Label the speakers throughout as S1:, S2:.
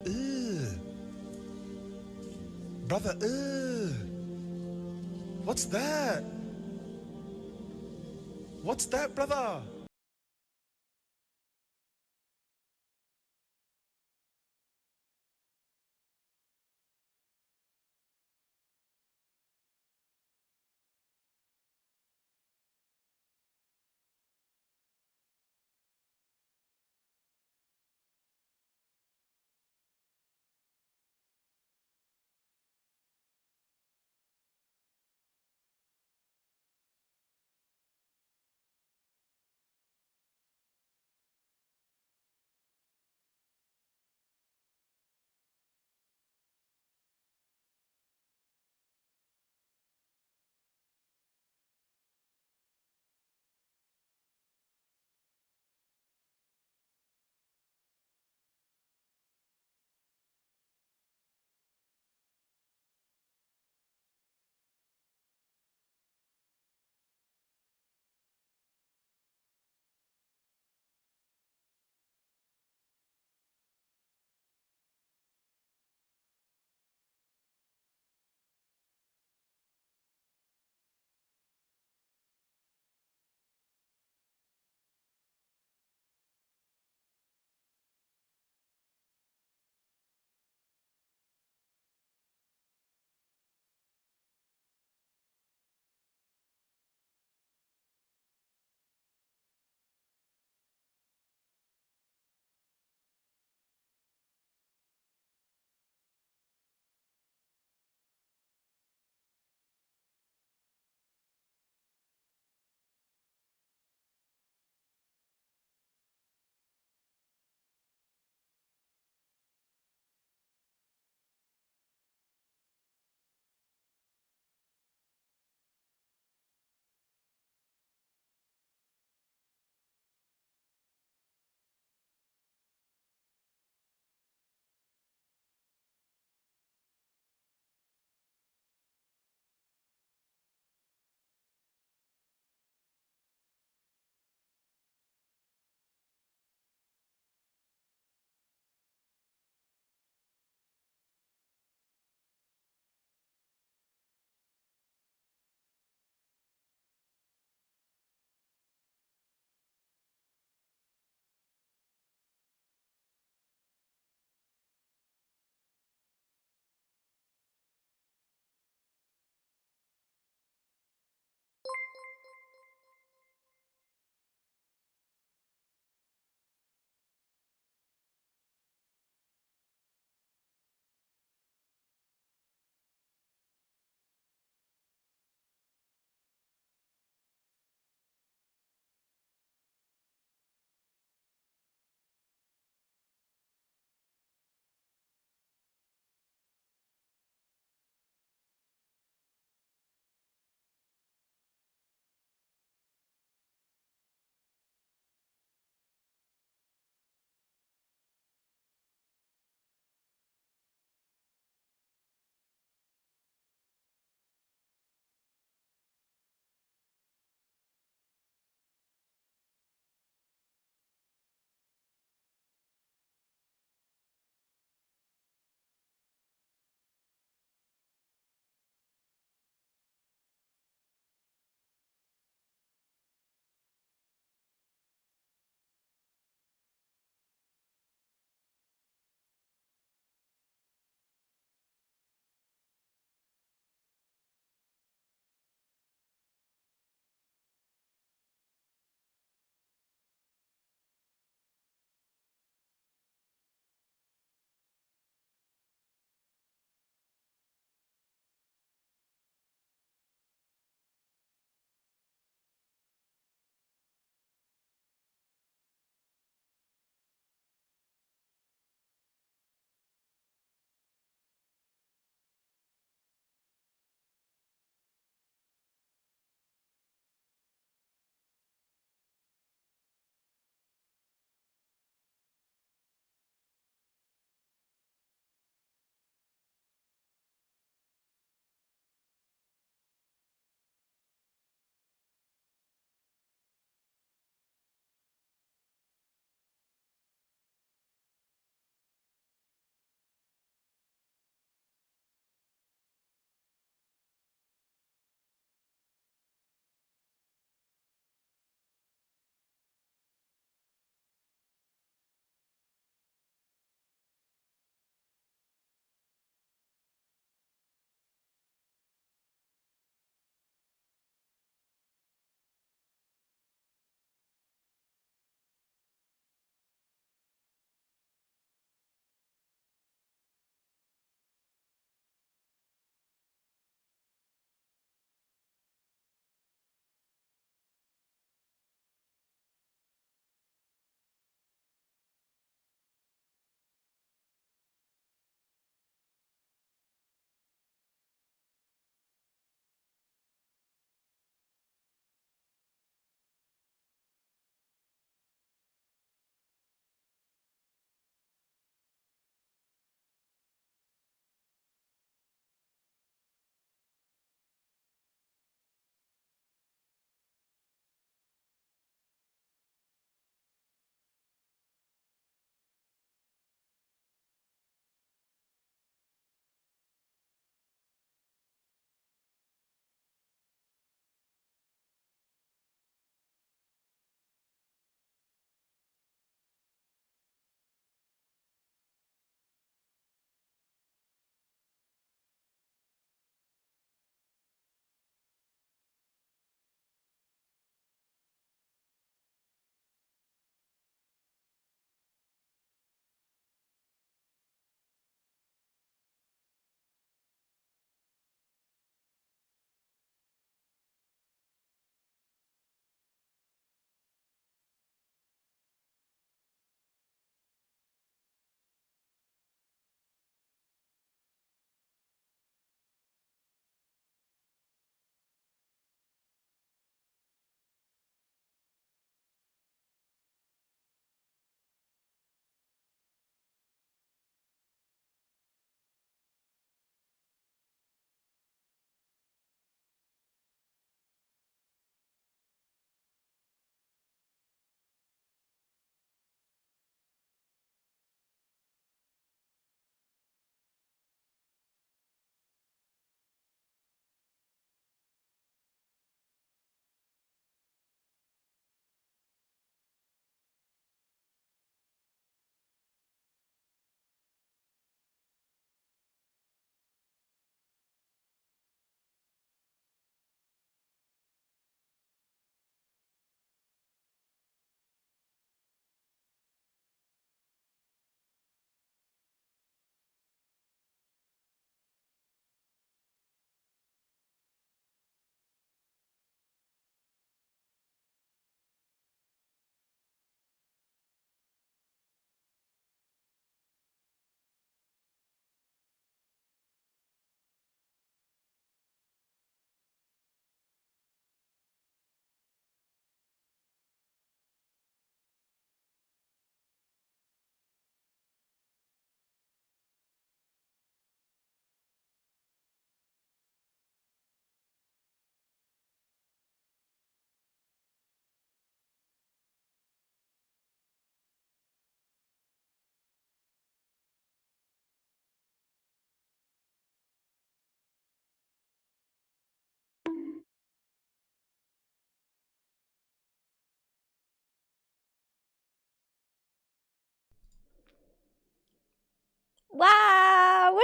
S1: Ugh. Brother, ugh. What's that? What's that, brother?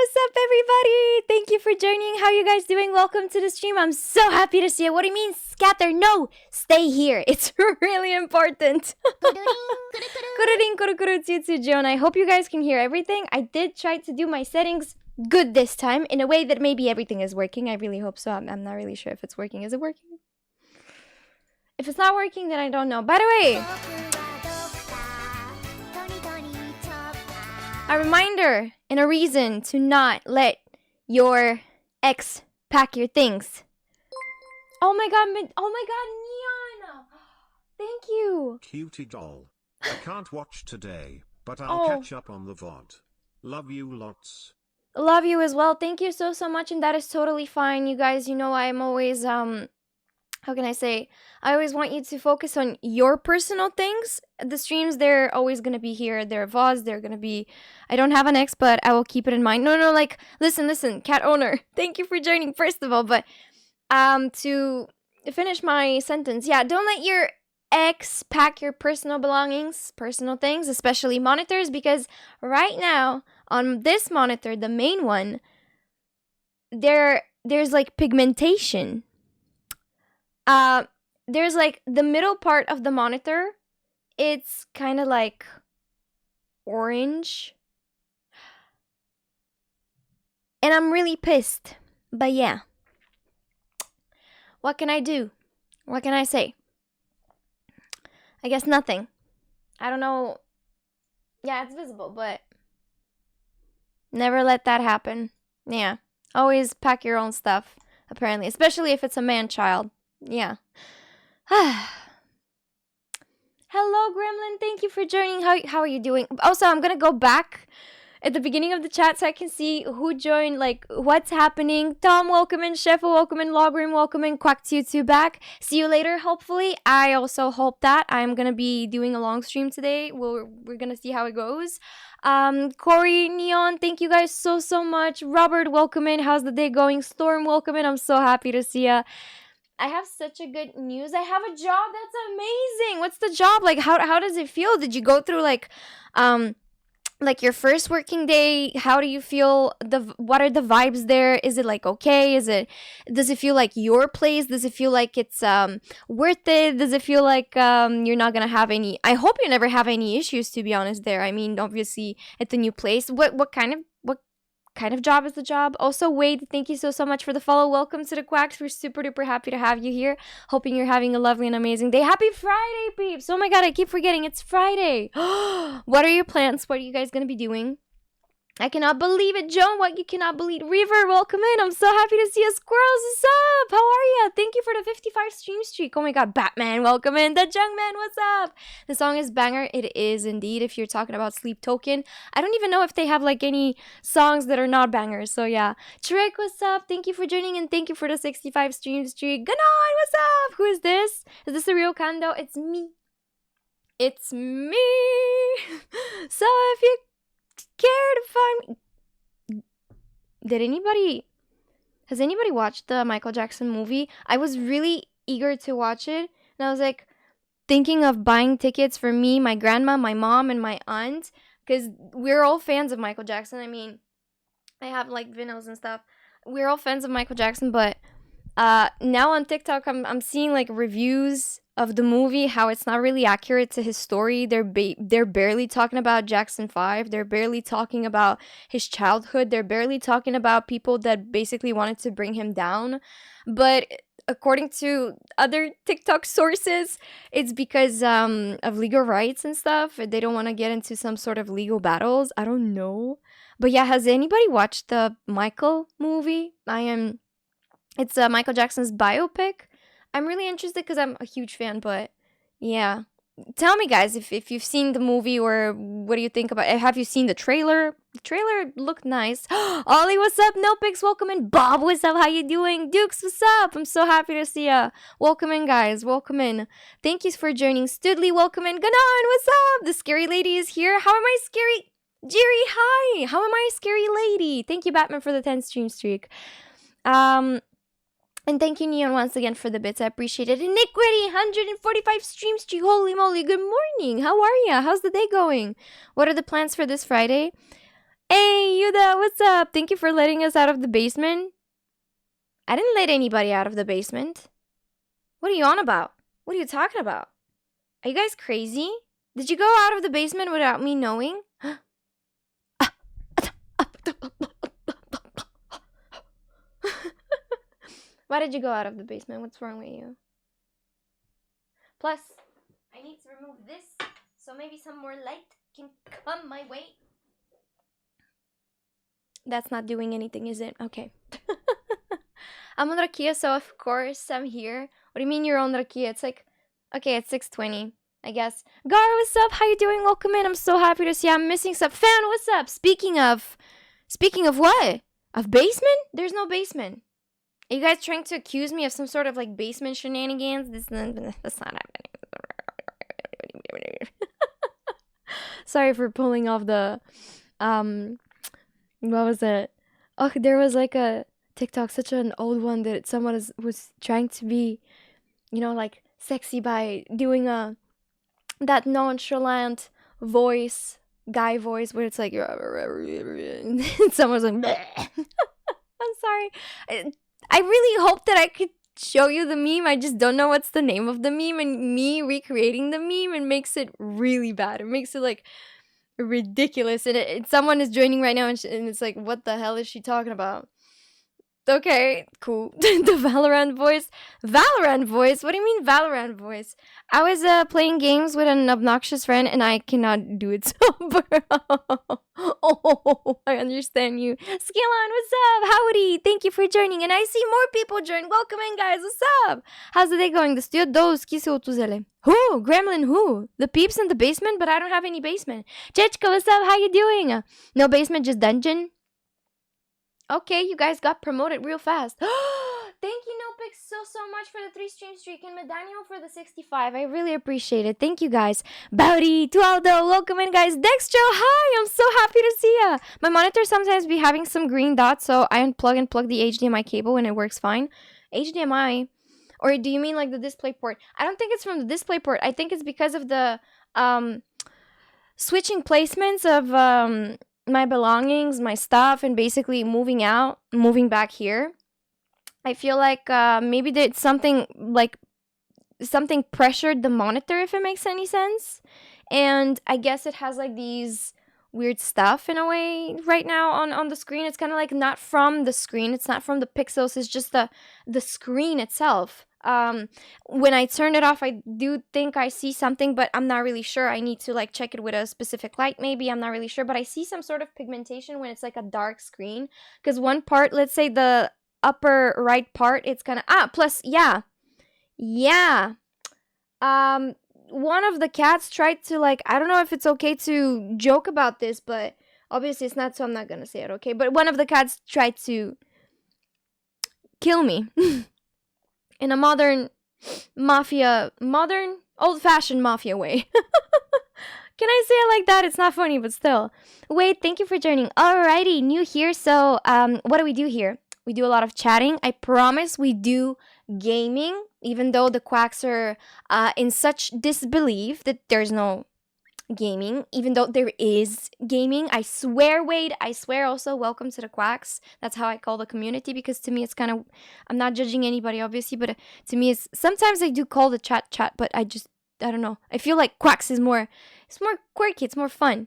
S2: What's up, everybody? Thank you for joining. How are you guys doing? Welcome to the stream. I'm so happy to see you. What do you mean, scatter? No, stay here. It's really important. Joan. I hope you guys can hear everything. I did try to do my settings good this time in a way that maybe everything is working. I really hope so. I'm not really sure if it's working. Is it working? If it's not working, then I don't know. By the way, a reminder and a reason to not let your ex pack your things. Oh my god, Neon! Thank you.
S3: Cutie doll. I can't watch today, but I'll catch up on the VOD. Love you lots.
S2: Love you as well. Thank you so much, and that is totally fine. You guys, you know I'm always how can I say? I always want you to focus on your personal things. The streams, they're always going to be here. They're VODs. They're going to be... I don't have an ex, but I will keep it in mind. No, like, listen, cat owner. Thank you for joining, first of all. But to finish my sentence, yeah, don't let your ex pack your personal belongings, personal things, especially monitors, because right now, on this monitor, the main one, there's, like, pigmentation. There's like the middle part of the monitor, it's kind of like orange, and I'm really pissed. But yeah, what can I do? What can I say? I guess nothing. I don't know. Yeah, it's visible, but never let that happen. Yeah, always pack your own stuff, apparently, especially if it's a man-child. Yeah. Hello, Gremlin. Thank you for joining. How are you doing? Also, I'm gonna go back at the beginning of the chat so I can see who joined, like, what's happening. Tom, welcome in. Sheffa, welcome in. Logrim, welcome in. Quack2 back. See you later, hopefully. I also hope that. I'm gonna be doing a long stream today. We're gonna see how it goes. Corey, Neon, thank you guys so much. Robert, welcome in. How's the day going? Storm, welcome in. I'm so happy to see ya. I have such a good news. I have a job. That's amazing. What's the job? Like, how does it feel? Did you go through like your first working day? How do you feel? What are the vibes there? Is it like okay? Does it feel like your place? Does it feel like it's worth it? Does it feel like you're not gonna have any? I hope you never have any issues, to be honest. There. I mean, obviously, it's a new place. What kind of job is the job? Also, Wade, thank you so much for the follow. Welcome to the Quacks. We're super duper happy to have you here. Hoping you're having a lovely and amazing day. Happy Friday, peeps. Oh my god, I keep forgetting it's Friday. What are your plans? What are you guys gonna be doing? I cannot believe it, Joan. What you cannot believe? Reaver, welcome in. I'm so happy to see you. Squirrels, what's up? How are you? Thank you for the 55 stream streak. Oh my god, Batman, welcome in. The Jungman, what's up? The song is banger. It is indeed. If you're talking about Sleep Token, I don't even know if they have like any songs that are not bangers. So yeah, Trick, what's up? Thank you for joining and thank you for the 65 stream streak. Ganon, what's up? Who is this? Is this a real Kando? It's me. It's me. So if you care to find me. Has anybody watched the Michael Jackson movie? I was really eager to watch it, and I was like thinking of buying tickets for me, my grandma, my mom, and my aunt, because we're all fans of Michael Jackson. I mean, I have like vinyls and stuff. We're all fans of Michael Jackson, but now on TikTok I'm seeing like reviews of the movie, how it's not really accurate to his story. They're barely talking about Jackson 5. They're barely talking about his childhood. They're barely talking about people that basically wanted to bring him down. But according to other TikTok sources, it's because of legal rights and stuff. They don't want to get into some sort of legal battles. I don't know. But yeah, has anybody watched the Michael movie? It's Michael Jackson's biopic. I'm really interested because I'm a huge fan, but yeah. Tell me, guys, if you've seen the movie or what do you think about it? Have you seen the trailer? The trailer looked nice. Ollie, what's up? No pics, welcome in. Bob, what's up? How you doing? Dukes, what's up? I'm so happy to see ya. Welcome in, guys. Welcome in. Thank you for joining. Studley, welcome in. Ganon, what's up? The scary lady is here. How am I scary? Jerry, hi. How am I a scary lady? Thank you, Batman, for the 10 stream streak. And thank you, Neon, once again for the bits. I appreciate it. Iniquity, 145 stream streak. Holy moly, good morning. How are ya? How's the day going? What are the plans for this Friday? Hey, Yuda, what's up? Thank you for letting us out of the basement. I didn't let anybody out of the basement. What are you on about? What are you talking about? Are you guys crazy? Did you go out of the basement without me knowing? Why did you go out of the basement? What's wrong with you? Plus, I need to remove this so maybe some more light can come my way. That's not doing anything, is it? Okay. I'm on Rakia, so of course I'm here. What do you mean you're on Rakia? It's like, okay, it's 6:20, I guess. Gar, what's up? How you doing? Welcome in. I'm so happy to see you. I'm missing some. Fan, what's up? Speaking of what? Of basement? There's no basement. Are you guys trying to accuse me of some sort of like basement shenanigans? That's not happening. Sorry for pulling off the what was it? Oh, there was like a TikTok, such an old one, that someone was trying to be, like sexy by doing that nonchalant voice, guy voice, where it's like and someone's like bleh. I'm sorry. I really hope that I could show you the meme. I just don't know what's the name of the meme, and me recreating the meme, it makes it really bad. It makes it like ridiculous, and someone is joining right now, and it's like, what the hell is she talking about? Okay, cool. The Valorant voice. What do you mean Valorant voice? I was playing games with an obnoxious friend, and I cannot do it sober. Oh, I understand you. Skillon, what's up? Howdy, thank you for joining, and I see more people join. Welcome in, guys. What's up? How's the day going? The studio dos qui se otuzele. Who? Gremlin who? The peeps in the basement, but I don't have any basement. Chechka, what's up? How you doing? No basement, just dungeon. Okay, you guys got promoted real fast. Thank you, Nopix, so much for the 3 stream streak, and Medaniel for the 65. I really appreciate it. Thank you, guys. Bowdy, Tualdo, welcome in, guys. Dextro, hi, I'm so happy to see ya. My monitor sometimes be having some green dots, so I unplug and plug the HDMI cable, and it works fine. HDMI? Or do you mean like the display port? I don't think it's from the display port. I think it's because of the switching placements of my belongings, my stuff, and basically moving back here. I feel like maybe there's something pressured the monitor, if it makes any sense. And I guess it has like these weird stuff in a way right now on the screen. It's kind of like not from the screen. It's not from the pixels. It's just the screen itself. When I turn it off, I do think I see something, but I'm not really sure. I need to like check it with a specific light maybe. I'm not really sure, but I see some sort of pigmentation when it's like a dark screen. Because one part, let's say the upper right part, it's kind of plus yeah one of the cats tried to like, I don't know if it's okay to joke about this, but obviously it's not, so I'm not gonna say it, okay? But one of the cats tried to kill me in a modern old-fashioned mafia way. Can I say it like that? It's not funny, but still. Wait, thank you for joining. Alrighty, new here. So what do we do here? We do a lot of chatting. I promise we do gaming, even though the quacks are in such disbelief that there's no gaming, even though there is gaming. I swear, Wade, I swear. Also, welcome to the quacks. That's how I call the community, because to me it's kind of, I'm not judging anybody obviously, but to me it's, sometimes I do call the chat, but I don't know. I feel like quacks is more, it's more quirky, it's more fun.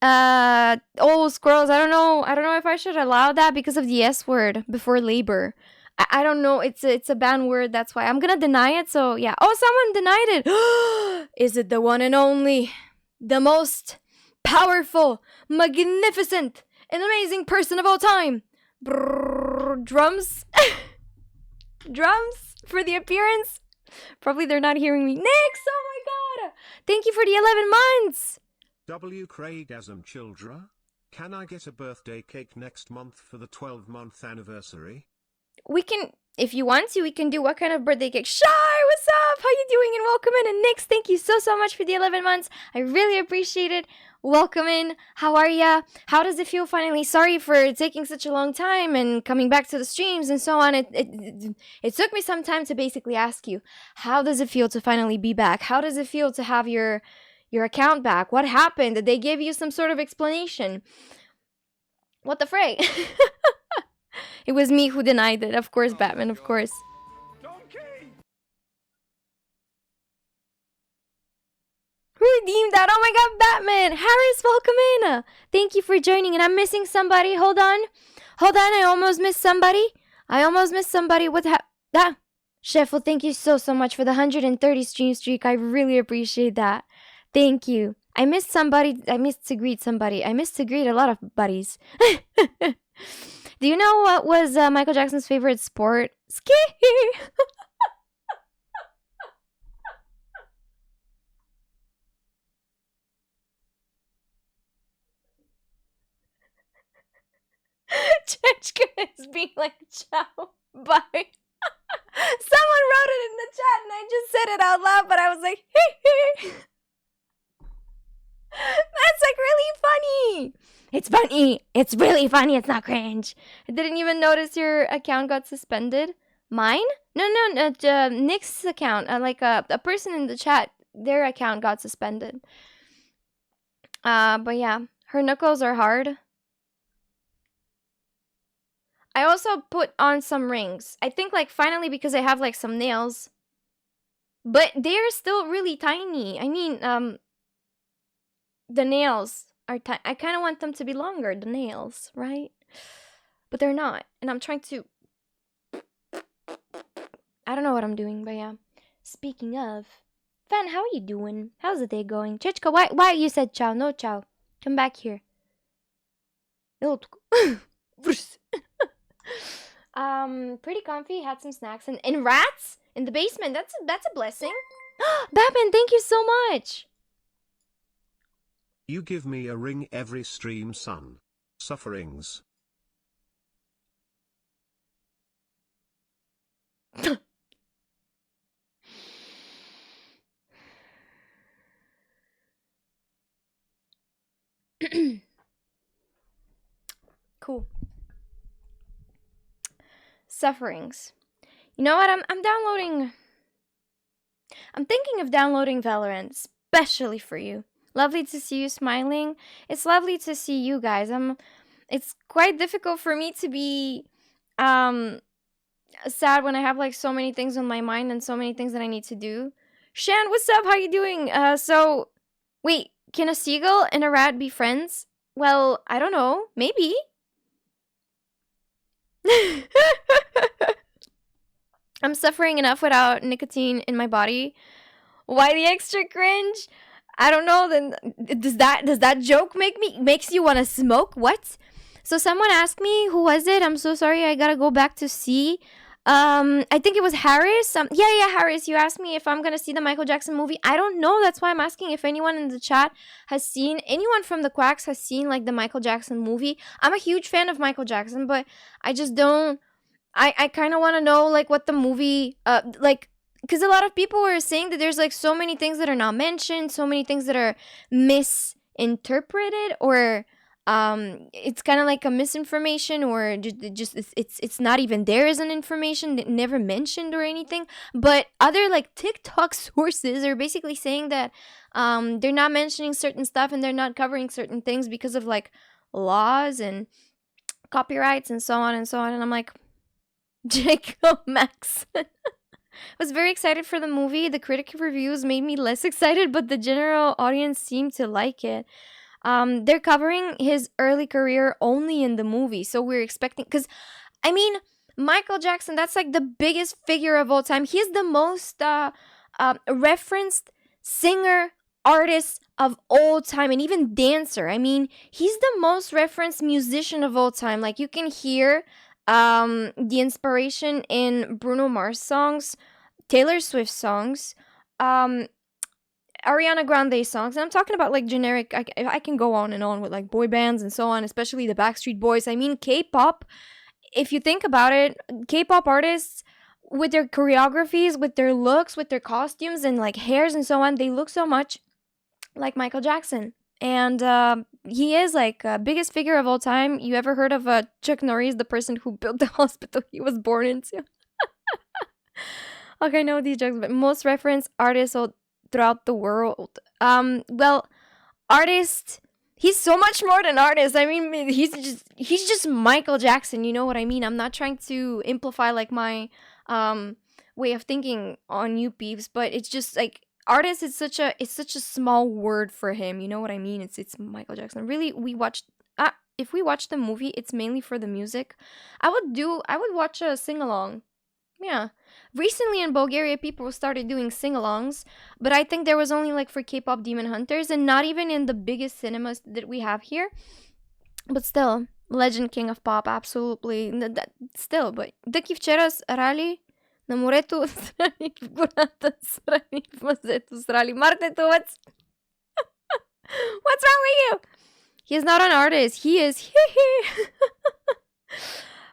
S2: Oh, squirrels, I don't know if I should allow that because of the S word before labor. I don't know, it's a banned word, that's why I'm gonna deny it. So yeah. Oh, someone denied it. Is it the one and only, the most powerful, magnificent, and amazing person of all time? Brrr, drums. Drums for the appearance. Probably they're not hearing me. Nix, oh my god, thank you for the 11 months.
S3: W. Craigasm Childra, can I get a birthday cake next month for the 12-month anniversary?
S2: We can, if you want to, we can do what kind of birthday cake? Shy, what's up? How you doing? And welcome in. And Nix, thank you so much for the 11 months. I really appreciate it. Welcome in. How are ya? How does it feel finally? Sorry for taking such a long time and coming back to the streams and so on. It took me some time to basically ask you, how does it feel to finally be back? How does it feel to have your your account back? What happened? Did they give you some sort of explanation? What the fray? It was me who denied it. Of course, Batman, of course. Who redeemed that? Oh my god, Batman! Harris, welcome in! Thank you for joining, and I'm missing somebody. Hold on. Hold on, I almost missed somebody. What that? Chef, well, thank you so much for the 130 stream streak. I really appreciate that. Thank you. I missed somebody. I missed to greet somebody. I missed to greet a lot of buddies. Do you know what was Michael Jackson's favorite sport? Ski! Chechka is being like, ciao, bye. Someone wrote it in the chat and I just said it out loud, but I was like, that's like really funny. It's funny. It's really funny. It's not cringe. I didn't even notice your account got suspended. Mine? No, Nick's account. Like a person in the chat, their account got suspended. But yeah, her knuckles are hard. I also put on some rings. I think like finally because I have like some nails. But they're still really tiny. I mean, the nails are tiny. I kind of want them to be longer, the nails, right? But they're not. And I'm trying to... I don't know what I'm doing, but yeah. Speaking of... Fan, how are you doing? How's the day going? Chichka, why you said ciao? No ciao. Come back here. Pretty comfy, had some snacks and rats in the basement. That's a blessing. Batman, thank you so much.
S3: You give me a ring every stream, son. Sufferings.
S2: Cool. Sufferings. You know what? I'm downloading. I'm thinking of downloading Valorant, especially for you. Lovely to see you smiling. It's lovely to see you guys. It's quite difficult for me to be sad when I have like so many things on my mind and so many things that I need to do. Shan, what's up? How you doing? So wait, can a seagull and a rat be friends? Well, I don't know. Maybe. I'm suffering enough without nicotine in my body. Why the extra cringe? I don't know. Then does that joke makes you want to smoke? What? So someone asked me, who was it? I'm so sorry. I gotta go back to see. I think it was Harris. Yeah, Harris. You asked me if I'm gonna see the Michael Jackson movie. I don't know. That's why I'm asking if anyone in the chat has seen. Anyone from the Quacks has seen like the Michael Jackson movie. I'm a huge fan of Michael Jackson, but I just don't. I kind of want to know like what the movie like, because a lot of people were saying that there's like so many things that are not mentioned, so many things that are misinterpreted, or it's kind of like a misinformation, or just it's not even there as an information, never mentioned or anything. But other like TikTok sources are basically saying that they're not mentioning certain stuff and they're not covering certain things because of like laws and copyrights and so on and so on. And I'm like, Jacob Max. Was very excited for the movie. The critic reviews made me less excited, but the general audience seemed to like it. They're covering his early career only in the movie, so we're expecting, because I mean, Michael Jackson, that's like the biggest figure of all time. He's the most referenced singer, artist of all time, and even dancer. I mean, he's the most referenced musician of all time. Like, you can hear the inspiration in Bruno Mars songs, Taylor Swift songs, Ariana Grande songs, and I'm talking about like generic. I can go on and on with like boy bands and so on, especially the Backstreet Boys. I mean, K-pop, if you think about it, K-pop artists with their choreographies, with their looks, with their costumes and like hairs and so on, they look so much like Michael Jackson. And he is like biggest figure of all time. You ever heard of Chuck Norris, the person who built the hospital he was born into? Okay, I know these jokes, but most referenced artist of throughout the world. Well, artist, he's so much more than artist. I mean, he's just Michael Jackson. You know what I mean? I'm not trying to amplify like my way of thinking on you peeps, but it's just like artist is such a small word for him. You know what I mean? It's Michael Jackson. Really, if we watch the movie, it's mainly for the music. I would watch a sing along. Yeah. Recently in Bulgaria, people started doing sing-alongs, but I think there was only like for K-pop Demon Hunters and not even in the biggest cinemas that we have here. But still, legend king of pop, absolutely. Still, but дъки вчера срали на морето, срали в гората, срали в мазето, срали Мартето, what's wrong with you? He is not an artist. He is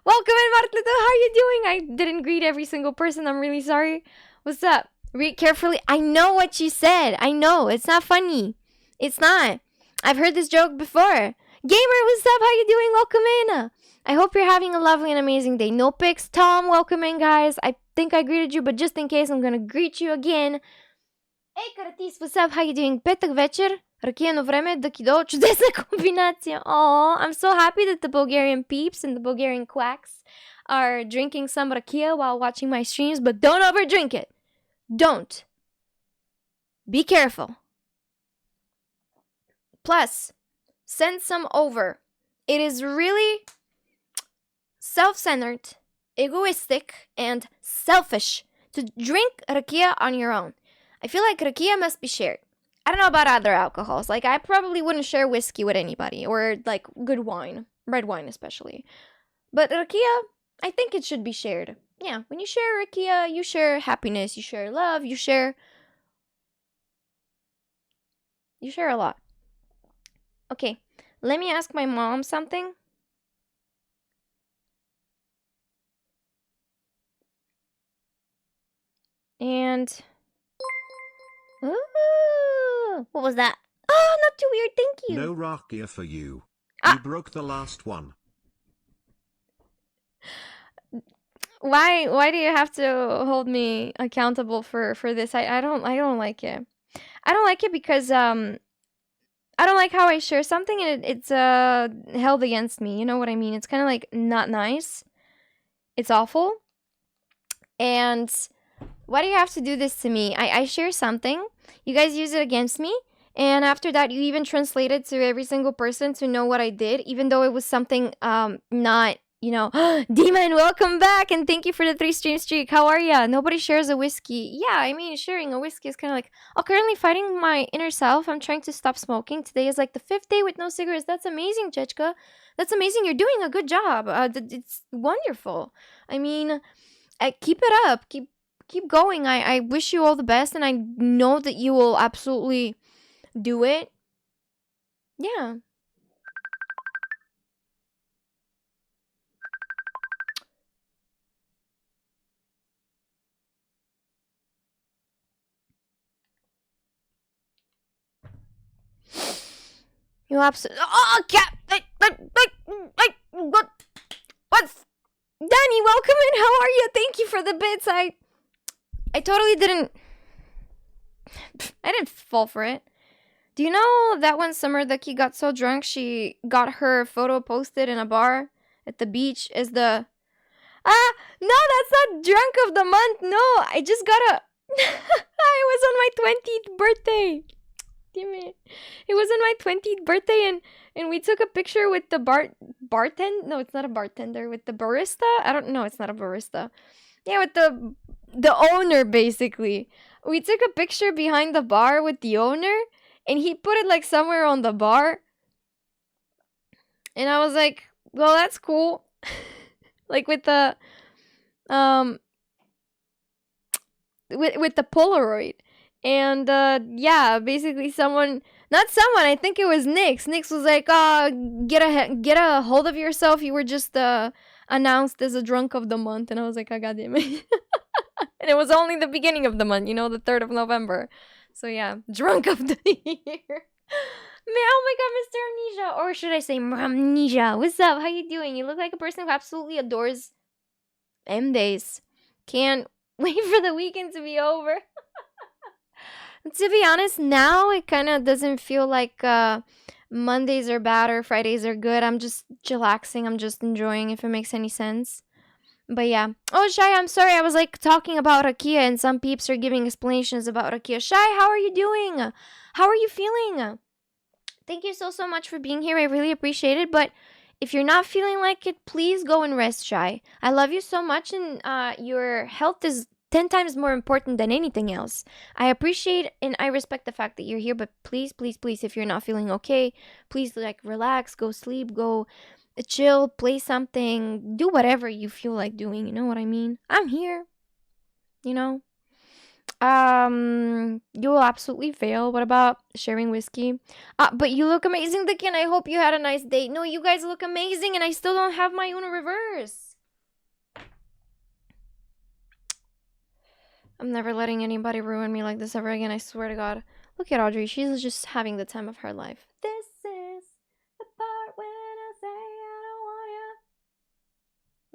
S2: Welcome in, Martlito. How are you doing? I didn't greet every single person. I'm really sorry. What's up? Read carefully. I know what you said. I know. It's not funny. It's not. I've heard this joke before. Gamer, what's up? How you doing? Welcome in. I hope you're having a lovely and amazing day. No pics. Tom, welcome in, guys. I think I greeted you, but just in case, I'm going to greet you again. Hey, Karatis, what's up? How you doing? Петък вечер. Ракияно време, дъки-долу, чудесна комбинация. Aw, I'm so happy that the Bulgarian peeps and the Bulgarian quacks are drinking some rakia while watching my streams, but don't overdrink it. Don't. Be careful. Plus, send some over. It is really self-centered, egoistic, and selfish to drink rakia on your own. I feel like rakia must be shared. I don't know about other alcohols. Like, I probably wouldn't share whiskey with anybody. Or, like, good wine. Red wine, especially. But rakia, I think it should be shared. Yeah, when you share rakia, you share happiness, you share love, you share a lot. Okay, let me ask my mom something. And... Ooh, what was that? Oh, not too weird, thank you.
S3: No rakia for you. You broke the last one.
S2: Why do you have to hold me accountable for this? I don't like it. I don't like it because I don't like how I share something and it's held against me. You know what I mean? It's kind of like not nice. It's awful. And why do you have to do this to me? I share something. You guys use it against me. And after that, you even translate it to every single person to know what I did, even though it was something not, you know, Demon, welcome back, and thank you for the 3-stream streak. How are ya? Nobody shares a whiskey. Yeah, I mean, sharing a whiskey is kind of like, oh, currently fighting my inner self. I'm trying to stop smoking. Today is like the 5th day with no cigarettes. That's amazing, Chechka. That's amazing. You're doing a good job. It's wonderful. I mean, keep it up. Keep going. I wish you all the best, and I know that you will absolutely do it. Yeah. You absolutely. Oh, cat. What's Danny? Welcome in. How are you? Thank you for the bits. I totally didn't. I didn't fall for it. Do you know that one summer that he got so drunk she got her photo posted in a bar at the beach as the... no, that's not drunk of the month. No, I just got a... I was on my 20th birthday. Damn it. It was on my 20th birthday and we took a picture with the bartender. No, it's not a bartender. With the barista. I don't know. It's not a barista. Yeah, with the owner, basically. We took a picture behind the bar with the owner. And he put it like somewhere on the bar. And I was like, well, that's cool. Like with the with the Polaroid. And yeah, basically I think it was Nix. Nix was like, get a hold of yourself. You were just announced as a drunk of the month. And I was like, I got it. And it was only the beginning of the month, you know, the 3rd of November. So yeah, drunk of the year. Oh my god, Mr. Amnesia. Or should I say Amnesia? What's up? How you doing? You look like a person who absolutely adores M days. Can't wait for the weekend to be over. To be honest, now it kind of doesn't feel like Mondays are bad or Fridays are good. I'm just chillaxing. I'm just enjoying, if it makes any sense. But yeah. Oh, Shai, I'm sorry. I was like talking about Rakia and some peeps are giving explanations about Rakia. Shai, how are you doing? How are you feeling? Thank you so much for being here. I really appreciate it. But if you're not feeling like it, please go and rest, Shai. I love you so much, and your health is 10 times more important than anything else. I appreciate and I respect the fact that you're here, but please, please, please, if you're not feeling okay, please like relax, go sleep, go chill, play something, do whatever you feel like doing. You know what I mean? I'm here. You know? You will absolutely fail. What about sharing whiskey? But you look amazing, Dicky, and I hope you had a nice day. No, you guys look amazing, and I still don't have my Uno reverse. I'm never letting anybody ruin me like this ever again, I swear to God. Look at Audrey, she's just having the time of her life. This is the part when I say I don't want ya.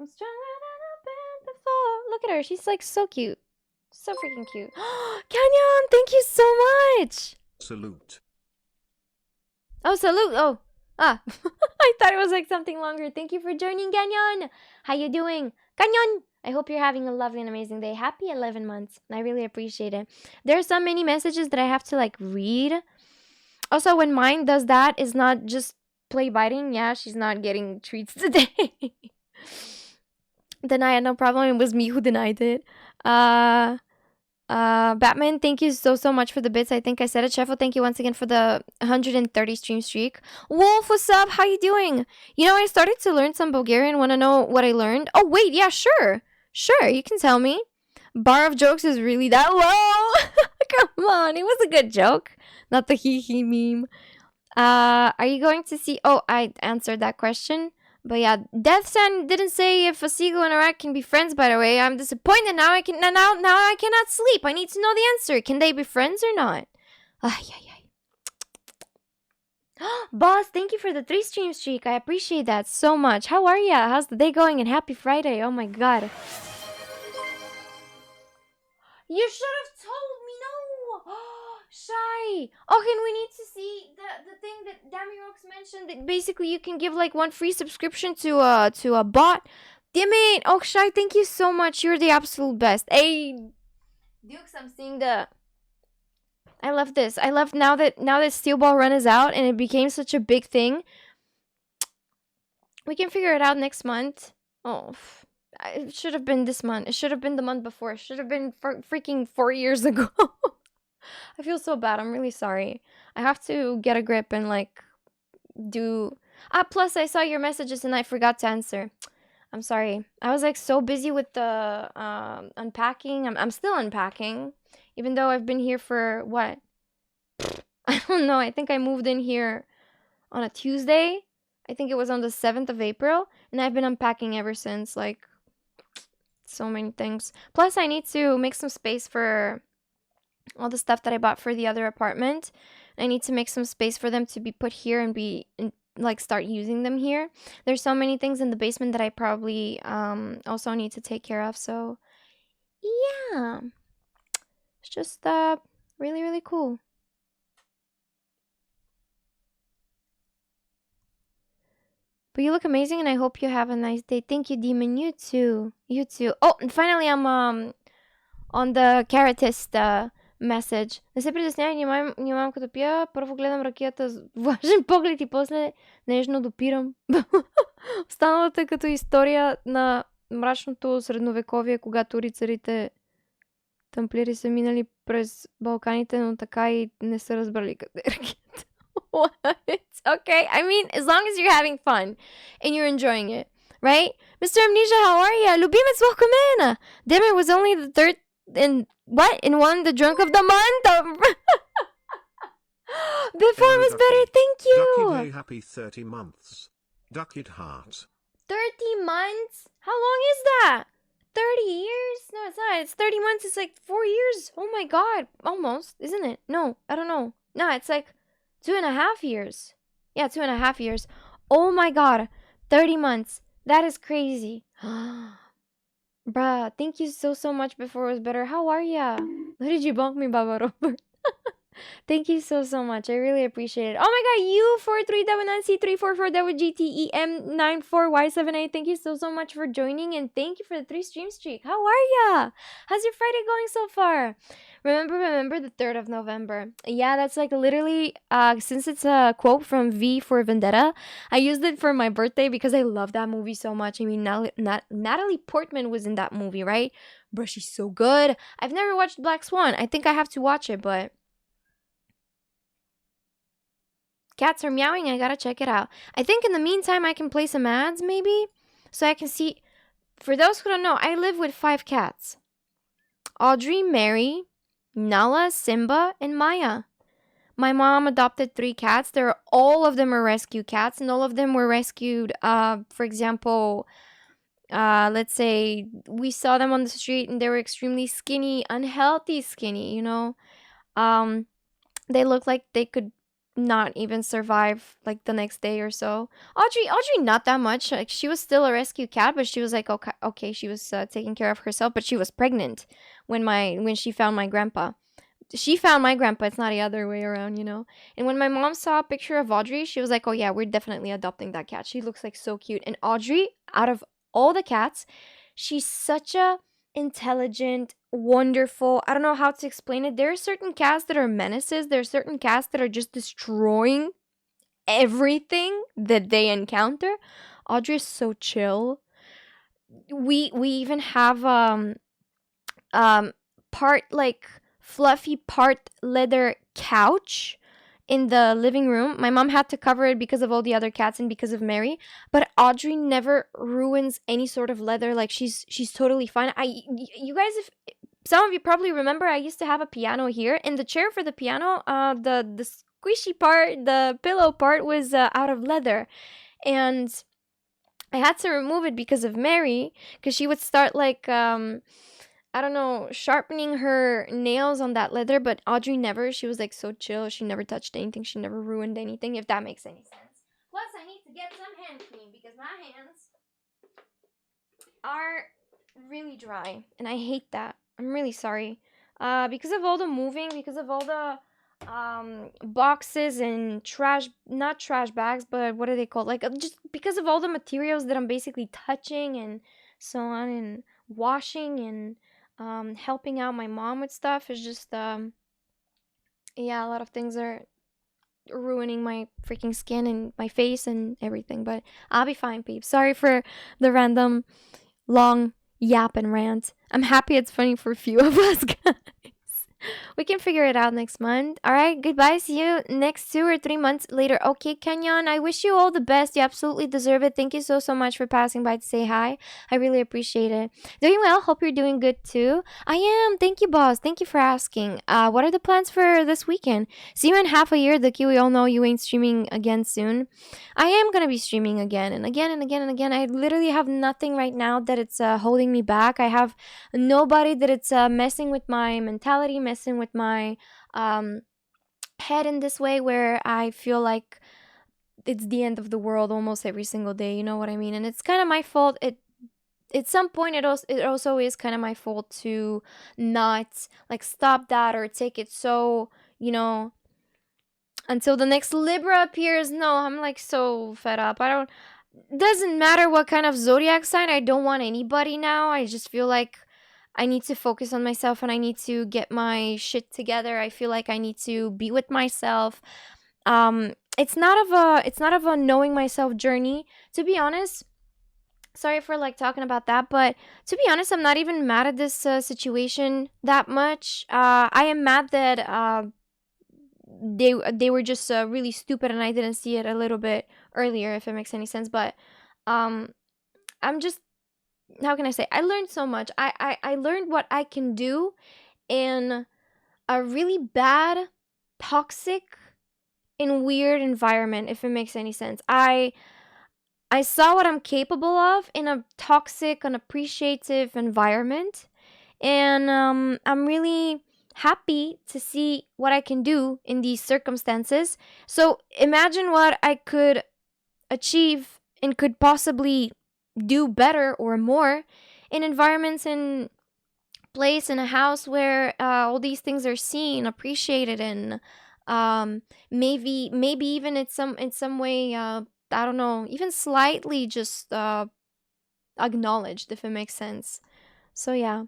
S2: I'm stronger than I've been before. Look at her, she's like so cute. So freaking cute. Canyon, thank you so much.
S3: Salute.
S2: Oh, salute. Oh. I thought it was like something longer. Thank you for joining, Canyon. How you doing? Canyon. I hope you're having a lovely and amazing day. Happy 11 months. I really appreciate it. There are so many messages that I have to like read. Also, when mine does that, it's not just play biting. Yeah, she's not getting treats today. Then I had no problem. It was me who denied it. Batman, thank you so much for the bits. I think I said it. Sheffel, thank you once again for the 130 stream streak. Wolf, what's up? How you doing? You know, I started to learn some Bulgarian. Want to know what I learned? Oh, wait, yeah, sure. Sure, you can tell me. Bar of jokes is really that low. Come on, it was a good joke. Not the hee meme. Are you going to see... Oh, I answered that question. But yeah, Deathsan didn't say if a seagull and a rat can be friends, by the way. I'm disappointed. Now I cannot sleep. I need to know the answer. Can they be friends or not? Boss, thank you for the 3 stream streak. I appreciate that so much. How are ya? How's the day going? And happy Friday. Oh my god. You should have told me. No. Shy. Okay, we need to see the thing that Damirox mentioned, that basically you can give like 1 free subscription to a bot. Damn it. Oh, Shy, thank you so much. You're the absolute best. Hey, Dukes, I'm seeing the... I love this. I love now that Steel Ball Run is out and it became such a big thing. We can figure it out next month. Oh, it should have been this month. It should have been the month before. It should have been freaking 4 years ago. I feel so bad. I'm really sorry. I have to get a grip and like do... plus I saw your messages and I forgot to answer. I'm sorry. I was like so busy with the unpacking. I'm still unpacking. Even though I've been here for what? I don't know. I think I moved in here on a Tuesday. I think it was on the 7th of April. And I've been unpacking ever since. Like, so many things. Plus, I need to make some space for all the stuff that I bought for the other apartment. I need to make some space for them to be put here and like start using them here. There's so many things in the basement that I probably also need to take care of. So, yeah. It's just really, really cool. But you look amazing and I hope you have a nice day. Thank you, Demon. You too. You too. Oh, and finally I'm on the Karatist message. Не се притеснявай, внимавам като пия. Първо гледам ракията с влажен поглед и после нежно допирам. Останалата е като история на мрачното средновековие, когато рицарите тамплиери са минали през Балканите, но така и не са разбрали къде е ракията. What? Okay, I mean, as long as you're having fun and you're enjoying it, right? Mr. Amnesia, how are ya? Lubimets, welcome in. Damn, it was only the 3rd and what? And one, the drunk of the month. Before was better, thank you.
S3: Ducky Day, happy 30 months. Ducked heart.
S2: 30 months? How long is that? 30 years? No, it's not. It's 30 months. It's like 4 years. Oh my god. Almost, isn't it? No, I don't know. No, it's like 2.5 years. Yeah, 2.5 years. Oh my god. 30 months. That is crazy. Bruh, thank you so much. Before was better. How are ya? Why did you bonk me, Baba Robert? Thank you so much. I really appreciate it. Oh my god, you 4399C344WGTEM94Y78. Thank you so much for joining, and thank you for the 3 stream streak. How are ya? How's your Friday going so far? Remember the 3rd of November. Yeah, that's like literally since it's a quote from V for Vendetta, I used it for my birthday because I love that movie so much. I mean, Natalie Portman was in that movie, right? Bro, she's so good. I've never watched Black Swan. I think I have to watch it, but cats are meowing. I gotta check it out. I think in the meantime, I can play some ads maybe so I can see. For those who don't know, I live with 5 cats: Audrey, Mary, Nala, Simba, and Maya. My mom adopted 3 cats. All of them are rescue cats, and all of them were rescued. For example, let's say we saw them on the street and they were extremely skinny, unhealthy skinny. They looked like they could not even survive like the next day or so. Audrey, not that much. Like she was still a rescue cat, but she was like okay. She was taking care of herself, but she was pregnant when she found my grandpa. She found my grandpa. It's not the other way around. And when my mom saw a picture of Audrey, she was like, "Oh yeah, we're definitely adopting that cat. She looks like so cute." And Audrey, out of all the cats, she's such a intelligent, wonderful. I don't know how to explain it. There are certain cats that are menaces. There are certain cats that are just destroying everything that they encounter. Audrey is so chill. We even have part like fluffy part leather couch in the living room. My mom had to cover it because of all the other cats and because of Mary, but Audrey never ruins any sort of leather. Like she's totally fine. You guys, if some of you probably remember, I used to have a piano here, and the chair for the piano, the squishy part, the pillow part was out of leather, and I had to remove it because of Mary, because she would start like I don't know, sharpening her nails on that leather, but Audrey never. She was like so chill. She never touched anything. She never ruined anything, if that makes any sense. Plus, I need to get some hand cream because my hands are really dry, and I hate that. I'm really sorry. Because of all the moving, because of all the boxes and trash, not trash bags, but what are they called? Like just because of all the materials that I'm basically touching and so on, and washing and helping out my mom with stuff is just yeah, a lot of things are ruining my freaking skin and my face and everything, but I'll be fine, peeps. Sorry for the random long yap and rant. I'm happy it's funny for a few of us, guys. We can figure it out next month. All right, goodbye. See you next 2 or 3 months later. Okay, Kenyon, I wish you all the best. You absolutely deserve it. Thank you so much for passing by to say hi. I really appreciate it. Doing well. Hope you're doing good too. I am. Thank you, boss. Thank you for asking. What are the plans for this weekend? See you in half a year, Ducky. We all know you ain't streaming again soon. I am gonna be streaming again and again and again and again. I literally have nothing right now that it's holding me back. I have nobody that it's messing with my mentality, messing with my head in this way where I feel like it's the end of the world almost every single day. You know what I mean? And it's kind of my fault. At some point it also is kind of my fault to not like stop that or take it so, until the next Libra appears. No, I'm like so fed up. Doesn't matter what kind of zodiac sign. I don't want anybody now. I just feel like I need to focus on myself and I need to get my shit together. I feel like I need to be with myself. It's not of a knowing myself journey, to be honest. Sorry for like talking about that, but to be honest, I'm not even mad at this situation that much. I am mad that they were just really stupid and I didn't see it a little bit earlier, if it makes any sense. But I'm just, how can I say? I learned so much. I learned what I can do in a really bad, toxic, and weird environment, if it makes any sense. I saw what I'm capable of in a toxic, unappreciative environment, and I'm really happy to see what I can do in these circumstances. So imagine what I could achieve and could possibly do better or more in environments and place in a house where all these things are seen, appreciated, and maybe even in some way, I don't know, even slightly just acknowledged, if it makes sense. So yeah.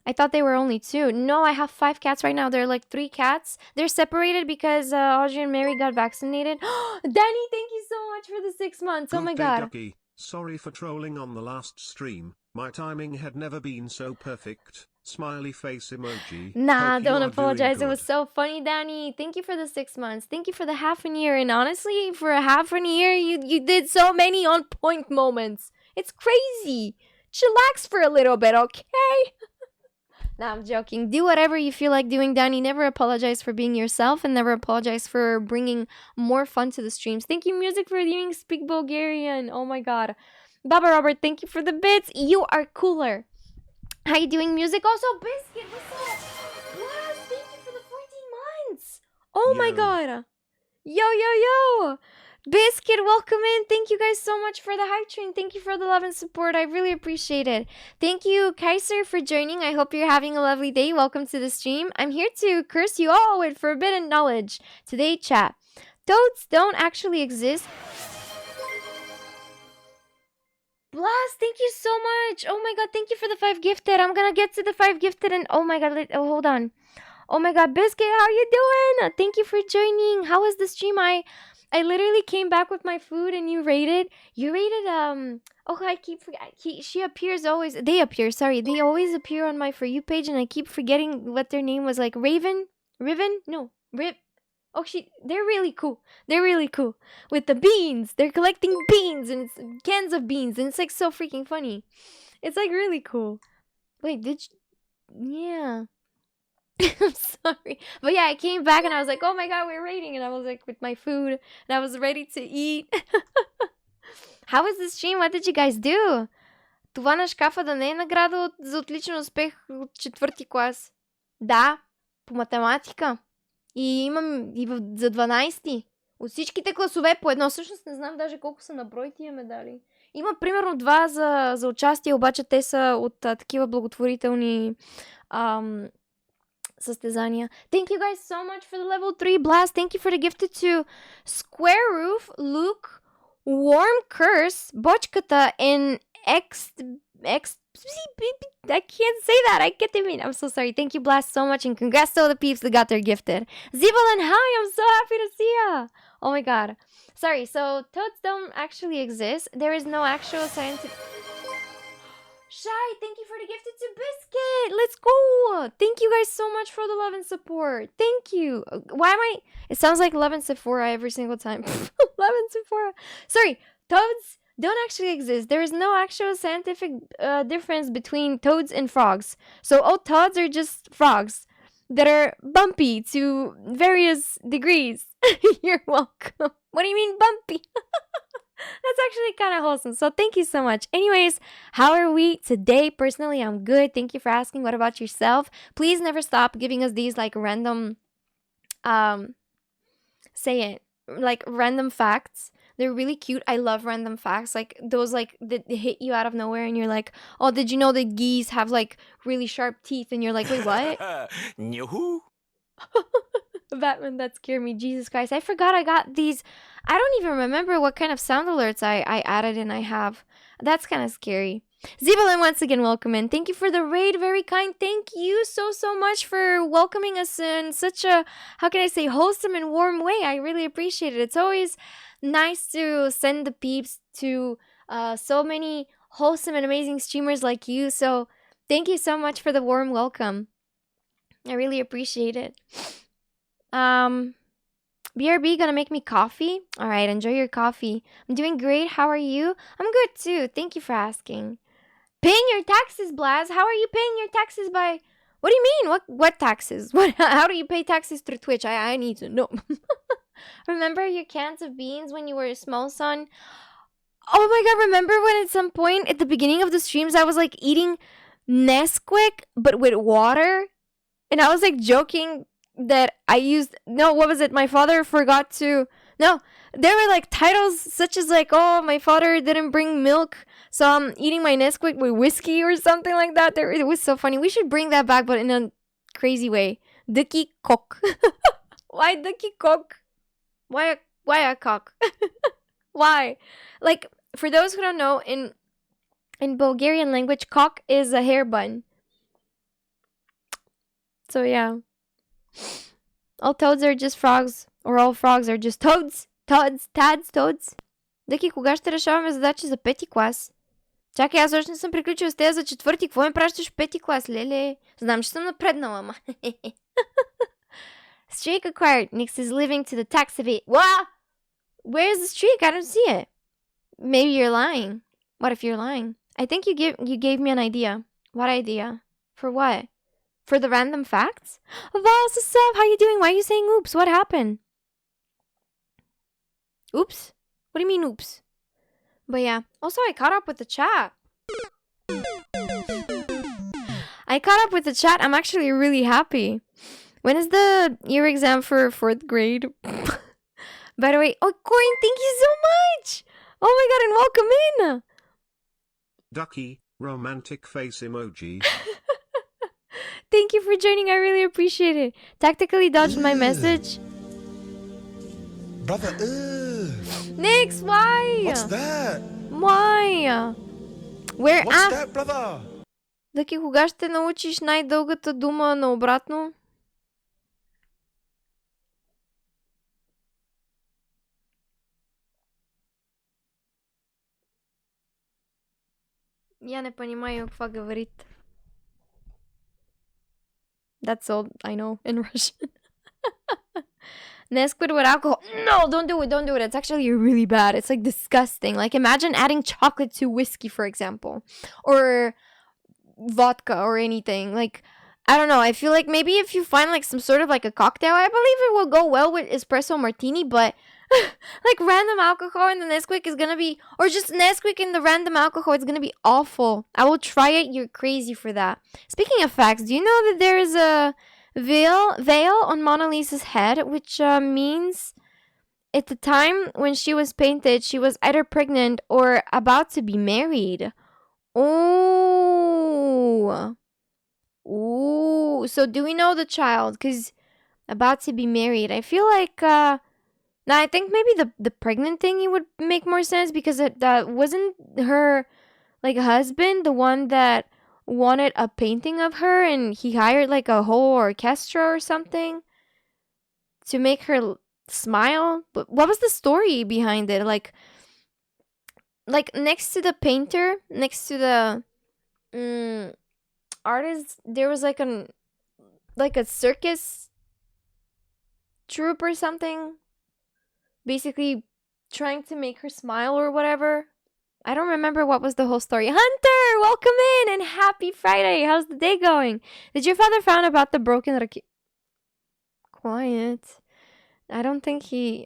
S2: I thought they were only two. No, I have 5 cats right now. They're like 3 cats. They're separated because Audrey and Mary got vaccinated. Danny, thank you so much for the 6 months. Oh my
S3: Good day,
S2: god.
S3: Ducky. Sorry for trolling on the last stream. My timing had never been so perfect. Smiley face emoji.
S2: Nah,
S3: Hope you
S2: don't
S3: are
S2: apologize. It
S3: doing
S2: was
S3: good.
S2: so funny, Danny. Thank you for the 6 months. Thank you for the half a year. And honestly, for a half a year, you did so many on point moments. It's crazy. Chillax for a little bit, okay? Nah, I'm joking. Do whatever you feel like doing, Danny. Never apologize for being yourself and never apologize for bringing more fun to the streams. Thank you, Music, for doing Speak Bulgarian. Oh my god. Baba Robert, thank you for the bits. You are cooler. How you doing, Music? Also, Biscuit, what's up? Wow, thank you for the 14 months. Oh my
S3: Yo.
S2: god. Yo. Biscuit, welcome in. Thank you guys so much for the hype train. Thank you for the love and support. I really appreciate it. Thank you, Kaiser, for joining. I hope you're having a lovely day. Welcome to the stream. I'm here to curse you all with forbidden knowledge. Today, chat. Toads don't actually exist. Blast, thank you so much. Oh my god, thank you for the 5 gifted. I'm gonna get to the 5 gifted and oh my god, hold on. Oh my god, Biscuit, how you doing? Thank you for joining. How was the stream? I literally came back with my food and you rated oh, I keep forgetting. She appears always. They appear, sorry. They always appear on my For You page and I keep forgetting what their name was. Like Riven? No, Rip. Oh, they're really cool. They're really cool. With the beans. They're collecting beans and it's cans of beans and it's like so freaking funny. It's like really cool. Wait, yeah. I'm sorry. But yeah, I came back and I was like, oh my god, we're raiding. And I was like with my food and I was ready to eat. How was the stream? What did you guys do? Това на шкафа да не е награда за отличен успех от 4-ти клас. Да, по математика. И имам и за 12-ти. От всичките класове по едно. Всъщност не знам даже колко са на брой тия медали. Има примерно 2 за участие, обаче те са от такива благотворителни състезания. Thank you guys so much for the level 3 blast. Thank you for the gifted to Square Roof, Luke, Warm Curse, Бочката, and X I can't say that. I get it. I'm so sorry. Thank you, Blast, so much, and congrats to all the peeps that got their gifted. Zibalan, hi! I'm so happy to see ya. Oh my god. Sorry. So toads don't actually exist. There is no actual scientific. Shy, thank you for the gifted to Biscuit. Let's go. Thank you guys so much for the love and support. Thank you. Why am I? It sounds like Love and Sephora every single time. Love and Sephora. Sorry, toads don't actually exist. There is no actual scientific difference between toads and frogs. So all toads are just frogs that are bumpy to various degrees. You're welcome. What do you mean bumpy? That's actually kind of wholesome. So thank you so much. Anyways, how are we today? Personally, I'm good. Thank you for asking. What about yourself? Please never stop giving us these like random, random facts. They're really cute. I love random facts. Like those like that hit you out of nowhere and you're like, oh, did you know that geese have like really sharp teeth? And you're like, wait, what? Batman, that scared me. Jesus Christ. I forgot I got these. I don't even remember what kind of sound alerts I added and I have. That's kind of scary. Zibalin, once again, welcome in. Thank you for the raid. Very kind. Thank you so much for welcoming us in such a, how can I say, wholesome and warm way. I really appreciate it. It's always nice to send the peeps to so many wholesome and amazing streamers like you. So thank you so much for the warm welcome. I really appreciate it. BRB gonna make me coffee? Alright, enjoy your coffee. I'm doing great. How are you? I'm good too. Thank you for asking. Paying your taxes, Blaz. How are you paying your taxes by... What do you mean? What taxes? How do you pay taxes through Twitch? I need to know. Remember your cans of beans when you were a small son? Oh my god, remember when at some point at the beginning of the streams I was like eating Nesquik but with water? And I was like joking that I used... No, what was it? My father forgot to No, there were like titles such as like, oh, my father didn't bring milk, so I'm eating my Nesquik with whiskey or something like that. It was so funny. We should bring that back, but in a crazy way. Ducky cock. Why ducky cock? Why a cock? Why? Like, for those who don't know, in Bulgarian language, cock is a hair bun. So yeah. All toads are just frogs. Or all frogs are just toads. Toads. Дъки, кога ще решаваме задачи за 5-ти клас? Чакай, аз още не съм приключила с тези за 4-ти. Какво ме пращаш в 5-ти клас, леле? Знам, че съм напреднала, ама. Streak acquired. Nix is living to the tax of it. What? Where is the streak? I don't see it. Maybe you're lying. What if you're lying? I think you gave me an idea. What idea? For what? For the random facts? Voss, what's up? How you doing? Why are you saying oops? What happened? Oops? What do you mean oops? But yeah. Also, I caught up with the chat. I'm actually really happy. When is the year exam for 4th grade? By the way, oh, Corin, thank you so much! Oh my god, and welcome in!
S3: Ducky, romantic face emoji.
S2: Thank you for joining, I really appreciate it. Tactically dodged my message.
S1: Brother,
S2: Nix, why?
S1: what's that?
S2: Why? Where
S1: What's that, brother?
S2: Дъки, кога ще научиш най-дългата дума наобратно? Я не понимаю, какво говорит. That's all I know in Russian. Nesquik with alcohol. No, don't do it. It's actually really bad. It's like disgusting. Like imagine adding chocolate to whiskey, for example. Or vodka or anything. Like, I don't know. I feel like maybe if you find like some sort of like a cocktail, I believe it will go well with espresso martini, but like random alcohol in the Nesquik is gonna be, or just Nesquik in the random alcohol, it's gonna be awful. I will try it. You're crazy for that. Speaking of facts, do you know that there is a veil on Mona Lisa's head, which means at the time when she was painted, she was either pregnant or about to be married. Oh. So do we know the child? Because about to be married. I feel like now I think maybe the pregnant thing would make more sense, because that wasn't her like husband the one that wanted a painting of her, and he hired like a whole orchestra or something to make her smile. But what was the story behind it? Like next to the painter, next to the artist, there was like a circus troupe or something, basically trying to make her smile or whatever. I don't remember what was the whole story. Hunter, welcome in and happy Friday. How's the day going? Did your father found about the broken Quiet. I don't think he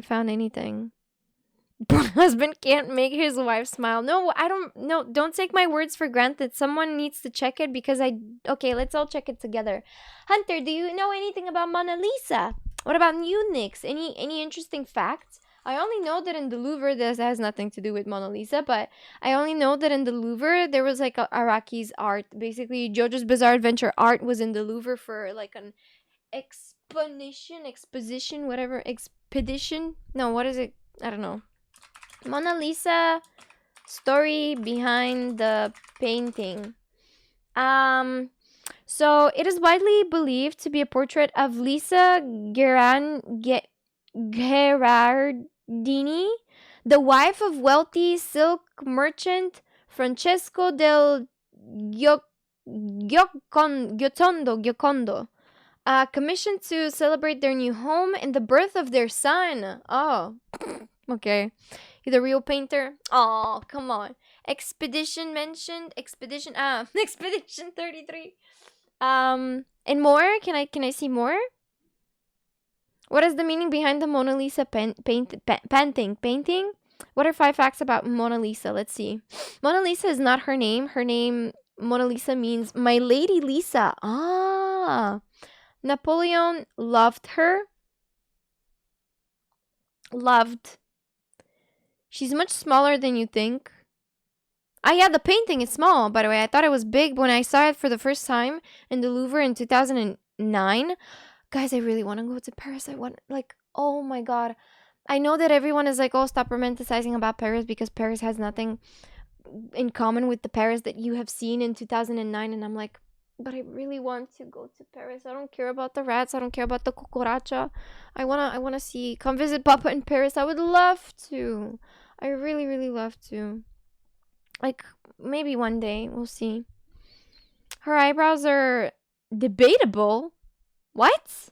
S2: found anything. Husband can't make his wife smile. No, don't take my words for granted. Someone needs to check it, because okay, let's all check it together. Hunter, do you know anything about Mona Lisa? What about you, Nix? Any interesting facts? I only know that in the Louvre, this has nothing to do with Mona Lisa, but I only know that in the Louvre, there was like Araki's art. Basically, JoJo's Bizarre Adventure art was in the Louvre for like an expedition, whatever. Expedition? No, what is it? I don't know. Mona Lisa story behind the painting. So it is widely believed to be a portrait of Lisa Gherardini, the wife of wealthy silk merchant Francesco del Giocondo, commissioned to celebrate their new home and the birth of their son. Oh, okay. You're the real painter? Oh, come on. Expedition mentioned. Expedition 33. And more? Can I see more? What is the meaning behind the Mona Lisa painting? What are 5 facts about Mona Lisa? Let's see. Mona Lisa is not her name. Her name, Mona Lisa, means my lady Lisa. Ah. Napoleon loved her. Loved. She's much smaller than you think. Ah, yeah, the painting is small, by the way. I thought it was big when I saw it for the first time in the Louvre in 2009. Guys, I really want to go to Paris. I want, like, oh my god. I know that everyone is like, oh, stop romanticizing about Paris because Paris has nothing in common with the Paris that you have seen in 2009. And I'm like, but I really want to go to Paris. I don't care about the rats. I don't care about the cucaracha. I wanna see, come visit Papa in Paris. I would love to. I really, really love to. Like, maybe one day. We'll see. Her eyebrows are debatable. What?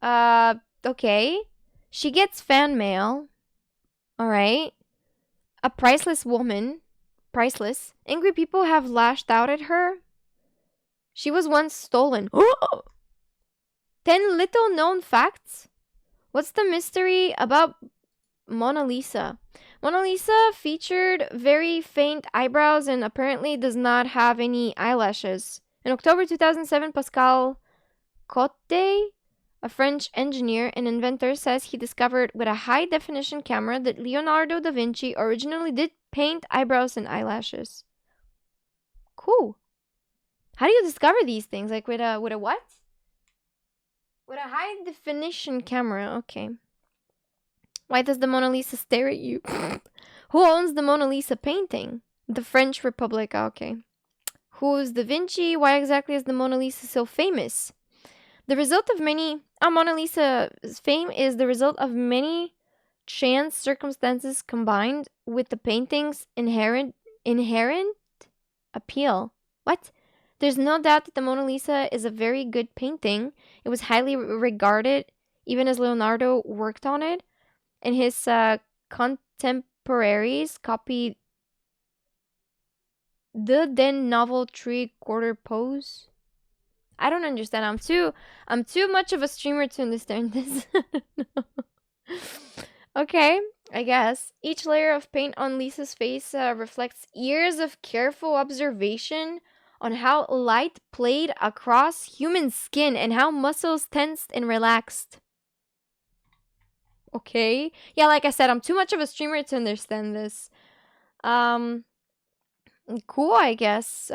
S2: Okay. She gets fan mail. Alright. A priceless woman. Priceless. Angry people have lashed out at her. She was once stolen. 10 little known facts? What's the mystery about Mona Lisa? Mona Lisa featured very faint eyebrows and apparently does not have any eyelashes. In October 2007, Pascal Cotte, a French engineer and inventor, says he discovered with a high-definition camera that Leonardo da Vinci originally did paint eyebrows and eyelashes. Cool. How do you discover these things? Like with a what? With a high-definition camera. Okay. Why does the Mona Lisa stare at you? Who owns the Mona Lisa painting? The French Republic. Okay. Who's Da Vinci? Why exactly is the Mona Lisa so famous? The result of many... Mona Lisa's fame is the result of many chance circumstances combined with the painting's inherent appeal. What? There's no doubt that the Mona Lisa is a very good painting. It was highly regarded even as Leonardo worked on it. And his contemporaries copied the then novel three-quarter pose. I don't understand. I'm too much of a streamer to understand this. Okay, I guess. Each layer of paint on Lisa's face reflects years of careful observation on how light played across human skin and how muscles tensed and relaxed. Okay. Yeah, like I said, I'm too much of a streamer to understand this. Cool, I guess.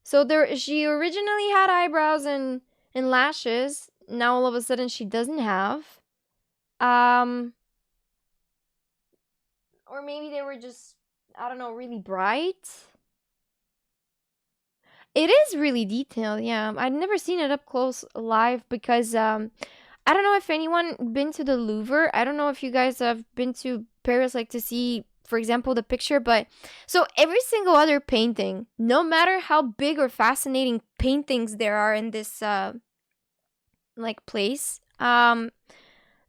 S2: So she originally had eyebrows and lashes. Now all of a sudden she doesn't have. Or maybe they were just, I don't know, really bright. It is really detailed, yeah. I've never seen it up close live because I don't know if anyone been to the Louvre. I don't know if you guys have been to Paris, like to see, for example, the picture. But so every single other painting, no matter how big or fascinating paintings there are in this like place,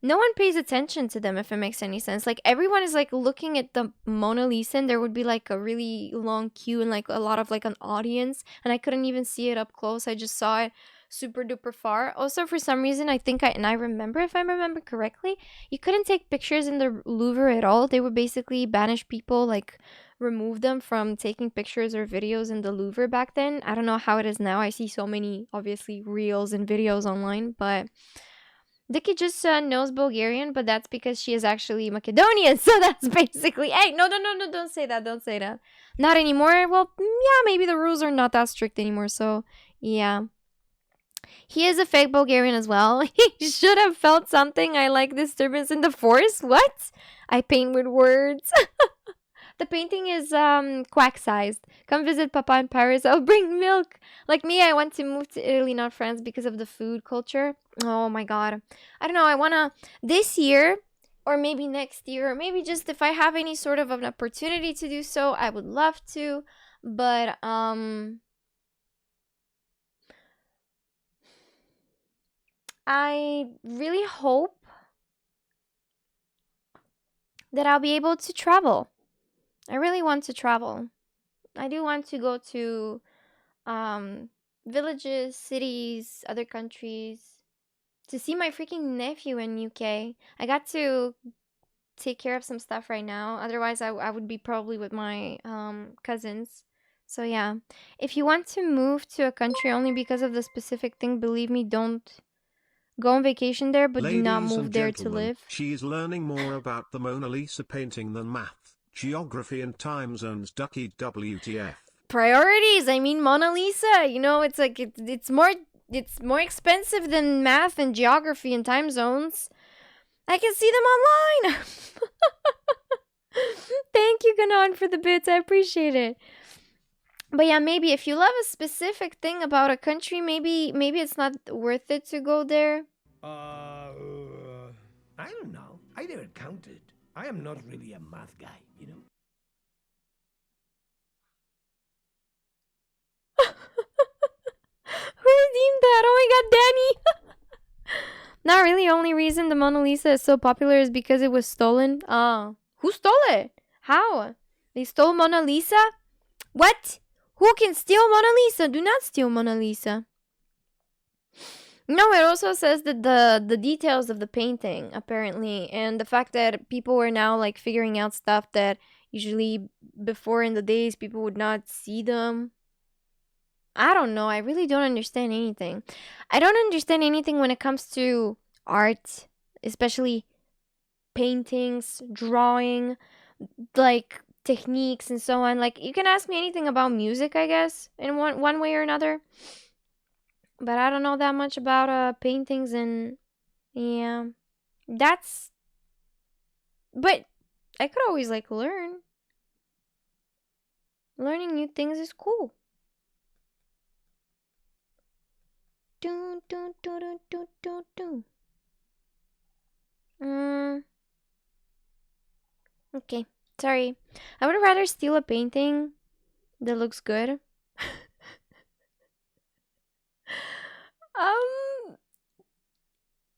S2: no one pays attention to them, if it makes any sense. Like everyone is like looking at the Mona Lisa, and there would be like a really long queue and like a lot of like an audience, and I couldn't even see it up close. I just saw it super duper far. Also, for some reason, I think I remember, if I remember correctly, you couldn't take pictures in the Louvre at all. They would basically banish people, like remove them from taking pictures or videos in the Louvre back then. I don't know how it is now. I see so many, obviously, reels and videos online, but Dickie just knows Bulgarian, but that's because she is actually Macedonian. So that's basically, hey, no, don't say that. Don't say that. Not anymore. Well, yeah, maybe the rules are not that strict anymore. So, yeah. He is a fake Bulgarian as well. He should have felt something. I like disturbance in the force. What? I paint with words. The painting is quack sized. Come visit Papa in Paris. I'll bring milk. Like me, I want to move to Italy, not France, because of the food culture. Oh my god. I don't know. I wanna this year, or maybe next year, or maybe just if I have any sort of an opportunity to do so, I would love to. But I really hope that I'll be able to travel. I really want to travel. I do want to go to villages, cities, other countries to see my freaking nephew in UK. I got to take care of some stuff right now. Otherwise, I would be probably with my cousins. So yeah, if you want to move to a country only because of the specific thing, believe me, don't go on vacation there, but do not
S3: Ladies
S2: move
S3: and
S2: there to
S3: gentlemen,
S2: live.
S3: she is learning more about the Mona Lisa painting than math, geography and time zones. Ducky WTF.
S2: Priorities. I mean, Mona Lisa. You know, it's like it's more expensive than math and geography and time zones. I can see them online. Thank you, Ganon, for the bits. I appreciate it. But yeah, maybe if you love a specific thing about a country, maybe it's not worth it to go there.
S4: I don't know. I never counted. I am not really a math guy, you know?
S2: Who redeemed that? Oh my god, Danny! Not really. Only reason the Mona Lisa is so popular is because it was stolen. Who stole it? How? They stole Mona Lisa? What? Who can steal Mona Lisa? Do not steal Mona Lisa. No, it also says that the details of the painting, apparently, and the fact that people were now like figuring out stuff that usually before in the days people would not see them. I don't know. I really don't understand anything. I don't understand anything when it comes to art, especially paintings, drawing, like techniques and so on. Like you can ask me anything about music, I guess, in one way or another. But I don't know that much about paintings and yeah. But I could always like learn. Learning new things is cool. Dun, dun, dun, dun, dun, dun, dun. Okay, sorry. I would rather steal a painting that looks good.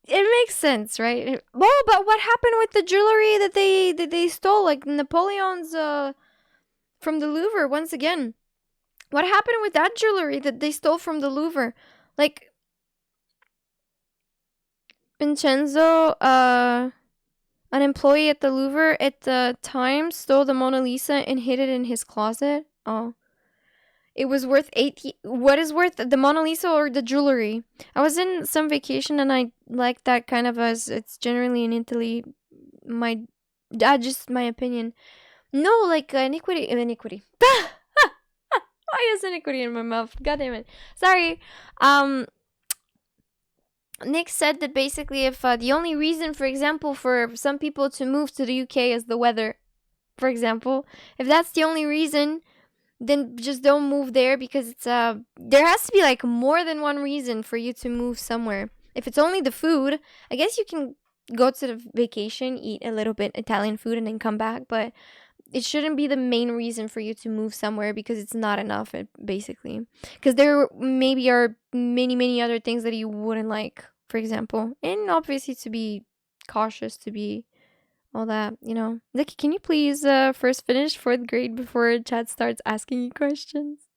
S2: It makes sense, right? Oh, but what happened with the jewelry that they stole, like Napoleon's from the Louvre? Once again, what happened with that jewelry that they stole from the Louvre? Like Vincenzo, an employee at the Louvre at the time, stole the Mona Lisa and hid it in his closet. Oh. It was worth 80. What is worth, the Mona Lisa or the jewelry? I was in some vacation and I like that kind of as it's generally in Italy. Just my opinion. No, like iniquity. Why is iniquity in my mouth? God damn it. Sorry. Nick said that basically if the only reason, for example, for some people to move to the UK is the weather, for example, if that's the only reason, then just don't move there because it's there has to be like more than one reason for you to move somewhere. If it's only the food, I guess you can go to the vacation, eat a little bit Italian food and then come back, but it shouldn't be the main reason for you to move somewhere because it's not enough, basically. Because there maybe are many other things that you wouldn't like, for example, and obviously to be cautious, to be all that, you know. Nick, can you please first finish 4th grade before chat starts asking you questions?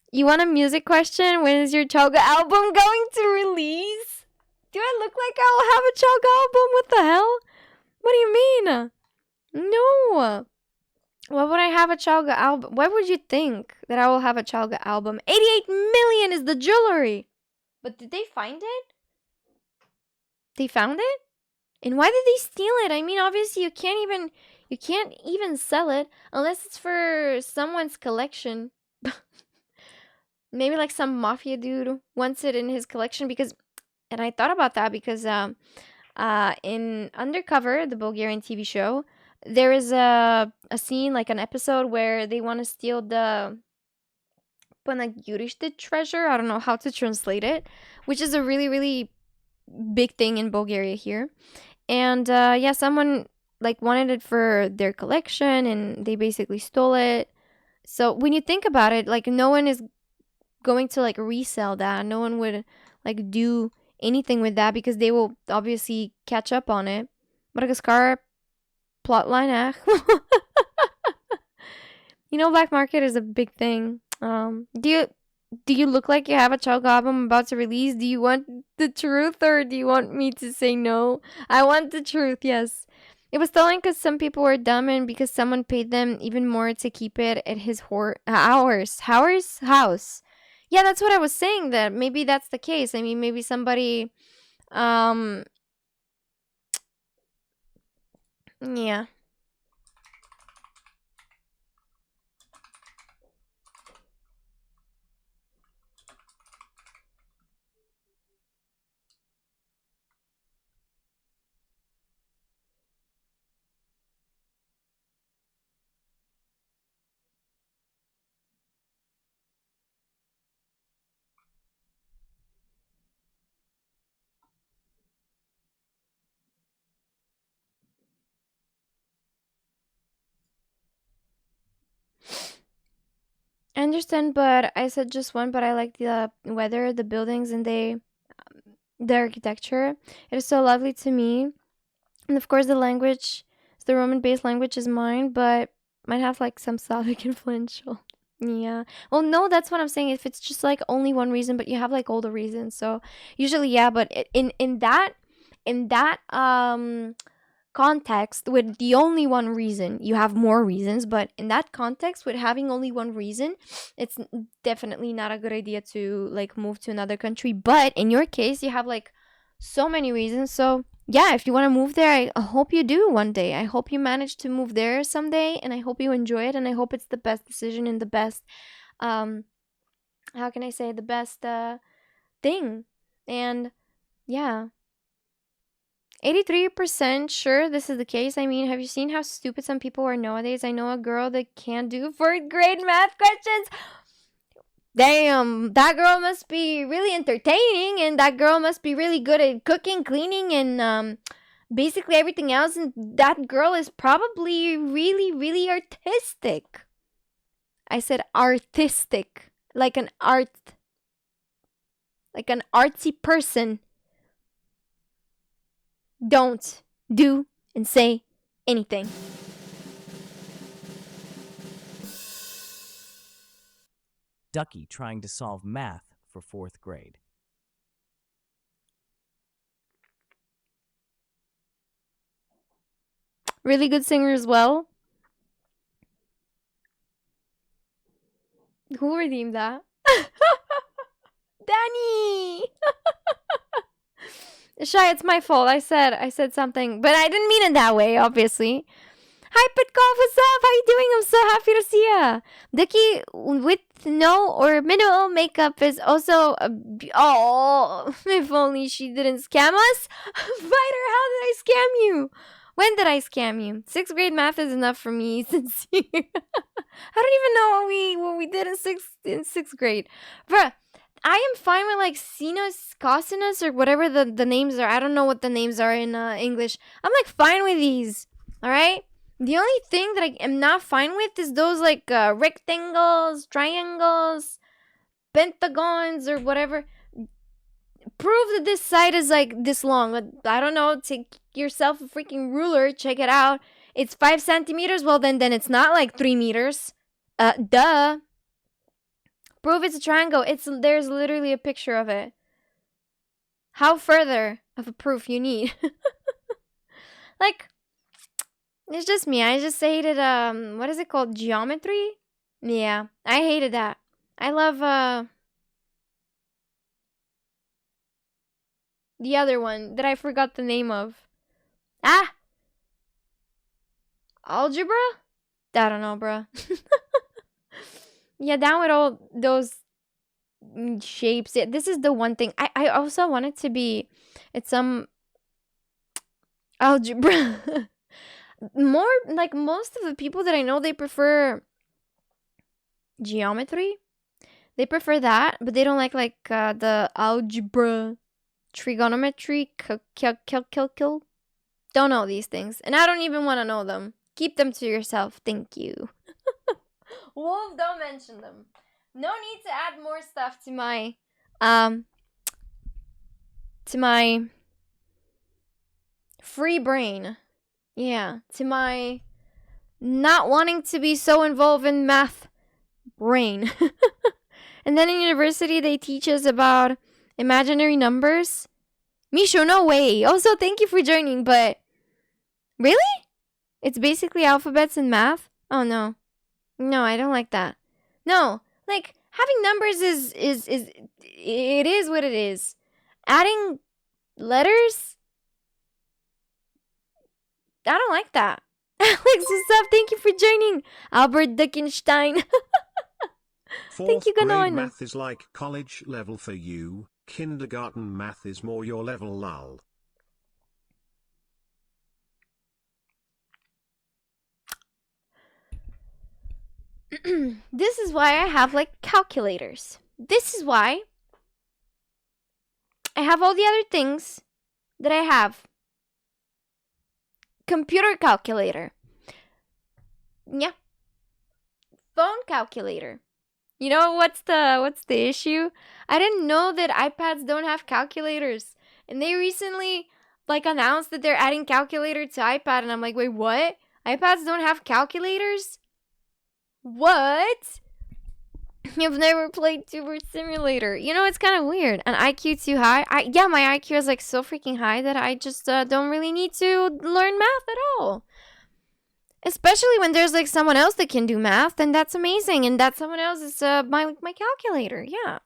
S2: You want a music question? When is your Chalga album going to release? Do I look like I'll have a Chalga album? What the hell? What do you mean? No. Why would I have a Chalga album? Why would you think that I will have a Chalga album? 88 million is the jewelry. But did they find it? They found it? And why did they steal it? I mean, obviously you can't even sell it unless it's for someone's collection. Maybe like some mafia dude wants it in his collection because, and I thought about that because in Undercover, the Bulgarian TV show, there is a scene, like an episode where they want to steal the Panagurishte treasure. I don't know how to translate it, which is a really big thing in Bulgaria here. And yeah, someone like wanted it for their collection and they basically stole it. So when you think about it, like no one is going to like resell that. No one would like do anything with that because they will obviously catch up on it. Madagascar plotline, You know, black market is a big thing. Do you look like you have a Chalga album about to release? Do you want the truth or do you want me to say no? I want the truth, yes. It was stolen because some people were dumb and because someone paid them even more to keep it at his house. Yeah, that's what I was saying, that maybe that's the case. I mean, maybe somebody, yeah. I understand, but I said just one, but I like the weather, the buildings, and the architecture. It is so lovely to me. And of course, the language, the Roman-based language is mine, but might have like some Slavic influential. Yeah. Well, no, that's what I'm saying. If it's just like only one reason, but you have like all the reasons, so usually, yeah. But in that context, with the only one reason, you have more reasons, but in that context, with having only one reason, it's definitely not a good idea to like move to another country. But in your case, you have like so many reasons. So yeah, if you want to move there, I hope you do one day. I hope you manage to move there someday, and I hope you enjoy it, and I hope it's the best decision and the best, um how can I say, the best thing. And yeah, 83% sure this is the case. I mean, have you seen how stupid some people are nowadays? I know a girl that can't do fourth grade math questions. Damn, that girl must be really entertaining, and that girl must be really good at cooking, cleaning, and basically everything else. And that girl is probably really, really artistic. I said artistic, like an artsy person. Don't do and say anything.
S5: Ducky trying to solve math for 4th grade.
S2: Really good singer as well. Who redeemed that? Danny! Shy, it's my fault. I said something, but I didn't mean it that way, obviously. Hi, Pitkoff, what's up? How you doing? I'm so happy to see ya. Dicky with no or minimal makeup is also oh, if only she didn't scam us. Fighter, how did I scam you? When did I scam you? 6th grade math is enough for me, sincere. I don't even know what we did in sixth grade. Bruh, I am fine with like sinus, cosinus, or whatever the names are. I don't know what the names are in English. I'm like fine with these. Alright? The only thing that I am not fine with is those like rectangles, triangles, pentagons, or whatever. Prove that this side is like this long. I don't know. Take yourself a freaking ruler. Check it out. It's 5 centimeters. Well, then it's not like 3 meters. Duh. Prove it's a triangle. There's literally a picture of it. How further of a proof you need? Like, it's just me. I just hated what is it called? Geometry? Yeah, I hated that. I love the other one that I forgot the name of. Ah! Algebra? I don't know, bruh. Yeah, down with all those shapes. Yeah, this is the one thing. I also want it to be, it's some algebra. More like most of the people that I know, they prefer geometry. They prefer that, but they don't like the algebra, trigonometry, calcul. Don't know these things, and I don't even want to know them. Keep them to yourself. Thank you. Wolf, don't mention them. No need to add more stuff to my free brain. Yeah, to my not wanting to be so involved in math brain. And then in university, they teach us about imaginary numbers. Misho, no way. Also, thank you for joining, but really? It's basically alphabets and math? Oh, no. No, I don't like that. No, like, having numbers is it is what it is. Adding letters, I don't like that. Alex, what's up? Thank you for joining. Albert Dickenstein. Thank you,
S3: Fourth grade
S2: Ganon.
S3: math is like college level for you. Kindergarten math is more your level, lol.
S2: This is why I have like calculators. This is why I have all the other things that I have. Computer calculator. Yeah. Phone calculator. You know what's the issue? I didn't know that iPads don't have calculators. And they recently like announced that they're adding calculator to iPad, and I'm like, "Wait, what? iPads don't have calculators?" What? You've never played Tuber Simulator. You know, it's kind of weird. An IQ too high? Yeah, my IQ is like so freaking high that I just don't really need to learn math at all. Especially when there's like someone else that can do math, and that's amazing. And that someone else is my calculator. Yeah.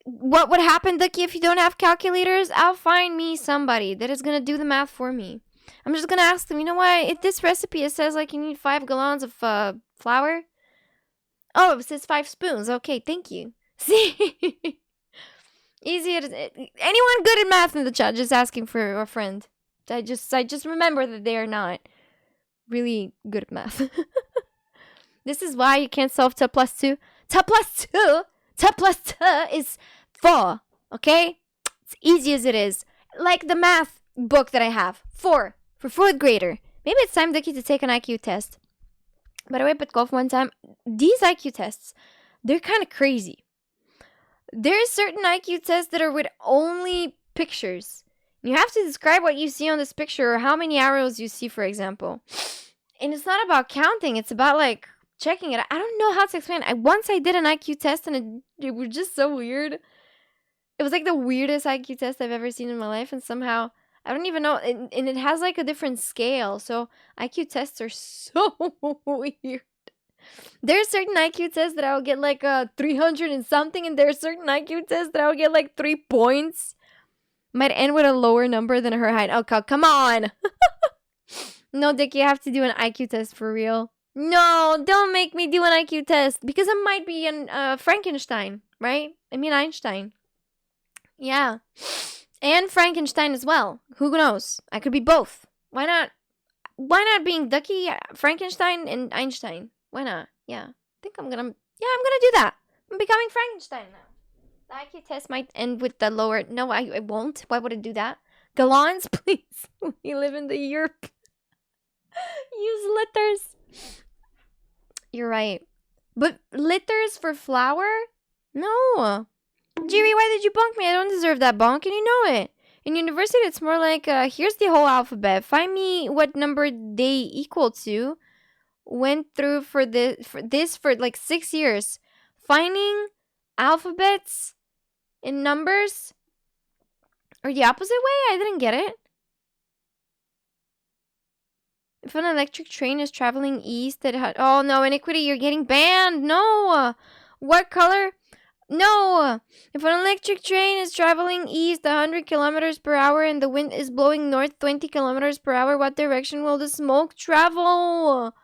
S2: What would happen, Ducky, if you don't have calculators? I'll find me somebody that is gonna do the math for me. I'm just gonna ask them, you know what? If this recipe, it says like you need 5 gallons of flour. Oh, it says 5 spoons. Okay, thank you. See? Easy. Anyone good at math in the chat? Just asking for a friend. I just remember that they are not really good at math. This is why you can't solve 2 plus 2. 2 plus 2. 2 plus 2 is 4. Okay? It's easy as it is. Like the math book that I have. 4. For 4th grader. Maybe it's time, Ducky, to take an IQ test. By the way, at golf one time, these IQ tests, they're kind of crazy. There are certain IQ tests that are with only pictures. You have to describe what you see on this picture or how many arrows you see, for example. And it's not about counting. It's about, like, checking it. I don't know how to explain it. Once I did an IQ test, and it was just so weird. It was, like, the weirdest IQ test I've ever seen in my life. And somehow, I don't even know. And it has, like, a different scale. So, IQ tests are so weird. There are certain IQ tests that I will get, like, 300 and something. And there are certain IQ tests that I will get, like, 3 points. Might end with a lower number than her height. Oh, come on. No, Dick, you have to do an IQ test for real. No, don't make me do an IQ test. Because I might be an Frankenstein, right? I mean Einstein. Yeah. And Frankenstein as well. Who knows? I could be both. Why not? Why not being Ducky, Frankenstein, and Einstein? Why not? Yeah. I think I'm gonna do that. I'm becoming Frankenstein now. The IQ test might end with the lower... No, I won't. Why would I do that? Gallons, please. We live in the Europe. Use liters. You're right. But liters for flour? No. Jiri, why did you bonk me? I don't deserve that bonk, and you know it. In university, it's more like, here's the whole alphabet. Find me what number they equal to. Went through for this for like 6 years. Finding alphabets in numbers? Or the opposite way? I didn't get it. If an electric train is traveling east, oh no, Iniquity, you're getting banned. No. What color? No. If an electric train is traveling east 100 kilometers per hour and the wind is blowing north 20 kilometers per hour, what direction will the smoke travel?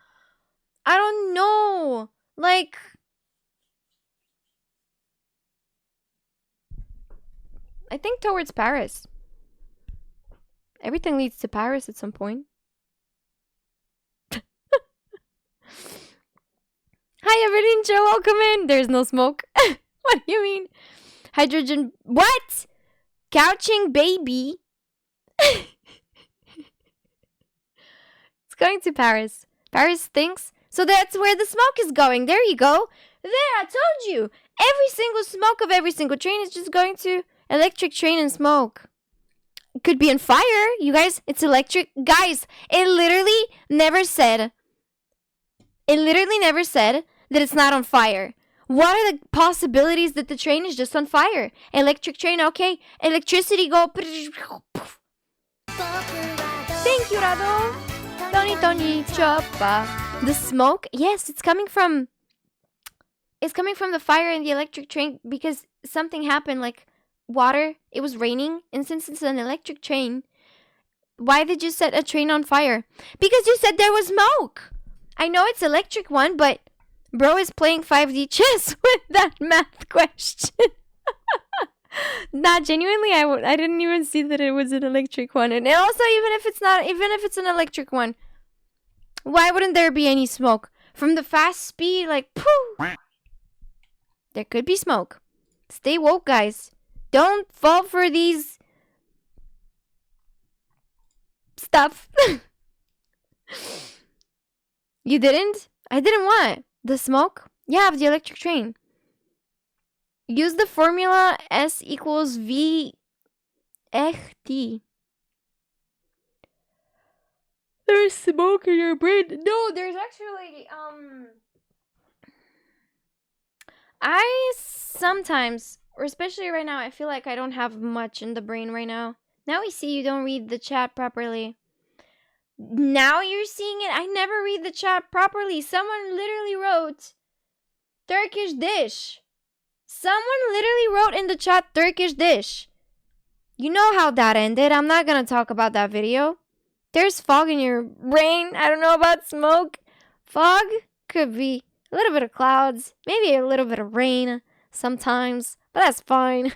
S2: I don't know. Like... I think towards Paris. Everything leads to Paris at some point. Hi, everything, Joe. Welcome in. There's no smoke. What do you mean? Hydrogen. What? Couching baby. It's going to Paris. Paris thinks. So that's where the smoke is going. There you go. There, I told you. Every single smoke of every single train is just going to electric train and smoke. It could be on fire. You guys, it's electric. Guys, it literally never said that it's not on fire. What are the possibilities that the train is just on fire? Electric train, okay. Electricity go. Thank you, Rado. Tony, Choppa. The smoke, yes, it's coming from It's coming from the fire in the electric train because something happened, like water. It was raining, and since it's an electric train, why did you set a train on fire? Because you said there was smoke. I know it's electric one, but bro is playing 5D chess with that math question. Nah, genuinely, I didn't even see that it was an electric one. And also, even if it's an electric one, why wouldn't there be any smoke? From the fast speed, like, poof, there could be smoke. Stay woke, guys. Don't fall for these stuff. You didn't? I didn't want the smoke. Yeah, of the electric train. Use the formula S equals V X T. There's smoke in your brain. No, there's actually I sometimes, or especially right now, I feel like I don't have much in the brain right now. Now we see you don't read the chat properly. Now you're seeing it. I never read the chat properly. Someone literally wrote Turkish dish. Someone literally wrote in the chat Turkish dish. You know how that ended. I'm not gonna talk about that video. There's fog in your brain. I don't know about smoke. Fog could be a little bit of clouds, maybe a little bit of rain sometimes, but that's fine.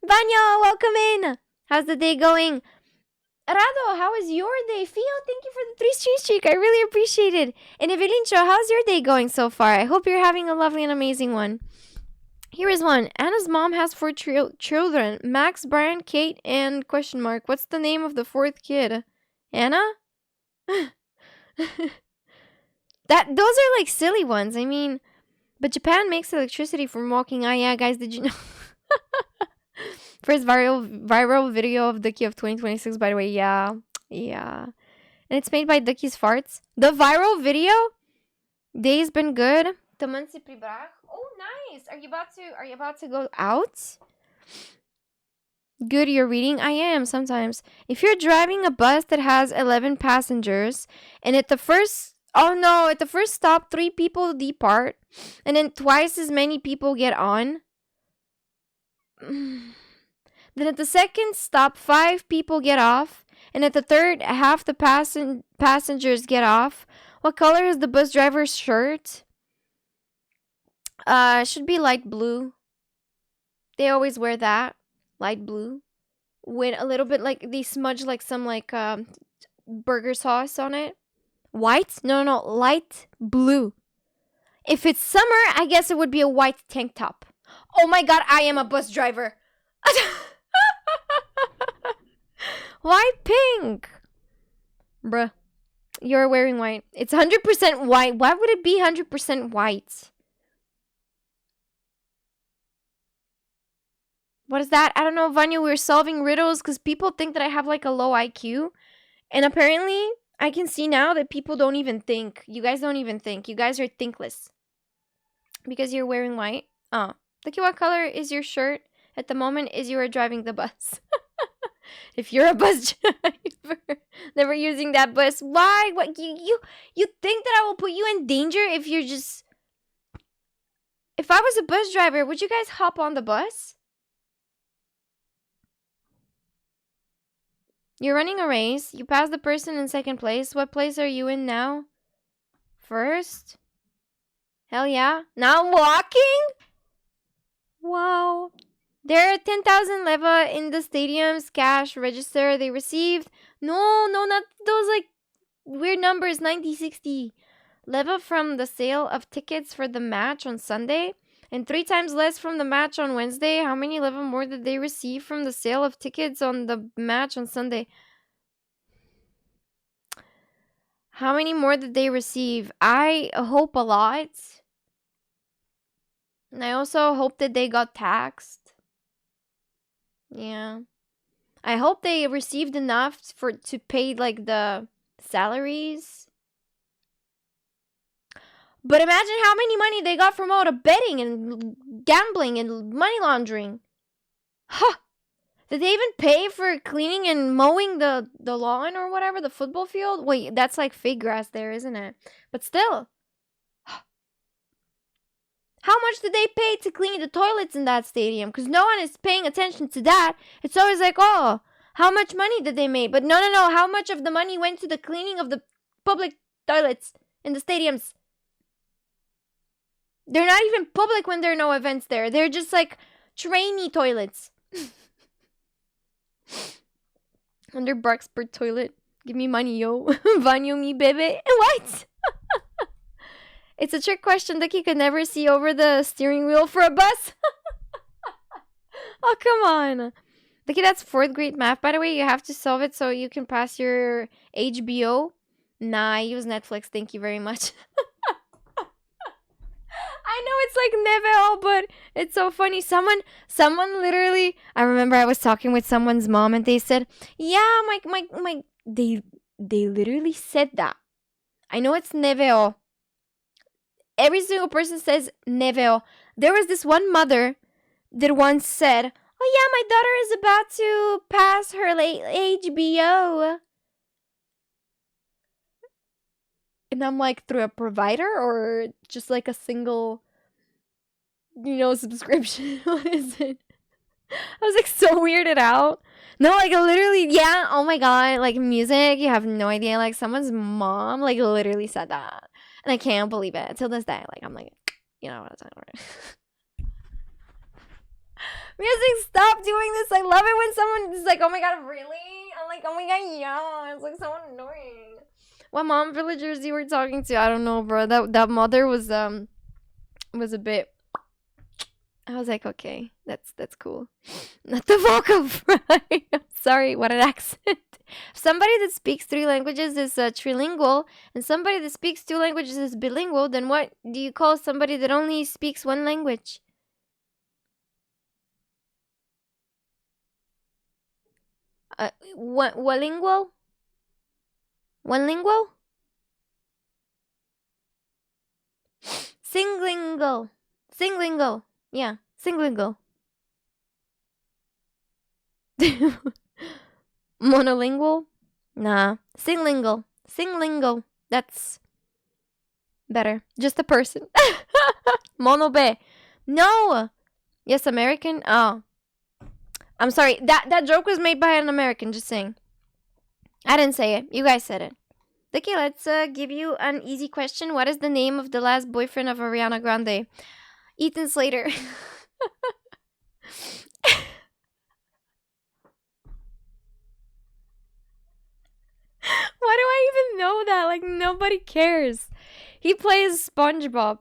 S2: Vanya, welcome in. How's the day going? Rado, how is your day? Fio, thank you for the 3 stream streak. I really appreciate it. And Evelincho, how's your day going so far? I hope you're having a lovely and amazing one. Here is one. Anna's mom has 4 children. Max, Brian, Kate, and question mark. What's the name of the 4th kid? Anna? Those are like silly ones. I mean, but Japan makes electricity from walking. Ah, yeah, guys, did you know? First viral video of Ducky of 2026, by the way. Yeah. And it's made by Ducky's farts. The viral video? Day's been good. Oh, nice. Are you about to go out? Good, you're reading? I am sometimes. If you're driving a bus that has 11 passengers and at the first stop 3 people depart and then twice as many people get on, then at the second stop 5 people get off and at the third half the passengers get off, what color is the bus driver's shirt? Should be light blue. They always wear that. Light blue. With a little bit like, they smudge like some like burger sauce on it. White? No, light blue. If it's summer, I guess it would be a white tank top. Oh my god, I am a bus driver. Why pink? Bruh. You're wearing white. It's 100% white. Why would it be 100% white? What is that? I don't know, Vanya. We're solving riddles because people think that I have like a low IQ. And apparently, I can see now that people don't even think. You guys don't even think. You guys are thinkless. Because you're wearing white. Oh. Look at what color is your shirt at the moment as you are driving the bus. If you're a bus driver, never using that bus. Why? What? You think that I will put you in danger if you're just... If I was a bus driver, would you guys hop on the bus? You're running a race. You pass the person in second place. What place are you in now? First? Hell yeah. Now I'm walking? Wow. There are 10,000 leva in the stadium's cash register they received. No, not those like weird numbers. 90-60 leva from the sale of tickets for the match on Sunday. And 3 times less from the match on Wednesday. How many leva more did they receive from the sale of tickets on the match on Sunday? How many more did they receive? I hope a lot. And I also hope that they got taxed. Yeah. I hope they received enough to pay like the salaries. But imagine how many money they got from all the betting and gambling and money laundering. Huh. Did they even pay for cleaning and mowing the lawn or whatever, the football field? Wait, that's like fake grass there, isn't it? But still. How much did they pay to clean the toilets in that stadium? Because no one is paying attention to that. It's always like, oh, how much money did they make? But no. How much of the money went to the cleaning of the public toilets in the stadiums? They're not even public when there are no events there. They're just like trainee toilets. $100 per toilet. Give me money, yo. Banyo me, baby. What? It's a trick question that you could never see over the steering wheel for a bus. Oh, come on. Lucky, that's 4th grade math. By the way, you have to solve it so you can pass your HBO. Nah, I use Netflix. Thank you very much. I know it's like Nevel, but it's so funny. Someone literally, I remember I was talking with someone's mom and they said, yeah, they literally said that. I know it's Nevel. Every single person says Nevel. There was this one mother that once said, oh yeah, my daughter is about to pass her HBO. And I'm like, through a provider or just like a single, subscription? What is it? I was like so weirded out. No, like literally, yeah, oh my god, like music, you have no idea. Like someone's mom like literally said that. And I can't believe it. Till this day, like I'm like, you know what I'm talking about. Music, stop doing this. I love it when someone is like, oh my god, really? I'm like, oh my god, yeah. It's like so annoying. What mom villagers you were talking to? I don't know, bro. That mother was a bit. I was like, okay, that's cool. Not the vocal fry. I'm sorry, what an accent. Somebody that speaks 3 languages is trilingual, and somebody that speaks 2 languages is bilingual. Then what do you call somebody that only speaks 1 language? Lingual? One lingual? Singlingual. Yeah, singlingual. Monolingual? Nah. Singlingual. That's better. Just a person. Monobe. No. Yes, American. Oh. I'm sorry. That joke was made by an American, just saying. I didn't say it. You guys said it. Okay, let's give you an easy question. What is the name of the last boyfriend of Ariana Grande? Ethan Slater. Why do I even know that? Like, nobody cares. He plays SpongeBob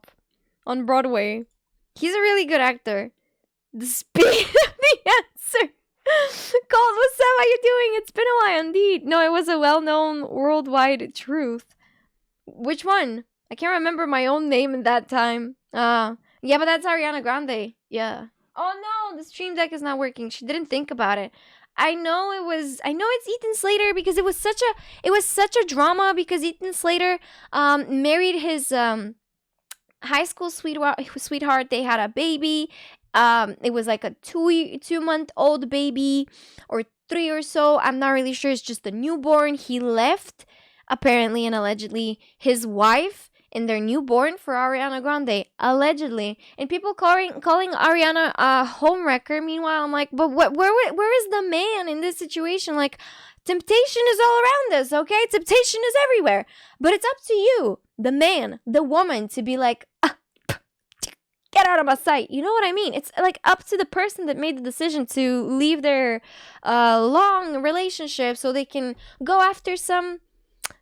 S2: on Broadway. He's a really good actor. The speed of the answer. Cold, what's up? How you doing? It's been a while indeed. No, it was a well-known worldwide truth. Which one? I can't remember my own name in that time. Yeah, but that's Ariana Grande. Yeah. Oh no, the stream deck is not working. She didn't think about it. I know it's Ethan Slater because it was such a drama because Ethan Slater married his high school sweetheart. They had a baby. It was like a 2-month-old baby or 3 or so. I'm not really sure. It's just a newborn. He left, apparently and allegedly, his wife and their newborn for Ariana Grande, allegedly. And people calling Ariana a homewrecker. Meanwhile, I'm like, but where is the man in this situation? Like, temptation is all around us, okay? Temptation is everywhere. But it's up to you, the man, the woman, to be like, get out of my sight. You know what I mean? It's like up to the person that made the decision to leave their long relationship so they can go after some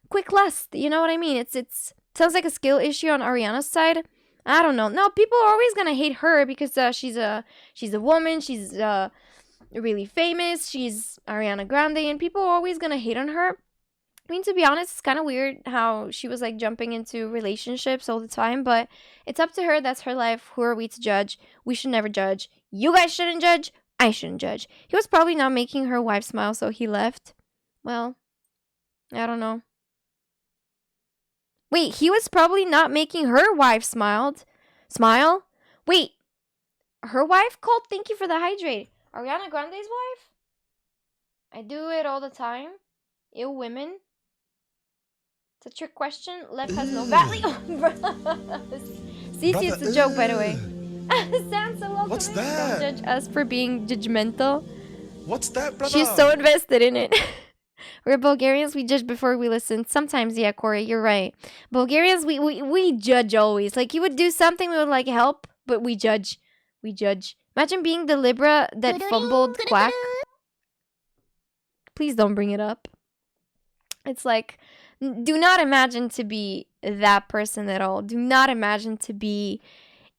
S2: quick lust. You know what I mean? It's sounds like a skill issue on Ariana's side. I don't know. No, people are always gonna hate her because she's a woman. She's really famous. She's Ariana Grande, and people are always gonna hate on her. I mean, to be honest, it's kind of weird how she was like jumping into relationships all the time, but it's up to her. That's her life. Who are we to judge? We should never judge. You guys shouldn't judge. I shouldn't judge. He was probably not making her wife smile, so he left. Well, I don't know. Wait, he was probably not making her wife smile? Wait, her wife called? Thank you for the hydrate. Ariana Grande's wife? I do it all the time. Ew, women. It's a trick question. Left has no value. Cece, it's a joke, by the way. Sansa, welcome
S1: What's
S2: in.
S1: that?
S2: Don't judge us for being judgmental.
S1: What's that, brother?
S2: She's so invested in it. We're Bulgarians, we judge before we listen. Sometimes, yeah, Corey, you're right. Bulgarians, we judge always. Like, you would do something, we would, like, help, but we judge. We judge. Imagine being the Libra that fumbled Quack. Please don't bring it up. It's like, do not imagine to be that person at all. Do not imagine to be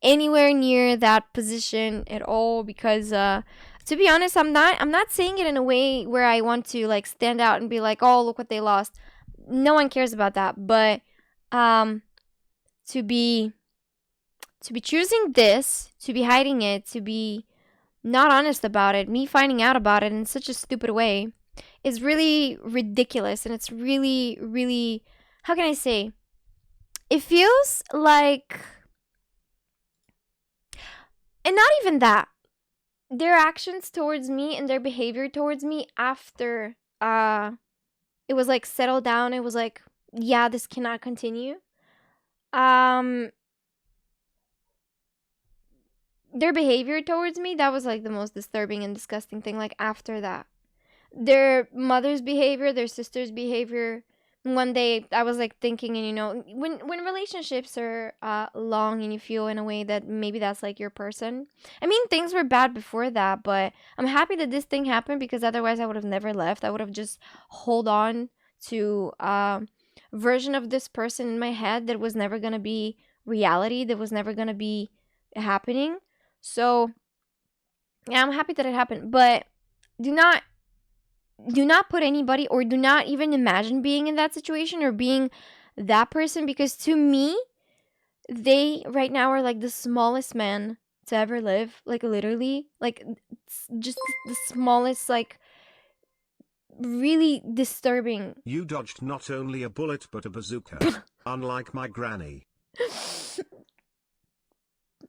S2: anywhere near that position at all, because to be honest, I'm not saying it in a way where I want to like stand out and be like, oh, look what they lost. No one cares about that. But to be choosing this, to be hiding it, to be not honest about it, me finding out about it in such a stupid way is really ridiculous. And it's really, really, how can I say? It feels like, and not even that, their actions towards me and their behavior towards me after it was like settled down, it was like, yeah, this cannot continue. Their behavior towards me, that was like the most disturbing and disgusting thing. Like after that, their mother's behavior, their sister's behavior. One day I was like thinking, and you know, when relationships are long and you feel in a way that maybe that's like your person. I mean, things were bad before that, but I'm happy that this thing happened, because otherwise I would have never left. I would have just hold on to a version of this person in my head that was never gonna be reality, that was never gonna be happening. So yeah, I'm happy that it happened, but do not put anybody, or do not even imagine being in that situation or being that person, because to me, they right now are like the smallest man to ever live. Like literally, like just the smallest, like really disturbing.
S3: You dodged not only a bullet but a bazooka, unlike my granny.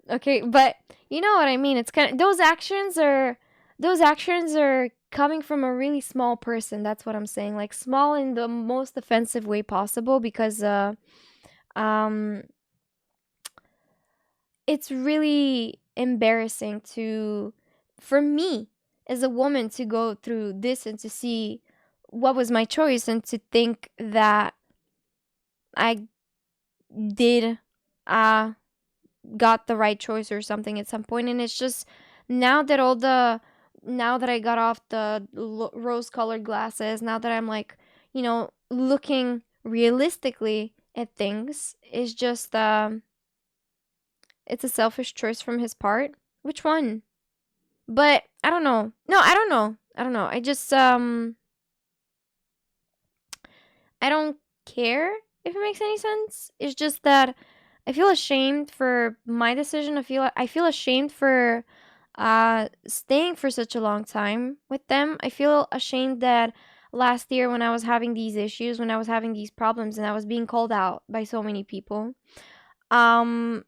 S2: Okay, but you know what I mean. It's kind of, those actions are coming from a really small person. That's what I'm saying. Like small in the most offensive way possible, because it's really embarrassing for me as a woman to go through this and to see what was my choice, and to think that I did got the right choice or something at some point. And it's just now that I got off the rose-colored glasses, now that I'm like, you know, looking realistically at things, it's just it's a selfish choice from his part. Which one? But I don't know. No, I don't know. I just I don't care if it makes any sense. It's just that I feel ashamed for my decision. I feel ashamed for staying for such a long time with them. I feel ashamed that last year, when I was having these issues, when I was having these problems, and I was being called out by so many people, I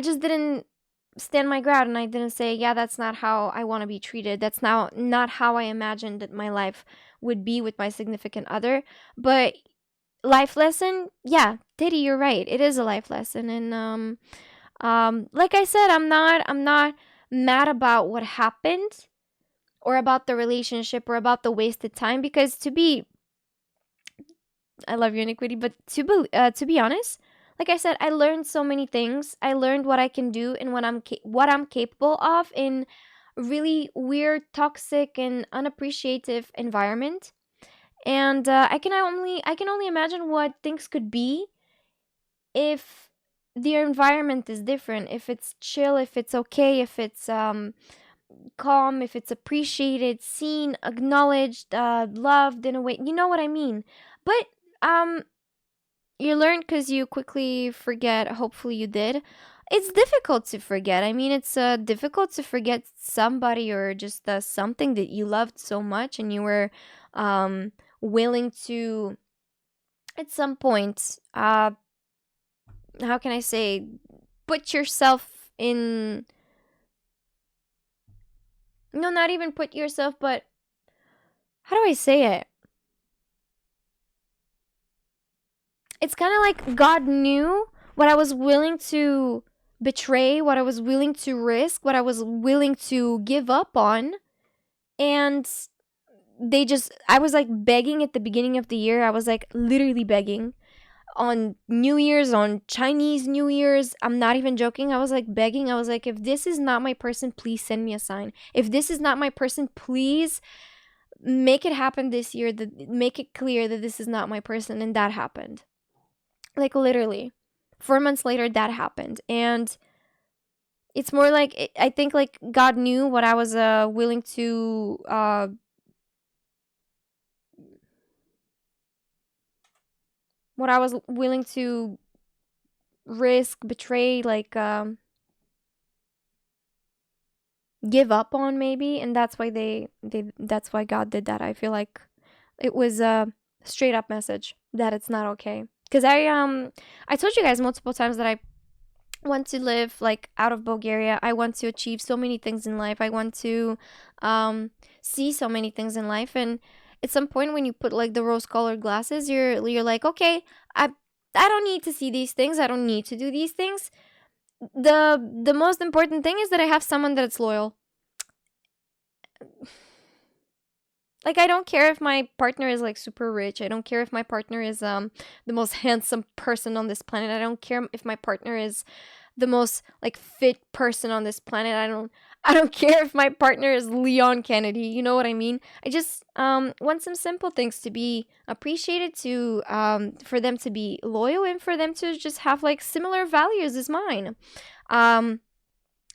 S2: just didn't stand my ground, and I didn't say, yeah, that's not how I want to be treated. That's not how I imagined that my life would be with my significant other. But life lesson, yeah, Diddy, you're right. It is a life lesson. And like I said, I'm not mad about what happened, or about the relationship, or about the wasted time, because I love your iniquity, but to be honest, like I said, I learned so many things. I learned what I can do and what I'm capable of in really weird, toxic, and unappreciative environment. And I can only imagine what things could be if the environment is different, if it's chill, if it's okay, if it's calm, if it's appreciated, seen, acknowledged, loved in a way. You know what I mean? But you learn because you quickly forget. Hopefully you did. It's difficult to forget. I mean, it's difficult to forget somebody, or just something that you loved so much, and you were willing to, at some point, how can I say, put yourself in, no, not even put yourself, but how do I say it? It's kind of like God knew what I was willing to betray, what I was willing to risk, what I was willing to give up on. And I was like begging at the beginning of the year. I was like literally begging on New Year's, on Chinese New Year's. I'm not even joking. I was like begging. I was like, if this is not my person, please send me a sign. If this is not my person, please make it happen this year. Make it clear that this is not my person. And that happened. Like literally 4 months later, that happened. And it's more like, I think like God knew what I was willing to risk, betray, like give up on maybe. And that's why that's why God did that. I feel like it was a straight up message that it's not okay. Because I told you guys multiple times that I want to live like out of Bulgaria. I want to achieve so many things in life. I want to see so many things in life. And at some point when you put like the rose-colored glasses, you're like, okay, I don't need to see these things. I don't need to do these things. The most important thing is that I have someone that's loyal. Like, I don't care if my partner is like super rich. I don't care if my partner is the most handsome person on this planet. I don't care if my partner is the most like fit person on this planet. I don't care if my partner is Leon Kennedy. You know what I mean? I just want some simple things to be appreciated, to for them to be loyal, and for them to just have like similar values as mine. And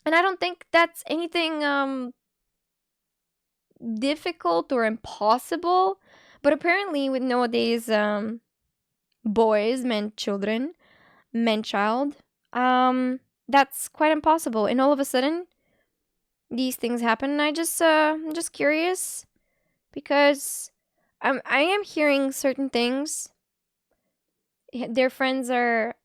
S2: I don't think that's anything difficult or impossible. But apparently with nowadays boys, men, children, men, child, that's quite impossible. And all of a sudden these things happen, and I'm just curious, because I am hearing certain things. Their friends are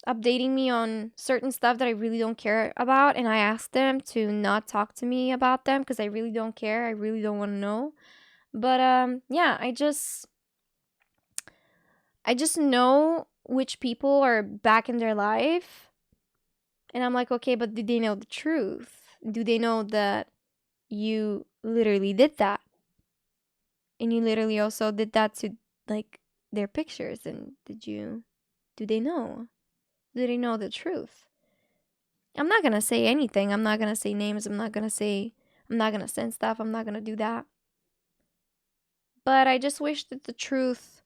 S2: updating me on certain stuff that I really don't care about, and I ask them to not talk to me about them because I really don't care. I really don't want to know. But yeah, I just know which people are back in their life, and I'm like, okay, but do they know the truth? Do they know that you literally did that? And you literally also did that to like their pictures, and do they know? Do they know the truth? I'm not gonna say anything. I'm not gonna say names. I'm not gonna send stuff. I'm not gonna do that. But I just wish that the truth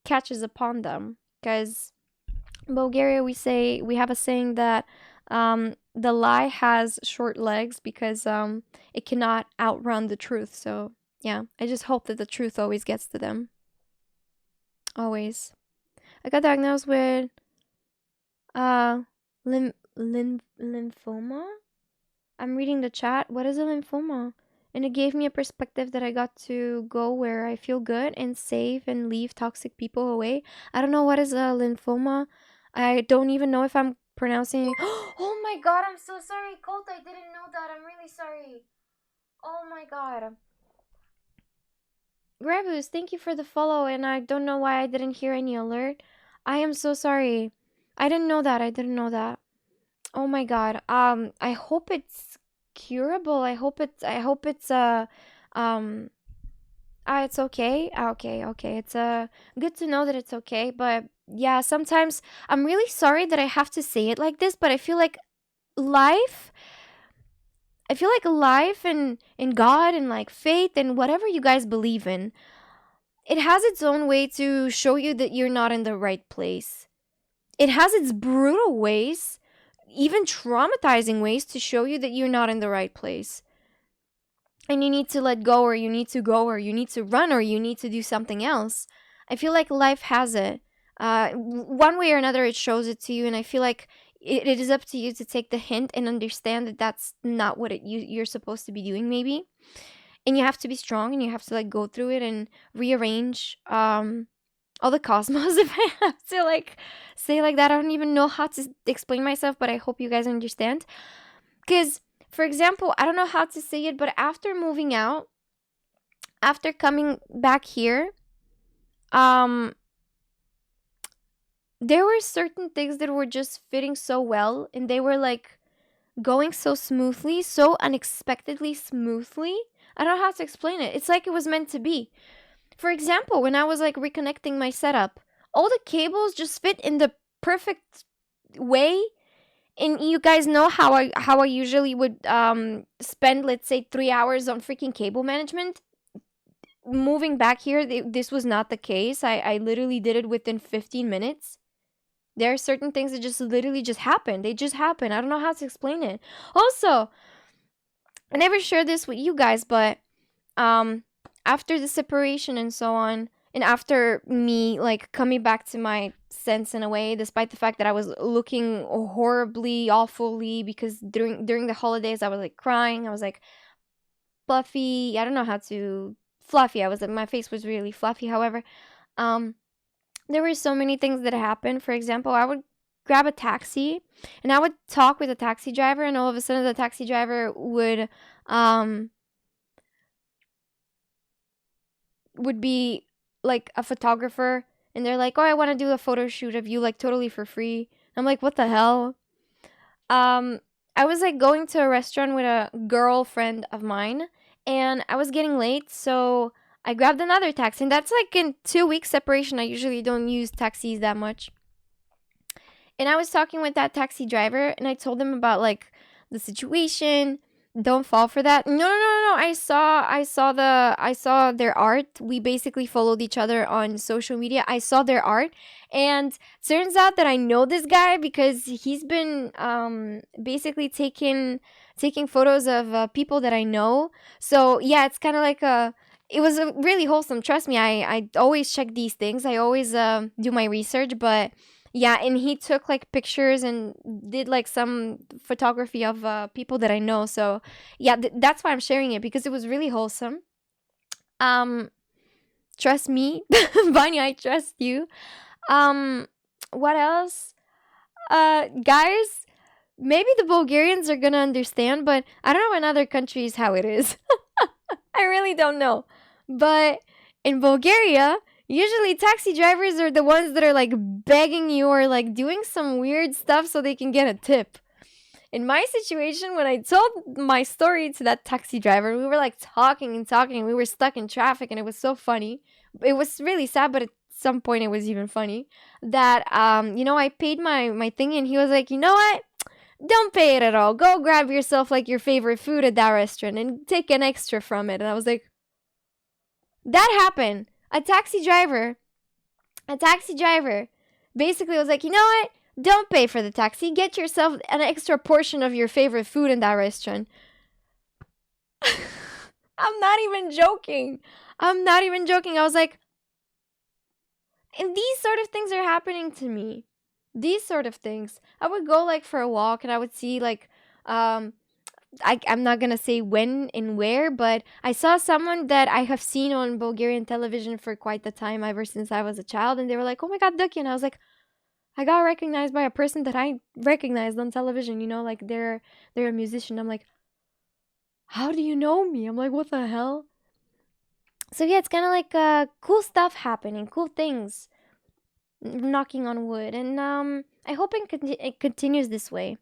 S2: catches upon them. Because in Bulgaria, we have a saying that the lie has short legs because it cannot outrun the truth. So yeah, I just hope that the truth always gets to them. Always. I got diagnosed with lymphoma. I'm reading the chat. What is a lymphoma? And it gave me a perspective that I got to go where I feel good and safe and leave toxic people away. I don't know what is a lymphoma. I don't even know if I'm pronouncing it. Oh my god, I'm so sorry, Colt. I didn't know that. I'm really sorry. Oh my god. Gravus, thank you for the follow, and I don't know why I didn't hear any alert. I am so sorry. I didn't know that. Oh my god. I hope it's curable. I hope it's it's okay. Okay. It's good to know that it's okay, but yeah, sometimes I'm really sorry that I have to say it like this, but I feel like life and God and like faith and whatever you guys believe in, it has its own way to show you that you're not in the right place. It has its brutal ways, even traumatizing ways, to show you that you're not in the right place. And you need to let go, or you need to go, or you need to run, or you need to do something else. I feel like life has it. One way or another, it shows it to you, and I feel like it is up to you to take the hint and understand that that's not what you're supposed to be doing, maybe. And you have to be strong, and you have to like go through it and rearrange all the cosmos, if I have to like say like that. I don't even know how to explain myself, but I hope you guys understand. Because, for example, I don't know how to say it, but after moving out, after coming back here, there were certain things that were just fitting so well, and they were like going so smoothly, so unexpectedly smoothly. I don't know how to explain it. It's like it was meant to be. For example, when I was like reconnecting my setup, all the cables just fit in the perfect way. And you guys know how I usually would spend, let's say, 3 hours on freaking cable management. Moving back here, this was not the case. I literally did it within 15 minutes. There are certain things that just literally just happen. They just happen. I don't know how to explain it. Also, I never shared this with you guys, but after the separation and so on, and after me like coming back to my sense in a way, despite the fact that I was looking horribly, awfully, because during the holidays I was like crying. I was like fluffy. I don't know how to fluffy. I was my face was really fluffy. However, um, there were so many things that happened. For example, I would grab a taxi and I would talk with a taxi driver, and all of a sudden the taxi driver would be like a photographer, and they're like, "Oh, I want to do a photo shoot of you like totally for free." I'm like, "What the hell?" Um I was like going to a restaurant with a girlfriend of mine, and I was getting late, so I grabbed another taxi. And that's like in 2 weeks separation. I usually don't use taxis that much. And I was talking with that taxi driver, and I told him about like the situation. Don't fall for that. No, no, no, no. I saw their art. We basically followed each other on social media. I saw their art, and turns out that I know this guy because he's been basically taking photos of people that I know. So yeah, it's kind of like a. It was a really wholesome. Trust me, I always check these things. I always do my research, but yeah, and he took like pictures and did like some photography of people that I know. So yeah, that's why I'm sharing it, because it was really wholesome. Um, trust me, Vanya, I trust you. Um, what else? Guys, maybe the Bulgarians are gonna understand, but I don't know in other countries how it is. I really don't know. But in Bulgaria, usually taxi drivers are the ones that are like begging you or like doing some weird stuff so they can get a tip. In my situation, when I told my story to that taxi driver, we were like talking and talking. We were stuck in traffic, and it was so funny. It was really sad, but at some point it was even funny that I paid my thing, and he was like, "You know what? Don't pay it at all. Go grab yourself like your favorite food at that restaurant and take an extra from it." And I was like, that happened. A taxi driver basically was like, "You know what? Don't pay for the taxi. Get yourself an extra portion of your favorite food in that restaurant." I'm not even joking. I'm not even joking. I was like, and these sort of things are happening to me. These sort of things. I would go like for a walk, and I would see like um I'm not gonna say when and where, but I saw someone that I have seen on Bulgarian television for quite the time, ever since I was a child, and they were like, "Oh my god, Ducky," and I was like, I got recognized by a person that I recognized on television. Like they're a musician. I'm like, how do you know me? I'm like, what the hell? So yeah, it's kind of like cool stuff happening, cool things, knocking on wood, and I hope it continues this way.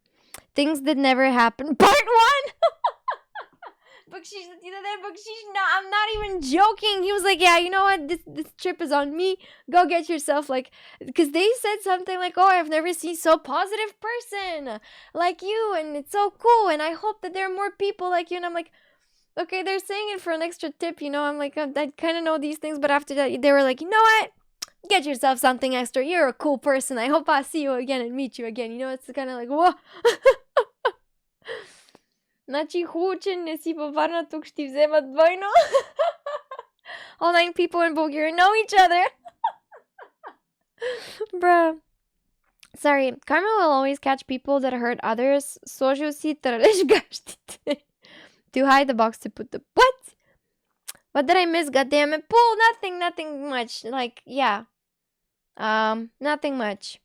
S2: Things that never happened. Part one. No, I'm not even joking. He was like, "Yeah, you know what? This trip is on me. Go get yourself like," because they said something like, "Oh, I've never seen so positive person like you, and it's so cool. And I hope that there are more people like you." And I'm like, "Okay, they're saying it for an extra tip, you know." I'm like, I kind of know these things, but after that, they were like, "You know what? Get yourself something extra. You're a cool person. I hope I see you again and meet you again." It's kind of like, whoa. Значи хубаво, че не си във Варна, тук ще ти вземат двойно. All 9 people in Bulgaria know each other. Bruh. Sorry, karma will always catch people that hurt others. Сложил си тралеж гащите. To hide the box to put the... What? What did I miss? Goddammit. Pull! Nothing much. Like, yeah. Nothing much.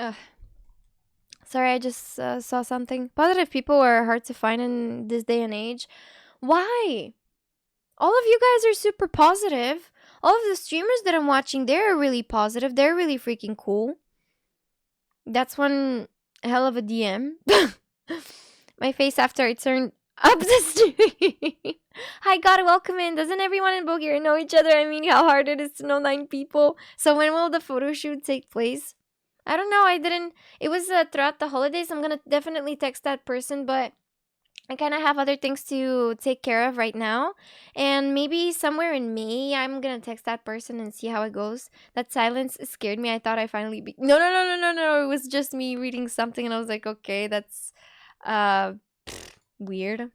S2: Ugh. Sorry, I just saw something. Positive people are hard to find in this day and age. Why? All of you guys are super positive. All of the streamers that I'm watching, they're really positive. They're really freaking cool. That's one hell of a DM. My face after I turned up the stream. Hi, God, welcome in. Doesn't everyone in Bulgaria know each other? I mean, how hard it is to know 9 people. So when will the photo shoot take place? I don't know. I didn't. It was throughout the holidays. I'm gonna definitely text that person, but I kind of have other things to take care of right now. And maybe somewhere in May, I'm gonna text that person and see how it goes. That silence scared me. I thought I finally be. No, no, no, no, no, no. It was just me reading something, and I was like, okay, that's uh weird.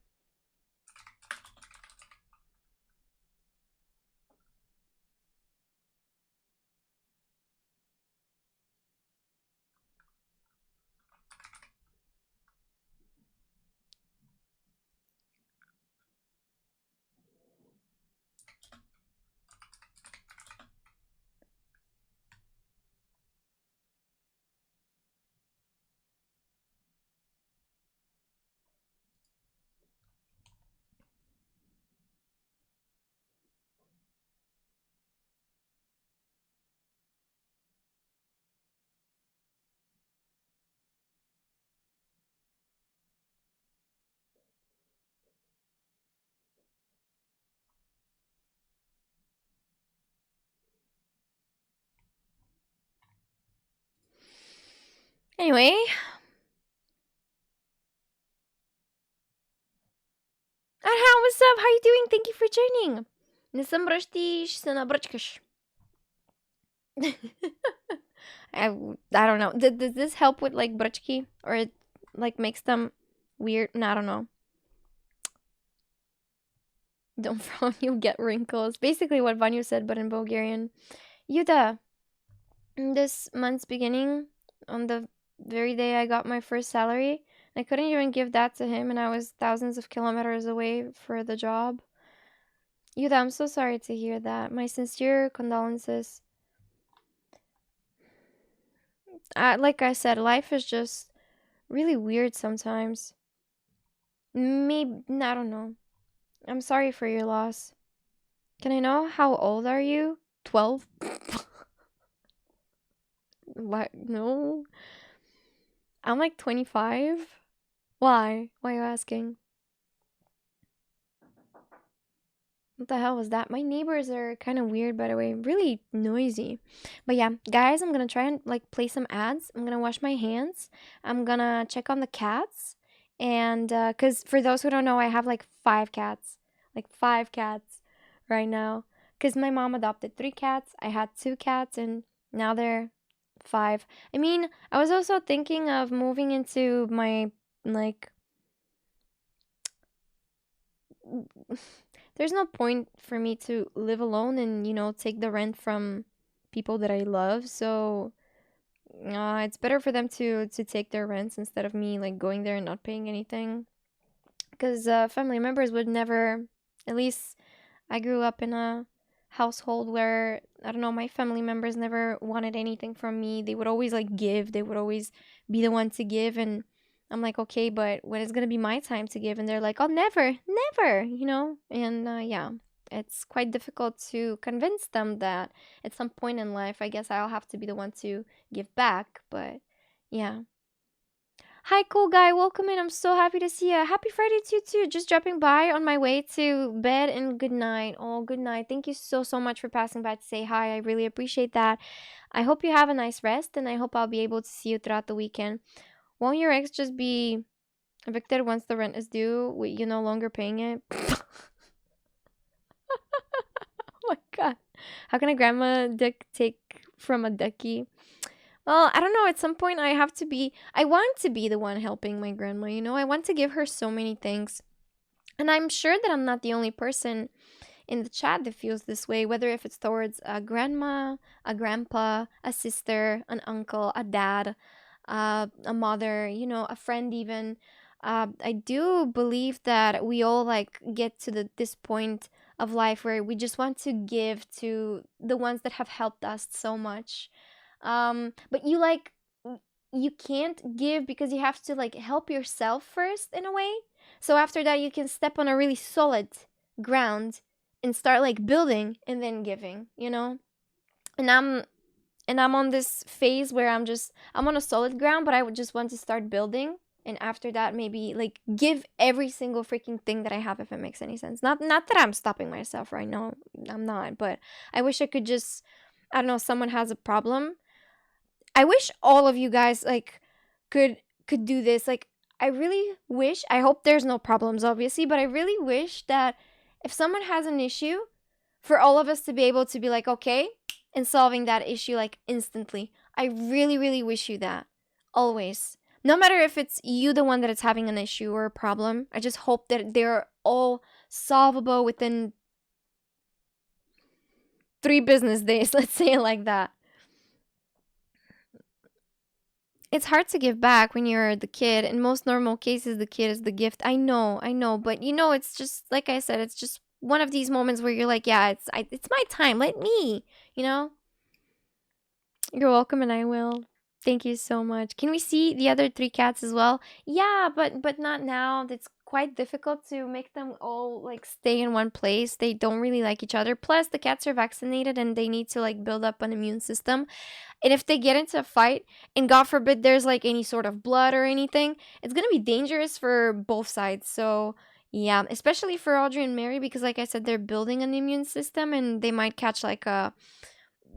S2: Anyway. Aha, what's up? How you doing? Thank you for joining. Не съм бръщиш, се набръчкаш. I don't know. Does this help with like brachki, or it like makes them weird? No, I don't know. Don't frown, you'll get wrinkles. Basically what Vanyu said, but in Bulgarian. Yuda, this month's beginning, on the very day I got my first salary, I couldn't even give that to him, and I was thousands of kilometers away for the job. Yuda, I'm so sorry to hear that. My sincere condolences. Like I said, life is just really weird sometimes. Maybe, I don't know. I'm sorry for your loss. Can I know how old are you? 12? What? No. I'm like 25. Why? Why are you asking? What the hell was that? My neighbors are kind of weird, by the way. Really noisy. But yeah, guys, I'm gonna try and like play some ads. I'm gonna wash my hands. I'm gonna check on the cats. And because for those who don't know, I have like 5 cats. Like 5 cats right now. Because my mom adopted 3 cats. I had 2 cats, and now they're 5. I mean, I was also thinking of moving into my like there's no point for me to live alone and, you know, take the rent from people that I love. So it's better for them to take their rents instead of me like going there and not paying anything. Because family members would never, at least I grew up in a household where, I don't know, my family members never wanted anything from me. They would always like give, they would always be the one to give. And I'm like, okay, but when it's gonna be my time to give? And they're like, oh, never, never, you know? And yeah, it's quite difficult to convince them that at some point in life, I guess I'll have to be the one to give back. But yeah. Hi, cool guy. Welcome in. I'm so happy to see you. Happy Friday to you too. Just dropping by on my way to bed, and good night. Oh, good night. Thank you so, so much for passing by to say hi. I really appreciate that. I hope you have a nice rest, and I hope I'll be able to see you throughout the weekend. Won't your ex just be evicted once the rent is due? With you no longer paying it? Oh my god. How can a grandma dick take from a ducky? Well, I don't know. At some point, I want to be the one helping my grandma, you know? I want to give her so many things. And I'm sure that I'm not the only person in the chat that feels this way, whether if it's towards a grandma, a grandpa, a sister, an uncle, a dad, a mother, you know, a friend even. I do believe that we all like get to this point of life where we just want to give to the ones that have helped us so much. But you like you can't give because you have to like help yourself first in a way. So after that you can step on a really solid ground and start like building and then giving, you know? And I'm on this phase where I'm on a solid ground, but I would just want to start building, and after that maybe like give every single freaking thing that I have, if it makes any sense. Not that I'm stopping myself right now. I'm not, but I wish I could just, I don't know, someone has a problem. I wish all of you guys like could do this. Like I really wish, I hope there's no problems obviously, but I really wish that if someone has an issue, for all of us to be able to be like, okay, and solving that issue like instantly. I really, really wish you that. Always. No matter if it's you the one that is having an issue or a problem, I just hope that they're all solvable within 3 business days, let's say it like that. It's hard to give back when you're the kid. In most normal cases, the kid is the gift. I know, but you know, it's just, like I said, it's just one of these moments where you're like, yeah, it's my time, let me, you know? You're welcome, and I will. Thank you so much. Can we see the other 3 cats as well? Yeah, but not now. It's quite difficult to make them all like stay in one place. They don't really like each other. Plus, the cats are vaccinated and they need to like build up an immune system. And if they get into a fight, and God forbid there's like any sort of blood or anything, it's gonna be dangerous for both sides. So yeah, especially for Audrey and Mary, because like I said, they're building an immune system and they might catch like a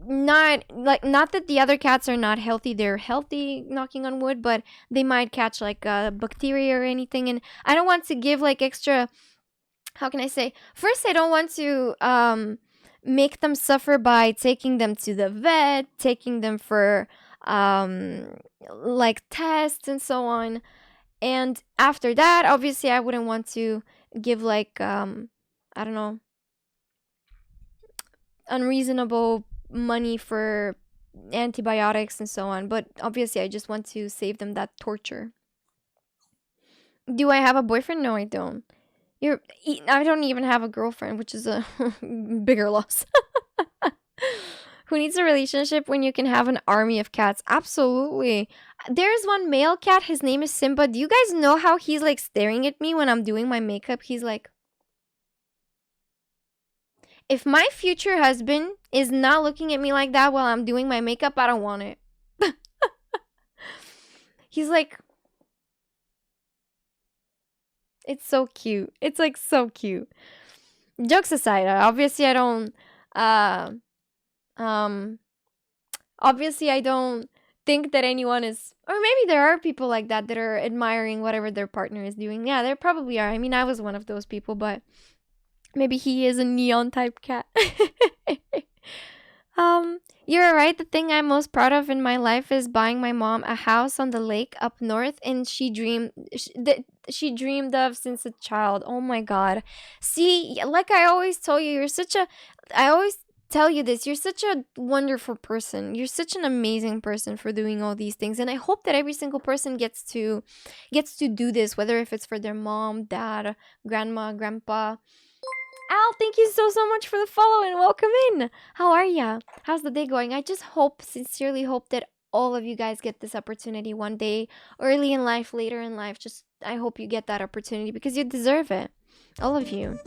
S2: not that the other cats are not healthy, they're healthy, knocking on wood, but they might catch like a bacteria or anything. And I don't want to give like extra, how can I say, first I don't want to make them suffer by taking them to the vet, taking them for like tests and so on. And after that, obviously I wouldn't want to give like I don't know, unreasonable money for antibiotics and so on, but obviously I just want to save them that torture. Do I have a boyfriend? No, I don't. I don't even have a girlfriend, which is a bigger loss. Who needs a relationship when you can have an army of cats? Absolutely. There's one male cat, his name is Simba. Do you guys know how he's like staring at me when I'm doing my makeup? He's like, if my future husband is not looking at me like that while I'm doing my makeup, I don't want it. He's like, it's so cute. It's like so cute. Jokes aside, obviously I don't obviously I don't think that anyone is, or maybe there are people like that are admiring whatever their partner is doing. Yeah, there probably are. I mean, I was one of those people, but maybe he is a neon type cat. You're right. The thing I'm most proud of in my life is buying my mom a house on the lake up north, and she dreamed of since a child. Oh my God. See, like I always tell you, I always tell you this, you're such a wonderful person. You're such an amazing person for doing all these things. And I hope that every single person gets to do this, whether if it's for their mom, dad, grandma, grandpa. Al, thank you so much for the follow and welcome in. How are ya? How's the day going? I just sincerely hope that all of you guys get this opportunity one day, early in life, later in life. Just, I hope you get that opportunity because you deserve it. All of you.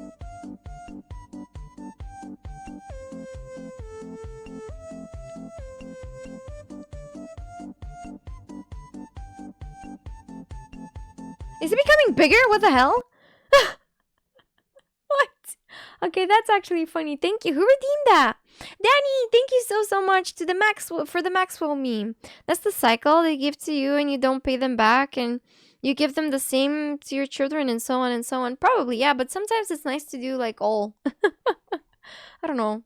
S2: Is it becoming bigger? What the hell? What? Okay, that's actually funny. Thank you. Who redeemed that? Danny, thank you so much to the Maxwell meme. That's the cycle. They give to you and you don't pay them back, and you give them the same to your children, and so on and so on. Probably, yeah, but sometimes it's nice to do like all. I don't know.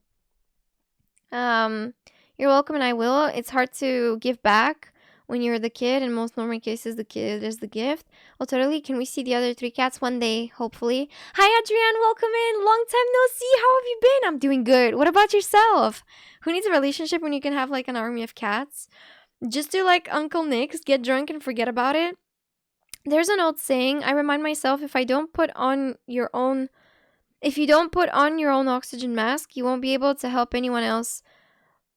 S2: You're welcome, and I will. It's hard to give back when you're the kid. In most normal cases, the kid is the gift. Oh, totally. Can we see the other 3 cats one day, hopefully? Hi, Adrienne. Welcome in. Long time no see. How have you been? I'm doing good. What about yourself? Who needs a relationship when you can have like an army of cats? Just do like Uncle Nick's, get drunk and forget about it. There's an old saying. I remind myself, if you don't put on your own oxygen mask, you won't be able to help anyone else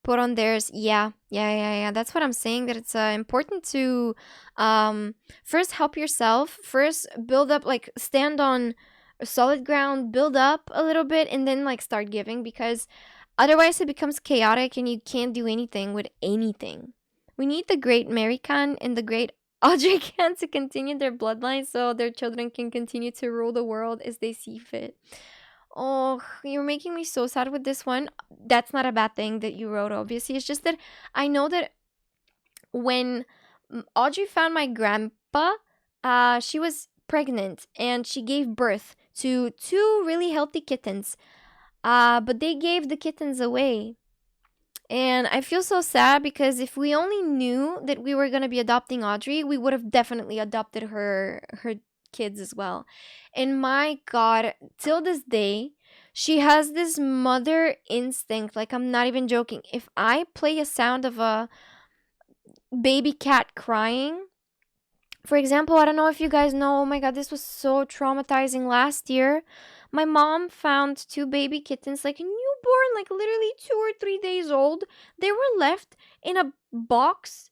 S2: put on theirs. Yeah. That's what I'm saying. That it's important to first help yourself. First build up, like stand on a solid ground, build up a little bit, and then like start giving, because otherwise it becomes chaotic and you can't do anything with anything. We need the great Mary Khan and the great Audrey Khan to continue their bloodline so their children can continue to rule the world as they see fit. Oh, you're making me so sad with this one. That's not a bad thing that you wrote, obviously. It's just that I know that when Audrey found my grandpa, she was pregnant and she gave birth to two really healthy kittens. But they gave the kittens away. And I feel so sad because if we only knew that we were going to be adopting Audrey, we would have definitely adopted her kids as well. And my god, till this day, she has this mother instinct. Like, I'm not even joking. If I play a sound of a baby cat crying, for example, I don't know if you guys know, oh my god, this was so traumatizing. Last year, my mom found two baby kittens, like a newborn, like literally 2 or 3 days old. They were left in a box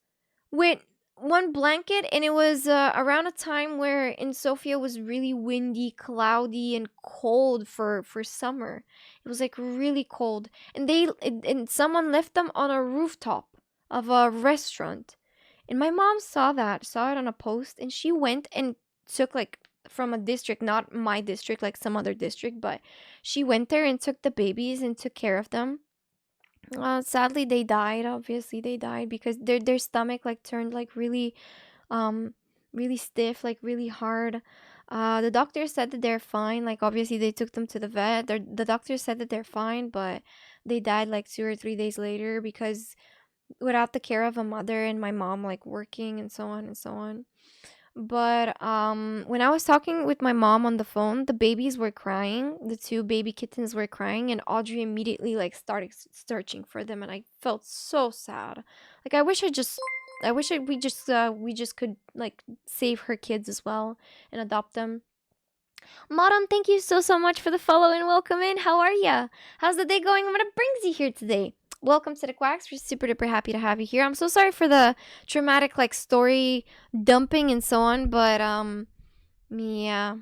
S2: with one blanket, and it was around a time where in Sofia was really windy, cloudy, and cold for summer. It was like really cold, and and someone left them on a rooftop of a restaurant. And my mom saw it on a post, and she went and took, like, from a district, not my district, like some other district, but she went there and took the babies and took care of them. Sadly, they died. Obviously, they died because their stomach like turned like um really stiff, like really hard. The doctor said that they're fine. Like obviously, they took them to the vet. The doctor said that they're fine, but they died like 2 or 3 days later because without the care of a mother and my mom like working and so on and so on. But when I was talking with my mom on the phone, the babies were crying. The two baby kittens were crying, and Audrey immediately like started searching for them, and I felt so sad. Like I wish we just could like save her kids as well and adopt them. Modern, thank you so much for the follow and welcome in. How are ya? How's the day going? What brings you here today? Welcome to the Quacks. We're super duper happy to have you here. I'm so sorry for the traumatic like story dumping and so on, but yeah.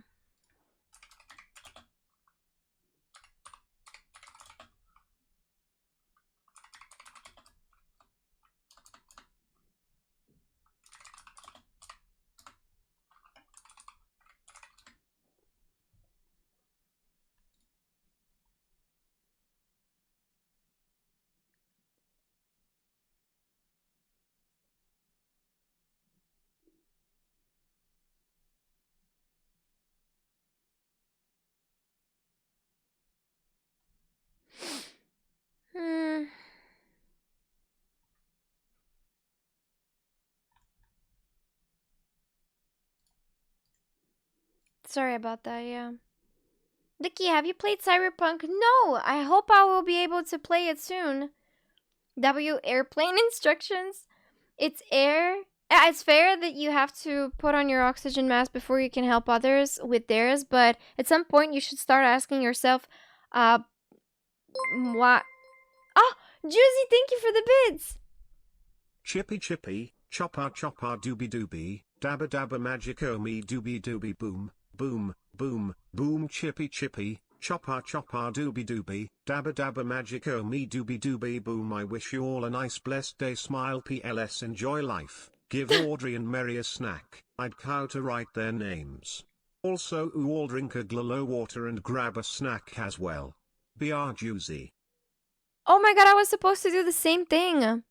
S2: Hmm. Sorry about that, yeah. Vicky, have you played Cyberpunk? No, I hope I will be able to play it soon. W airplane instructions. It's air. It's fair that you have to put on your oxygen mask before you can help others with theirs, but at some point you should start asking yourself, what? Oh, Juicy, thank you for the bids.
S3: Chippy chippy, chopper chopper doobie doobie, dabba dabba magico me doobie doobie boom, boom, boom, boom chippy chippy, chopper chopper doobie doobie, dabba dabba magico me doobie doobie boom. I wish you all a nice blessed day, smile PLS, enjoy life, give Audrey and Mary a snack, I'd cow to write their names. Also all drink a glalow water and grab a snack as well. BR Juicy.
S2: Oh my god, I was supposed to do the same thing.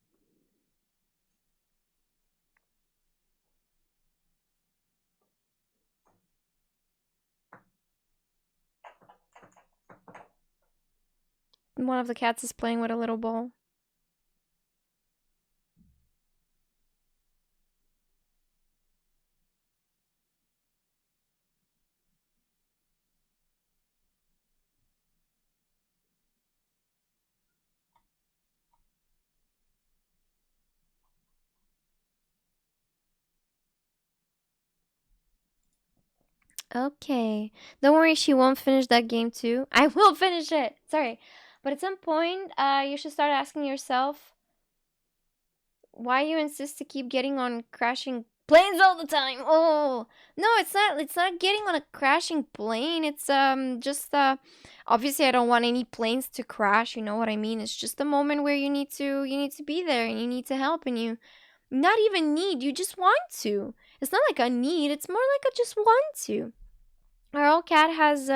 S2: One of the cats is playing with a little ball. Okay. Don't worry, she won't finish that game too. I will finish it. Sorry. But at some point, you should start asking yourself why you insist to keep getting on crashing planes all the time. Oh no, it's not getting on a crashing plane. It's just obviously I don't want any planes to crash, you know what I mean? It's just a moment where you need to be there and you need to help, and you not even need, you just want to. It's not like a need, it's more like a just want to. Our old cat has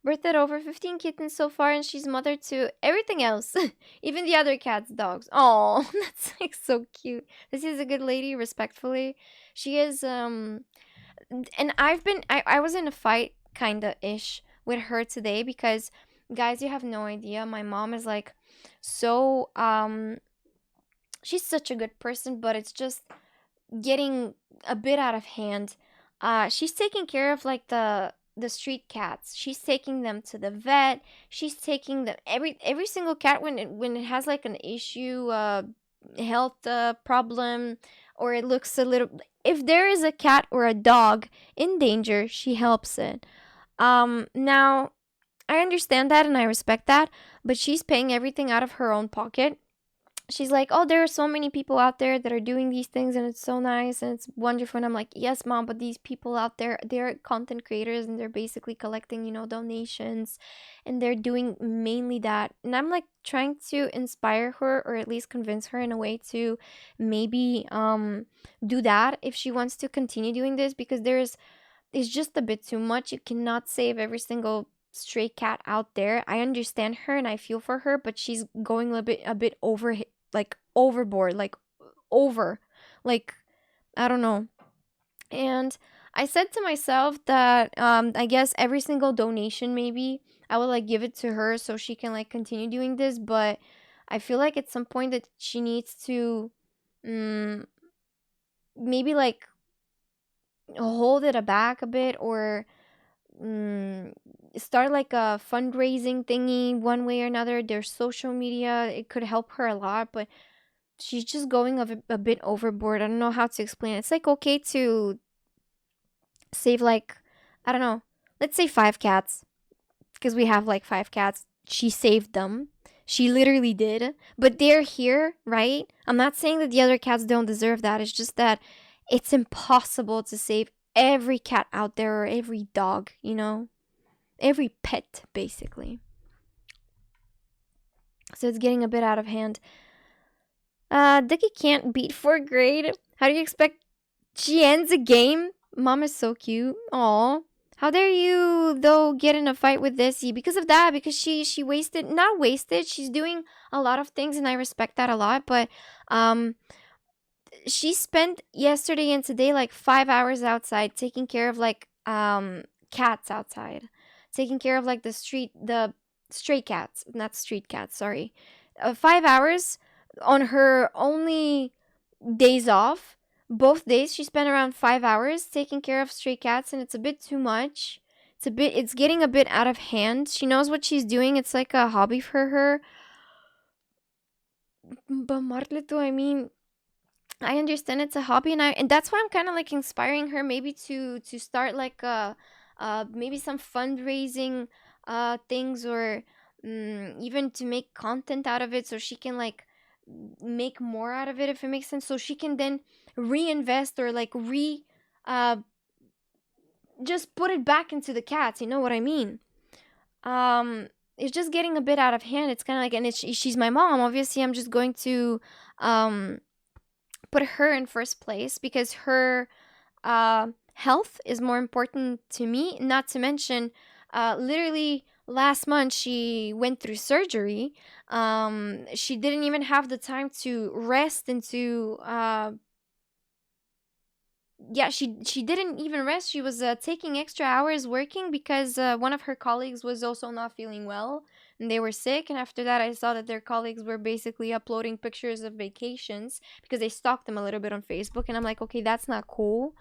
S2: birthed over 15 kittens so far, and she's mother to everything else, even the other cats' dogs. Oh, that's like so cute. This is a good lady, respectfully. She is and I was in a fight kinda ish with her today because guys, you have no idea. My mom is like so she's such a good person, but it's just getting a bit out of hand. She's taking care of like the street cats. She's taking them to the vet. She's taking them every single cat when it has like an issue, health problem, or it looks a little. If there is a cat or a dog in danger, she helps it. Now I understand that and I respect that, but she's paying everything out of her own pocket. She's like, oh, there are so many people out there that are doing these things and it's so nice and it's wonderful. And I'm like, yes, mom, but these people out there, they're content creators and they're basically collecting, donations, and they're doing mainly that. And I'm like trying to inspire her, or at least convince her in a way to maybe do that if she wants to continue doing this, because it's just a bit too much. You cannot save every single stray cat out there. I understand her and I feel for her, but she's going a bit overboard, like I don't know. And I said to myself that I guess every single donation, maybe I would like give it to her so she can like continue doing this, but I feel like at some point that she needs to maybe like hold it back a bit, or start like a fundraising thingy one way or another. There's social media, it could help her a lot, but she's just going a bit overboard. I don't know how to explain it. It's like okay to save like, I don't know, let's say 5 cats, because we have like 5 cats. She saved them, she literally did, but they're here, right? I'm not saying that the other cats don't deserve that. It's just that it's impossible to save every cat out there, or every dog, every pet basically. So it's getting a bit out of hand. Dicky can't beat 4th grade. How do you expect she ends a game? Mom is so cute. Aw. How dare you though get in a fight with Desi because of that? Because she not wasted. She's doing a lot of things and I respect that a lot, but she spent yesterday and today like 5 hours outside taking care of like cats outside, taking care of like the stray cats, not street cats, sorry. 5 hours on her only days off. Both days she spent around 5 hours taking care of stray cats, and it's a bit too much. It's getting a bit out of hand. She knows what she's doing. It's like a hobby for her. But Martleto, I mean, I understand it's a hobby, and that's why I'm kind of like inspiring her maybe to start like maybe some fundraising things, or even to make content out of it so she can like make more out of it, if it makes sense, so she can then reinvest or like just put it back into the cats, you know what I mean? It's just getting a bit out of hand. It's kind of like, and she's my mom, obviously I'm just going to put her in first place because her health is more important to me. Not to mention, literally last month she went through surgery. She didn't even have the time to rest and to she didn't even rest. She was taking extra hours working because one of her colleagues was also not feeling well and they were sick. And after that I saw that their colleagues were basically uploading pictures of vacations because they stalked them a little bit on Facebook, and I'm like, okay, that's not cool.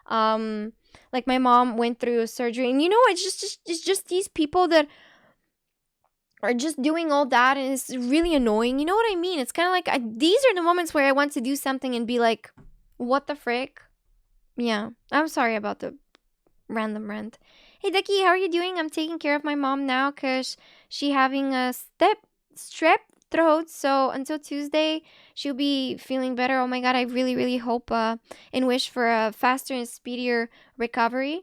S2: Like my mom went through surgery, and it's just these people that are just doing all that, and it's really annoying. You know what I mean? It's kind of like these are the moments where I want to do something and be like, what the frick? Yeah, I'm sorry about the random rant. Hey Ducky, how are you doing? I'm taking care of my mom now because she having a strep throat. So until Tuesday, she'll be feeling better. Oh my God, I really, really hope and wish for a faster and speedier recovery.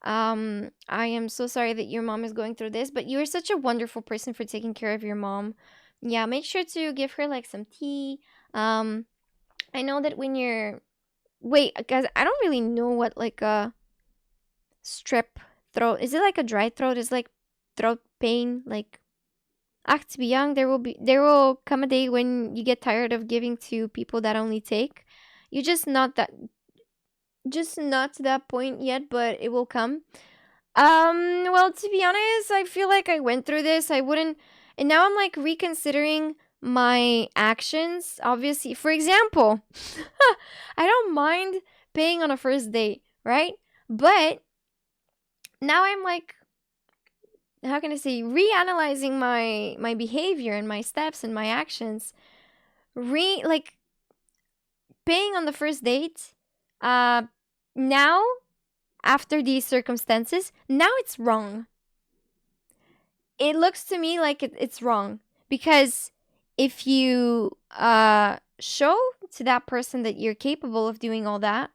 S2: I am so sorry that your mom is going through this, but you're such a wonderful person for taking care of your mom. Yeah, make sure to give her like some tea. I know that when you're wait, guys, I don't really know what like a strep throat is. It like a dry throat? Is like throat pain? Like to be young, there will come a day when you get tired of giving to people that only take. You just not to that point yet, but it will come. Well, to be honest, I feel like I went through this. I wouldn't, and now I'm like reconsidering my actions. Obviously, for example, I don't mind paying on a first date, right? But now I'm like, how can I say, reanalyzing my behavior and my steps and my actions. Like paying on the first date. Now, after these circumstances, now it's wrong. It looks to me like it's wrong because if you show to that person that you're capable of doing all that,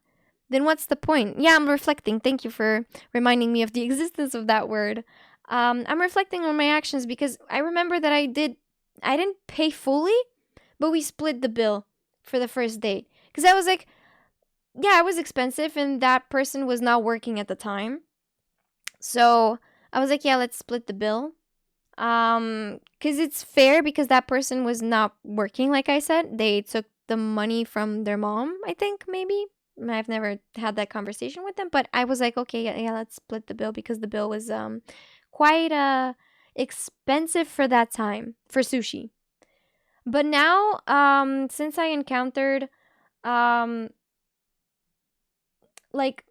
S2: then what's the point? Yeah, I'm reflecting. Thank you for reminding me of the existence of that word. I'm reflecting on my actions because I remember that I didn't pay fully, but we split the bill for the first date. Because I was like, yeah, it was expensive and that person was not working at the time. So I was like, yeah, let's split the bill. Because it's fair because that person was not working, like I said. They took the money from their mom, I think, maybe. I've never had that conversation with them, but I was like, okay, yeah, let's split the bill because the bill was quite expensive for that time for sushi. But now, since I encountered like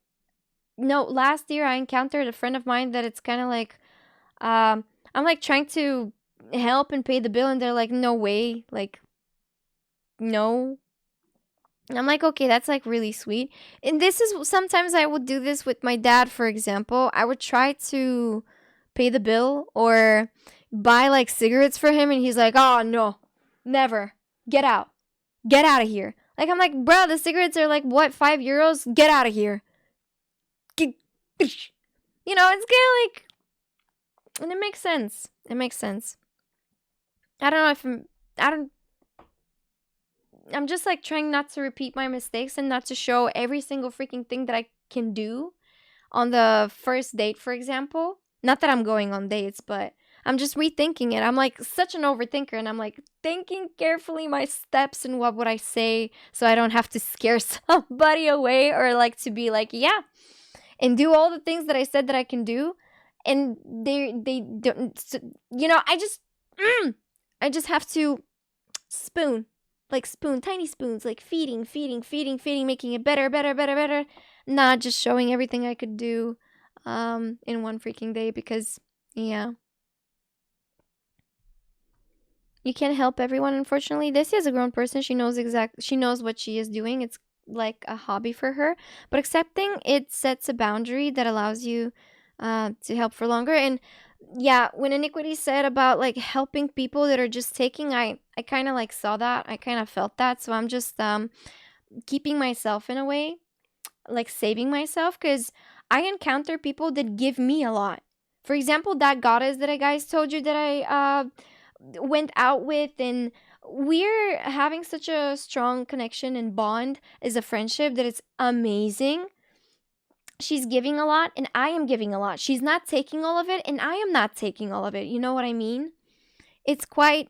S2: no, last year I encountered a friend of mine that it's kind of like I'm like trying to help and pay the bill and they're like, no way, like no. And I'm like, okay, that's like really sweet. And this is sometimes I would do this with my dad, for example. I would try to pay the bill or buy like cigarettes for him and he's like, oh no, never, get out of here. Like I'm like, bro, the cigarettes are like what, €5? Get out of here. You know, it's kind of like, and it makes sense. I don't know if I'm just like trying not to repeat my mistakes and not to show every single freaking thing that I can do on the first date, for example. Not that I'm going on dates, but I'm just rethinking it. I'm like such an overthinker and I'm like thinking carefully my steps and what would I say so I don't have to scare somebody away or like to be like, yeah, and do all the things that I said that I can do. And they don't, you know, I just have to spoon, tiny spoons, like feeding, making it better. Not just showing everything I could do in one freaking day because, yeah. You can't help everyone, unfortunately. This is a grown person. She knows what she is doing. It's like a hobby for her. But accepting it sets a boundary that allows you to help for longer. And yeah, when Iniquity said about like helping people that are just taking, I kind of like saw that. I kind of felt that. So I'm just keeping myself in a way, like saving myself, because I encounter people that give me a lot. For example, that goddess that I guys told you that I went out with, and we're having such a strong connection and bond as a friendship that it's amazing. She's giving a lot and I am giving a lot. She's not taking all of it and I am not taking all of it. You know what I mean? It's quite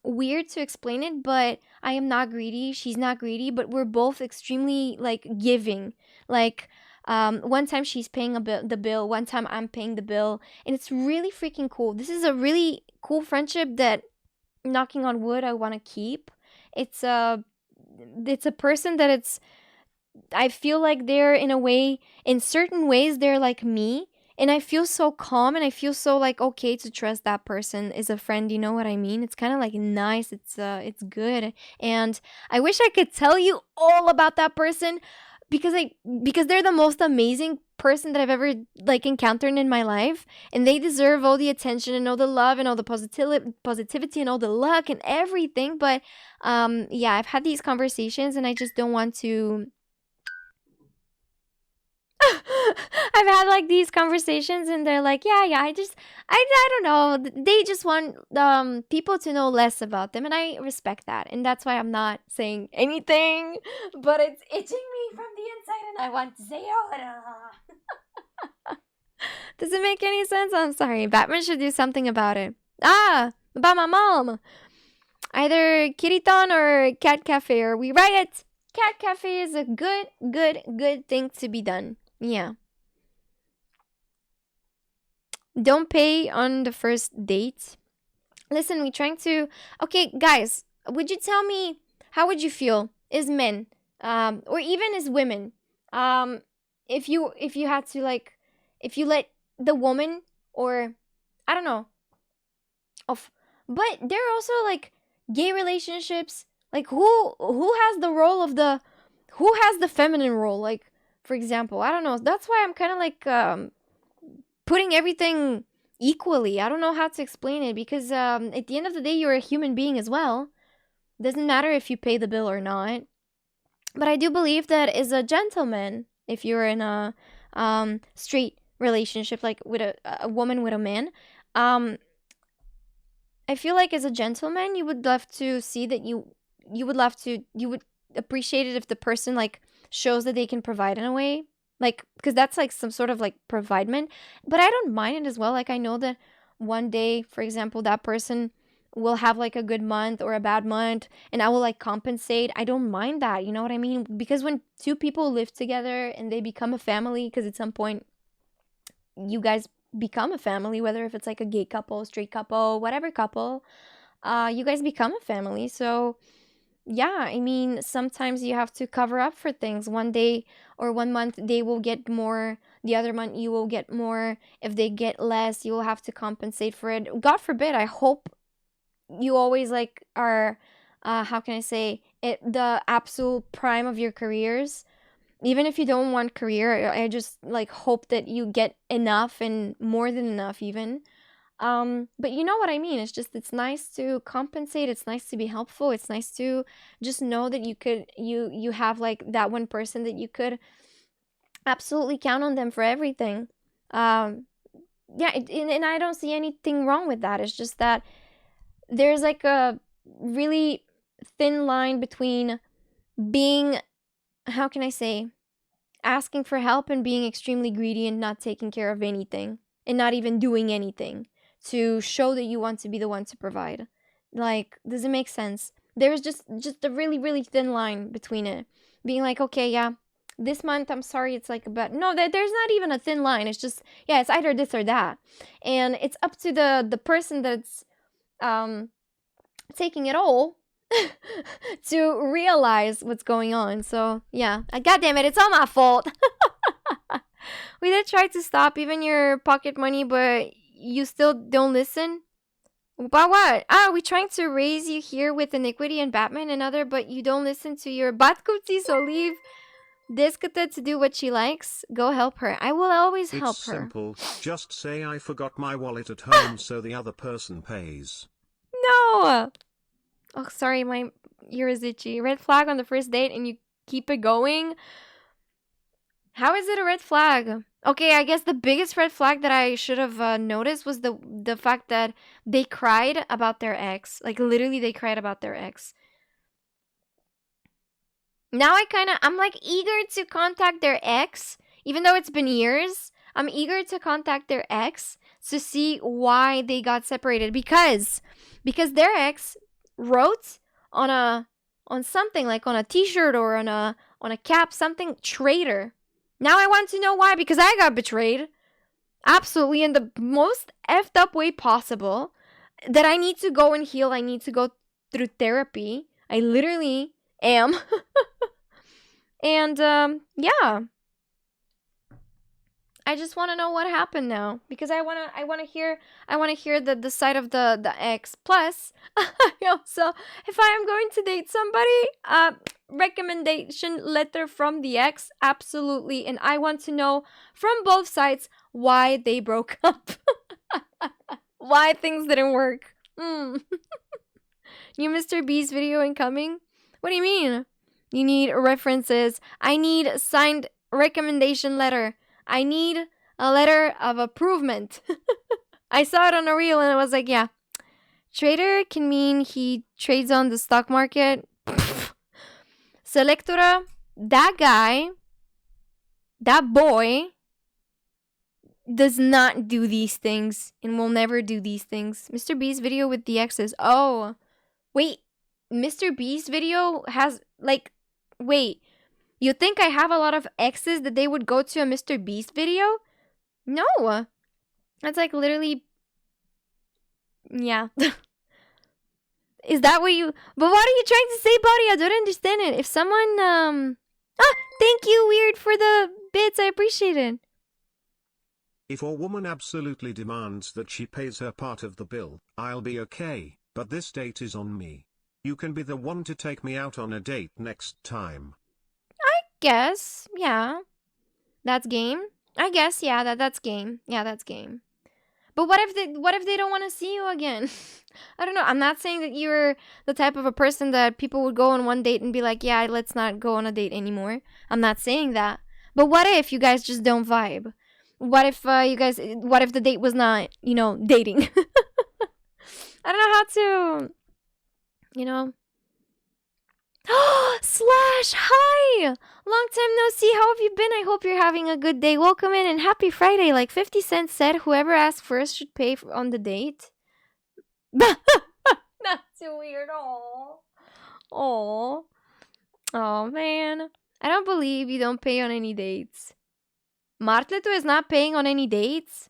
S2: weird to explain it, but I am not greedy. She's not greedy, but we're both extremely like giving. Like one time she's paying the bill, one time I'm paying the bill, and it's really freaking cool. This is a really cool friendship that, knocking on wood, I want to keep. It's a person that I feel like they're in a way, in certain ways, they're like me. And I feel so calm and I feel so like okay to trust that person as a friend. You know what I mean? It's kind of like nice. It's good. And I wish I could tell you all about that person because they're the most amazing person that I've ever like encountered in my life, and they deserve all the attention and all the love and all the positivity and all the luck and everything. But yeah, I've had these conversations and I just don't want to. I've had like these conversations and they're like, yeah, I don't know. They just want people to know less about them, and I respect that. And that's why I'm not saying anything, but it's itching me from the inside and I want to say, oh, does it make any sense? I'm sorry. Batman should do something about it. About my mom. Either Kiriton or Cat Cafe, or we riot. Cat Cafe is a good thing to be done. Yeah. Don't pay on the first date. Listen, we're trying to... Okay, guys, would you tell me, how would you feel as men, or even as women, if you had to, like, if you let the woman, or, I don't know, but there are also, like, gay relationships, like, who has the role of the... Who has the feminine role, like... For example, I don't know. That's why I'm kind of like putting everything equally. I don't know how to explain it, because at the end of the day, you're a human being as well. Doesn't matter if you pay the bill or not. But I do believe that as a gentleman, if you're in a straight relationship, like with a woman with a man, I feel like as a gentleman, you would love to see that you would appreciate it if the person like shows that they can provide in a way, like, because that's like some sort of like providement. But I don't mind it as well. Like, I know that one day, for example, that person will have like a good month or a bad month and I will like compensate. I don't mind that, you know what I mean? Because when two people live together and they become a family, because at some point you guys become a family, whether if it's like a gay couple, straight couple, whatever couple, you guys become a family. So yeah, I mean, sometimes you have to cover up for things. One day or 1 month, they will get more. The other month, you will get more. If they get less, you will have to compensate for it. God forbid, I hope you always, like, are, how can I say, it, the absolute prime of your careers. Even if you don't want career, I just, like, hope that you get enough and more than enough even. But you know what I mean? It's just, it's nice to compensate. It's nice to be helpful. It's nice to just know that you have like that one person that you could absolutely count on them for everything. Yeah, and I don't see anything wrong with that. It's just that there's like a really thin line between being, how can I say, asking for help and being extremely greedy and not taking care of anything and not even doing anything to show that you want to be the one to provide. Like, does it make sense? There's just a really, really thin line between it. Being like, okay, yeah, this month, I'm sorry, it's like about... No, there's not even a thin line. It's just, yeah, it's either this or that. And it's up to the person that's taking it all to realize what's going on. So, yeah. God damn it, it's all my fault. We did try to stop even your pocket money, but you still don't listen? About what? We're trying to raise you here with Iniquity and Batman and other, but you don't listen to your Batkuti, so leave Deskata to do what she likes. Go help her. I will always help
S3: It's
S2: her.
S3: simple. Just say I forgot my wallet at home so the other person pays.
S2: No! Oh, sorry, my ear is itchy. Red flag on the first date and you keep it going? How is it a red flag? Okay, I guess the biggest red flag that I should have noticed was the fact that they cried about their ex. Like, literally, they cried about their ex. Now I'm like eager to contact their ex, even though it's been years. I'm eager to contact their ex to see why they got separated, because their ex wrote on something, like on a t-shirt or on a cap, something, traitor. Now I want to know why, because I got betrayed. Absolutely, in the most effed up way possible. That I need to go and heal. I need to go through therapy. I literally am. And, yeah. I just want to know what happened now. Because I want to hear the side of the ex. Plus, so if I am going to date somebody, recommendation letter from the ex? Absolutely. And I want to know from both sides why they broke up. Why things didn't work. New Mr. Beast video incoming? What do you mean? You need references. I need a signed recommendation letter. I need a letter of approval. I saw it on a reel and I was like, yeah. Trader can mean he trades on the stock market. Selectora, that guy, that boy, does not do these things and will never do these things. Mr. B's video with the exes. Oh, wait. Mr. B's video has, like, wait. You think I have a lot of exes that they would go to a Mr. Beast video? No. That's like literally... Yeah. Is that what you... But what are you trying to say, buddy? I don't understand it. If someone, thank you, Weird, for the bits. I appreciate it.
S3: If a woman absolutely demands that she pays her part of the bill, I'll be okay, but this date is on me. You can be the one to take me out on a date next time.
S2: I guess, yeah. That's game. I guess, yeah, that's game. Yeah, that's game. But what if they don't want to see you again? I don't know. I'm not saying that you're the type of a person that people would go on one date and be like, yeah, let's not go on a date anymore. I'm not saying that. But what if you guys just don't vibe? What if what if the date was not, dating? I don't know how to, Slash, hi! Long time no see. How have you been? I hope you're having a good day. Welcome in and happy Friday. Like 50 Cent said, whoever asks first should pay on the date. That's too weird. Oh, man. I don't believe you don't pay on any dates. Martleto is not paying on any dates.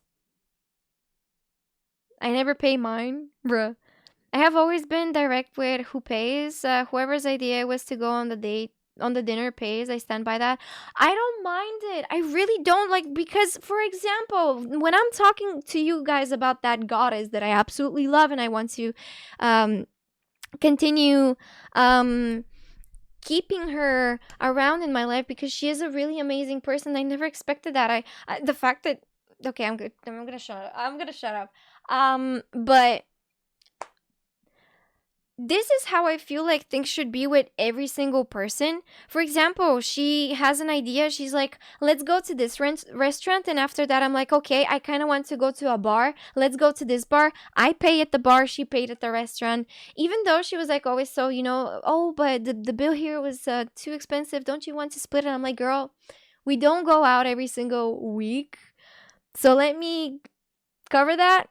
S2: I never pay mine, bruh. I have always been direct with who pays. Whoever's idea was to go on the date, on the dinner pays. I stand by that. I don't mind it. I really don't, because, for example, when I'm talking to you guys about that goddess that I absolutely love and I want to continue keeping her around in my life because she is a really amazing person. I never expected that. The fact that, okay, I'm good. I'm gonna shut up. But this is how I feel like things should be with every single person. For example, she has an idea. She's like, let's go to this restaurant. And after that, I'm like, okay, I kind of want to go to a bar. Let's go to this bar. I pay at the bar. She paid at the restaurant. Even though she was like always so, oh, but the bill here was too expensive. Don't you want to split it? I'm like, girl, we don't go out every single week. So let me cover that.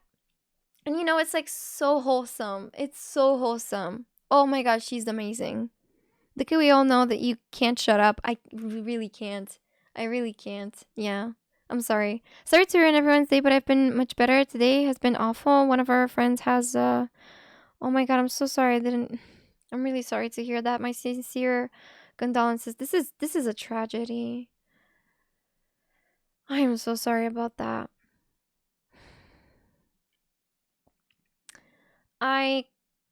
S2: And it's like so wholesome. It's so wholesome. Oh my gosh, she's amazing. Look, we all know that you can't shut up. I really can't. I really can't. Yeah. I'm sorry. Sorry to ruin everyone's day, but I've been much better. Today has been awful. One of our friends has oh my god, I'm so sorry. I'm really sorry to hear that. My sincere condolences. This is a tragedy. I am so sorry about that. I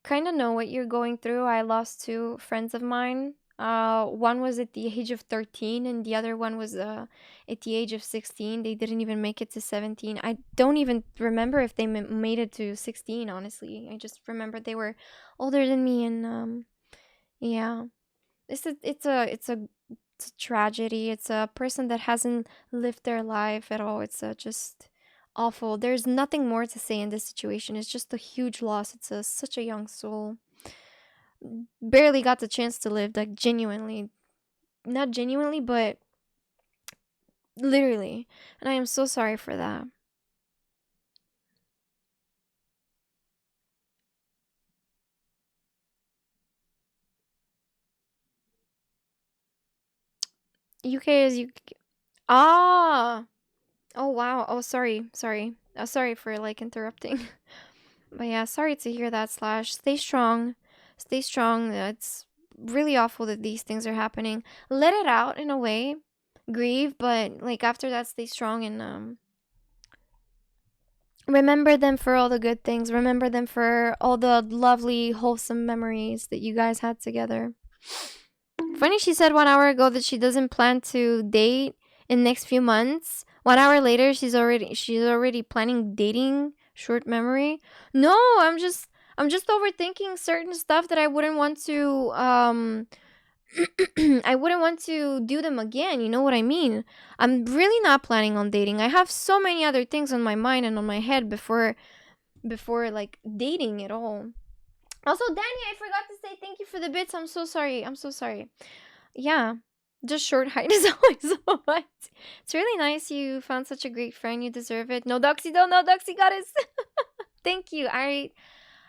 S2: kind of know what you're going through. I lost 2 friends of mine. One was at the age of 13 and the other one was at the age of 16. They didn't even make it to 17. I don't even remember if they made it to 16, honestly. I just remember they were older than me and yeah. It's a tragedy. It's a person that hasn't lived their life at all. It's just awful. There's nothing more to say in this situation. It's just a huge loss. It's such a young soul. Barely got the chance to live, like genuinely. Not genuinely, but literally. And I am so sorry for that. UK is UK. Ah! Oh wow. Oh sorry. Sorry for interrupting. But yeah, sorry to hear that, Slash. Stay strong. Stay strong. It's really awful that these things are happening. Let it out in a way. Grieve, but after that, stay strong and remember them for all the good things. Remember them for all the lovely, wholesome memories that you guys had together. Funny, she said 1 hour ago that she doesn't plan to date in next few months. 1 hour later, she's already planning dating. Short memory. No, I'm just overthinking certain stuff that I wouldn't want to I wouldn't want to do them again. You know what I mean? I'm really not planning on dating. I have so many other things on my mind and on my head before like dating at all. Also, Danny, I forgot to say thank you for the bits. I'm so sorry. Yeah, just short height is always what. It's really nice you found such a great friend. You deserve it. No Doxy though. No Doxy goddess. Thank you. I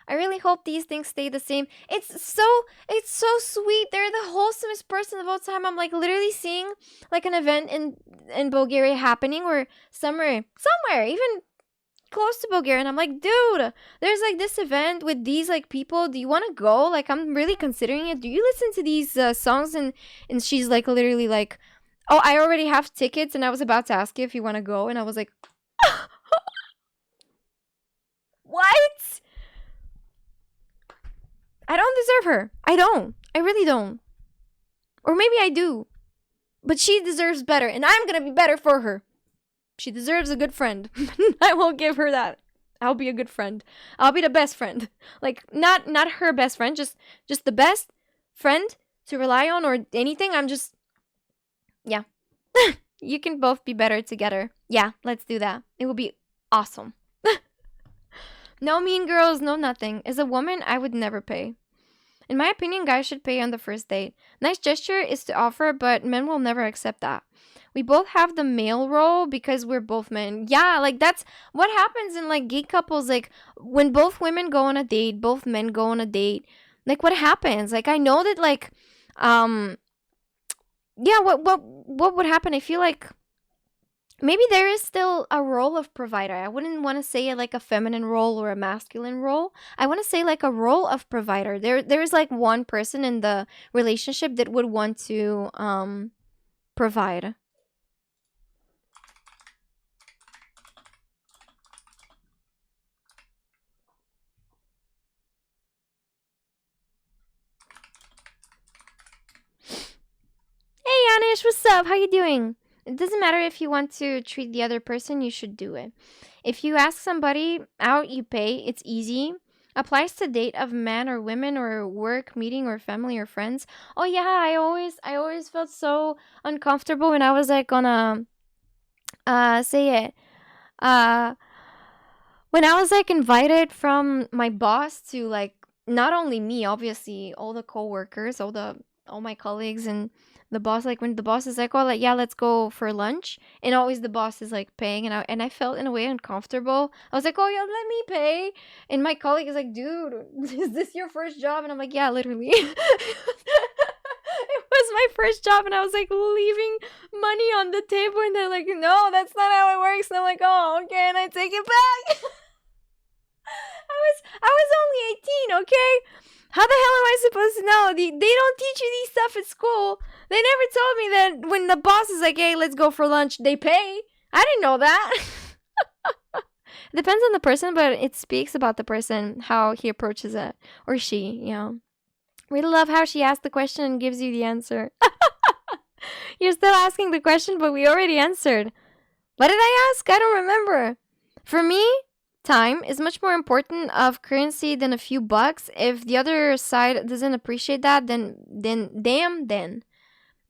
S2: really hope these things stay the same. It's so sweet. They're the wholesomest person of all time. I'm like literally seeing like an event in Bulgaria happening, or somewhere even close to Bulgaria, and I'm like, dude, there's like this event with these like people. Do you want to go? Like, I'm really considering it. Do you listen to these songs? And she's like literally like, oh, I already have tickets, and I was about to ask you if you want to go, and I was like, what? I don't deserve her. I really don't. Or maybe I do. But she deserves better, and I'm gonna be better for her. She deserves a good friend. I will give her that. I'll be a good friend. I'll be the best friend. Like, not her best friend, just the best friend to rely on or anything. I'm just, yeah. You can both be better together. Yeah, let's do that. It will be awesome. No mean girls, no nothing. As a woman, I would never pay. In my opinion, guys should pay on the first date. Nice gesture is to offer, but men will never accept that. We both have the male role because we're both men. Yeah, like that's what happens in like gay couples. Like when both women go on a date, both men go on a date. Like what happens? Like I know that like, yeah. What would happen? I feel like maybe there is still a role of provider. I wouldn't want to say like a feminine role or a masculine role. I want to say like a role of provider. There is like one person in the relationship that would want to provide. Hey Anish, what's up? How you doing? It doesn't matter if you want to treat the other person, you should do it. If you ask somebody out, you pay. It's easy. Applies to date of men or women or work, meeting or family or friends. Oh yeah, I always felt so uncomfortable when I was like on a say it. When I was like invited from my boss to like not only me, obviously, all the coworkers, all my colleagues, and the boss, like when the boss is like, oh, like, yeah, let's go for lunch, and always the boss is like paying, and I felt in a way uncomfortable. I was like, oh yeah, let me pay, and my colleague is like, dude, is this your first job? And I'm like, yeah, literally. It was my first job, and I was like leaving money on the table, and they're like, no, that's not how it works. And I'm like, oh, okay, and I take it back. I was only 18, okay? How the hell am I supposed to know? They don't teach you these stuff at school. They never told me that when the boss is like, hey, let's go for lunch, they pay. I didn't know that. It depends on the person, but it speaks about the person, how he approaches it. Or she, you know. We love how she asks the question and gives you the answer. You're still asking the question, but we already answered. What did I ask? I don't remember. For me, time is much more important of currency than a few bucks. If the other side doesn't appreciate that, then damn.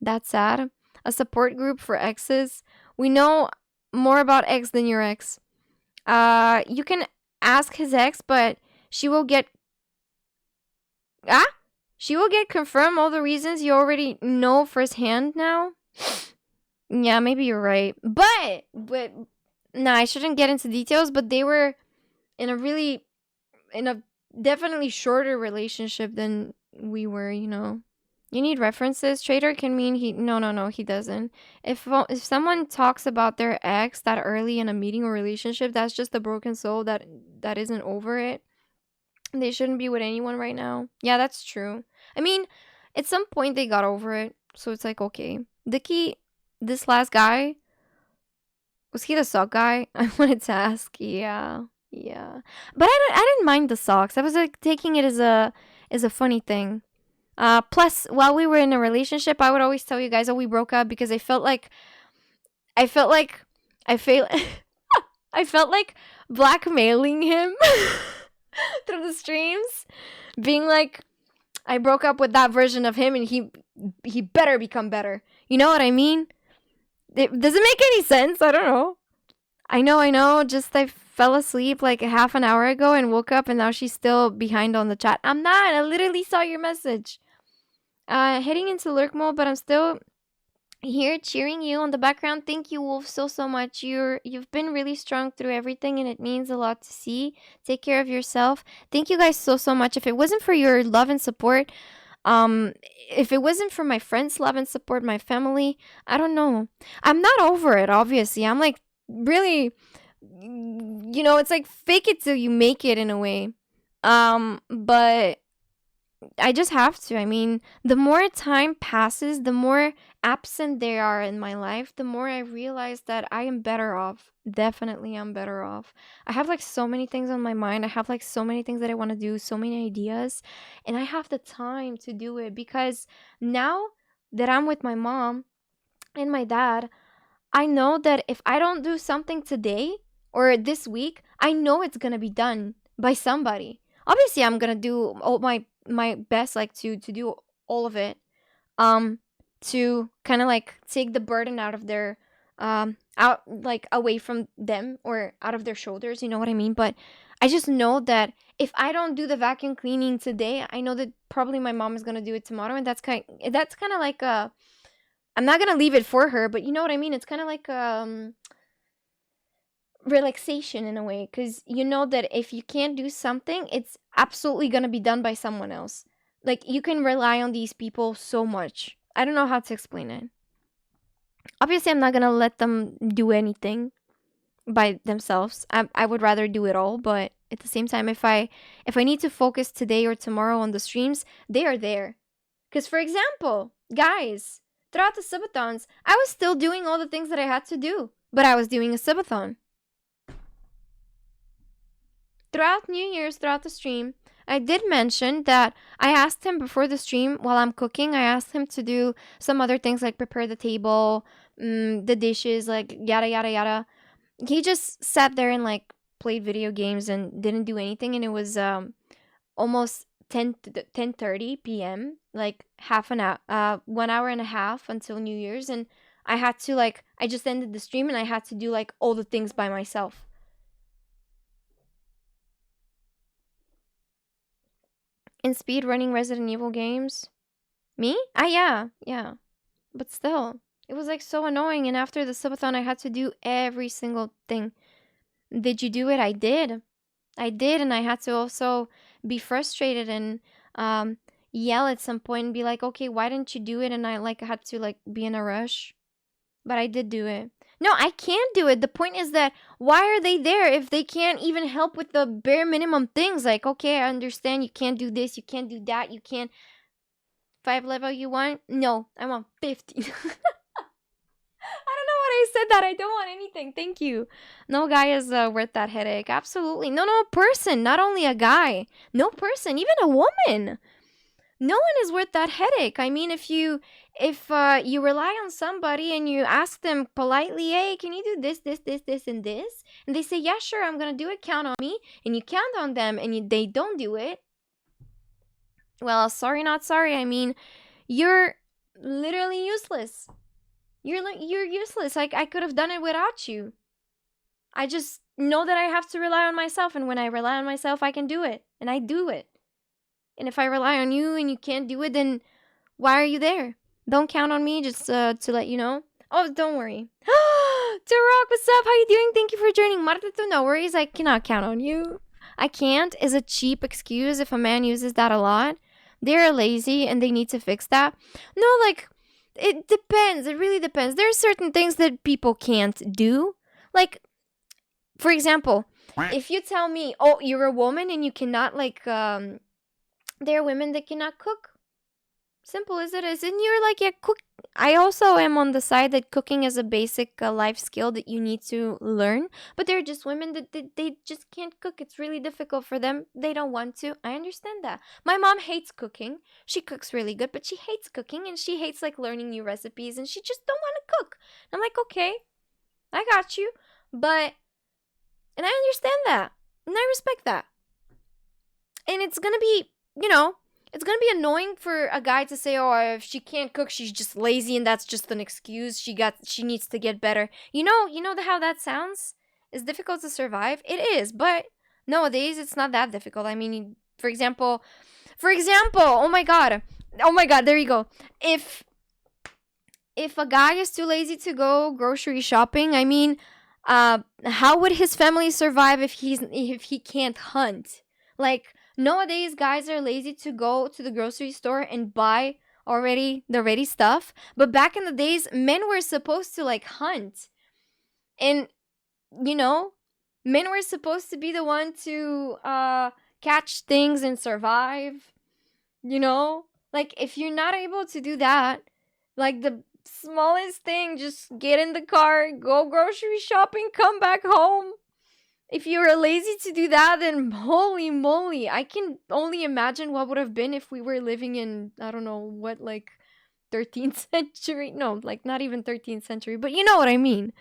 S2: That's sad. A support group for exes. We know more about ex than your ex. You can ask his ex, but she will get confirmed all the reasons you already know firsthand now. Yeah, maybe you're right. But nah, I shouldn't get into details, but they were in a definitely shorter relationship than we were, you know. You need references. Traitor can mean no, he doesn't. If someone talks about their ex that early in a meeting or relationship, that's just a broken soul that isn't over it. They shouldn't be with anyone right now. Yeah, that's true. I mean, at some point they got over it, so it's like, okay. Dicky, this last guy, was he the sock guy? I wanted to ask. Yeah. But I didn't mind the socks. I was like taking it as a funny thing. Plus, while we were in a relationship, I would always tell you guys that we broke up because I felt like I felt like I felt I felt like blackmailing him through the streams, being like, I broke up with that version of him and he better become better. You know what I mean? Does it make any sense? I don't know. I know. Just I fell asleep like a half an hour ago and woke up and now she's still behind on the chat. I'm not. I literally saw your message. Heading into lurk mode, but I'm still here cheering you on the background. Thank you, Wolf, so much. You've been really strong through everything and it means a lot to see. Take care of yourself. Thank you guys so much. If it wasn't for your love and support, if it wasn't for my friends' love and support, my family, I don't know. I'm not over it, obviously. I'm like really, it's like fake it till you make it in a way. But I just have to. I mean, the more time passes, the more absent they are in my life, the more I realize that I am better off. Definitely, I'm better off. I have like so many things on my mind. I have like so many things that I want to do, so many ideas, and I have the time to do it because now that I'm with my mom and my dad, I know that if I don't do something today or this week, I know it's going to be done by somebody. Obviously, I'm going to do all my best, like to do all of it, to kind of like take the burden out of their out, like away from them or out of their shoulders, you know what I mean? But I just know that if I don't do the vacuum cleaning today, I know that probably my mom is going to do it tomorrow, and that's kind of like a, I'm not going to leave it for her, but you know what I mean? It's kind of like relaxation in a way, because you know that if you can't do something, it's absolutely going to be done by someone else. Like, you can rely on these people so much. I don't know how to explain it. Obviously, I'm not going to let them do anything by themselves. I would rather do it all, but at the same time, if I need to focus today or tomorrow on the streams, they are there. Because, for example, guys, throughout the subathons, I was still doing all the things that I had to do, but I was doing a subathon. Throughout New Year's, throughout the stream, I did mention that I asked him before the stream, while I'm cooking, I asked him to do some other things like prepare the table, the dishes, like yada, yada, yada. He just sat there and like played video games and didn't do anything. And it was almost 10:30 p.m., like half an hour, 1 hour and a half until New Year's. And I had to like, I just ended the stream and I had to do like all the things by myself. In speed running Resident Evil games? Me? Yeah. But still, it was like so annoying. And after the subathon, I had to do every single thing. Did you do it? I did. And I had to also be frustrated and yell at some point and be like, okay, why didn't you do it? And I like had to like be in a rush. But I did do it. No, I can't do it. The point is that why are they there if they can't even help with the bare minimum things? Like, okay, I understand you can't do this, you can't do that, you can't. 5 level you want? No, I want 50. I don't know what I said that. I don't want anything. Thank you. No guy is worth that headache. Absolutely. No person. Not only a guy. No person. Even a woman. No one is worth that headache. I mean, if you rely on somebody and you ask them politely, hey, can you do this, and this? And they say, yeah, sure, I'm going to do it. Count on me. And you count on them and they don't do it. Well, sorry, not sorry. I mean, you're literally useless. You're useless. Like, I could have done it without you. I just know that I have to rely on myself. And when I rely on myself, I can do it. And I do it. And if I rely on you and you can't do it, then why are you there? Don't count on me, just to let you know. Oh, don't worry. Turok, what's up? How you doing? Thank you for joining. Marta, no worries. I cannot count on you. I can't is a cheap excuse if a man uses that a lot. They're lazy and they need to fix that. No, like, it depends. It really depends. There are certain things that people can't do. Like, for example, if you tell me, oh, you're a woman and you cannot, like, there are women that cannot cook. Simple as it is. And you're like, yeah, cook. I also am on the side that cooking is a basic life skill that you need to learn. But there are just women that they just can't cook. It's really difficult for them. They don't want to. I understand that. My mom hates cooking. She cooks really good, but she hates cooking and she hates like learning new recipes and she just don't want to cook. I'm like, okay, I got you. But, and I understand that. And I respect that. And it's going to be, it's going to be annoying for a guy to say, oh, if she can't cook, she's just lazy and that's just an excuse. She needs to get better. How that sounds? It's difficult to survive. It is, but nowadays it's not that difficult. I mean, for example, oh my god, there you go. If a guy is too lazy to go grocery shopping, I mean, how would his family survive if he can't hunt? Like, nowadays, guys are lazy to go to the grocery store and buy the ready stuff. But back in the days, men were supposed to like hunt. And, men were supposed to be the one to catch things and survive. Like if you're not able to do that, like the smallest thing, just get in the car, go grocery shopping, come back home. If you were lazy to do that, then holy moly, I can only imagine what would have been if we were living in, I don't know, what, like 13th century? No, like not even 13th century, but you know what I mean.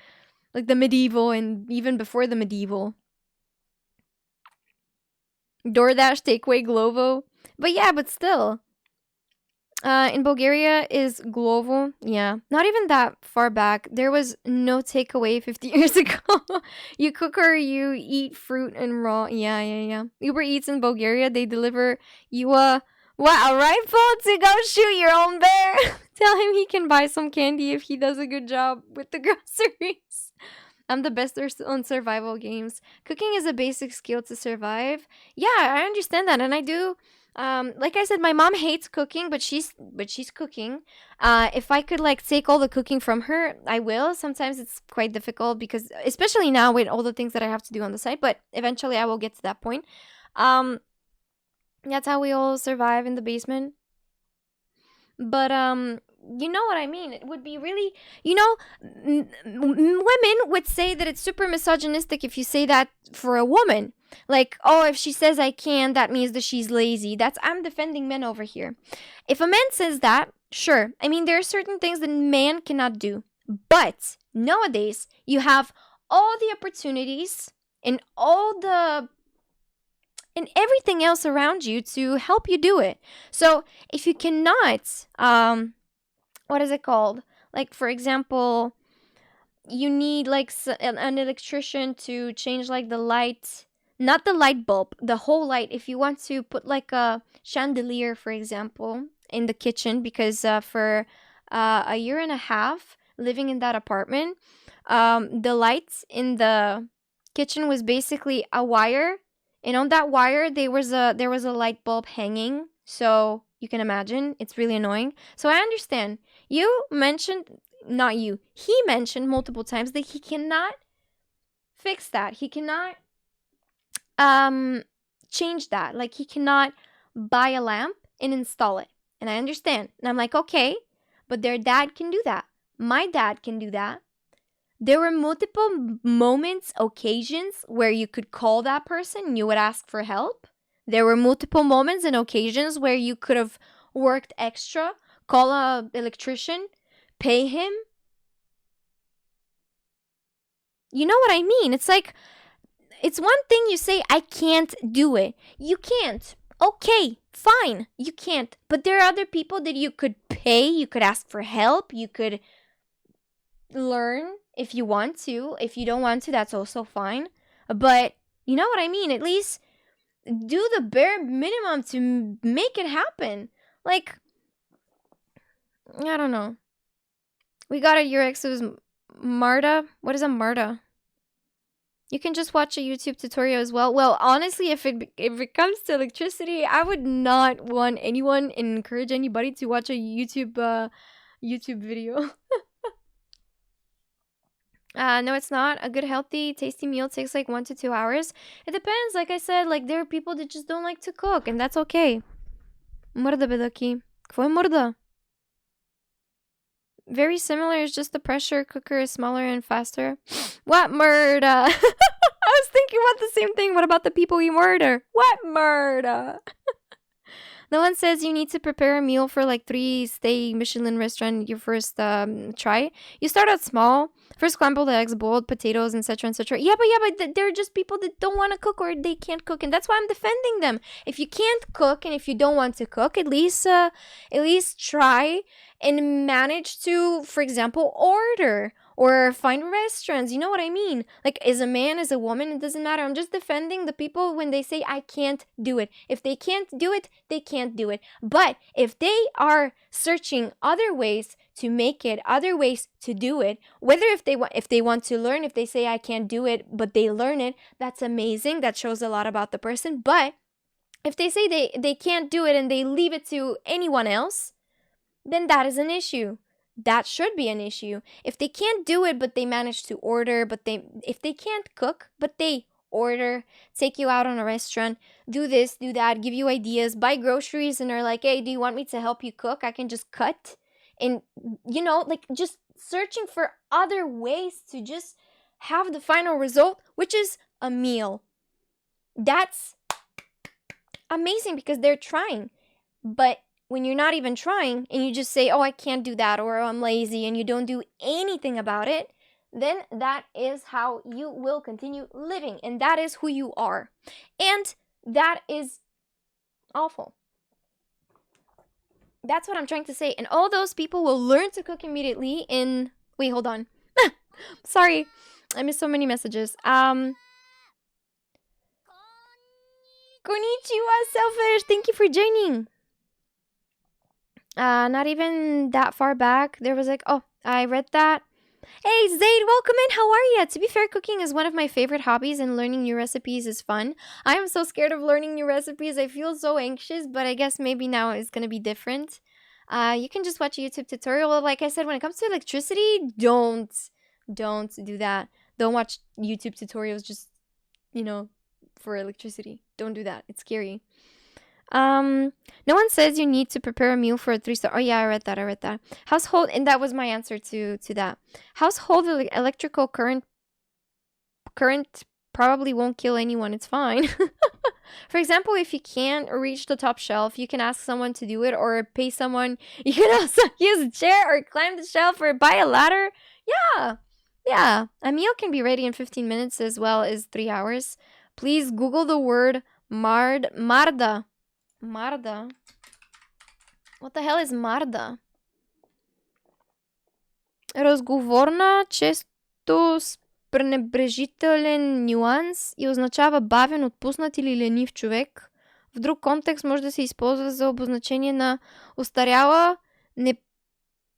S2: Like the medieval and even before the medieval. DoorDash, Takeaway, Glovo. But yeah, but still. In Bulgaria is Glovo. Yeah, not even that far back. There was no takeaway 50 years ago. You cook or you eat fruit and raw. Yeah. Uber Eats in Bulgaria, they deliver you a rifle to go shoot your own bear. Tell him he can buy some candy if he does a good job with the groceries. I'm the best on survival games. Cooking is a basic skill to survive. Yeah, I understand that, and I do. Like I said, my mom hates cooking, but she's cooking. If I could like take all the cooking from her, I will. Sometimes it's quite difficult because, especially now with all the things that I have to do on the side, but eventually I will get to that point. That's how we all survive in the basement. But you know what I mean? It would be really, women would say that it's super misogynistic if you say that for a woman. Like, oh, if she says I can, that means that she's lazy. I'm defending men over here. If a man says that, sure. I mean, there are certain things that man cannot do. But nowadays, you have all the opportunities and and everything else around you to help you do it. So if you cannot, what is it called? Like, for example, you need like an electrician to change like the light. Not the light bulb, the whole light. If you want to put like a chandelier, for example, in the kitchen, because for a year and a half living in that apartment, the light in the kitchen was basically a wire, and on that wire there was a light bulb hanging. So you can imagine, it's really annoying. So I understand. He mentioned multiple times that he cannot fix that. He cannot change that. Like, he cannot buy a lamp and install it. And I understand. And I'm like, okay, but their dad can do that. My dad can do that. There were multiple moments, occasions where you could call that person and you would ask for help. There were multiple moments and occasions where you could have worked extra, call an electrician, pay him. You know what I mean? It's like, it's one thing you say, I can't do it. You can't. Okay, fine, you can't. But there are other people that you could pay, you could ask for help, you could learn if you want to. If you don't want to, that's also fine. But you know what I mean? At least do the bare minimum to make it happen. Like, I don't know. We got your ex, it was Marta. What is a Marta? You can just watch a YouTube tutorial as well. Well, honestly, if it comes to electricity, I would not want anyone and encourage anybody to watch a YouTube video. No, it's not. A good, healthy, tasty meal takes like 1 to 2 hours. It depends. Like I said, like there are people that just don't like to cook, and that's okay. Mărda bedoki. Какво е мърда? Very similar, it's just the pressure cooker is smaller and faster. What murder? I was thinking about the same thing. What about the people you murder? What murder? No one says you need to prepare a meal for like 3-stay Michelin restaurant your first try. You start out small. First scrambled eggs, boiled potatoes, etc., etc. Yeah, but they're just people that don't want to cook or they can't cook, and that's why I'm defending them. If you can't cook and if you don't want to cook, at least try and manage to, for example, order or find restaurants. You know what I mean? Like, as a man, as a woman, it doesn't matter. I'm just defending the people when they say I can't do it. If they can't do it, they can't do it. But if they are searching other ways to make it, other ways to do it, whether if they want to learn, if they say I can't do it, but they learn it, that's amazing. That shows a lot about the person. But if they say they can't do it and they leave it to anyone else, then that is an issue. That should be an issue. If they can't do it, but they manage to order, if they can't cook, but they order, take you out on a restaurant, do this, do that, give you ideas, buy groceries, and are like, hey, do you want me to help you cook? I can just cut. And, like just searching for other ways to just have the final result, which is a meal. That's amazing because they're trying. But when you're not even trying and you just say, oh, I can't do that, or I'm lazy, and you don't do anything about it, then that is how you will continue living. And that is who you are. And that is awful. That's what I'm trying to say. And all those people will learn to cook immediately in... Wait, hold on. Sorry. I missed so many messages. Konnichiwa, Selfish. Thank you for joining. Not even that far back, there was like, oh, I read that. Hey, Zaid, welcome in. How are you? To be fair, cooking is one of my favorite hobbies and learning new recipes is fun. I am so scared of learning new recipes. I feel so anxious, but I guess maybe now it's going to be different. You can just watch a YouTube tutorial. Like I said, when it comes to electricity, don't do that. Don't watch YouTube tutorials just, for electricity. Don't do that. It's scary. No one says you need to prepare a meal for a 3-star. Oh yeah, I read that. Household, and that was my answer to that. Household electrical current probably won't kill anyone. It's fine. For example, if you can't reach the top shelf, you can ask someone to do it or pay someone. You can also use a chair or climb the shelf or buy a ladder. Yeah. A meal can be ready in 15 minutes as well as 3 hours. Please Google the word marda. Marda. What the hell is marda? Разговорна, често с пренебрежителен нюанс и означава бавен, отпуснат или ленив човек. В друг контекст може да се използва за обозначение на остаряла,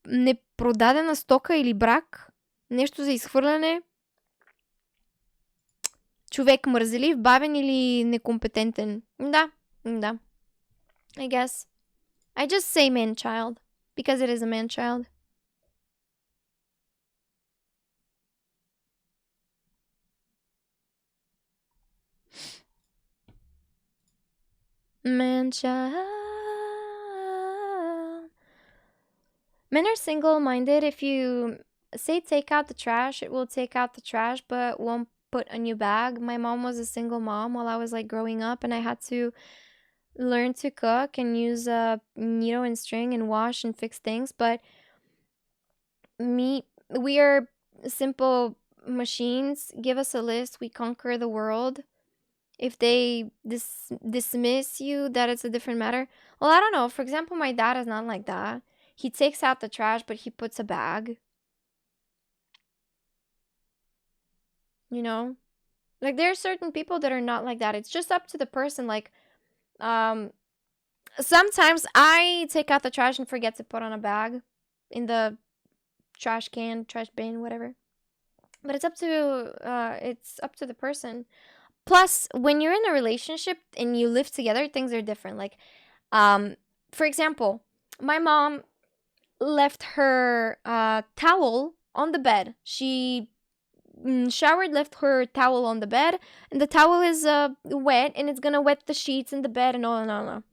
S2: непродадена стока или брак. Нещо за изхвърляне. Човек мързелив, бавен или некомпетентен. Да. I guess. I just say man-child because it is a man-child. Man-child. Men are single-minded. If you say take out the trash, it will take out the trash, but won't put a new bag. My mom was a single mom while I was like growing up, and I had to learn to cook and use a needle and string and wash and fix things. But we are simple machines. Give us a list, we conquer the world. If they dismiss you, that it's a different matter. Well, I don't know. For example, my dad is not like that. He takes out the trash, but he puts a bag. Like there are certain people that are not like that. It's just up to the person. Like sometimes I take out the trash and forget to put on a bag in the trash can, trash bin, whatever. But it's up to the person. Plus, when you're in a relationship and you live together, things are different. Like, for example, my mom left her towel on the bed. She showered, left her towel on the bed, and the towel is wet, and it's gonna wet the sheets in the bed and all.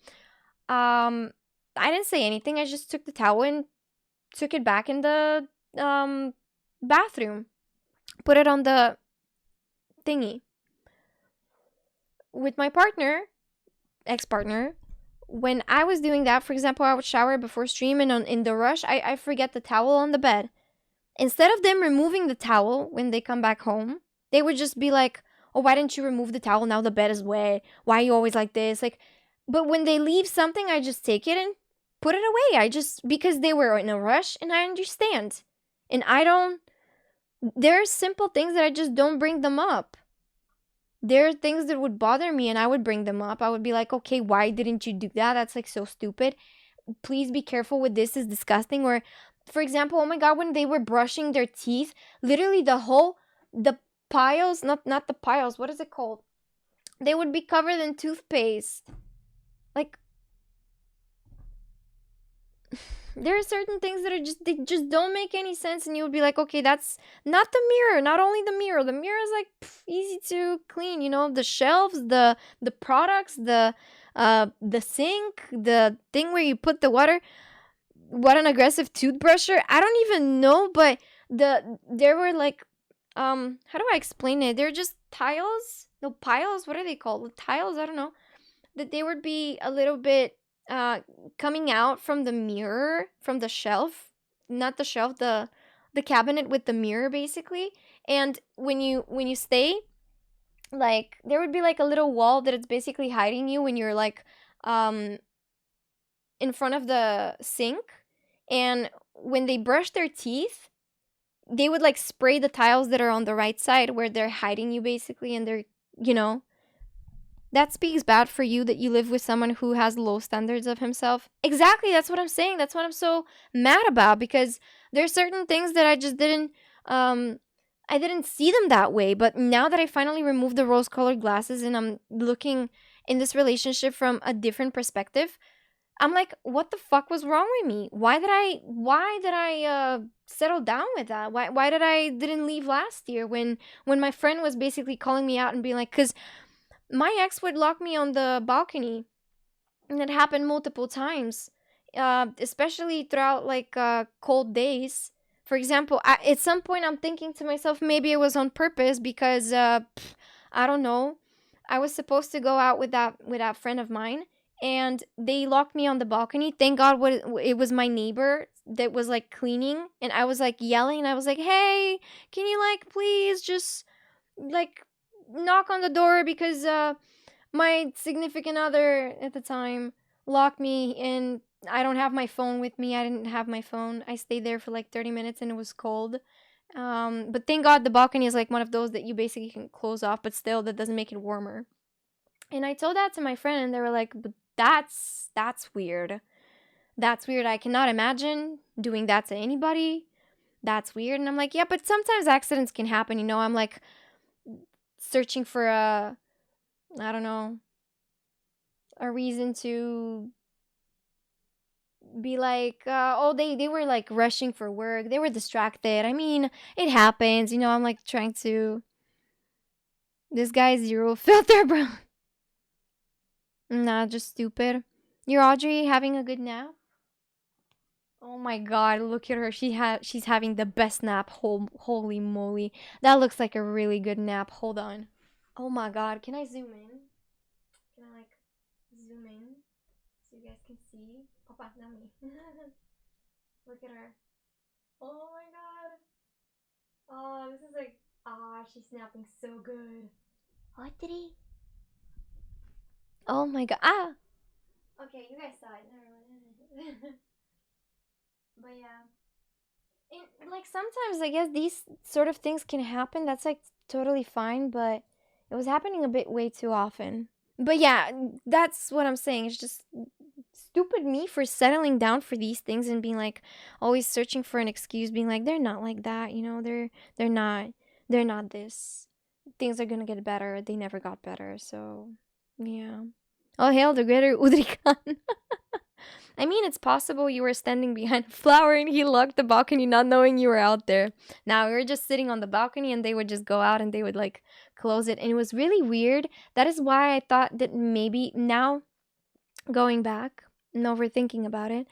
S2: I didn't say anything. I just took the towel and took it back in the bathroom. Put it on the thingy. With my partner, ex-partner, when I was doing that, for example, I would shower before stream, and in the rush, I forget the towel on the bed. Instead of them removing the towel when they come back home, they would just be like, oh, why didn't you remove the towel? Now the bed is wet. Why are you always like this? Like, but when they leave something, I just take it and put it away. Because they were in a rush, and I understand. And there are simple things that I just don't bring them up. There are things that would bother me, and I would bring them up. I would be like, okay, why didn't you do that? That's like so stupid. Please be careful with this. It's disgusting. Or, for example, oh my God, when they were brushing their teeth, literally the piles, not the piles, what is it called? They would be covered in toothpaste. Like, there are certain things that they just don't make any sense, and you would be like, okay, that's not the mirror. Not only the mirror is like easy to clean, you know, the shelves, the products, the sink, the thing where you put the water. What an aggressive toothbrusher. I don't even know, but there were like how do I explain it? They're just tiles, no, piles, what are they called? Tiles, I don't know. That they would be a little bit coming out from the mirror, from the shelf, not the shelf, the cabinet with the mirror, basically. And when you stay, like, there would be like a little wall that it's basically hiding you when you're like in front of the sink. And when they brush their teeth, they would like spray the tiles that are on the right side where they're hiding you, basically, and they're, you know, that speaks bad for you that you live with someone who has low standards of himself. Exactly, that's what I'm saying. That's what I'm so mad about, because there's certain things that I just didn't I didn't see them that way. But now that I finally removed the rose-colored glasses and I'm looking in this relationship from a different perspective, I'm like, what the fuck was wrong with me? Why did I settle down with that? Why did I didn't leave last year when my friend was basically calling me out and being like, because my ex would lock me on the balcony, and it happened multiple times, especially throughout like cold days. For example, at some point I'm thinking to myself, maybe it was on purpose, because I don't know, I was supposed to go out with that friend of mine, and they locked me on the balcony. Thank God it was my neighbor that was like cleaning, and I was like yelling, and I was like, hey, can you like please just like knock on the door, because my significant other at the time locked me, and I don't have my phone with me. I didn't have my phone. I stayed there for like 30 minutes and it was cold. But thank God the balcony is like one of those that you basically can close off, but still that doesn't make it warmer. And I told that to my friend, and they were like, but that's weird. That's weird. I cannot imagine doing that to anybody. That's weird. And I'm like, yeah, but sometimes accidents can happen, you know. I'm like searching for I don't know, a reason to be like, oh, they were like rushing for work. They were distracted. I mean, it happens, you know. I'm like trying to, this guy's zero filter, bro. Nah, just stupid. You're Audrey having a good nap? Oh my God, look at her. She's having the best nap. Holy moly. That looks like a really good nap. Hold on. Oh my God, can I zoom in? Can I like zoom in so you guys can see? Opa, not me. Look at her. Oh my God. Oh, this is like, she's napping so good. Audrey. Oh my God. Okay, you guys saw it. Never mind. But yeah. And like sometimes I guess these sort of things can happen. That's like totally fine, but it was happening a bit way too often. But yeah, that's what I'm saying. It's just stupid me for settling down for these things and being like always searching for an excuse, being like, they're not like that, you know, they're not this. Things are gonna get better. They never got better, so yeah. Oh, hail the greater Udrikan. I mean, it's possible you were standing behind a flower and he locked the balcony not knowing you were out there. Now, we were just sitting on the balcony and they would just go out and they would like close it. And it was really weird. That is why I thought that maybe now, going back, overthinking about it.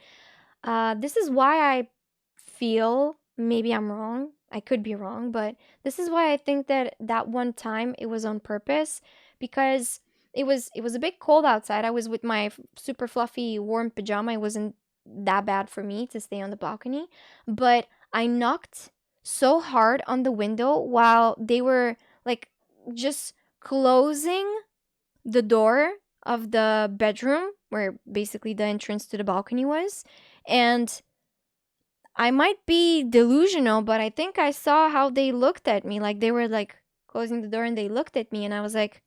S2: This is why I feel, maybe I'm wrong. I could be wrong, but this is why I think that that one time it was on purpose, because it was a bit cold outside. I was with my super fluffy warm pajama. It wasn't that bad for me to stay on the balcony, but I knocked so hard on the window while they were like just closing the door of the bedroom where basically the entrance to the balcony was. And I might be delusional, but I think I saw how they looked at me. Like they were like closing the door and they looked at me, and I was like,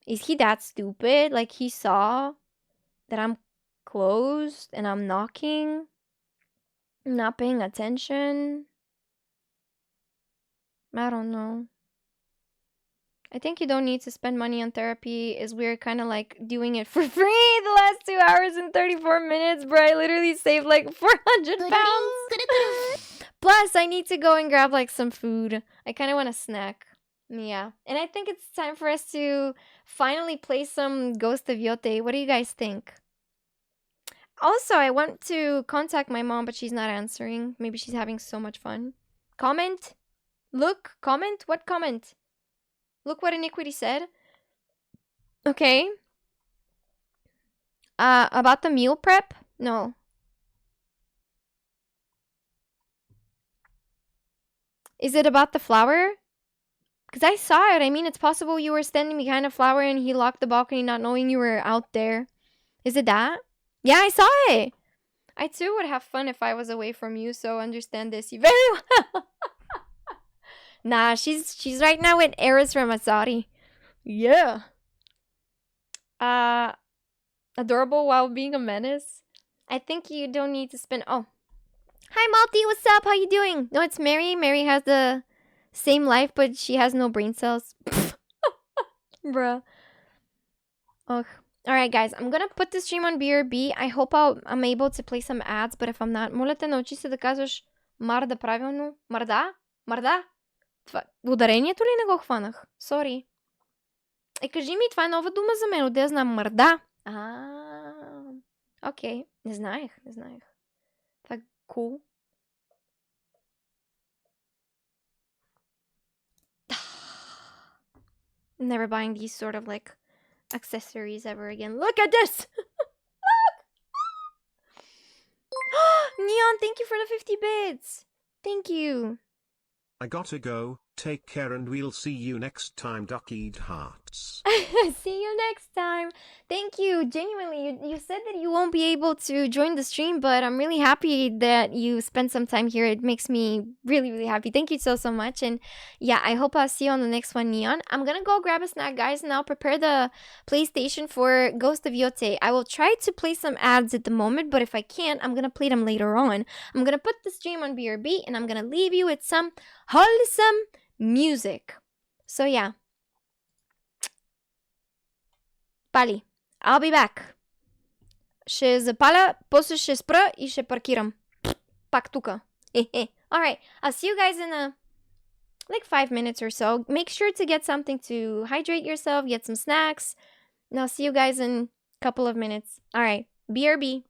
S2: is he that stupid? Like he saw that I'm closed and I'm knocking, not paying attention. I don't know. I think you don't need to spend money on therapy, is we're kind of like doing it for free the last 2 hours and 34 minutes, bro. I literally saved like 400 pounds. Plus, I need to go and grab like some food. I kind of want a snack. Yeah. And I think it's time for us to finally play some Ghost of Yote. What do you guys think? Also, I want to contact my mom, but she's not answering. Maybe she's having so much fun. Comment? Look, comment? What comment? Look what Iniquity said. Okay. About the meal prep? No. Is it about the flower? Because I saw it. I mean, it's possible you were standing behind a flower and he locked the balcony not knowing you were out there. Is it that? Yeah, I saw it. I too would have fun if I was away from you, so understand this you very well. Nah, she's right now with Eris Ramazzotti. Yeah. Adorable while being a menace. I think you don't need to spend. Oh, hi Malty, what's up? How you doing? No, it's Mary. Mary has the same life, but she has no brain cells. Bruh. Ugh. All right, guys. I'm gonna put the stream on BRB. I hope I'm able to play some ads, but if I'm not, моля те, научи се да казваш Марда правилно. Марда? Марда? Ударението ли не го хванах? Сори. Кажи ми, това е нова дума за мен. Отде я знам. Марда. Окей. Не знаех. Това е cool. Never buying these sort of like accessories ever again. Look at this! Neon, thank you for the 50 bits. Thank you.
S3: I gotta go, take care and we'll see you next time, Duckied Hearts.
S2: See you next time. Thank you. Genuinely, you said that you won't be able to join the stream, but I'm really happy that you spent some time here. It makes me really, really happy. Thank you so much. And yeah, I hope I'll see you on the next one, Neon. I'm gonna go grab a snack, guys, and I'll prepare the PlayStation for Ghost of Yote. I will try to play some ads at the moment, but if I can't, I'm gonna play them later on. I'm gonna put the stream on BRB, and I'm gonna leave you with some wholesome music. So yeah. Пали. I'll be back. Ще запаля, после ще спра и ще паркирам. Пак тука. Alright, I'll see you guys in like 5 minutes or so. Make sure to get something to hydrate yourself, get some snacks. And I'll see you guys in a couple of minutes. Alright, BRB.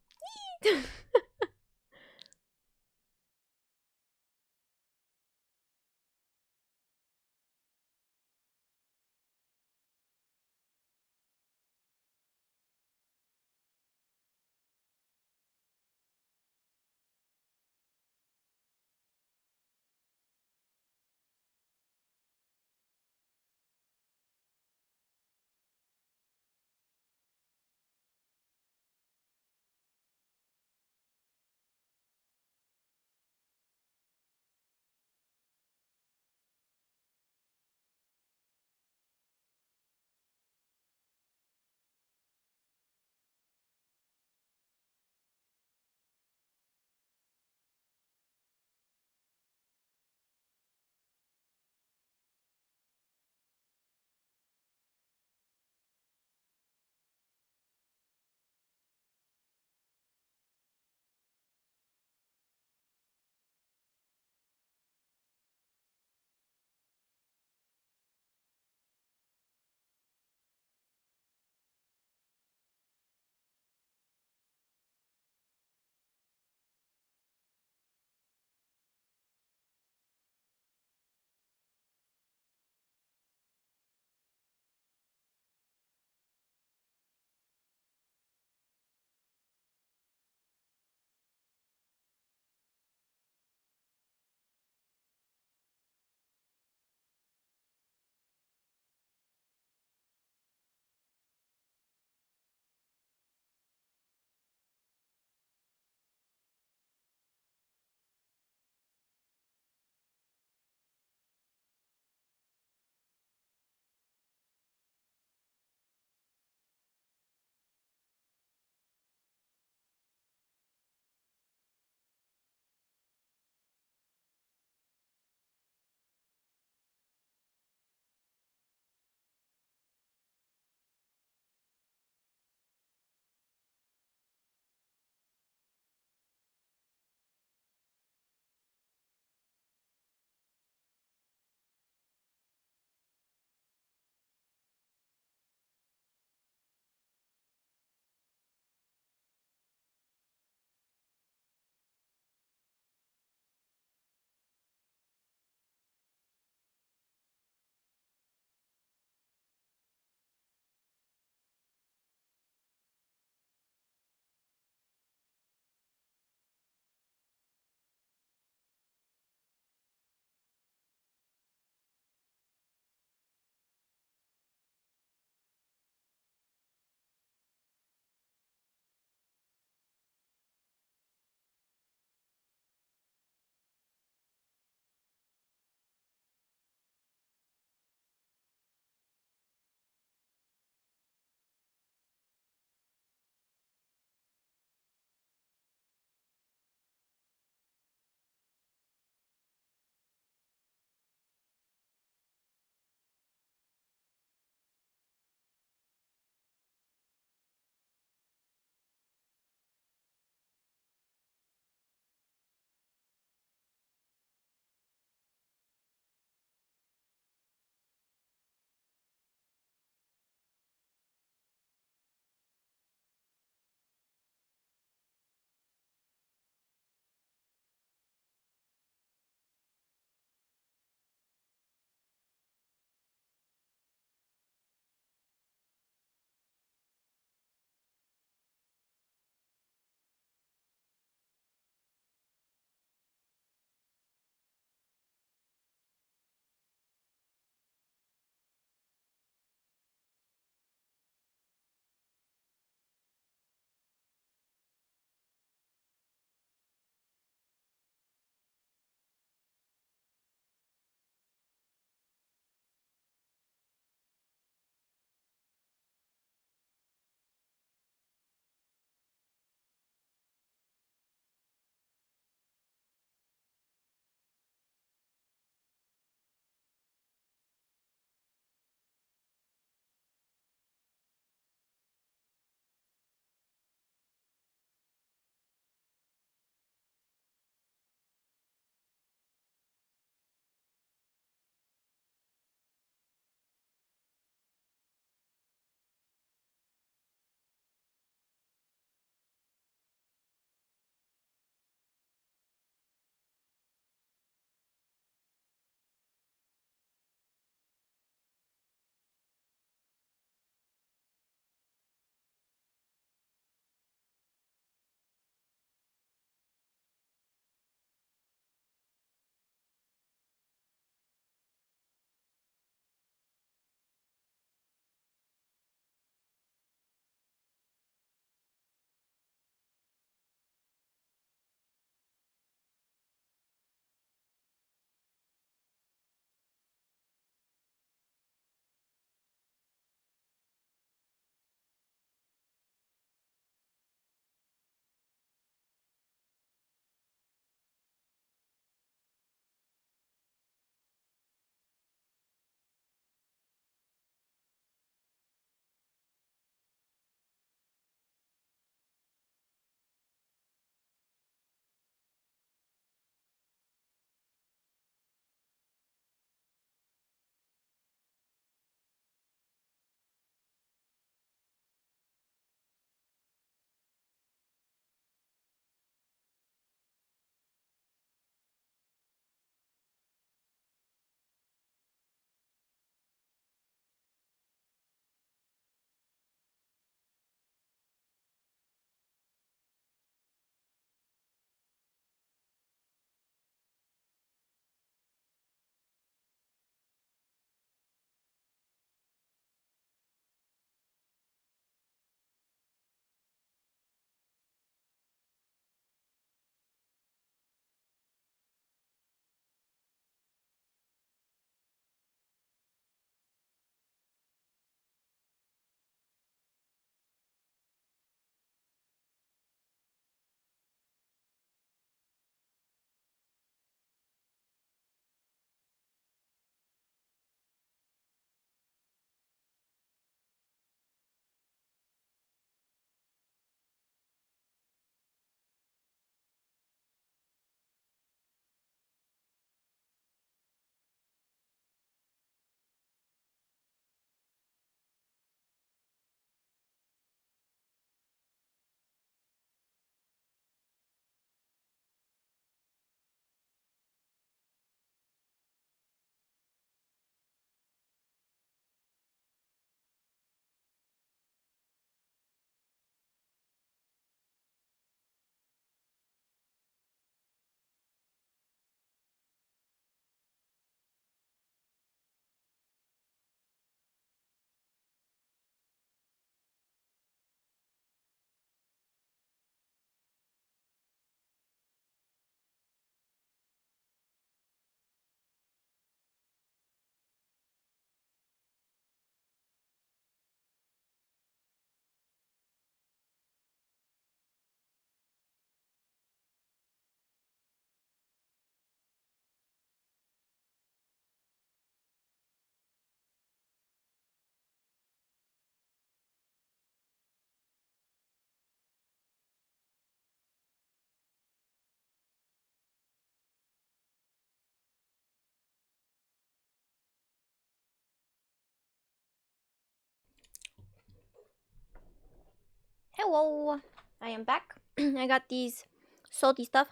S2: Hello, I am back. I got these salty stuff.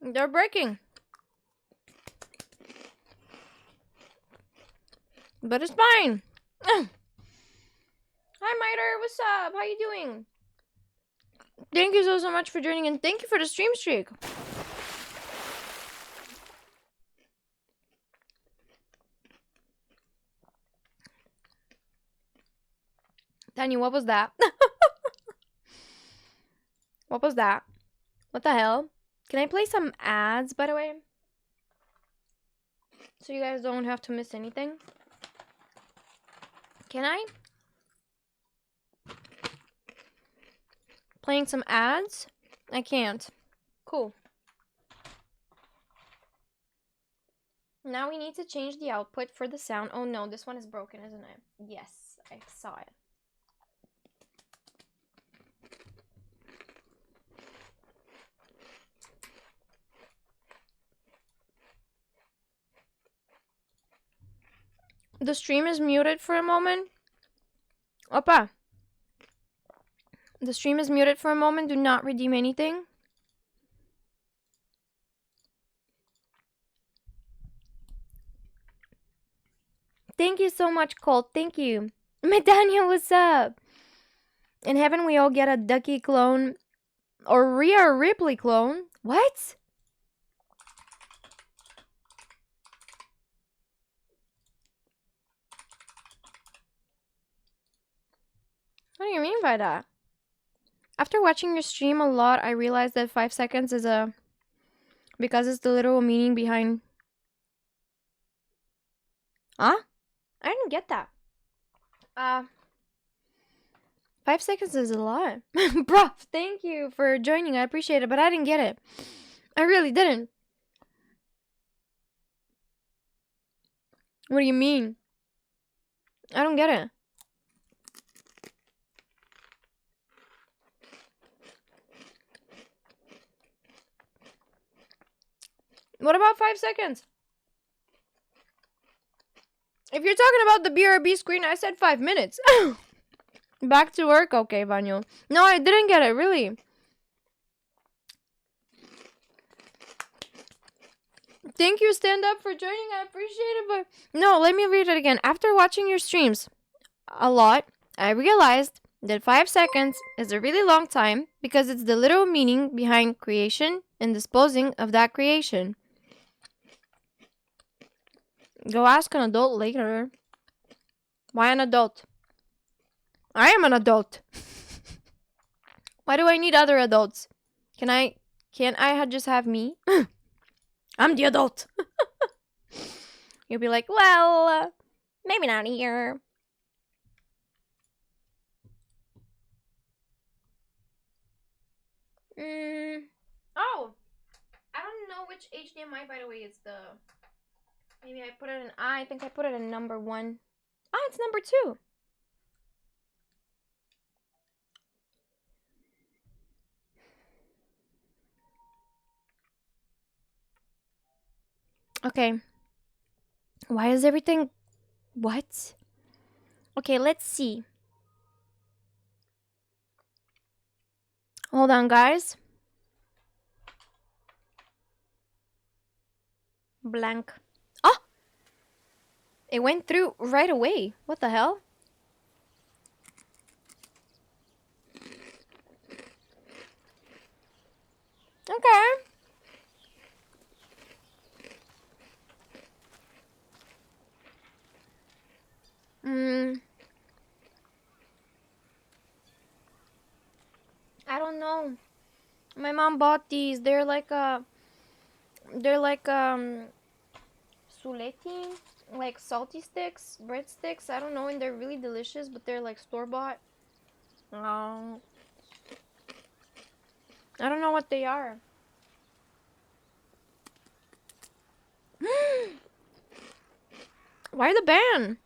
S2: They're breaking. But it's fine. Hi, Miter. What's up? How you doing? Thank you so much for joining, and thank you for the stream streak. Tanya, what was that? What was that? What the hell? Can I play some ads, by the way? So you guys don't have to miss anything? Can I? Playing some ads? I can't. Cool. Now we need to change the output for the sound. Oh no, this one is broken, isn't it? Yes, I saw it. The stream is muted for a moment. Opa. The stream is muted for a moment. Do not redeem anything. Thank you so much, Colt. Thank you. Medania, what's up? In heaven, we all get a Ducky clone or Rhea Ripley clone. What? What do you mean by that? After watching your stream a lot, I realized that 5 seconds is because it's the literal meaning behind. Huh? I didn't get that. 5 seconds is a lot. Bruh, thank you for joining. I appreciate it, but I didn't get it. I really didn't. What do you mean? I don't get it. What about 5 seconds? If you're talking about the BRB screen, I said 5 minutes. Back to work? Okay, Vanyo. No, I didn't get it, really. Thank you, Stand Up, for joining. I appreciate it, but... No, let me read it again. After watching your streams a lot, I realized that 5 seconds is a really long time because it's the literal meaning behind creation and disposing of that creation. Go ask an adult later. Why an adult? I am an adult. Why do I need other adults? Can't I just have me? I'm the adult. You'll be like, well, maybe not here. Oh, I don't know which HDMI, by the way, is the... Maybe I put it in... I think I put it in number 1. Ah, it's number 2. Okay. Why is everything... What? Okay, let's see. Hold on, guys. Blank. Oh! It went through right away. What the hell? Okay. I don't know. My mom bought these. They're like suleti, like salty sticks, breadsticks. I don't know, and they're really delicious, but they're like store-bought. I don't know what they are. Why the ban?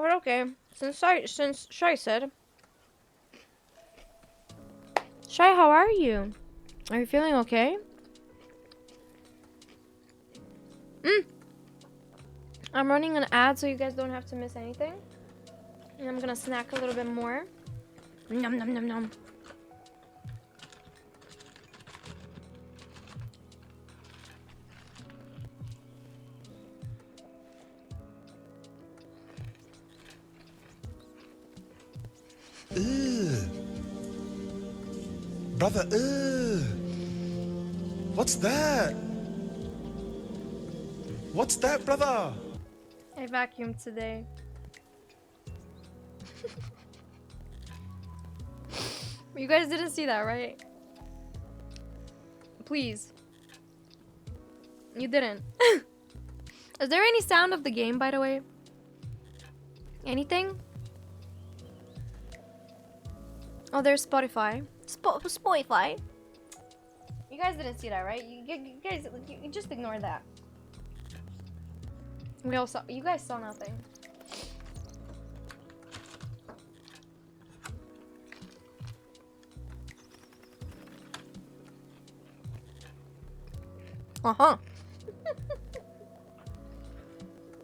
S2: But okay, since Shy said, Shy, how are you? Are you feeling okay? I'm running an ad so you guys don't have to miss anything. And I'm gonna snack a little bit more. Nom nom nom nom.
S1: Brother, what's that? What's that, brother?
S2: I vacuumed today. You guys didn't see that, right? Please. You didn't. Is there any sound of the game, by the way? Anything? Oh, there's Spotify. Spotify. You guys didn't see that, right? You guys, you just ignore that. We all saw. You guys saw nothing.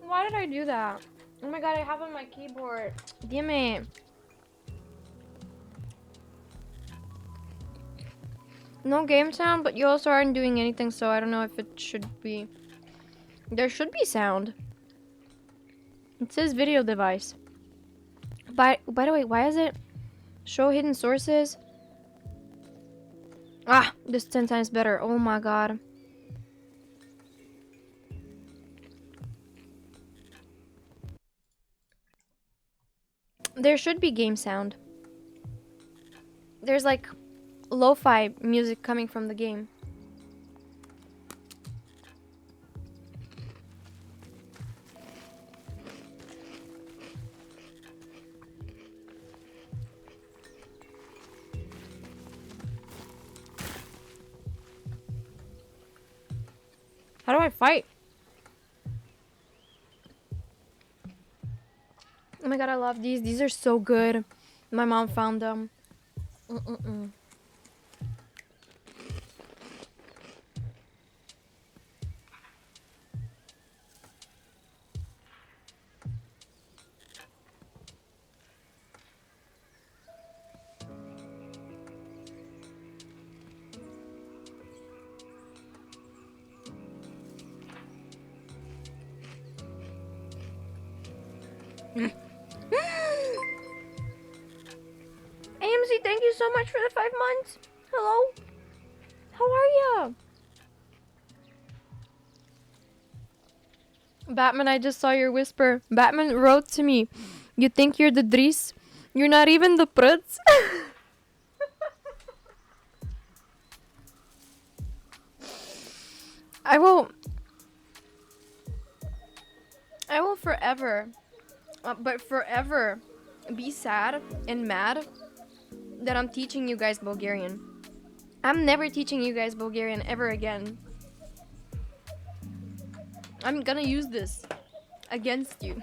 S2: Why did I do that? Oh my god, I have on my keyboard. Damn it. No game sound, but you also aren't doing anything, so I don't know if it should be. There should be sound. It says video device. By the way, why is it show hidden sources? Ah, this 10 times better. Oh my god. There should be game sound. There's like lo-fi music coming from the game. How do I fight? Oh my god, I love these. These are so good. My mom found them. AMC, thank you so much for the 5 months. Hello? How are ya? Batman, I just saw your whisper. Batman wrote to me, you think you're the Dries? You're not even the Pruts. I will forever, but forever be sad and mad that I'm teaching you guys Bulgarian. I'm never teaching you guys Bulgarian ever again. I'm gonna use this against you.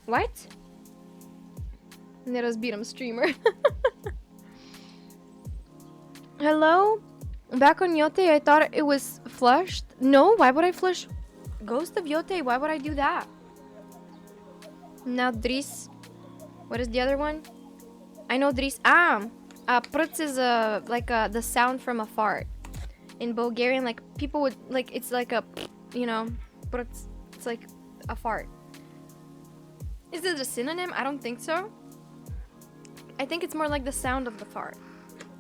S2: What? Let us beat him, streamer. Hello? Back on Yote, I thought it was flushed. No, why would I flush Ghost of Yote? Why would I do that? Now Dries. What is the other one? I know Dries. Pruts is the sound from a fart. In Bulgarian, like people would like it's like a, you know, pruts. It's like a fart. Is it a synonym? I don't think so. I think it's more like the sound of the fart.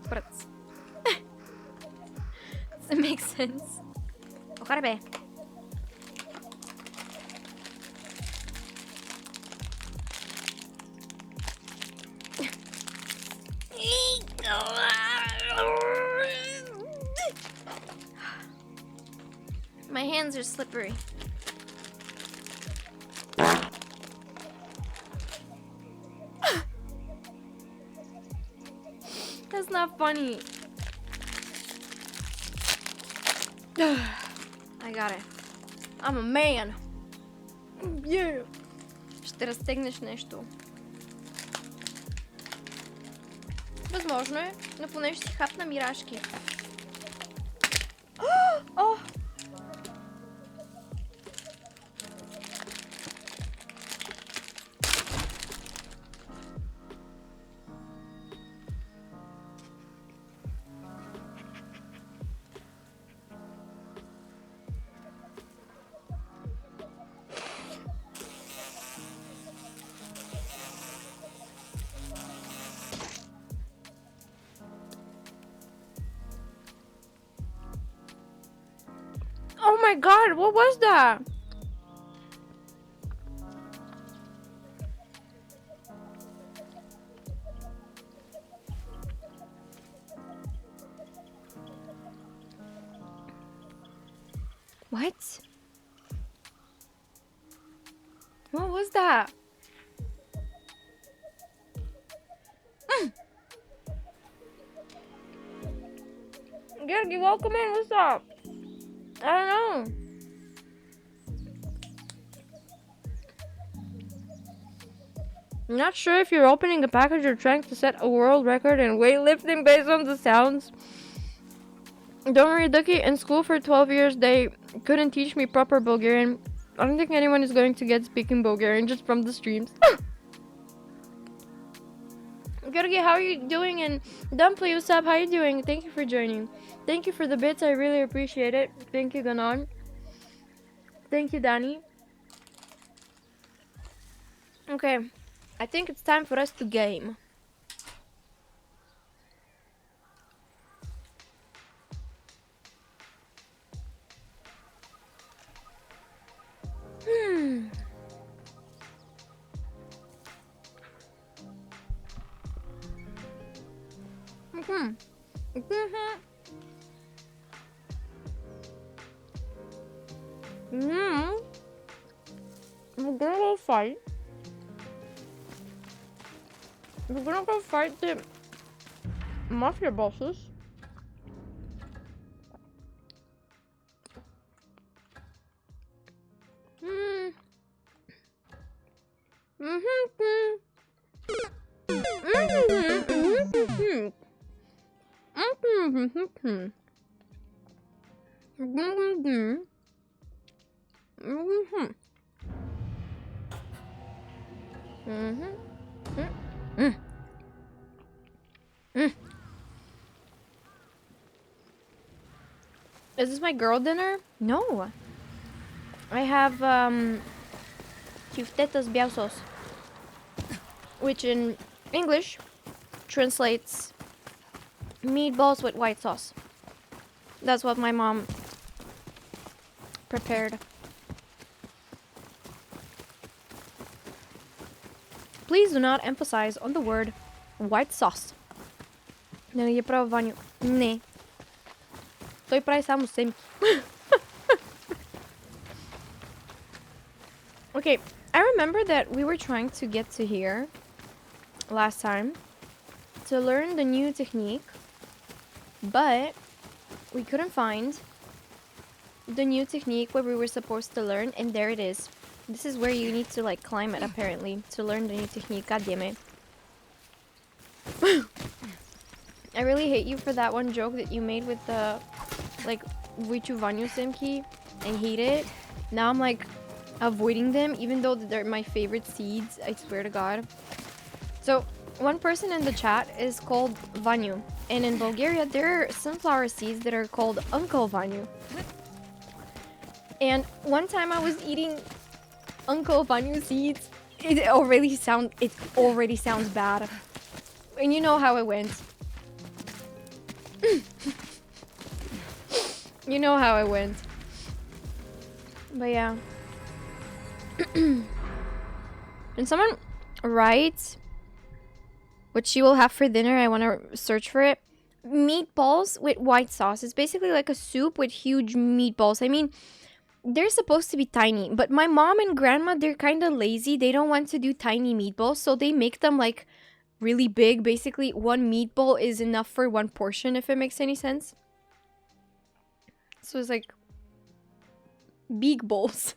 S2: Pruts. Does it make sense? Okarebe. My hands are slippery. That's not funny. I got it. I'm a man. Yeah. Ще разтегнеш нещо. Възможно е, но поне ще си хапна мирашки. О! Oh my god, what was that? What? What was that? Gergi, welcome in. What's up? I don't know. I'm not sure if you're opening a package or trying to set a world record in weightlifting based on the sounds. Don't worry, Ducky. In school for 12 years, they couldn't teach me proper Bulgarian. I don't think anyone is going to get speaking Bulgarian just from the streams. Gergi, how are you doing? And Dumply, what's up? How you doing? Thank you for joining. Thank you for the bits. I really appreciate it. Thank you, Ganon. Thank you, Danny. Okay. I think it's time for us to game. We're gonna go fight. We're gonna go fight the mafia bosses. Is this my girl dinner? No. I have kiftetas biao sauce, which in English translates meatballs with white sauce. That's what my mom prepared. Please do not emphasize on the word white sauce. Не ги прави Ваню. Не. Той прави само семки. Okay, I remember that we were trying to get to here last time to learn the new technique, but we couldn't find the new technique where we were supposed to learn, and there it is. This is where you need to like climb it apparently to learn the new technique. God damn it. I really hate you for that one joke that you made with the like Vichuvanyu Simki. I hate it. Now I'm like avoiding them even though they're my favorite seeds. I swear to God. So one person in the chat is called Vanyu, and in Bulgaria there are sunflower seeds that are called Uncle Vanyu. And one time I was eating Uncle Vanyu seeds. It already sounds bad. And you know how it went. You know how it went. But yeah. And someone writes what she will have for dinner. I want to search for it. Meatballs with white sauce. It's basically like a soup with huge meatballs. I mean, they're supposed to be tiny, but my mom and grandma, they're kind of lazy. They don't want to do tiny meatballs, so they make them like really big. Basically, one meatball is enough for one portion, if it makes any sense. So it's like Big bowls.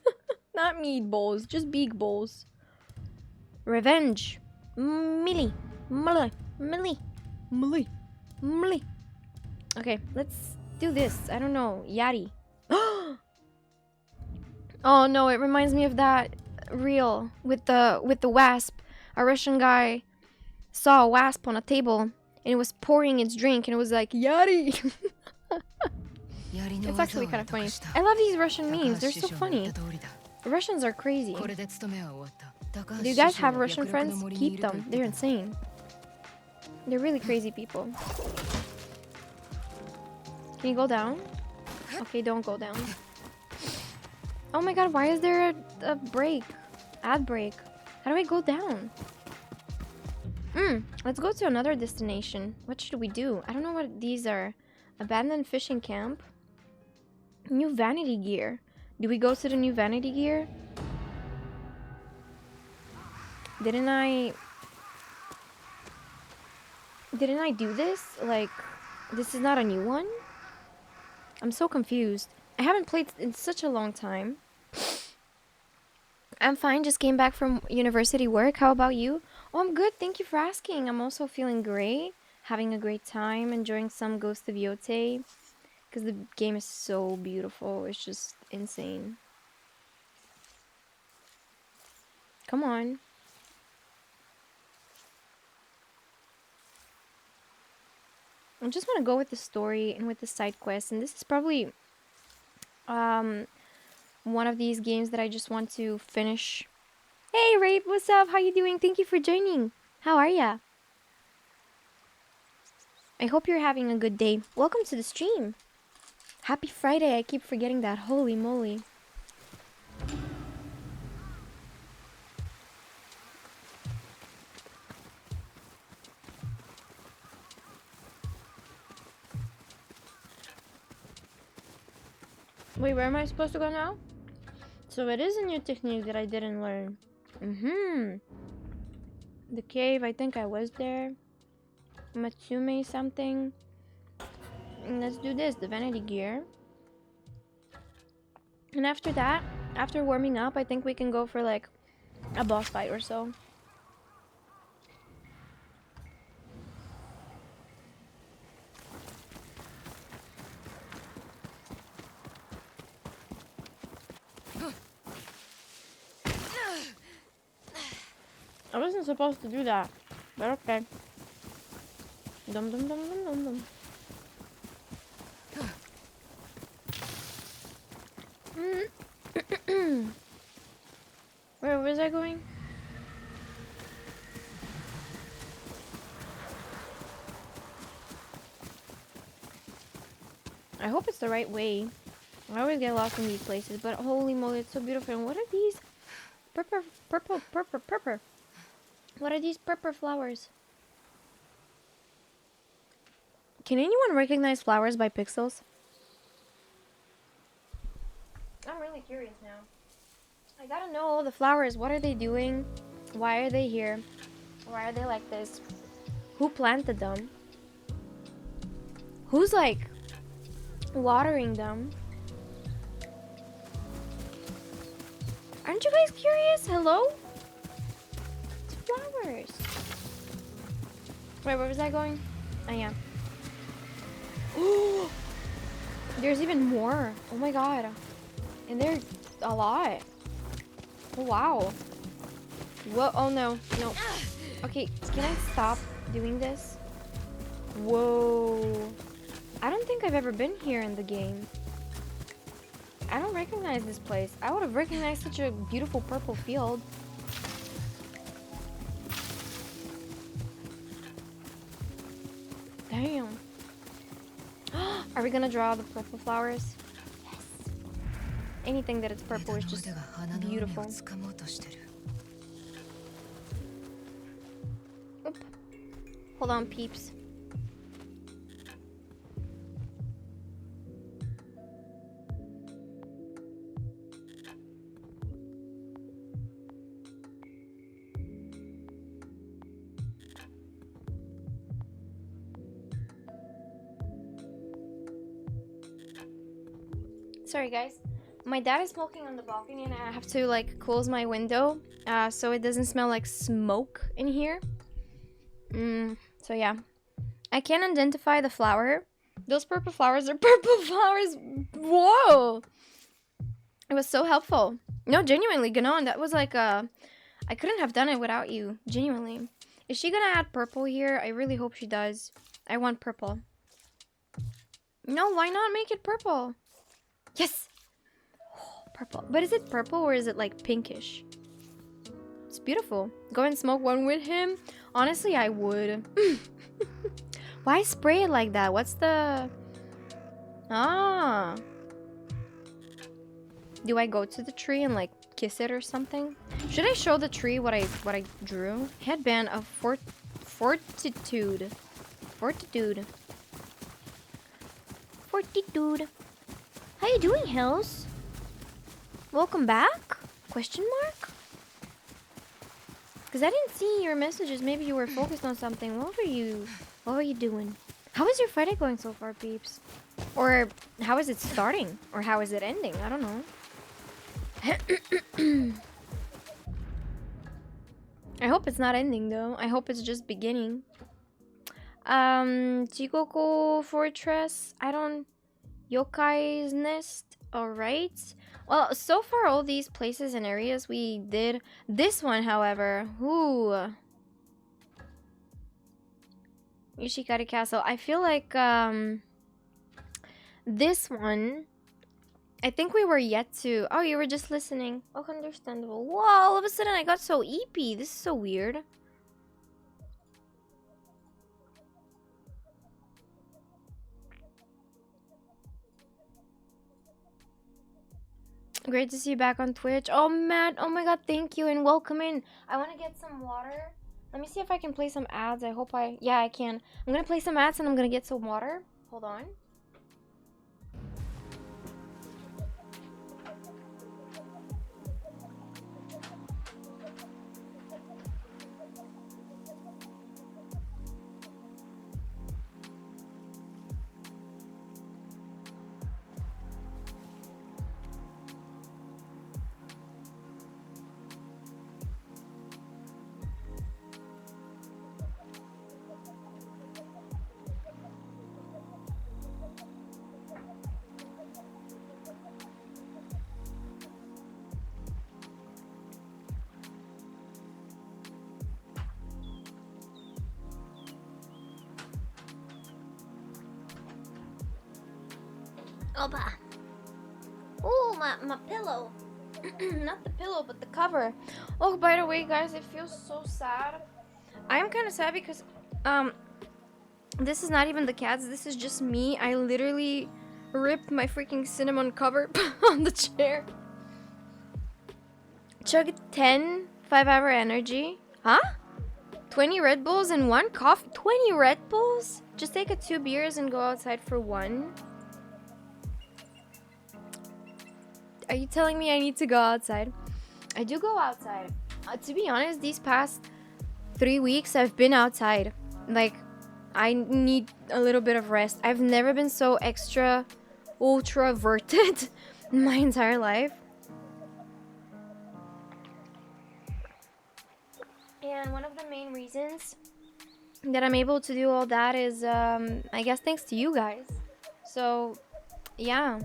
S2: Not meatballs, just big bowls. Revenge. Millie. Millie. Millie. Millie. Millie. Okay, let's do this. I don't know. Yari. Oh no, it reminds me of that reel with the wasp. A Russian guy saw a wasp on a table and it was pouring its drink and it was like, Yari. It's actually kind of funny. I love these Russian memes. They're so funny. Russians are crazy. Do you guys have Russian friends? Keep them. They're insane. They're really crazy people. Can you go down? Okay, don't go down. Oh my god, why is there a break? Ad break. How do I go down? Let's go to another destination. What should we do? I don't know what these are. Abandoned fishing camp. New vanity gear. Do we go to the new vanity gear? Didn't I do this? Like, this is not a new one? I'm so confused. I haven't played in such a long time. I'm fine, just came back from university work. How about you? Oh, I'm good, thank you for asking. I'm also feeling great. Having a great time, enjoying some Ghost of Yotei. Because the game is so beautiful, it's just insane. Come on. I just want to go with the story and with the side quests, and this is probably one of these games that I just want to finish. Hey Rape, what's up? How you doing? Thank you for joining. How are ya? I hope you're having a good day. Welcome to the stream. Happy Friday. I keep forgetting that. Holy moly. Wait, where am I supposed to go now? So it is a new technique that I didn't learn. The cave, I think I was there. Matsume something. And let's do this, the vanity gear. And after that, after warming up, I think we can go for like a boss fight or so. I wasn't supposed to do that, but okay. Dum dum dum dum dum dum. Where was I going? I hope it's the right way. I always get lost in these places, but holy moly, it's so beautiful. And what are these? Purple. What are these purple flowers? Can anyone recognize flowers by pixels? I'm really curious now. I gotta know all the flowers. What are they doing? Why are they here? Why are they like this? Who planted them? Who's like watering them? Aren't you guys curious? Hello? It's flowers. Wait, where was I going? Oh yeah. Oh, there's even more. Oh my god. And there's a lot. Oh wow. Whoa, oh no, no. Okay, can I stop doing this? Whoa. I don't think I've ever been here in the game. I don't recognize this place. I would have recognized such a beautiful purple field. Damn. Are we gonna draw the purple flowers? Yes. Anything that is purple is just beautiful. Oop. Hold on, peeps. Sorry guys, My dad is smoking on the balcony and I have to like close my window so it doesn't smell like smoke in here. So yeah. I can't identify the flower. Those purple flowers are purple flowers. Whoa. It was so helpful. No, genuinely, Ganon, that was like I couldn't have done it without you. Genuinely. Is she gonna add purple here? I really hope she does. I want purple. No, why not make it purple? Yes! Oh, purple. But is it purple or is it like pinkish? It's beautiful. Go and smoke one with him? Honestly, I would. Why spray it like that? What's the... Ah. Do I go to the tree and like kiss it or something? Should I show the tree what I drew? Headband of fortitude. Fortitude. Fortitude. How you doing, Hills? Welcome back? Question mark? Because I didn't see your messages. Maybe you were focused on something. What were you doing? How is your Friday going so far, peeps? Or how is it starting? Or how is it ending? I don't know. I hope it's not ending though. I hope it's just beginning. Chikoko Fortress. I don't... Yokai's Nest. Alright. Well, so far all these places and areas we did. This one, however. Ooh. Yoshikari Castle. I feel like, this one... I think we were yet to... Oh, you were just listening. Oh, understandable. Whoa, all of a sudden I got so eepy. This is so weird. Great to see you back on Twitch. Oh, Matt. Oh my god, thank you and welcome in. I want to get some water. Let me see if I can play some ads. I hope I... Yeah, I can. I'm going to play some ads and I'm going to get some water. Hold on. Opa. Oh, my pillow. Not the pillow, but the cover. Oh, by the way, guys, it feels so sad. I'm kind of sad because, this is not even the cats. This is just me. I literally ripped my freaking cinnamon cover on the chair. Chug 10 5-hour energy. Huh? 20 Red Bulls and 1 coffee. 20 Red Bulls? Just take 2 beers and go outside for 1. Are you telling me I need to go outside? I do go outside. To be honest, these past 3 weeks I've been outside. Like, I need a little bit of rest. I've never been so extra ultraverted in my entire life. And one of the main reasons that I'm able to do all that is, I guess, thanks to you guys. So, yeah.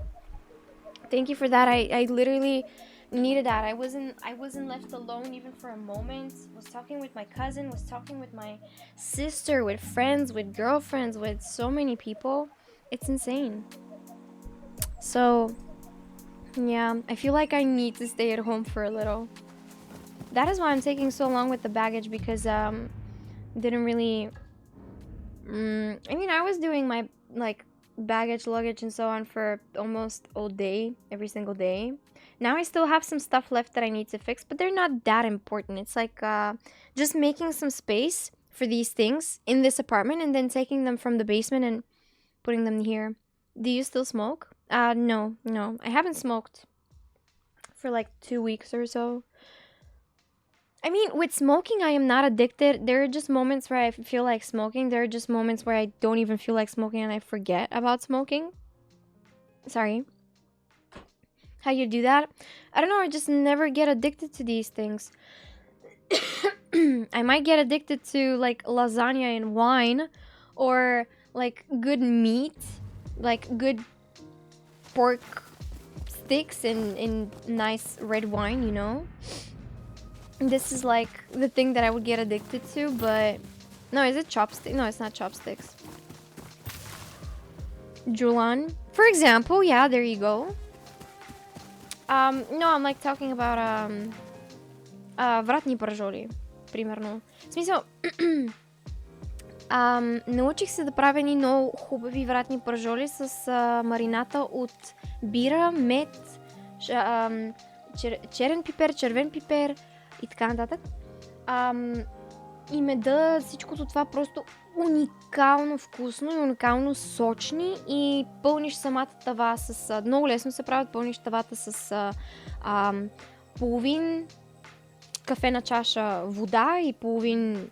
S2: Thank you for that. I literally needed that. I wasn't left alone even for a moment. Was talking with my cousin, was talking with my sister, with friends, with girlfriends, with so many people. It's insane. So, yeah, I feel like I need to stay at home for a little. That is why I'm taking so long with the baggage, because didn't really I mean, I was doing my like baggage, luggage and so on for almost all day, every single day. Now I still have some stuff left that I need to fix, but they're not that important. It's like just making some space for these things in this apartment and then taking them from the basement and putting them here. Do you still smoke? No. I haven't smoked for like 2 weeks or so. I mean, with smoking, I am not addicted. There are just moments where I feel like smoking. There are just moments where I don't even feel like smoking and I forget about smoking. Sorry. how you do that. I don't know, I just never get addicted to these things. I might get addicted to like lasagna and wine, or like good meat, like good pork sticks and nice red wine, you know? This is like the thing that I would get addicted to, but no, is it chopstick? No, it's not chopsticks. Julan, for example, yeah, there you go. No, I'm like talking about вратни пържоли, примерно. В смисъл, научих се да правя едни много хубави вратни пържоли с марината от бира, мед, черен пипер, червен пипер и така нататък. И меда, всичкото това просто уникално вкусно и уникално сочни, и пълниш самата тава с... много лесно се правят, пълниш тавата с половин кафена чаша вода и половин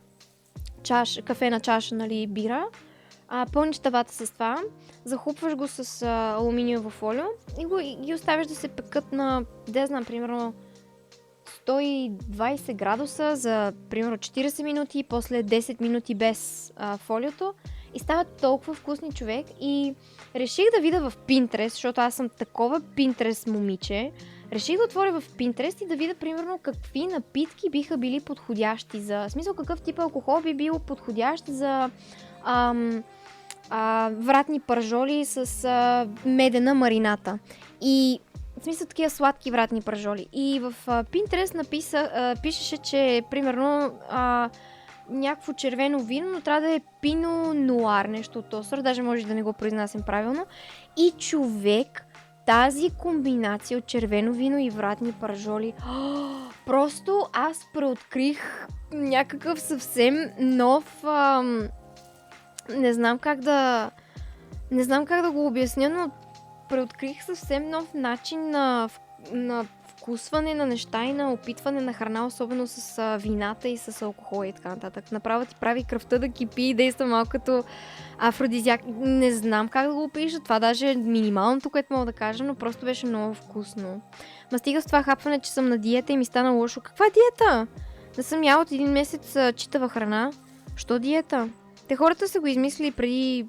S2: кафена чаша, нали, бира. Пълниш тавата с това, захупваш го с алуминиево фолио и ги оставяш да се пекат на, да знам, примерно 120 градуса за примерно 40 минути, после 10 минути без фолиото, и стават толкова вкусни, човек. И реших да видя в Pinterest, защото аз съм такова Pinterest момиче. Реших да отворя в Pinterest и да видя примерно какви напитки биха били подходящи за... В смисъл, какъв тип алкохол би бил подходящ за вратни пържоли с медена марината. И в смисъл такива сладки вратни пържоли. И в Pinterest пишеше, че примерно някакво червено вино, но трябва да е пино нуар, нещо от този сорт, даже може да не го произнасям правилно. И човек, тази комбинация от червено вино и вратни пържоли, просто аз преоткрих някакъв съвсем нов... Не знам как да го обясня, но преоткрих съвсем нов начин на вкусване на неща и на опитване на храна, особено с вината и с алкохола и така нататък. Направо ти прави кръвта да кипи и действа малко като афродизиак. Не знам как да го опиша, това даже е минималното, което мога да кажа, но просто беше много вкусно. Ма стига с това хапване, че съм на диета и ми стана лошо. Каква диета? Не съм яла от един месец читава храна. Що диета? Те хората са го измислили преди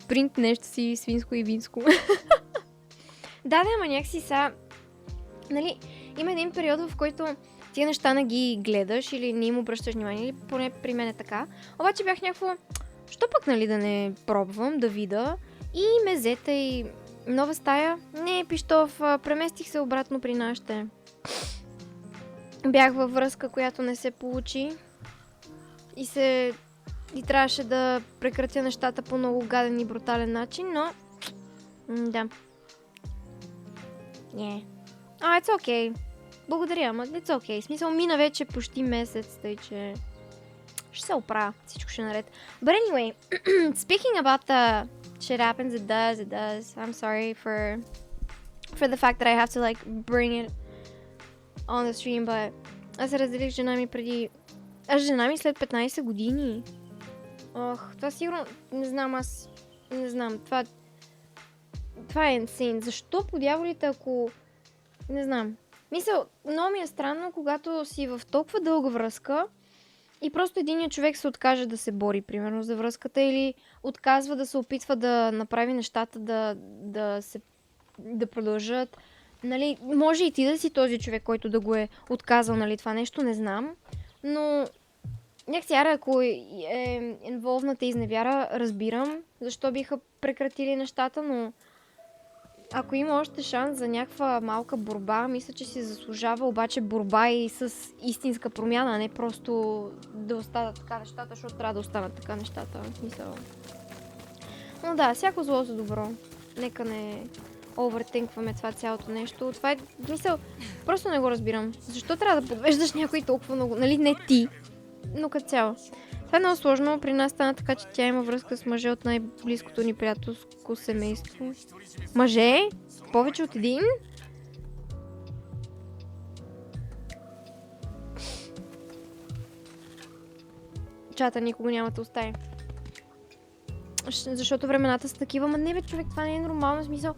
S2: принт нещо си свинско и винско. Да, ама някакси са... Нали, има един период, в който тия неща не ги гледаш или не им обръщаш внимание, или поне при мен е така. Обаче бях някакво... Що пък, нали, да не пробвам, да видя. И ме взета и нова стая. Не, пищов, преместих се обратно при нашите. Бях във връзка, която не се получи. И трябваше да прекратя нещата по много гаден и брутален начин, но... да. Не. It's okay. Благодаря, ама it's okay. В смисъл, мина вече почти месец, тъй че... ще се оправя. Всичко ще е наред. But anyway, speaking about the shit happens, it does. I'm sorry for the fact that I have to like bring it on the stream, but аз се разделих с жена ми преди... жена ми след 15 години. Това сигурно... Не знам, това е insane. Защо по дяволите, ако... Не знам. Мисля, много ми е странно, когато си в толкова дълга връзка и просто единият човек се откаже да се бори, примерно, за връзката, или отказва да се опитва да направи нещата да продължат. Нали, може и ти да си този човек, който да го е отказал, нали, това нещо, не знам. Но някакси, ако е инволвната изневяра, разбирам защо биха прекратили нещата, но ако има още шанс за някаква малка борба, мисля, че си заслужава обаче борба и с истинска промяна, а не просто да останат така нещата, защото трябва да останат така нещата. Мисля. Но да, всяко зло за добро. Нека не овертинкваме това цялото нещо. Това е, мисъл, просто не го разбирам. Защо трябва да подвеждаш някой толкова много? Нали, не ти, но като цяло. Това е много сложно. При нас стана така, че тя има връзка с мъже от най-близкото ни приятелско семейство. Мъже? Повече от един? Чата никога няма да остави. Защото времената са такива. Ма не бе, човек, това не е нормално. В смисъл,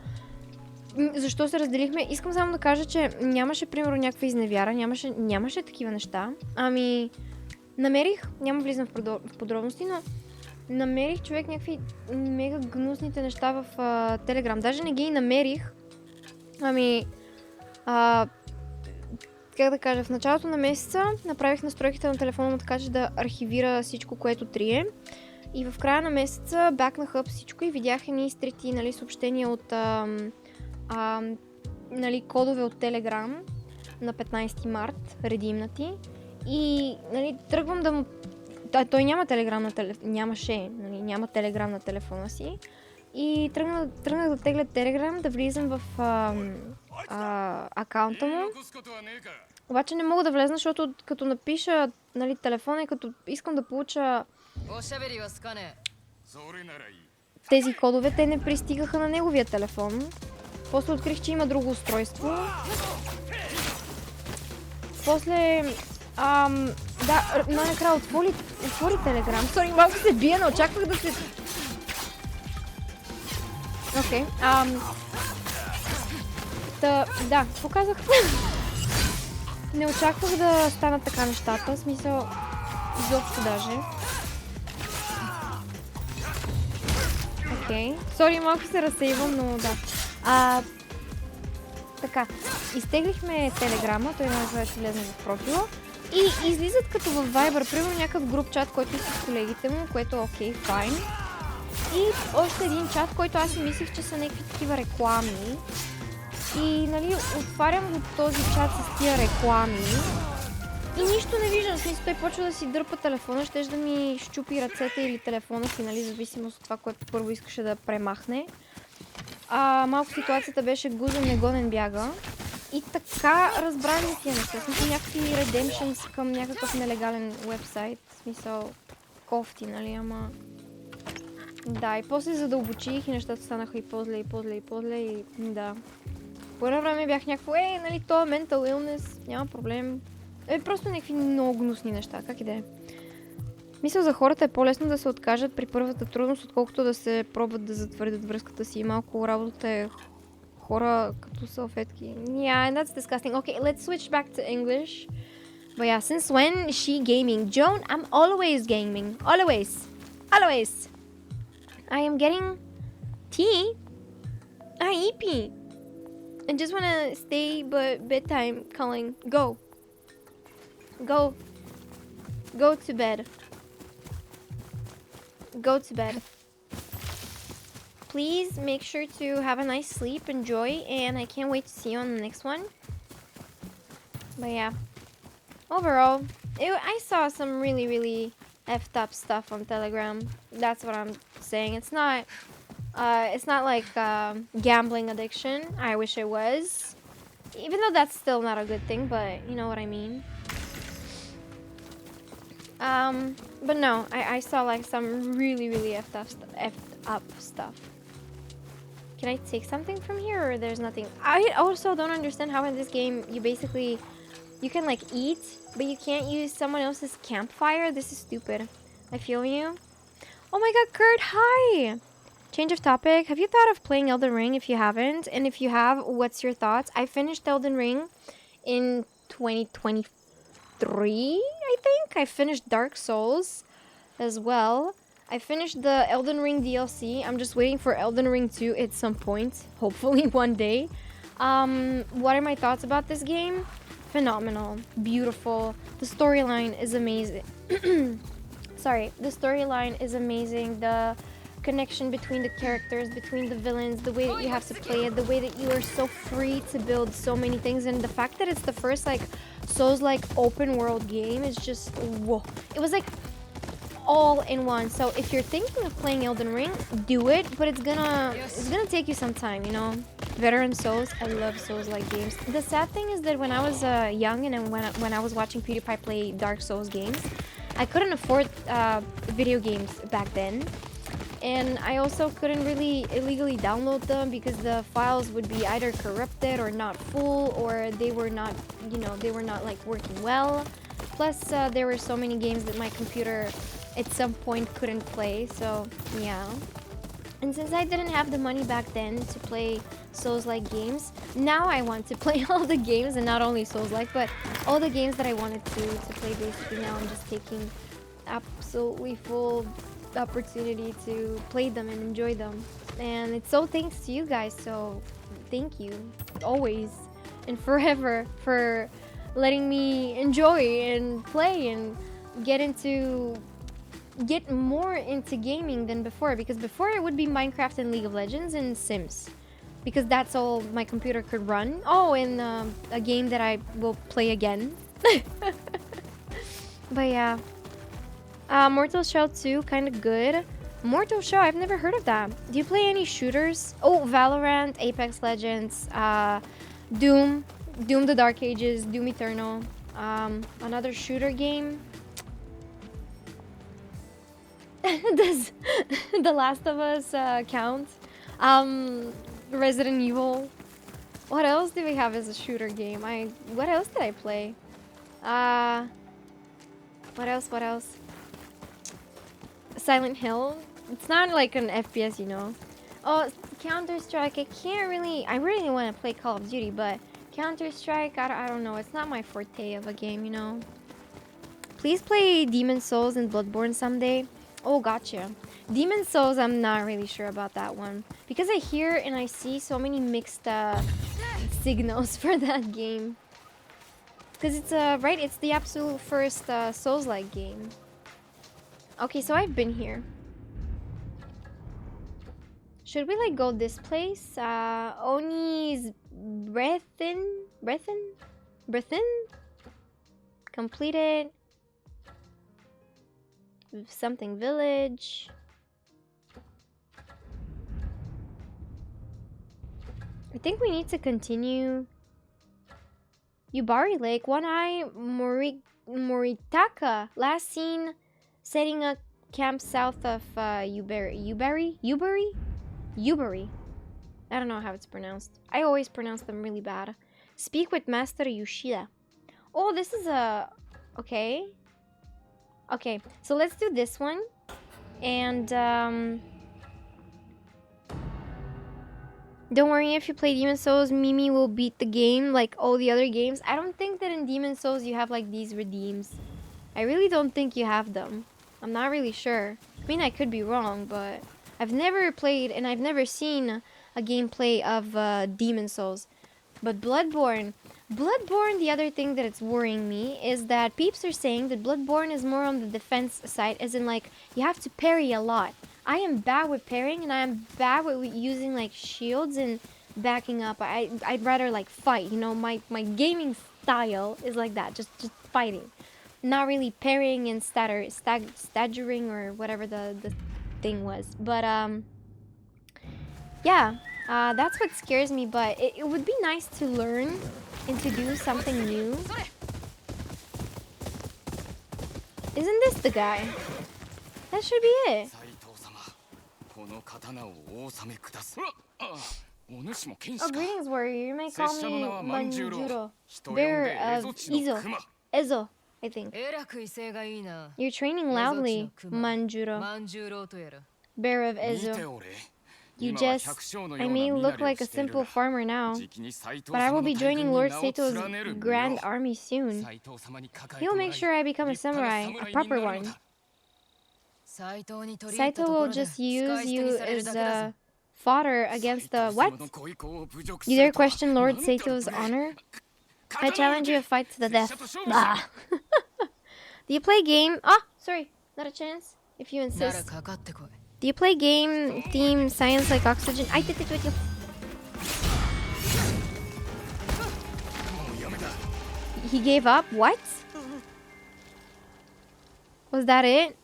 S2: защо се разделихме? Искам само да кажа, че нямаше, примерно, някаква изневяра, нямаше такива неща. Ами, намерих, няма влизам в подробности, но намерих човек някакви мега гнусните неща в Телеграм. Даже не ги намерих. Ами, как да кажа, в началото на месеца направих настройките на телефона му така, че да архивира всичко, което трие. И в края на месеца бакнах up всичко и видях едни изтрити, нали, съобщения от нали, кодове от Telegram на 15 март, редимнати. И, нали, тръгвам да му... Той няма Telegram на телефона, няма Telegram на телефона си. И тръгнах да тегля Telegram, да влизам в акаунта му. Обаче не мога да влезна, защото като напиша, нали, телефона и като искам да получа тези кодове, те не пристигаха на неговия телефон. После открих, че има друго устройство. После... да, накрая отвори Telegram. Сори, малко се бия, не очаквах да се... Окей. Да, показах. Не очаквах да станат така нещата, в смисъл, изобщо даже. Окей. Сори, малко се разсейвам, но да. Така, изтеглихме телеграма, той накрая ще влезне в профила. И излизат като в Viber, примерно някакъв груп чат, който е с колегите му, което е окей, файн. И още един чат, който аз си мислих, че са някакви такива реклами. И, нали, отварям го този чат с тия реклами и нищо не виждам. В смисъл, той почва да си дърпа телефона, щеш да ми щупи ръцете или телефона си, нали, зависимост от това, което първо искаше да премахне. Малко ситуацията беше гузен, негоден бяга. И така разбрахме тия неща. В смисъл, някакви redemptions към някакъв нелегален вебсайт. В смисъл, кофти, нали, ама... Да, и после задълбочих и нещата станаха и по-зле, и да. По едно време бях някакво, нали, това е mental illness, няма проблем. Просто някакви много гнусни неща, как и да е. Мисля, за хората е по-лесно да се откажат при първата трудност, отколкото да се пробват да затвърдят връзката си. Малко работата е хора като салфетки. Yeah, and that's disgusting. Okay, let's switch back to English. But yeah, since when is she gaming? Joan, I'm always gaming. Always. I am getting tea. EP. I just wanna stay, but bedtime calling. Go to bed. Go to bed. Please make sure to have a nice sleep, enjoy, and I can't wait to see you on the next one. But yeah, overall, I saw some really effed up stuff on Telegram. That's what I'm saying. It's not like gambling addiction. I wish it was. Even though that's still not a good thing, but you know what I mean. But no, I saw like some really effed up stuff. Can I take something from here or there's nothing? I also don't understand how in this game you can like eat, but you can't use someone else's campfire. This is stupid. I feel you. Oh my god, Kurt, hi! Change of topic. Have you thought of playing Elden Ring if you haven't? And if you have, what's your thoughts? I finished Elden Ring in 2023, I think. I finished Dark Souls as well. I finished the Elden Ring DLC. I'm just waiting for Elden Ring 2 at some point. Hopefully one day. What are my thoughts about this game? Phenomenal. Beautiful. The storyline is amazing. Sorry. The storyline is amazing. The connection between the characters, between the villains, the way that you have to play it, the way that you are so free to build so many things, and the fact that it's the first like Souls-like open world game is just whoa. It was like all in one. So if you're thinking of playing Elden Ring, do it, but it's gonna take you some time, you know. Veteran Souls, I love Souls-like games. The sad thing is that when I was young and when I was watching PewDiePie play Dark Souls games, I couldn't afford video games back then. And I also couldn't really illegally download them because the files would be either corrupted or not full, or they were not, you know, they were not like working well. Plus, there were so many games that my computer at some point couldn't play, so yeah. And since I didn't have the money back then to play Souls-like games, now I want to play all the games, and not only Souls-like, but all the games that I wanted to play. Basically, now I'm just taking absolutely full opportunity to play them and enjoy them. And it's so thanks to you guys, so thank you always and forever for letting me enjoy and play and get more into gaming than before, because before it would be Minecraft and League of Legends and Sims, because that's all my computer could run. Oh, and a game that I will play again. But yeah, Mortal Shell 2, kind of good. Mortal Shell, I've never heard of that. Do you play any shooters? Oh, Valorant, Apex Legends, Doom, Doom the Dark Ages, Doom Eternal, another shooter game. Does The Last of Us count? Resident Evil. What else do we have as a shooter game? What else did I play? What else? Silent Hill. It's not like an FPS, you know. Oh, Counter-Strike. I really want to play Call of Duty, but Counter-Strike, I don't know. It's not my forte of a game, you know. Please play Demon Souls and Bloodborne someday. Oh, gotcha. Demon Souls, I'm not really sure about that one, because I hear and I see so many mixed signals for that game. Because it's right, it's the absolute first Souls-like game. Okay, so I've been here. Should we like go this place? Oni's Breathin? Completed. Something village. I think we need to continue. Yubari Lake, One Eye Moritaka. Last seen setting a camp south of Yubari. I don't know how it's pronounced. I always pronounce them really bad. Speak with Master Yoshida. Oh, this is a... Okay. Okay, so let's do this one. And, don't worry, if you play Demon Souls, Mimi will beat the game like all the other games. I don't think that in Demon Souls you have like these redeems. I really don't think you have them. I'm not really sure. I mean, I could be wrong, but I've never played and I've never seen a gameplay of Demon Souls. But Bloodborne, the other thing that it's worrying me is that peeps are saying that Bloodborne is more on the defense side, as in like you have to parry a lot. I am bad with parrying and I am bad with using like shields and backing up. I'd rather like fight, you know, my gaming style is like that, just fighting. Not really parrying and staggering or whatever the thing was. But yeah. That's what scares me, but it would be nice to learn and to do something new. Isn't this the guy? That should be it. Oh, greetings, warrior. You may call me Manjuro, bearer of Ezo, I think. You're training loudly, Manjuro, bearer of Ezo. You just... I may look like a simple farmer now, but I will be joining Lord Sato's grand army soon. He will make sure I become a samurai, a proper one. Saito will just use you as a fodder against the... What? You dare question Lord Sato's honor? I challenge you a fight to the death. Ah. Do you play game... Ah, sorry, not a chance, if you insist. Do you play game theme science like oxygen? I did it with you. He gave up? What? Was that it?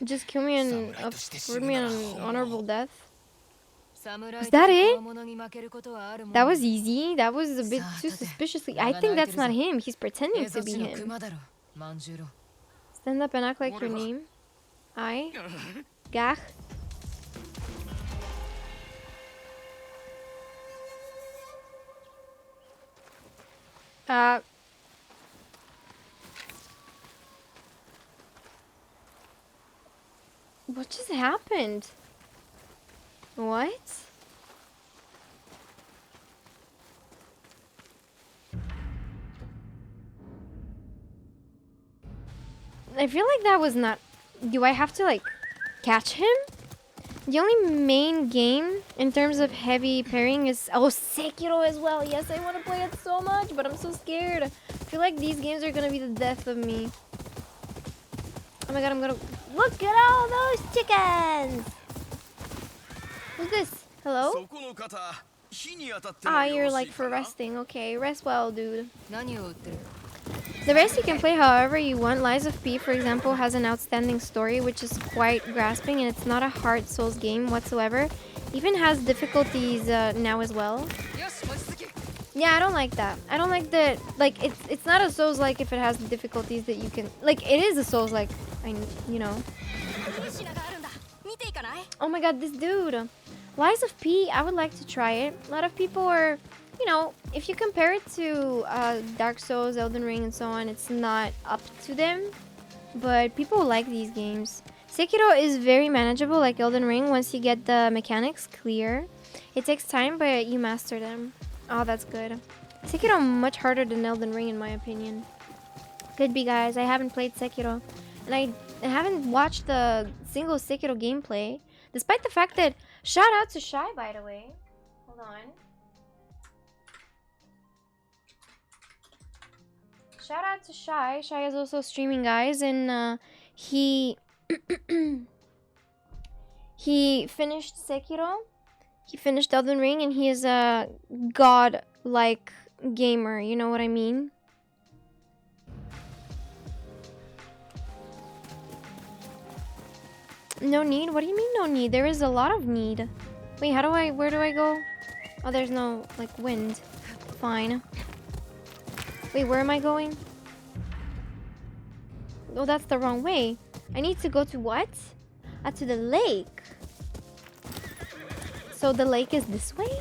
S2: Just kill me and afford me an honorable death? Was that it? That was easy. That was a bit too suspiciously. I think that's not him. He's pretending to be him. Stand up and act like your name. I. Gach. What just happened? What? I feel like that was not... Do I have to, like, catch him? The only main game in terms of heavy pairing is... Oh, Sekiro as well. Yes, I want to play it so much, but I'm so scared. I feel like these games are gonna be the death of me. Oh my god, I'm gonna... Look at all those chickens! Who's this? Hello? Ah, you're like for resting. Okay, rest well, dude. The rest you can play however you want. Lies of P, for example, has an outstanding story, which is quite grasping, and it's not a hard Souls game whatsoever. Even has difficulties now as well. Yeah, I don't like that. I don't like that. Like, it's not a Souls like if it has difficulties that you can... Like, it is a Souls like, you know. Oh my god, this dude. Lies of P, I would like to try it. A lot of people are... You know, if you compare it to Dark Souls, Elden Ring, and so on, it's not up to them. But people like these games. Sekiro is very manageable, like Elden Ring, once you get the mechanics clear. It takes time, but you master them. Oh, that's good. Sekiro much harder than Elden Ring, in my opinion. Could be, guys. I haven't played Sekiro. And I haven't watched the single Sekiro gameplay. Despite the fact that... Shout out to Shy, by the way. Hold on. Shout out to Shy. Shy is also streaming, guys, and he he finished Sekiro. He finished Elden Ring, and he is a god-like gamer. You know what I mean? No need? What do you mean no need? There is a lot of need. Wait, where do I go? Oh, there's no, like, wind. Fine. Wait, where am I going? Oh, that's the wrong way. I need to go to what? To the lake. So the lake is this way?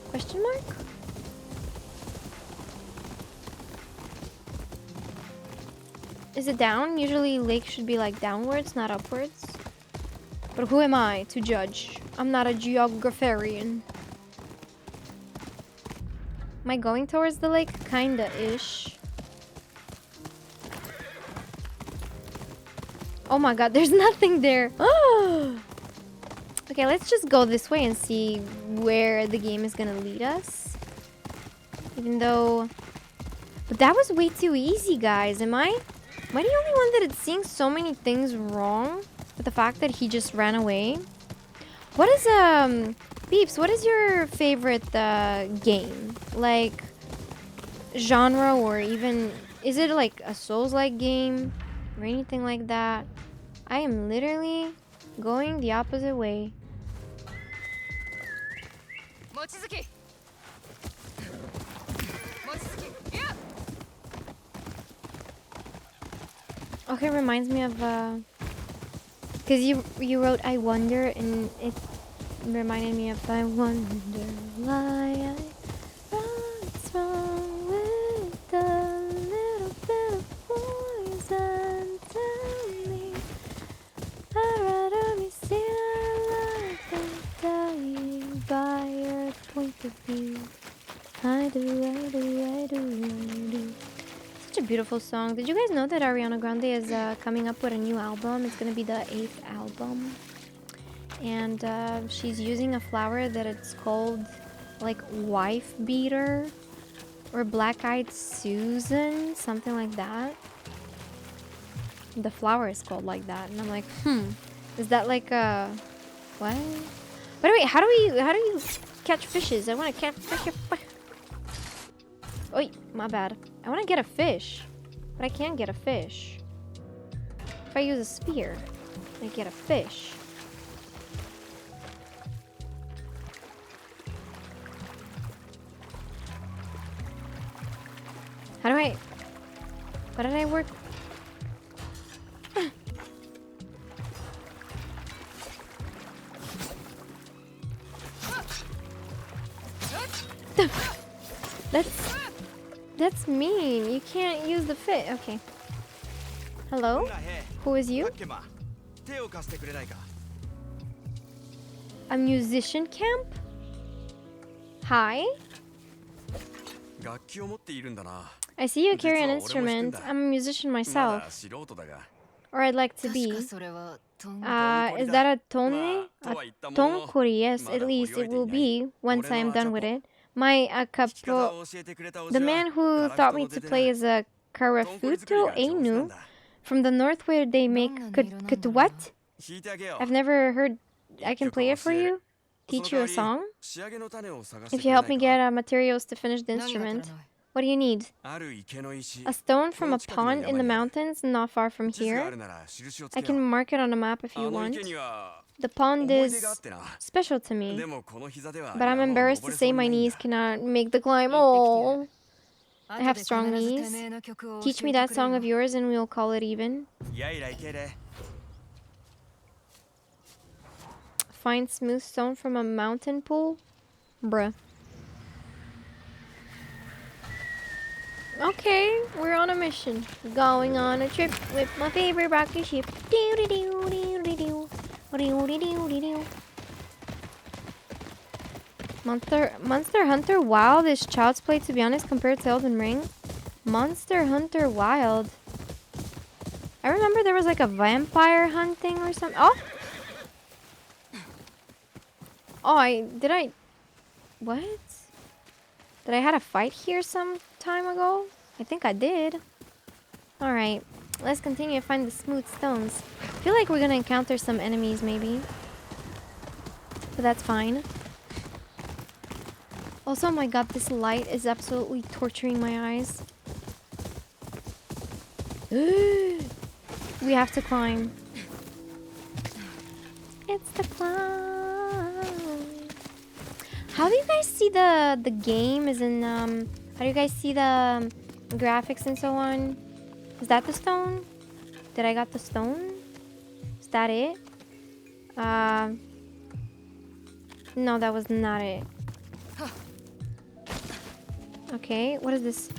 S2: Question mark? Is it down? Usually lake should be like downwards, not upwards. But who am I to judge? I'm not a geographarian. Am I going towards the lake? Kinda-ish. Oh my god, there's nothing there. Okay, let's just go this way and see where the game is gonna lead us. Even though... But that was way too easy, guys. Am I the only one that is seeing so many things wrong with the fact that he just ran away? What is, Beeps, what is your favorite, game? Like, genre, or even... Is it like a Souls-like game? Or anything like that? I am literally going the opposite way. Okay, reminds me of because you wrote I wonder, and it reminded me of I wonder why what's wrong with the little bit of poison. Tell me I'd rather be seen alive than dying by your point of view. I do. Such a beautiful song. Did you guys know that Ariana Grande is coming up with a new album? It's gonna be the 8th album, and she's using a flower that it's called like wife beater or black-eyed Susan, something like that. The flower is called like that, and I'm like, is that like a what? By the way, how do you catch fishes? I want to catch fish. Oh, my bad. I want to get a fish, but I can't get a fish. If I use a spear, I get a fish. How do I... What did I work... That's mean. You can't use the fit. Okay. Hello? Who is you? A musician camp? Hi? I see you carry an instrument. I'm a musician myself. Or I'd like to be. Is that a tonne? A tonkori, yes, at least it will be once I am done with it. My capo... The man who taught me to play is a Karafuto Ainu from the north where they make what? I've never heard... I can play it for you? Teach you a song? If you help me get materials to finish the instrument. What do you need? A stone from a pond in the mountains not far from here. I can mark it on a map if you want. The pond is special to me, but I'm embarrassed to say my knees cannot make the climb. Oh, I have strong knees. Teach me that song of yours and we'll call it even. Find smooth stone from a mountain pool? Bruh. Okay, we're on a mission. Going on a trip with my favorite rocket ship. Monster Hunter Wild is child's play, to be honest, compared to Elden Ring. Monster Hunter Wild. I remember there was like a vampire hunting or something. Oh! Oh, what? Did I had a fight here some time ago? I think I did. Alright, let's continue to find the smooth stones. I feel like we're gonna encounter some enemies maybe. But that's fine. Also, oh my god, this light is absolutely torturing my eyes. We have to climb. It's the climb. How do you guys see the game? As in, how do you guys see the graphics and so on? Is that the stone? Did I got the stone? Is that it? No, that was not it. Okay, what is this?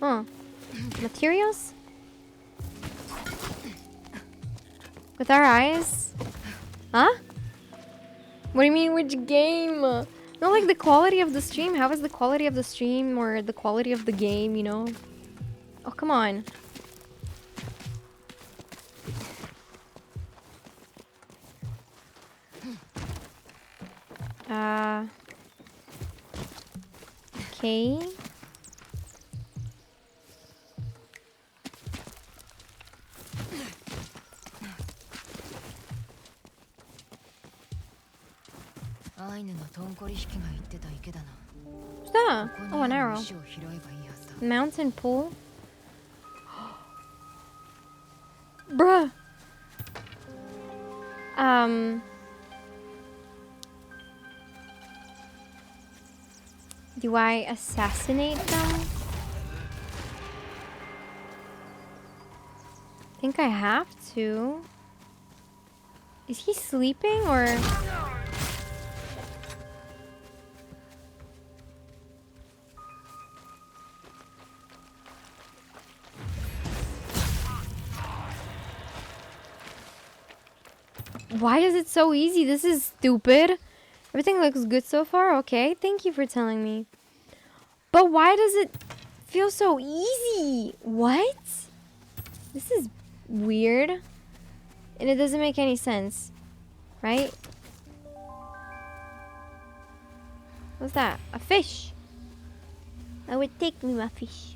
S2: Huh. Materials? With our eyes? Huh? What do you mean, which game? No, like the quality of the stream. How is the quality of the stream or the quality of the game, you know? Oh, come on. Okay. What's that? Oh, an arrow. Mountain pool. Bruh. Do I assassinate them? I think I have to. Is he sleeping or? Why is it so easy? This is stupid. Everything looks good so far. Okay, thank you for telling me. But why does it feel so easy? What? This is weird. And it doesn't make any sense. Right? What's that? A fish. I would take me my fish.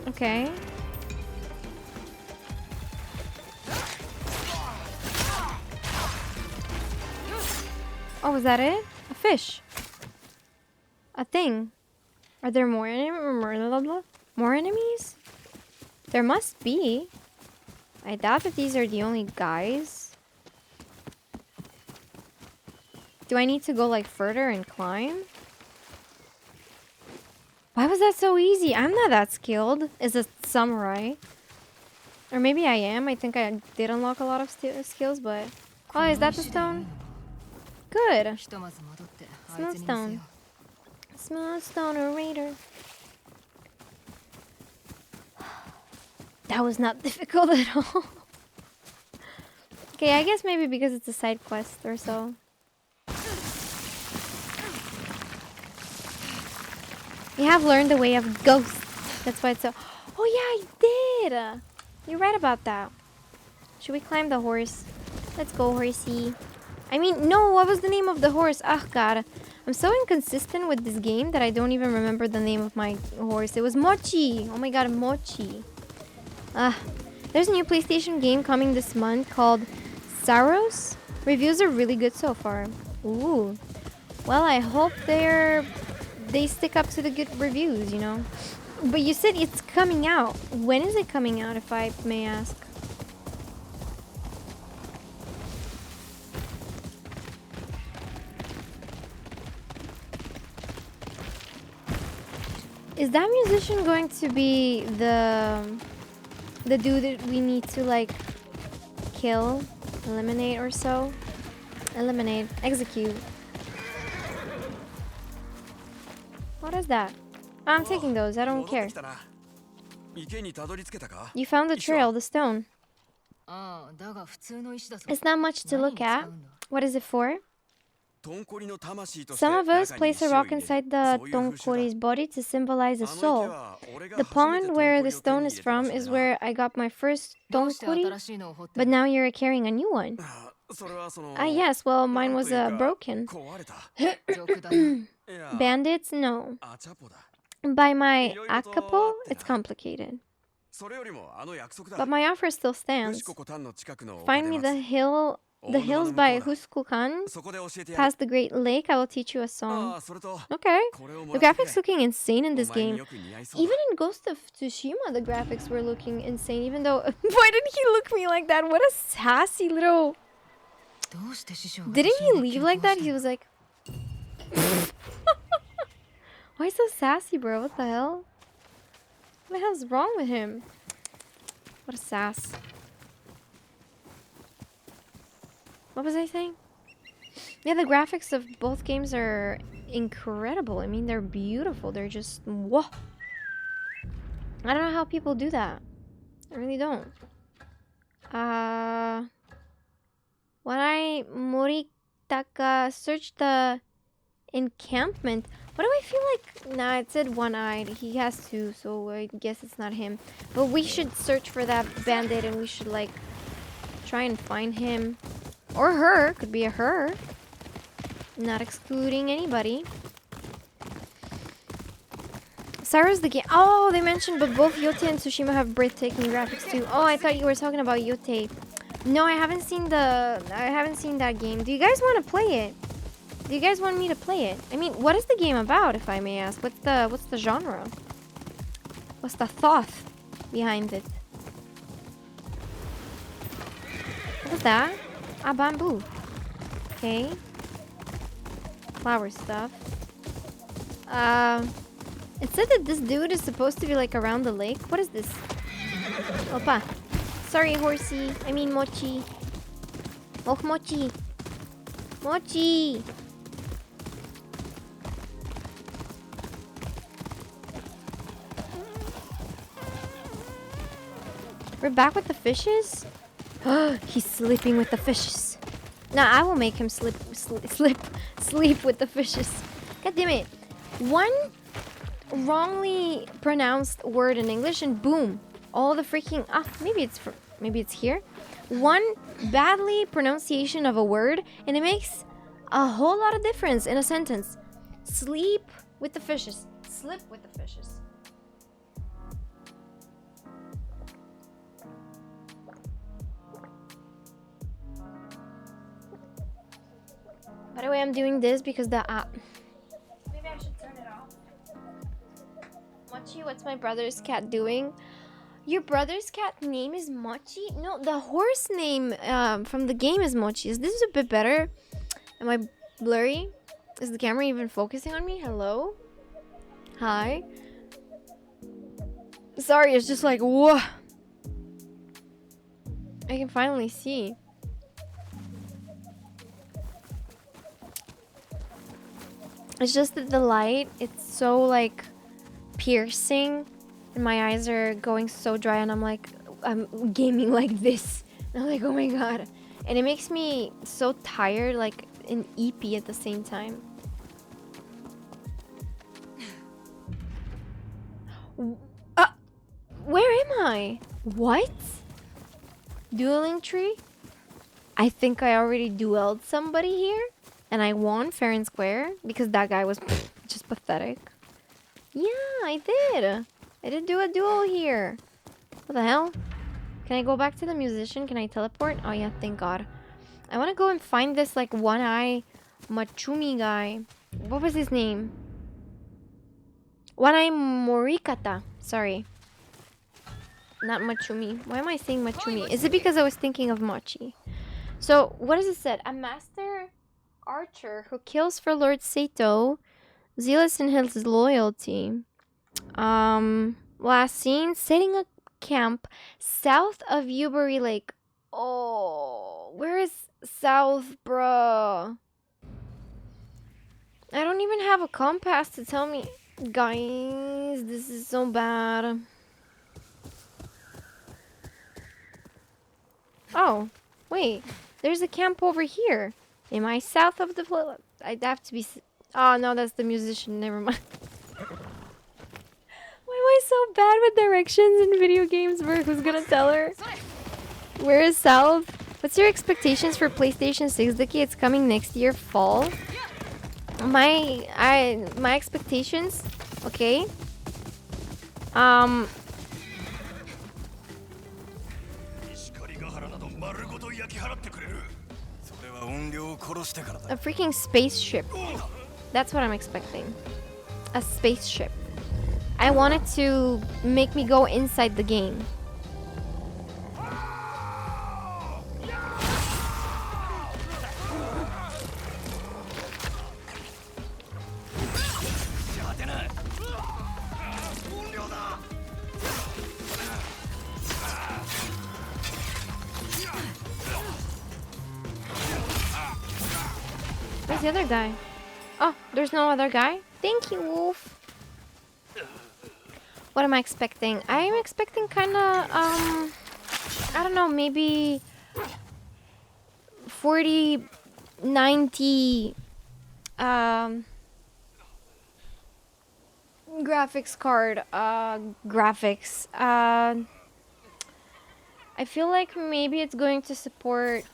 S2: Okay. Oh, was that it? A fish. A thing. Are there more enemies? There must be. I doubt that these are the only guys. Do I need to go like further and climb? Why was that so easy? I'm not that skilled as a samurai. Or maybe I am. I think I did unlock a lot of skills, but... Oh, is that the stone? Good. Smooth stone. Smooth stone raider. That was not difficult at all. Okay, I guess maybe because it's a side quest or so. You have learned the way of ghosts. That's why it's so... Oh yeah, I did! You're right about that. Should we climb the horse? Let's go, horsey. I mean, no, what was the name of the horse? Oh god. I'm so inconsistent with this game that I don't even remember the name of my horse. It was Mochi! Oh my god, Mochi. There's a new PlayStation game coming this month called Saros. Reviews are really good so far. Ooh. Well, I hope they stick up to the good reviews, you know. But you said it's coming out. When is it coming out, if I may ask? Is that musician going to be the dude that we need to like kill, eliminate or so? Eliminate, execute. What is that? I'm taking those, I don't care. You found the trail, the stone. It's not much to look at. What is it for? Some of us place a rock inside the Tonkori's body to symbolize a soul. The pond where the stone is from is where I got my first Tonkori, but now you're carrying a new one. Yes, well, mine was broken. Bandits? No. By my akapo, it's complicated. But my offer still stands. Find me the hills by Huskukan, past the Great Lake. I will teach you a song. Okay. The graphics looking insane in this game. Even in Ghost of Tsushima, the graphics were looking insane. Even though, why did he look at me like that? What a sassy little. Didn't he leave like that? He was like. Why so sassy, bro? What the hell? What the hell's wrong with him? What a sass. What was I saying? Yeah, the graphics of both games are incredible. I mean, they're beautiful. They're just... whoa. I don't know how people do that. I really don't. When I Moritaka searched the encampment... Why do I feel like... Nah, it said one-eyed. He has two, so I guess it's not him. But we should search for that bandit and we should, like, try and find him. Or her. Could be a her. Not excluding anybody. Sarah's the game. Oh, they mentioned, but both Yote and Tsushima have breathtaking graphics too. Oh, I thought you were talking about Yote. No, I haven't seen that game. Do you guys want to play it? Do you guys want me to play it? I mean, what is the game about, if I may ask? What's the genre? What's the thought behind it? What is that? Ah, bamboo. Okay. Flower stuff. It said that this dude is supposed to be like around the lake. What is this? Opa. Sorry, horsey. I mean, Mochi. Oh, Mochi. Mochi. We're back with the fishes? He's sleeping with the fishes. Nah, I will make him sleep with the fishes. God damn it. One wrongly pronounced word in English and boom. All the freaking... maybe it's here. One badly pronunciation of a word and it makes a whole lot of difference in a sentence. Sleep with the fishes. Slip with the fishes. By the way, I'm doing this because the maybe I should turn it off. Mochi, what's my brother's cat doing? Your brother's cat name is Mochi? No, the horse name from the game is Mochi. Is this a bit better? Am I blurry? Is the camera even focusing on me? Hello? Hi? Sorry, it's just like, whoa. I can finally see. It's just that the light, it's so like piercing and my eyes are going so dry and I'm gaming like this. And I'm like, oh my god. And it makes me so tired, like, and eepy at the same time. Where am I? What? Dueling tree? I think I already duelled somebody here. And I won fair and square. Because that guy was just pathetic. Yeah, I did. I did do a duel here. What the hell? Can I go back to the musician? Can I teleport? Oh yeah, thank god. I want to go and find this like one-eye Machumi guy. What was his name? One-eye Morikata. Sorry. Not Machumi. Why am I saying Machumi? Is it because I was thinking of Machi? So, what does it say? A master archer who kills for Lord Sato, zealous in his loyalty. Last scene, setting a camp south of Ubury Lake. Oh, where is south, bruh? I don't even have a compass to tell me. Guys, this is so bad. Oh, wait. There's a camp over here. Am I south of the place? I'd have to be... Oh, no, that's the musician. Never mind. Why am I so bad with directions in video games, bro? Who's gonna tell her? Where is south? What's your expectations for PlayStation 6, Dicky? It's coming next year, fall. My expectations, okay. A freaking spaceship. That's what I'm expecting. A spaceship. I want it to make me go inside the game. Where's the other guy? Oh, there's no other guy? Thank you, Wolf. What am I expecting? I'm expecting kind of, I don't know, maybe 40, 90, graphics card, graphics. I feel like maybe it's going to support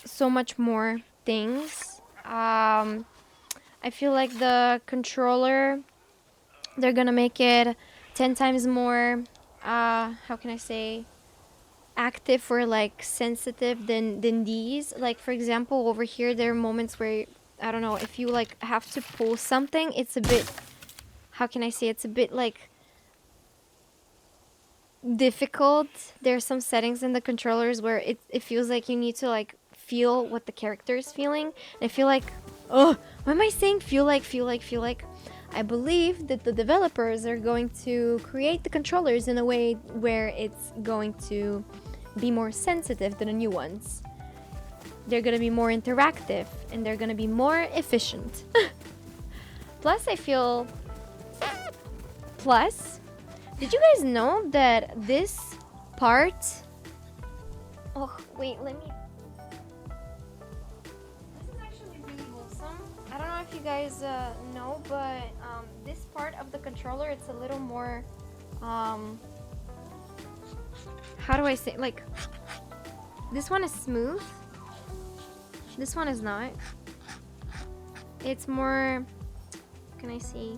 S2: so much more things. I feel like the controller, they're gonna make it 10 times more, how can I say, active or like sensitive than these. Like, for example, over here, there are moments where, I don't know, if you like have to pull something, it's a bit, how can I say, it's a bit like difficult. There are some settings in the controllers where it feels like you need to like feel what the character is feeling. And I feel like, oh, why am I saying feel like? I believe that the developers are going to create the controllers in a way where it's going to be more sensitive than the new ones. They're going to be more interactive and they're going to be more efficient. Plus, I feel... Plus, did you guys know that this part... Oh, wait, let me... I don't know if you guys know, but this part of the controller, it's a little more, how do I say, like, this one is smooth, this one is not. It's more, can I see,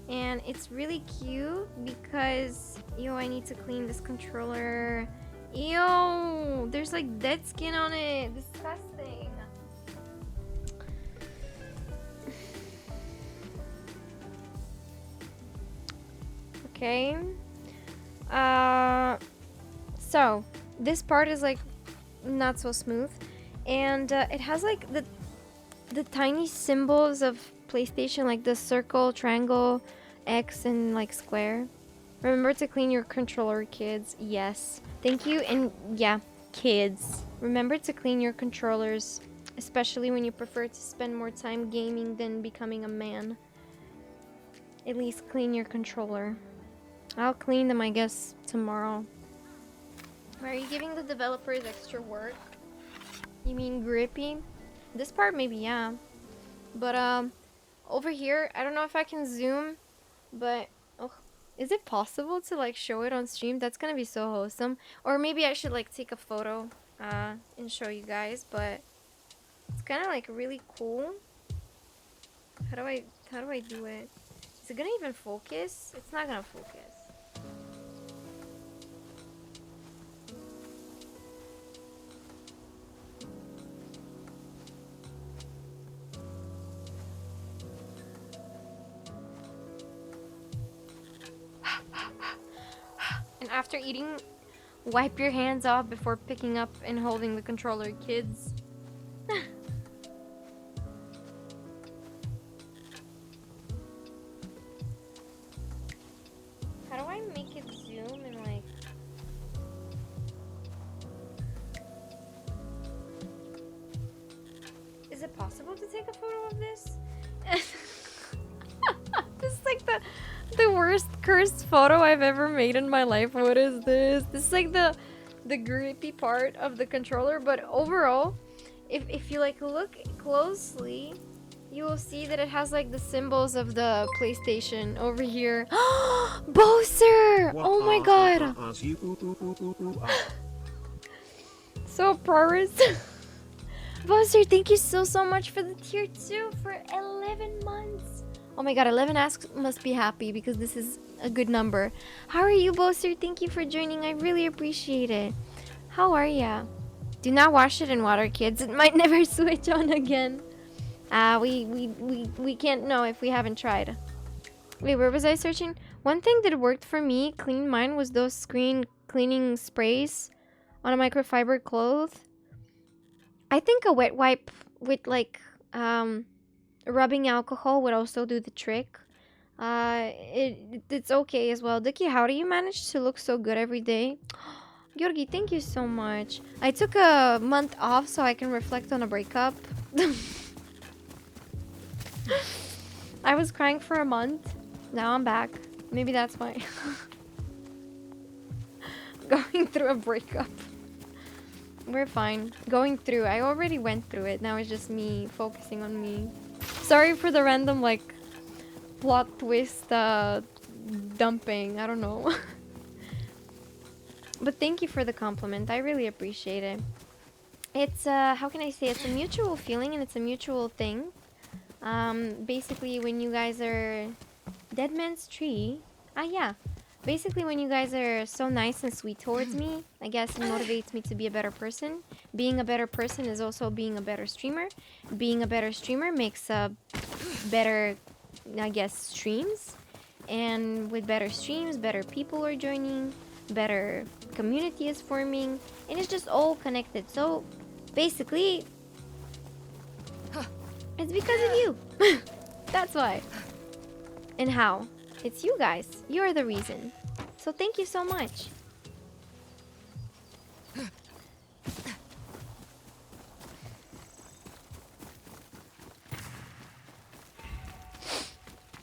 S2: and it's really cute because, yo, I need to clean this controller. Yo, there's like dead skin on it, disgusting. Okay, so this part is like not so smooth, and it has like the tiny symbols of PlayStation, like the circle, triangle, X, and like square. Remember to clean your controller, kids. Yes, thank you. And yeah, kids, remember to clean your controllers Especially when you prefer to spend more time gaming than becoming a man. At least clean your controller. I'll clean them, I guess, tomorrow. Are you giving the developers extra work? You mean grippy? This part maybe, yeah. But over here, I don't know if I can zoom, but oh, is it possible to like show it on stream? That's gonna be so wholesome. Or maybe I should like take a photo and show you guys, but it's kind of like really cool. How do I do it? Is it gonna even focus? It's not gonna focus. And after eating, wipe your hands off before picking up and holding the controller, kids. How do I make it zoom and like... Is it possible to take a photo of this? This is like the worst cursed photo I've ever made in my life. What is this? This is like the grippy part of the controller, but overall, if you like look closely, you will see that it has like the symbols of the PlayStation over here. Bowser! Oh my god! So Paris. Bowser, thank you so much for the tier 2 for 11 months. Oh my god, 11 asks must be happy because this is a good number. How are you, Bowser? Thank you for joining. I really appreciate it. How are ya? Do not wash it in water, kids. It might never switch on again. We can't know if we haven't tried. Wait, where was I searching? One thing that worked for me, clean mine, was those screen cleaning sprays on a microfiber cloth. I think a wet wipe with like rubbing alcohol would also do the trick. It's okay as well. Dicky, how do you manage to look so good every day? Georgi, thank you so much. I took a month off so I can reflect on a breakup. I was crying for a month. Now I'm back. Maybe that's why. Going through a breakup. We're fine. Going through. I already went through it. Now it's just me focusing on me. Sorry for the random, like, plot twist, dumping. I don't know. But thank you for the compliment. I really appreciate it. It's, how can I say? It's a mutual feeling and it's a mutual thing. Basically, when you guys are... Dead Man's Tree? Yeah. Basically, when you guys are so nice and sweet towards me, I guess it motivates me to be a better person. Being a better person is also being a better streamer. Being a better streamer makes better, I guess, streams. And with better streams, better people are joining, better community is forming, and it's just all connected. So, basically, it's because of you. That's why. And how? It's you guys. You're the reason. So thank you so much.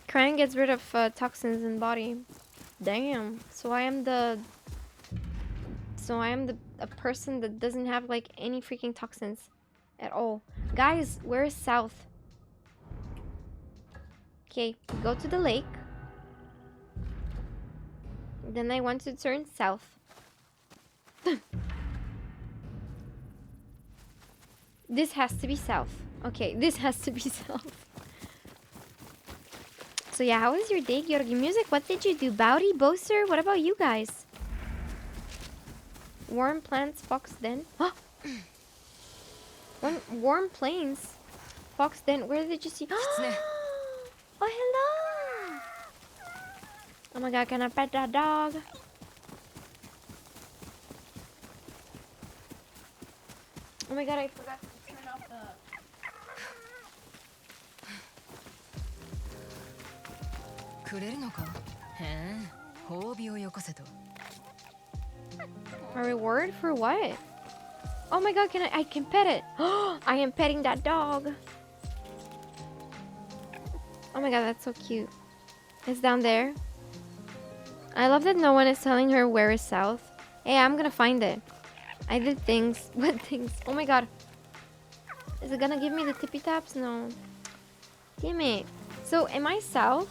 S2: Crying gets rid of toxins in body. Damn. So I am a person that doesn't have like any freaking toxins at all. Guys, where is south? Okay, go to the lake. Then I want to turn south. This has to be south. Okay, this has to be south. So yeah, how was your day, Georgi? Music? What did you do? Bowdy, Bowser? What about you guys? Warm plants, Fox Den? Warm plains, Fox Den. Where did you see? Oh, hello! Oh my god, can I pet that dog? Oh my god, I forgot to turn off the... A reward for what? Oh my god, I can pet it. I am petting that dog. Oh my god, that's so cute. It's down there. I love that no one is telling her where is south. Hey, I'm gonna find it. I did things. What things? Oh my god. Is it gonna give me the tippy taps? No. Damn it. So, am I south?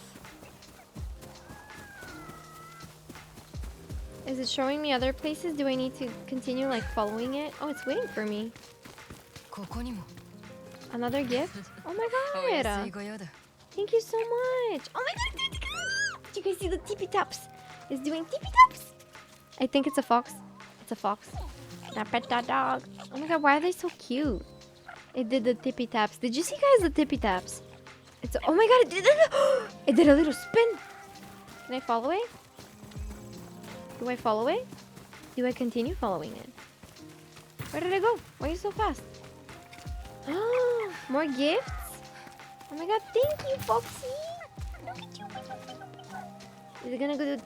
S2: Is it showing me other places? Do I need to continue like following it? Oh, it's waiting for me. Another gift? Oh my god. Thank you so much. Oh my god. Do you guys see the tippy taps? It's doing tippy taps. I think it's a fox. It's a fox. Now pet that dog. Oh my god, why are they so cute? It did the tippy taps. Did you see guys the tippy taps? It's oh my god, it did a little spin. Can I follow it? Do I follow it? Do I continue following it? Where did I go? Why are you so fast? Oh, more gifts? Oh my god, thank you, Foxy. Look at you. Is it gonna go do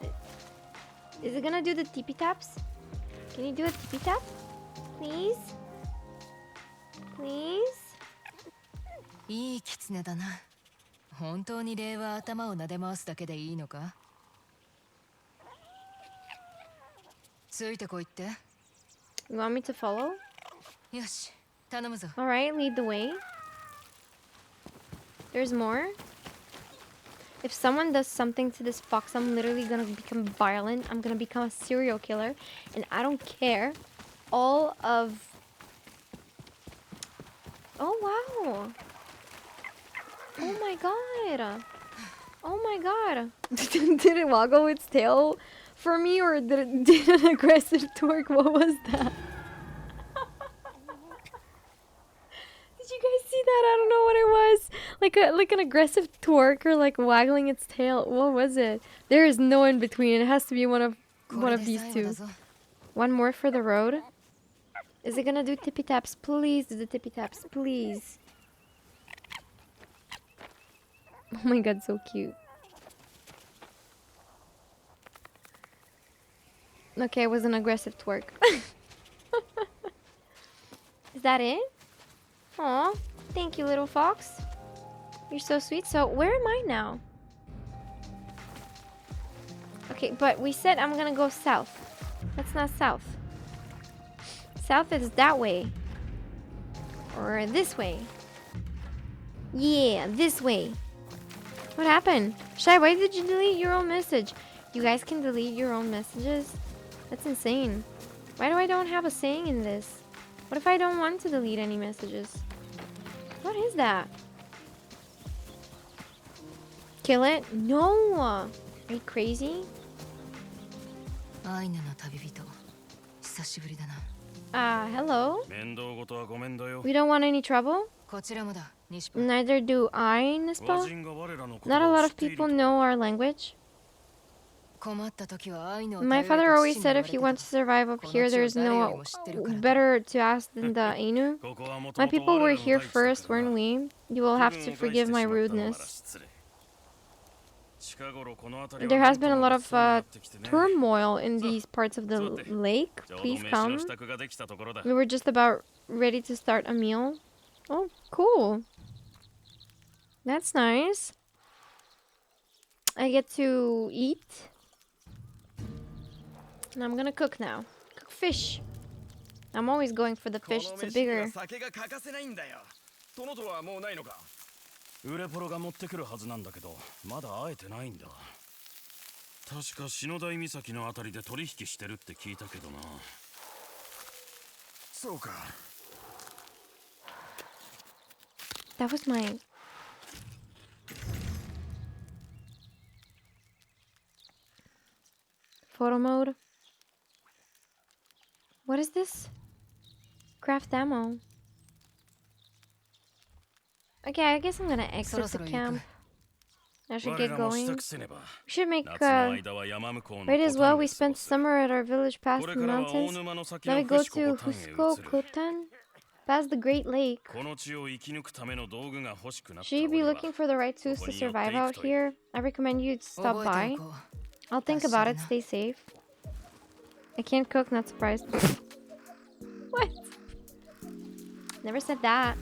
S2: Is it gonna do the tippy taps? Can you do a tippy tap? Please? Please?
S6: いい狐だな。本当に礼は頭を撫で回すだけでいいのか？ついてこいって。
S2: You want me to follow?
S6: よし、頼むぞ。
S2: Alright, lead the way. There's more. If someone does something to this fox, I'm literally gonna become violent. I'm gonna become a serial killer. And I don't care. All of... Oh, wow. Oh my god. Oh my god. Did it waggle its tail for me, or did it did an aggressive twerk? What was that? Did you guys see that? I don't know what it was. Like an aggressive twerk or like waggling its tail. What was it? There is no in between. It has to be one of these two. One more for the road. Is it gonna do tippy taps? Please do the tippy taps, please. Oh my god, so cute. Okay, it was an aggressive twerk. Is that it? Aw, thank you, little fox. You're so sweet. So, where am I now? Okay, but we said I'm gonna go south. That's not south. South is that way. Or this way. Yeah, this way. What happened? Shai, why did you delete your own message? You guys can delete your own messages? That's insane. Why do I don't have a saying in this? What if I don't want to delete any messages? What is that? Kill it? No! Are you crazy?
S6: アイヌの旅人。久しぶりだな。
S2: Hello?
S7: 面倒事はごめんだよ。
S2: We don't want any trouble?
S6: こちらもだ、西パ。
S2: Neither do I, Nispa. Not a lot of people know our language.
S6: 困った時はアイヌを
S2: My father always said if you want to survive up here, there's no better to ask than the Ainu. My people were here first, weren't we? You will have to forgive my rudeness. There has been a lot of turmoil in these parts of the lake. Please come. We were just about ready to start a meal. Oh, cool. That's nice. I get to eat. And I'm gonna cook now. Cook fish. I'm always going for the fish. It's a bigger...
S7: ウレポロが持ってくるはずなんだけど、まだ会えてないんだ。確か篠台岬のあたりで取引してるって聞いたけどな。そうか。
S2: That was my... Photo mode. What is this? Craft ammo. Okay, I guess I'm gonna exit the camp. I should get going. We should make right as well. We spent summer at our village past the mountains. Now we go to Huskokotan, past the Great Lake. Should you be looking for the right tools to survive out here? I recommend you stop by. I'll think about it. Stay safe. I can't cook, not surprised. What? Never said that.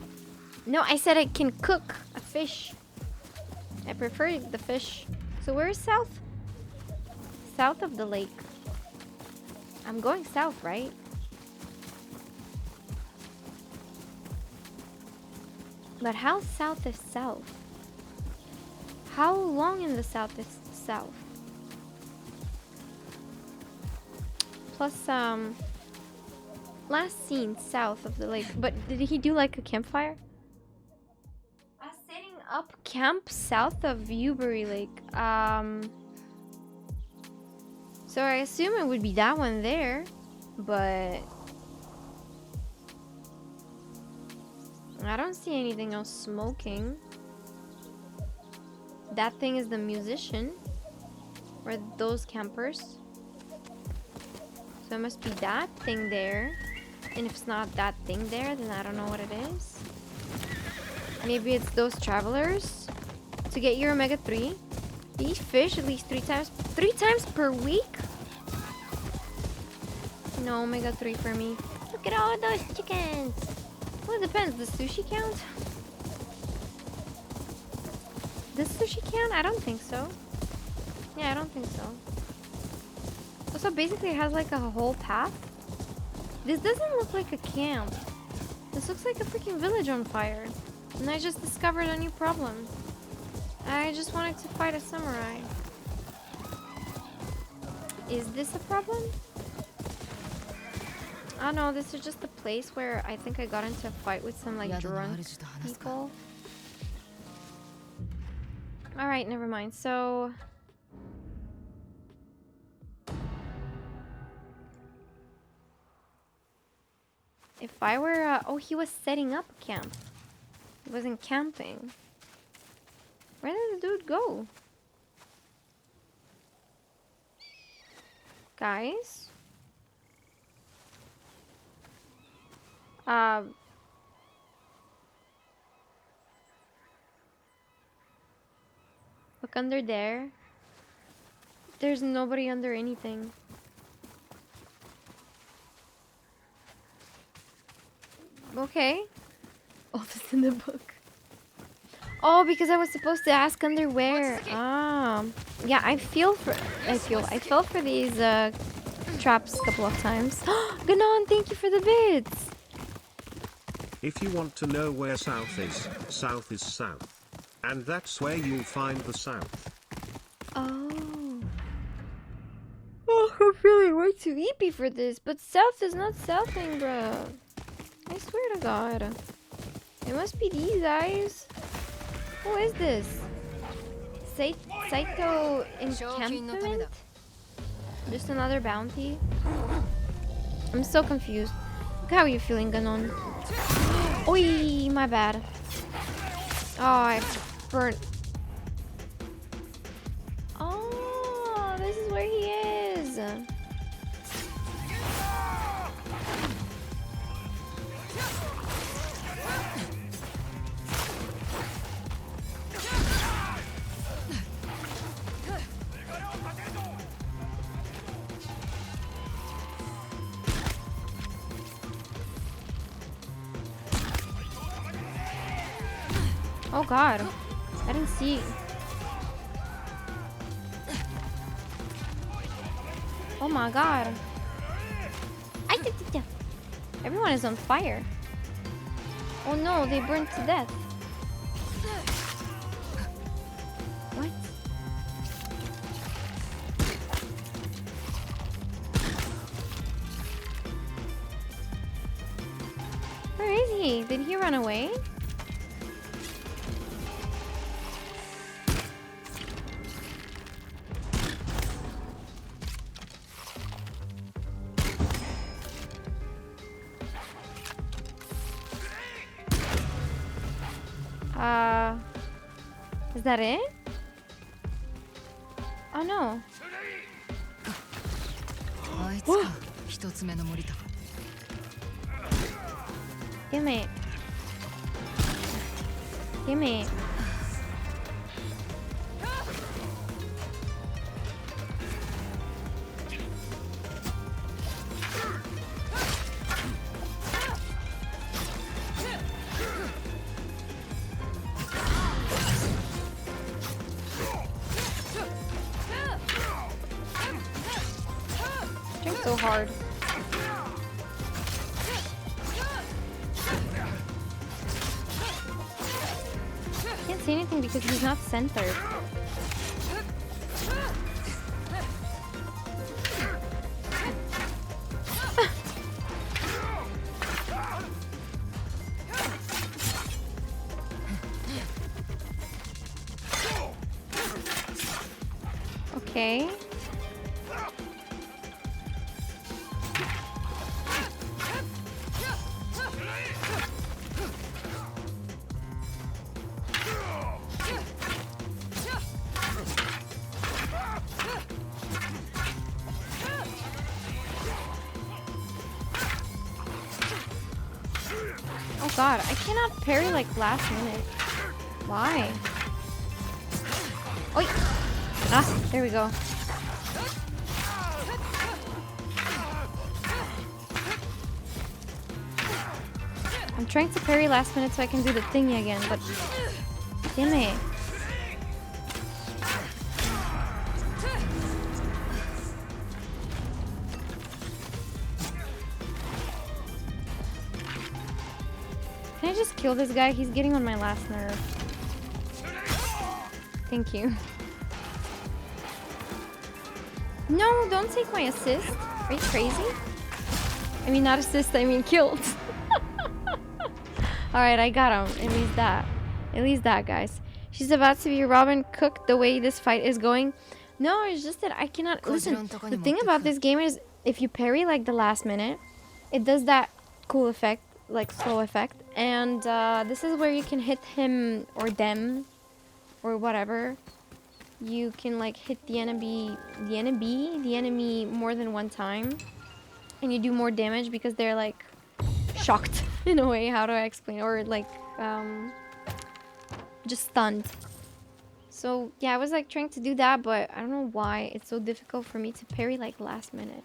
S2: No, I said I can cook a fish. I prefer the fish. So where is south? South of the lake. I'm going south, right? But how south is south? How long in the south is south? Plus, last seen south of the lake. But did he do like a campfire? Setting up camp south of Ubery Lake. So I assume it would be that one there, but I don't see anything else smoking. That thing is the musician, or those campers. So it must be that thing there. And if it's not that thing there, then I don't know what it is. Maybe it's those travelers. To get your omega-3, eat fish at least 3 times per week? No omega-3 for me. Look at all those chickens. Well, it depends. Does sushi count? Does sushi count? I don't think so. Yeah, I don't think so. So basically it has like a whole path. This doesn't look like a camp. This looks like a freaking village on fire. And I just discovered a new problem. I just wanted to fight a samurai. Is this a problem? Oh no, this is just a place where I think I got into a fight with some like drunk people. Alright, never mind. So if I were oh, he was setting up a camp. He wasn't camping. Where did the dude go? Guys? Look under there. There's nobody under anything. Okay. Oh, this in the book. Oh, because I was supposed to ask under where. Ah. Yeah, I fell for these traps a couple of times. Ganon, thank you for the bits.
S3: If you want to know where south is south. And that's where you'll find the south.
S2: Oh. Oh, I'm feeling way too eepy for this, but south is not southing, bro. I swear to God. It must be these guys. Who is this? Saito encampment? Just another bounty? I'm so confused. How are you feeling, Ganon? Oi, my bad. Oh, I burnt. Oh, this is where he is. Oh God, I didn't see. Oh my God. Everyone is on fire. Oh no, they burned to death. What? Where is he? Did he run away? Is that it? Oh no. Gimme. Gimme. so hard. Can't see anything because he's not centered. Okay. Oh god, I cannot parry like last minute. Why? Oi! Ah, there we go. I'm trying to parry last minute so I can do the thingy again, but damn it. Can I just kill this guy? He's getting on my last nerve. Thank you. No, don't take my assist. Are you crazy? I mean, not assist, I mean killed. Alright, I got him. At least that. At least that, guys. She's about to be Robin cooked the way this fight is going. No, it's just that I cannot... Listen, the thing about this game is if you parry like the last minute, it does that cool effect, like slow effect. And this is where you can hit him or them or whatever. You can like hit the enemy more than one time. And you do more damage because they're like shocked in a way. How do I explain? Or like just stunned. So yeah, I was like trying to do that, but I don't know why it's so difficult for me to parry like last minute.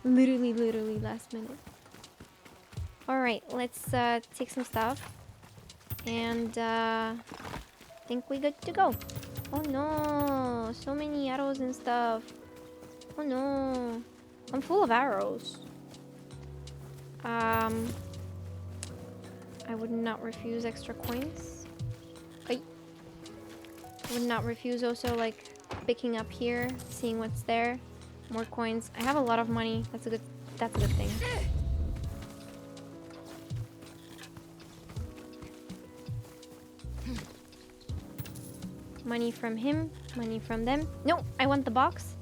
S2: Literally last minute. Alright, let's take some stuff. And I think we good to go. Oh no, so many arrows and stuff. Oh no, I'm full of arrows. I would not refuse extra coins. I would not refuse also like picking up here, seeing what's there. More coins. I have a lot of money. That's a good thing. Money from him, money from them. No, I want the box.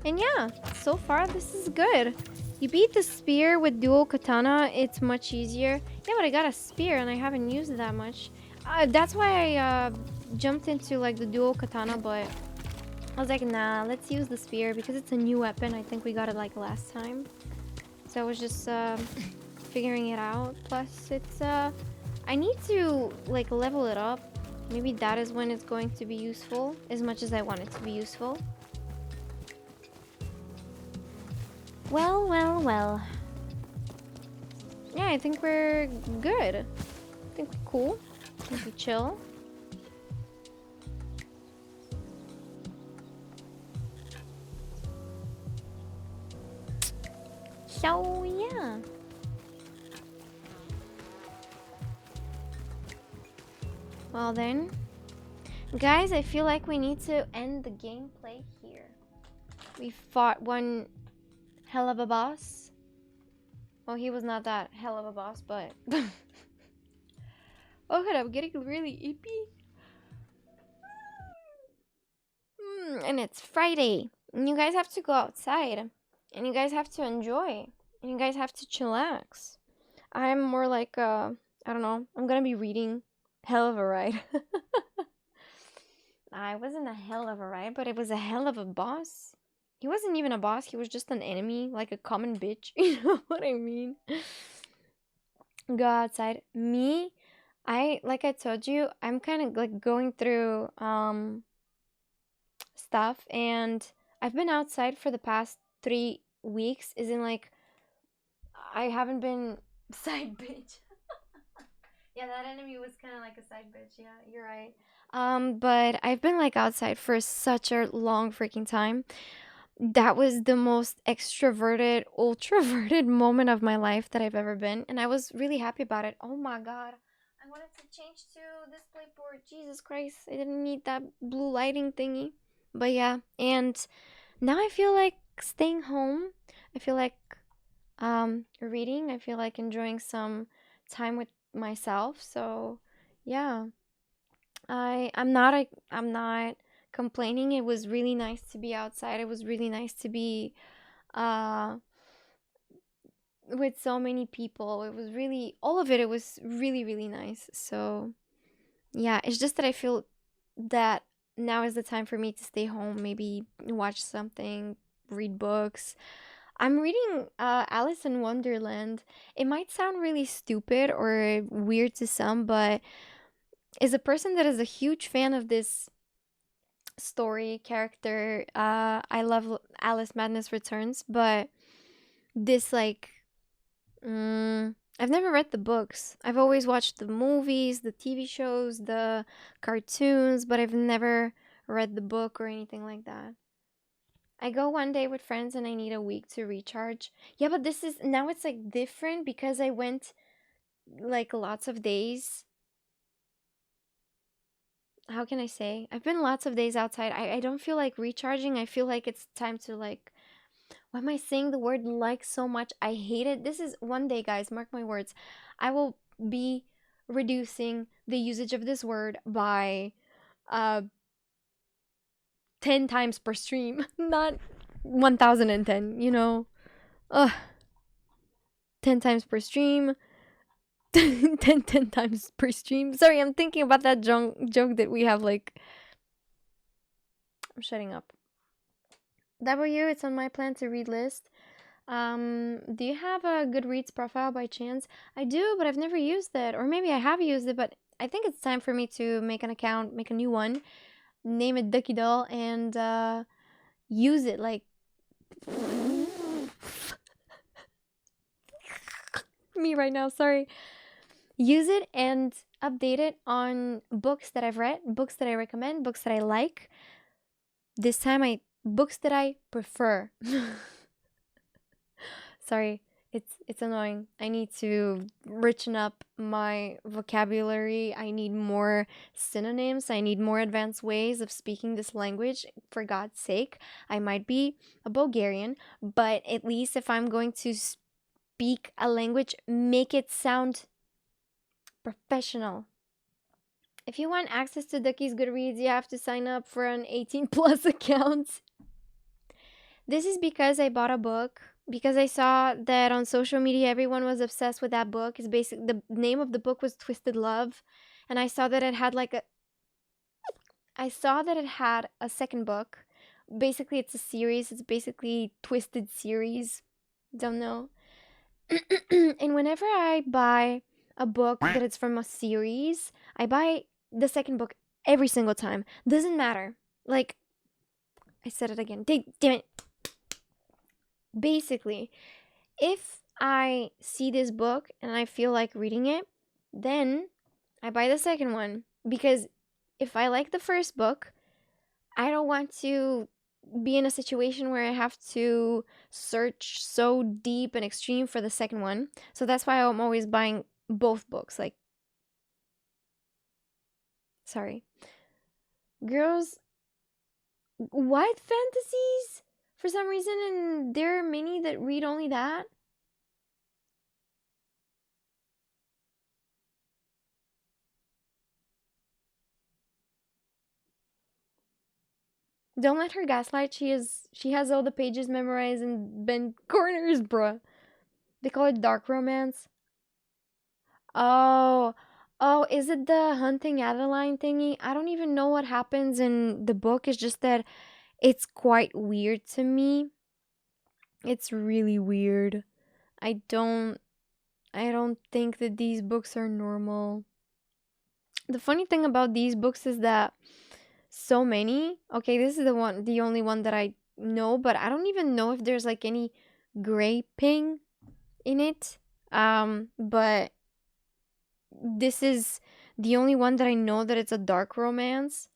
S2: And yeah, so far this is good. You beat the spear with dual katana, it's much easier. Yeah, but I got a spear and I haven't used it that much. That's why I jumped into like the dual katana, but I was like, nah, let's use the spear because it's a new weapon. I think we got it like last time. So I was just figuring it out. Plus it's I need to like level it up. Maybe that is when it's going to be useful, as much as I want it to be useful. Well. Yeah, I think we're good. I think we're cool. I think we chill. So, yeah. Well then, guys, I feel like we need to end the gameplay here. We fought one hell of a boss. Well, he was not that hell of a boss, but... Oh god, I'm getting really ippy. And it's Friday. And you guys have to go outside. And you guys have to enjoy. And you guys have to chillax. I'm more like, I don't know. I'm gonna be reading. Hell of a ride. I wasn't a hell of a ride, but it was a hell of a boss. He wasn't even a boss, he was just an enemy, like a common bitch. You know what I mean? Go outside. Me, like I told you, I'm kind of like going through stuff, and I've been outside for the past 3 weeks. Isn't like I haven't been side bitch. Yeah, that enemy was kind of like a side bitch. Yeah, you're right. But I've been like outside for such a long freaking time. that was the most extroverted, ultraverted moment of my life that I've ever been, and I was really happy about it. Oh my god. I wanted to change to display board. Jesus Christ. I didn't need that blue lighting thingy. But yeah, and now I feel like staying home. I feel like reading. I feel like enjoying some time with myself. So, yeah. I'm not complaining. It was really nice to be outside. It was really nice to be uh with so many people. It was really all of it. It was really really nice. So, yeah, it's just that I feel that now is the time for me to stay home, maybe watch something, read books. I'm reading Alice in Wonderland. It might sound really stupid or weird to some, but as a person that is a huge fan of this story character, I love Alice Madness Returns, but this I've never read the books. I've always watched the movies, the TV shows, the cartoons, but I've never read the book or anything like that. I go one day with friends and I need a week to recharge. Yeah, but this is now it's like different because I went like lots of days. How can I say? I've been lots of days outside. I don't feel like recharging. I feel like it's time to like, why am I saying the word like so much? I hate it. This is one day, guys, mark my words. I will be reducing the usage of this word by 10 times per stream, not 1010, you know. Ugh. 10 times per stream. 10 times per stream. Sorry, I'm thinking about that joke that we have, like, I'm shutting up. W, it's on my plan to read list. Do you have a Goodreads profile by chance? I do, but I've never used it. Or maybe I have used it, but I think it's time for me to make an account, make a new one, name it Ducky Doll, and use it. Like, me right now, sorry. Use it and update it on books that I've read, books that I recommend, books that I like. This time, books that I prefer. Sorry, it's annoying. I need to richen up my vocabulary. I need more synonyms. I need more advanced ways of speaking this language. For God's sake, I might be a Bulgarian, but at least if I'm going to speak a language, make it sound professional. If you want access to Ducky's Goodreads, you have to sign up for an 18 plus account. This is because I bought a book, because I saw that on social media everyone was obsessed with that book. It's basically the name of the book was Twisted Love, and I saw that it had a second book. Basically, it's a series. It's basically Twisted series. Don't know. And whenever I buy a book that it's from a series, I buy the second book every single time. Doesn't matter. Like, I said it again. Damn it. Basically, if I see this book and I feel like reading it, then I buy the second one. Because if I like the first book, I don't want to be in a situation where I have to search so deep and extreme for the second one. So that's why I'm always buying both books. Like, sorry. Girls, what fantasies? For some reason, and there are many that read only that. Don't let her gaslight. She has all the pages memorized and bent corners, bruh. They call it dark romance. Oh, is it the hunting Adeline thingy? I don't even know what happens in the book. It's just that it's quite weird to me. It's really weird. I don't think that these books are normal. The funny thing about these books is that so many, okay, this is the only one that I know, but I don't even know if there's like any graping in it. But this is the only one that I know that it's a dark romance.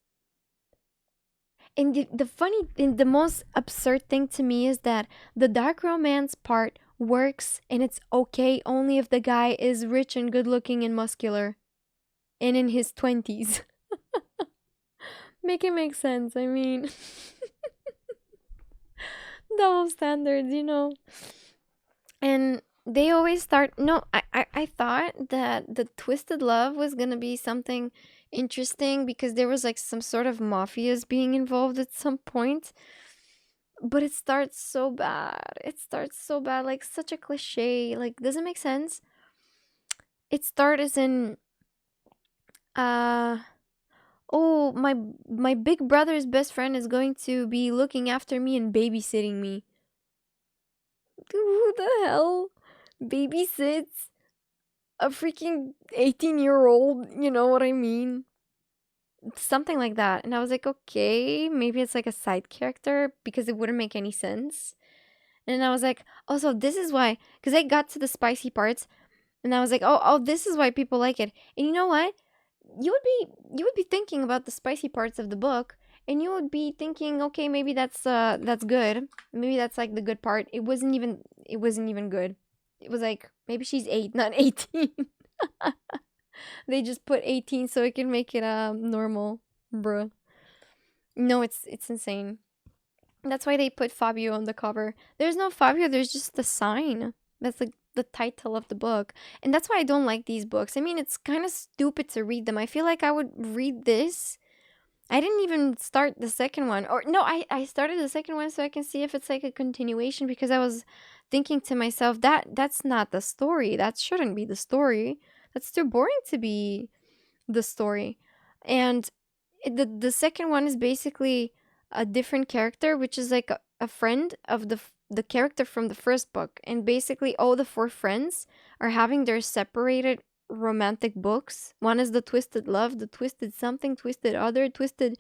S2: And the most absurd thing to me is that the dark romance part works and it's okay only if the guy is rich and good looking and muscular and in his 20s. Make it make sense. I mean, double standards, you know. And they always start. No, I thought that the twisted love was gonna be something interesting because there was like some sort of mafias being involved at some point. But it starts so bad. It starts so bad, like such a cliche. Like, doesn't make sense. It starts as in, oh, my big brother's best friend is going to be looking after me and babysitting me. Who the hell babysits a freaking 18-year-old? You know what I mean? Something like that. And I was like, okay, maybe it's like a side character because it wouldn't make any sense. And I was like, oh, so this is why, because I got to the spicy parts and I was like, oh, this is why people like it. And you know what? You would be thinking about the spicy parts of the book and you would be thinking, okay, maybe that's good. Maybe that's like the good part. It wasn't even good. It was like, maybe she's 8, not 18. They just put 18 so it can make it normal, bruh. No, it's insane. That's why they put Fabio on the cover. There's no Fabio, there's just the sign. That's like the title of the book. And that's why I don't like these books. I mean, it's kind of stupid to read them. I feel like I would read this. I didn't even start the second one. Or no, I started the second one so I can see if it's like a continuation because I was thinking to myself that's not the story. That shouldn't be the story. That's too boring to be the story. And the second one is basically a different character, which is like a friend of the character from the first book. And basically all the 4 friends are having their separated romantic books. One is the twisted love, the twisted something, twisted other, twisted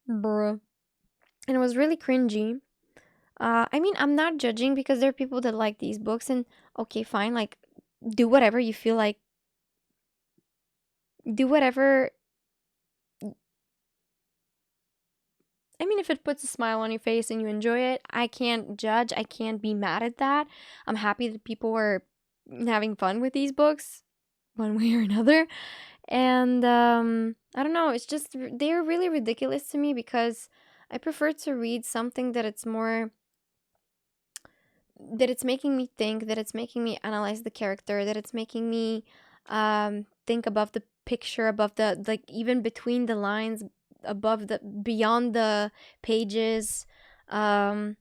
S2: bruh. And it was really cringy. I mean, I'm not judging because there are people that like these books and okay, fine, like do whatever you feel like. Do whatever. I mean, if it puts a smile on your face and you enjoy it, I can't judge. I can't be mad at that. I'm happy that people are having fun with these books one way or another. And I don't know. It's just, they're really ridiculous to me because I prefer to read something that it's more, that it's making me think, that it's making me analyze the character, that it's making me think above the picture, above the, like, even between the lines, above the, beyond the pages. I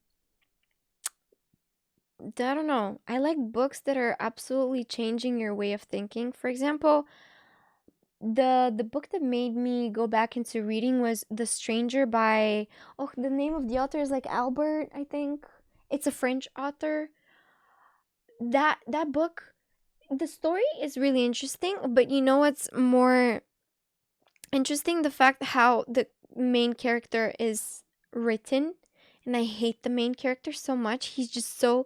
S2: don't know. I like books that are absolutely changing your way of thinking. For example, the book that made me go back into reading was The Stranger by, oh, the name of the author is like Albert, I think. It's a French author. That book, the story is really interesting, but you know what's more interesting? The fact how the main character is written. And I hate the main character so much. He's just so,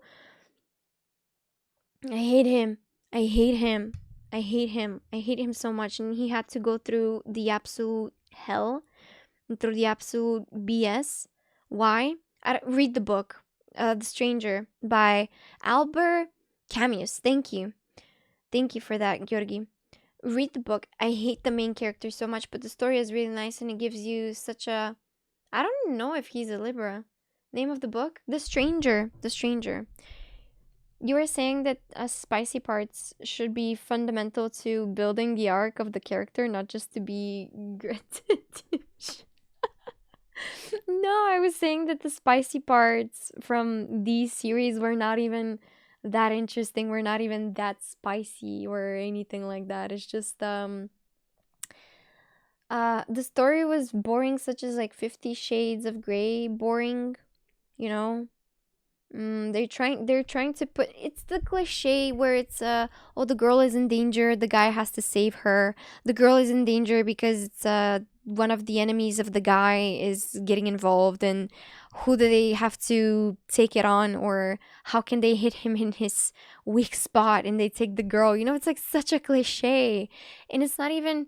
S2: I hate him. I hate him. I hate him. I hate him so much. And he had to go through the absolute hell, and through the absolute BS. Why? Read the book, The Stranger by Albert Camus. Thank you. Thank you for that, Georgi. Read the book. I hate the main character so much, but the story is really nice and it gives you such a, I don't know if he's a Libra. Name of the book? The Stranger. The Stranger. You were saying that spicy parts should be fundamental to building the arc of the character, not just to be gratification. No, I was saying that the spicy parts from these series were not even that interesting, were not even that spicy or anything like that. It's just the story was boring, such as like 50 Shades of Grey boring, you know. They're trying to put, it's the cliche where it's oh, the girl is in danger, the guy has to save her. The girl is in danger because it's one of the enemies of the guy is getting involved, and who do they have to take it on, or how can they hit him in his weak spot and they take the girl, you know. It's like such a cliche, and it's not even,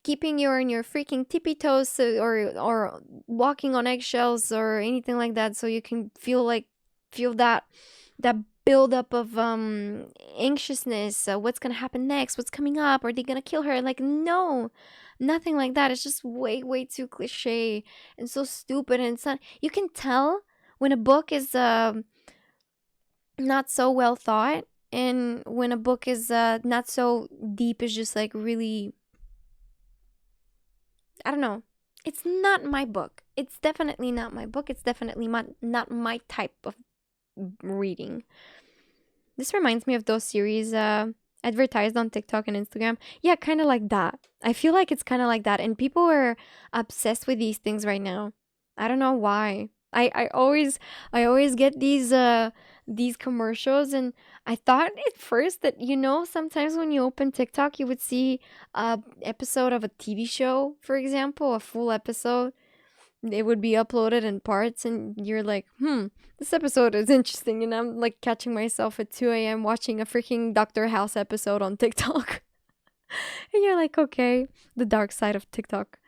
S2: keeping you on your freaking tippy toes, or walking on eggshells or anything like that, so you can feel that buildup of anxiousness. What's gonna happen next? What's coming up? Are they gonna kill her? Like, no, nothing like that. It's just way too cliche and so stupid. And it's not, you can tell when a book is not so well thought, and when a book is not so deep, is just like really, I don't know. It's not my book. It's definitely not my book. It's definitely not my type of reading. This reminds me of those series advertised on TikTok and Instagram. Yeah, kind of like that. I feel like it's kind of like that, and people are obsessed with these things right now. I don't know why. I always get these commercials, and I thought at first that, sometimes when you open TikTok, you would see a episode of a TV show, for example, a full episode. It would be uploaded in parts, and you're like, this episode is interesting. And I'm like catching myself at 2 a.m. watching a freaking Dr. House episode on TikTok. And you're like, okay, the dark side of TikTok,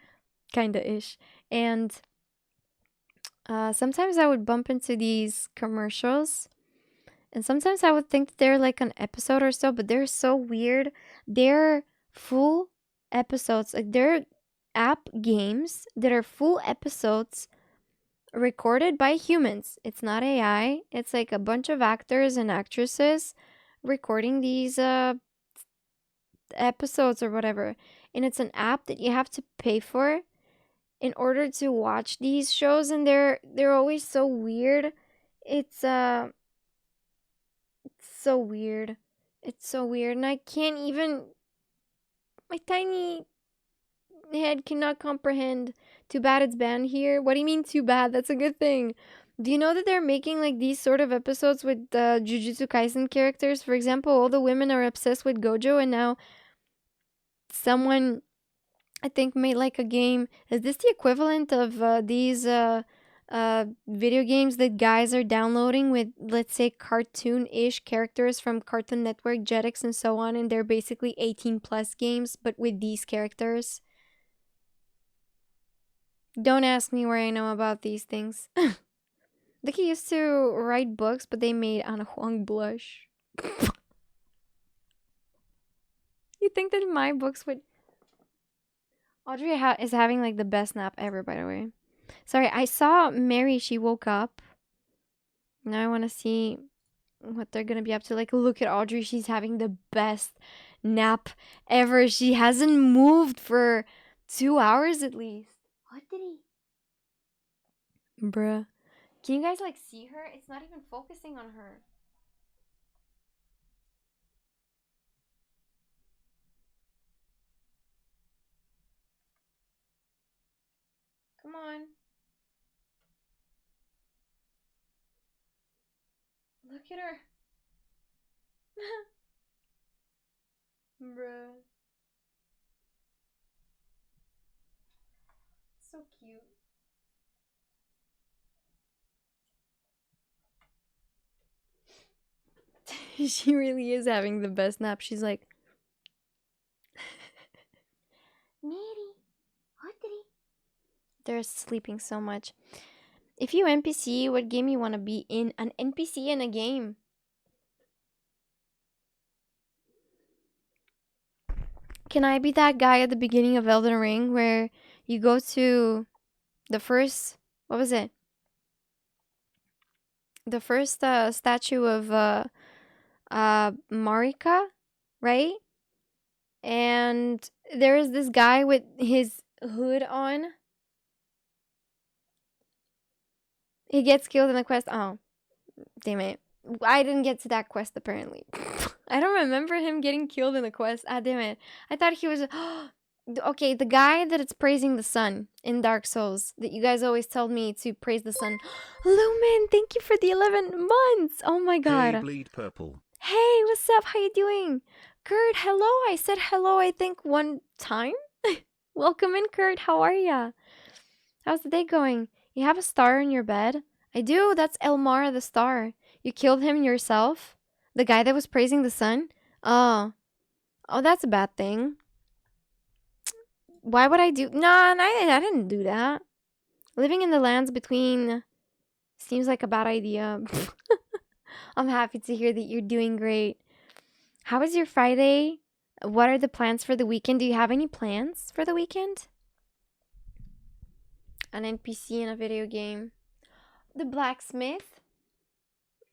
S2: kinda ish. And sometimes I would bump into these commercials, and sometimes I would think that they're like an episode or so, but they're so weird. They're full episodes. Like, they're app games that are full episodes recorded by humans. It's not AI. It's like a bunch of actors and actresses recording these episodes or whatever. And it's an app that you have to pay for in order to watch these shows, and they're always so weird. It's so weird. It's so weird, and I can't even, my tiny head cannot comprehend. Too bad it's banned here. What do you mean too bad? That's a good thing. Do you know that they're making like these sort of episodes with Jujutsu Kaisen characters? For example, all the women are obsessed with Gojo, and now someone, I think, made like a game. Is this the equivalent of these video games that guys are downloading with, let's say, cartoon-ish characters from Cartoon Network, Jetix, and so on, and they're basically 18 plus games, but with these characters? Don't ask me where I know about these things. Dickie used to write books, but they made Ana Huang blush. You think that my books would... Audrey is having like the best nap ever, by the way. Sorry, I saw Mary. She woke up. Now I want to see what they're going to be up to. Like, look at Audrey. She's having the best nap ever. She hasn't moved for 2 hours at least. What did he... Bruh. Can you guys like see her? It's not even focusing on her. Come on. Look at her. Bruh. So cute. She really is having the best nap. She's like, Mary, what did he... They're sleeping so much. If you NPC, what game you want to be in? An NPC in a game. Can I be that guy at the beginning of Elden Ring where you go to the first... What was it? The first statue of Marika, right? And there is this guy with his hood on. He gets killed in the quest. Oh, damn it. I didn't get to that quest, apparently. I don't remember him getting killed in the quest. Ah, damn it. I thought he was... Okay, the guy that it's praising the sun in Dark Souls, that you guys always told me to praise the sun. Lumen, thank you for the 11 months. Oh my god.
S3: Hey, bleed purple.
S2: Hey, what's up? How you doing? Kurt, hello. I said hello, I think, one time. Welcome in, Kurt. How are ya? How's the day going? You have a star in your bed? I do. That's Elmar the star. You killed him yourself? The guy that was praising the sun? Oh. Oh, that's a bad thing. Why would I do? Nah, I didn't do that. Living in the lands between seems like a bad idea. I'm happy to hear that you're doing great. How was your Friday? What are the plans for the weekend? Do you have any plans for the weekend? An NPC in a video game. The blacksmith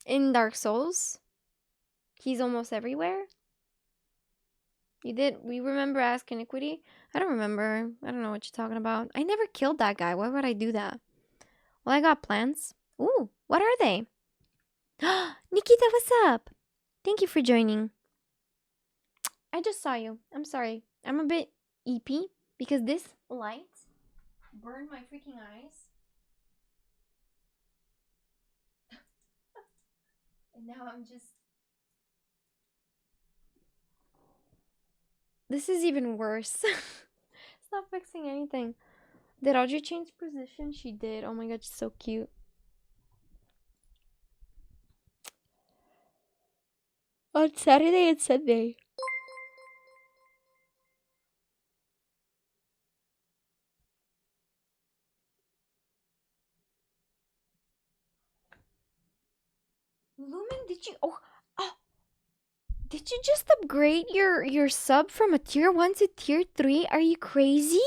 S2: in Dark Souls. He's almost everywhere. We remember Ask Iniquity? I don't remember. I don't know what you're talking about. I never killed that guy. Why would I do that? Well, I got plans. Ooh, what are they? Nikita, what's up? Thank you for joining. I just saw you. I'm sorry. I'm a bit eepy because this light burned my freaking eyes. And now I'm just... This is even worse. It's not fixing anything. Did Audrey change position? She did. Oh my god, she's so cute. On Saturday and Sunday. Lumen, did you... Oh, did you just upgrade your sub from a tier 1 to tier 3? Are you crazy?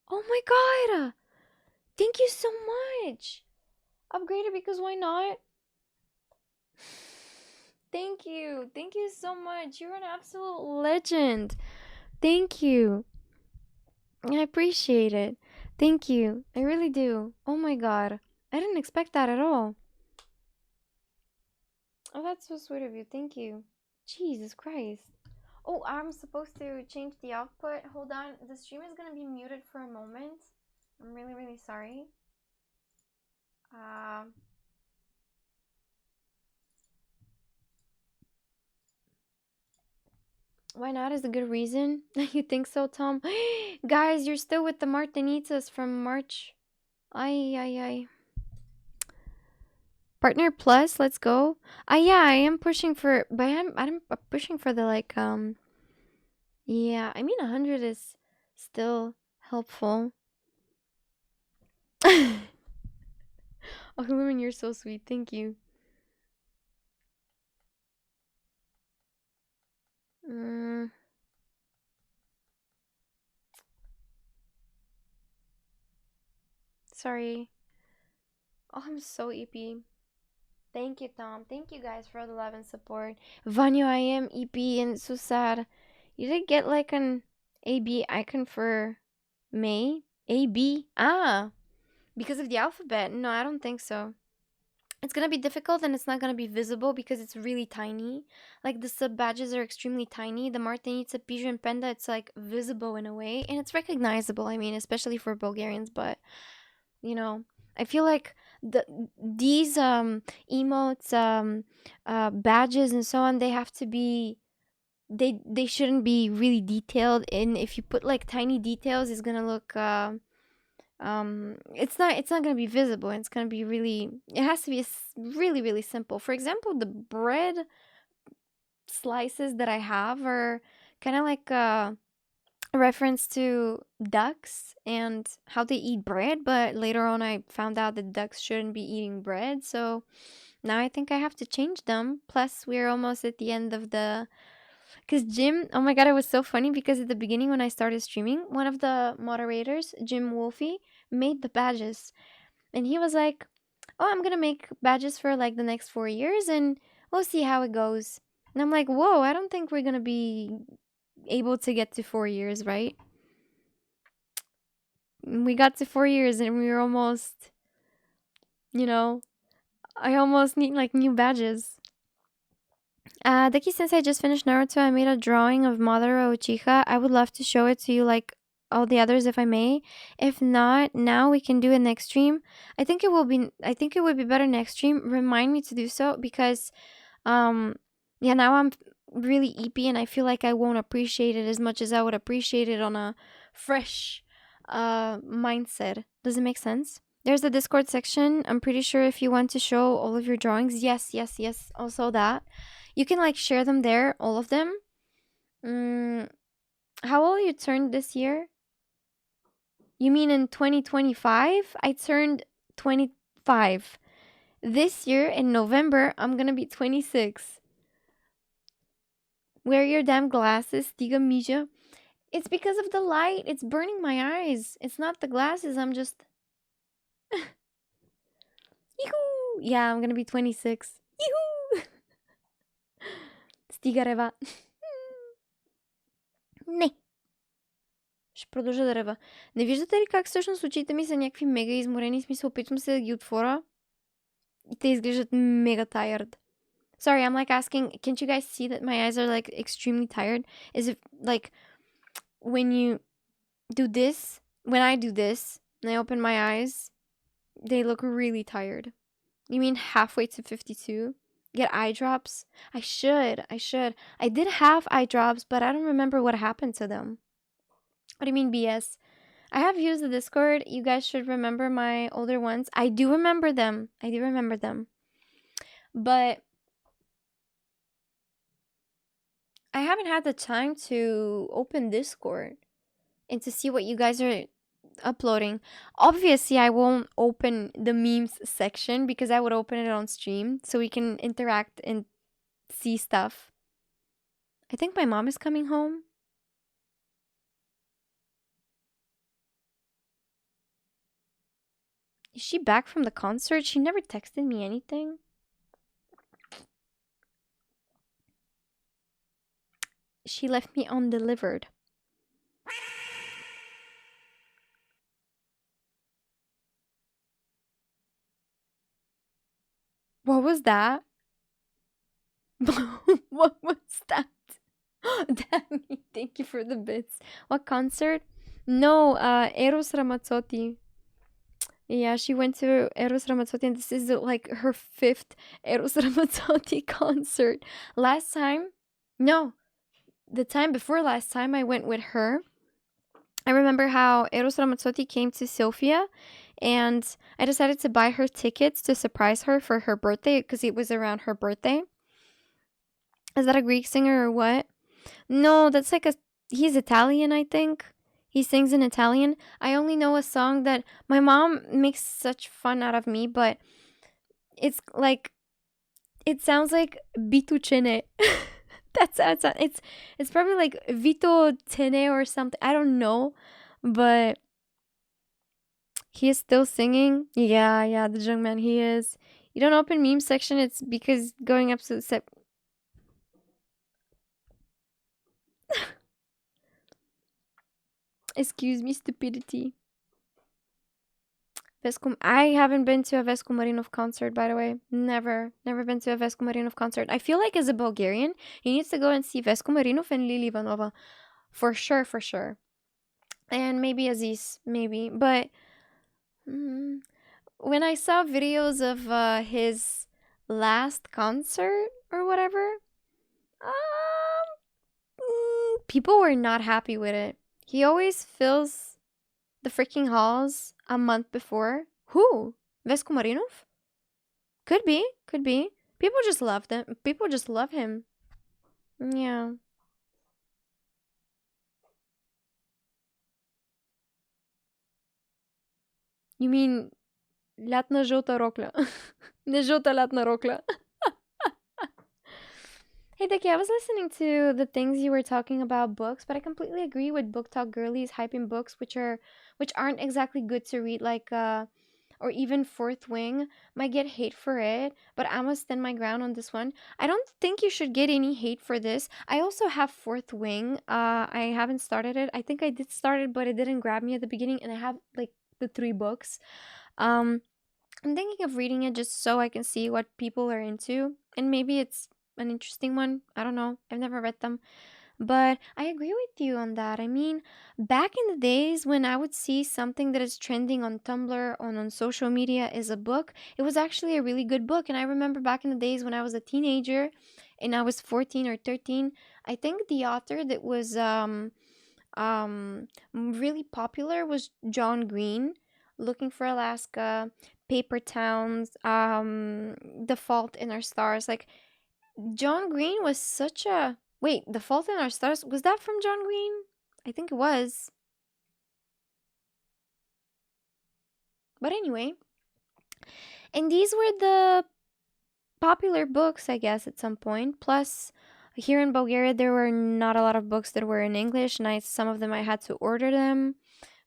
S2: Oh my god. Thank you so much. Upgrade it because why not? Thank you. Thank you so much. You're an absolute legend. Thank you. I appreciate it. Thank you. I really do. Oh my god. I didn't expect that at all. Oh, that's so sweet of you. Thank you. Jesus Christ. Oh, I'm supposed to change the output. Hold on. The stream is going to be muted for a moment. I'm really, really sorry. Why not is a good reason. You think so, Tom? Guys, you're still with the Martinitas from March. Ay. Partner plus, let's go. Yeah, I am pushing for, but I'm pushing for the like, yeah, I mean 100 is still helpful. Oh, Lumen, you're so sweet. Thank you. Sorry. Oh, I'm so EP. Thank you, Tom. Thank you guys for the love and support. Vanyo, I am EP and so sad. You did get like an AB icon for May? AB? Ah, because of the alphabet. No, I don't think so. It's gonna be difficult and it's not gonna be visible because it's really tiny. Like the sub badges are extremely tiny. The Martinitsa, Piju, and Penda, it's like visible in a way and it's recognizable. I mean, especially for Bulgarians, but you know, I feel like these emotes, badges and so on, they have to be, they shouldn't be really detailed. And if you put like tiny details, it's gonna look it's not gonna be visible. It's gonna be really, it has to be really, really simple. For example, the bread slices that I have are kind of like a reference to ducks and how they eat bread, but later on I found out that ducks shouldn't be eating bread, so now I think I have to change them. Plus we're almost at the end of the, because Jim, oh my god, it was so funny because at the beginning when I started streaming, one of the moderators, Jim Wolfie, made the badges and he was like, oh, I'm gonna make badges for like the next 4 years and we'll see how it goes. And I'm like, whoa, I don't think we're gonna be able to get to 4 years, right? We got to 4 years and we were almost, you know, I almost need like new badges. Deki, since I just finished Naruto, I made a drawing of Madara Uchiha. I would love to show it to you like all the others if I may. If not, now we can do it next stream. I think it would be better next stream. Remind me to do so because yeah, now I'm really EP and I feel like I won't appreciate it as much as I would appreciate it on a fresh mindset. Does it make sense? There's the Discord section. I'm pretty sure if you want to show all of your drawings, yes, also that. You can like share them there, all of them. Mm, how old you turned this year? You mean in 2025? I turned 25. This year in November, I'm gonna be 26. Wear your damn glasses, Tiga Misha. It's because of the light. It's burning my eyes. It's not the glasses. I'm just. Yoo-hoo! Yeah, I'm gonna be 26. Yoo-hoo! Стига рева. Не. Ще продължа да рева. Не виждате ли как всъщност очите ми са някакви мега изморени? Смисъл, опитвам се да ги отворя. И те изглеждат мега tired. Sorry, I'm like asking, can't you guys see that my eyes are like extremely tired? Is it like when you do this, when I do this, and I open my eyes, they look really tired. You mean halfway to 52? Get eye drops? I should. I did have eye drops, but I don't remember what happened to them. What do you mean BS? I have used the Discord. You guys should remember my older ones. I do remember them. But I haven't had the time to open Discord and to see what you guys are uploading. Obviously, I won't open the memes section because I would open it on stream so we can interact and see stuff. I think my mom is coming home. Is she back from the concert? She never texted me anything. She left me undelivered. What was that? What was that? Danny, thank you for the bits. What concert? No, Eros Ramazzotti. Yeah, she went to Eros Ramazzotti, and this is like her 5th Eros Ramazzotti concert. Last time, no, the time before last time I went with her. I remember how Eros Ramazzotti came to Sofia, and I decided to buy her tickets to surprise her for her birthday because it was around her birthday. Is that a Greek singer or what? No, that's like he's Italian, I think. He sings in Italian. I only know a song that my mom makes such fun out of me, but it's like, it sounds like Bitucene. That's it's probably like Vito Tene or something. I don't know, but he is still singing. Yeah, the young man, he is. You don't open meme section, it's because going up to the Excuse me, stupidity. I haven't been to a Vesco Marinov concert, by the way. Never been to a Vesco Marinov concert. I feel like as a Bulgarian, he needs to go and see Vesco Marinov and Lili Ivanova. For sure. And maybe Aziz, maybe. But when I saw videos of his last concert or whatever, people were not happy with it. He always fills the freaking halls a month before. Who? Vesco Marinov? Could be. People just love them. People just love him. Yeah. You mean лятна жълта рокля? Не жълта лятна рокля. Hey, Dickie, I was listening to the things you were talking about books, but I completely agree with Book Talk Girlies hyping books which aren't exactly good to read, like or even Fourth Wing. Might get hate for it, but I must stand my ground on this one. I don't think you should get any hate for this. I also have Fourth Wing. I haven't started it. I think I did start it, but it didn't grab me at the beginning, and I have like the 3 books. I'm thinking of reading it just so I can see what people are into, and maybe it's an interesting one. I don't know. I've never read them. But I agree with you on that. I mean, back in the days when I would see something that is trending on Tumblr or on social media is a book, it was actually a really good book. And I remember back in the days when I was a teenager and I was 14 or 13, I think the author that was really popular was John Green. Looking for Alaska, Paper Towns, The Fault in Our Stars. Like, John Green was such a Wait, The Fault in Our Stars, was that from John Green? I think it was. But anyway, and these were the popular books, I guess, at some point. Plus, here in Bulgaria, there were not a lot of books that were in English, and some of them I had to order them.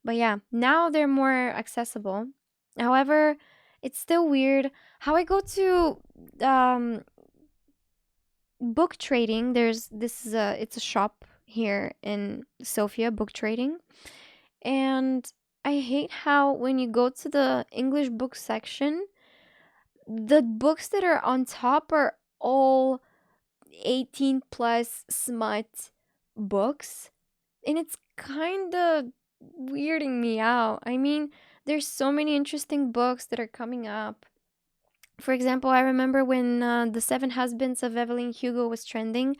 S2: But yeah, now they're more accessible. However, it's still weird how I go to book trading. It's a shop here in Sofia, book trading. And I hate how when you go to the English book section, the books that are on top are all 18 plus smut books. And it's kind of weirding me out. I mean, there's so many interesting books that are coming up. For example, I remember when The Seven Husbands of Evelyn Hugo was trending.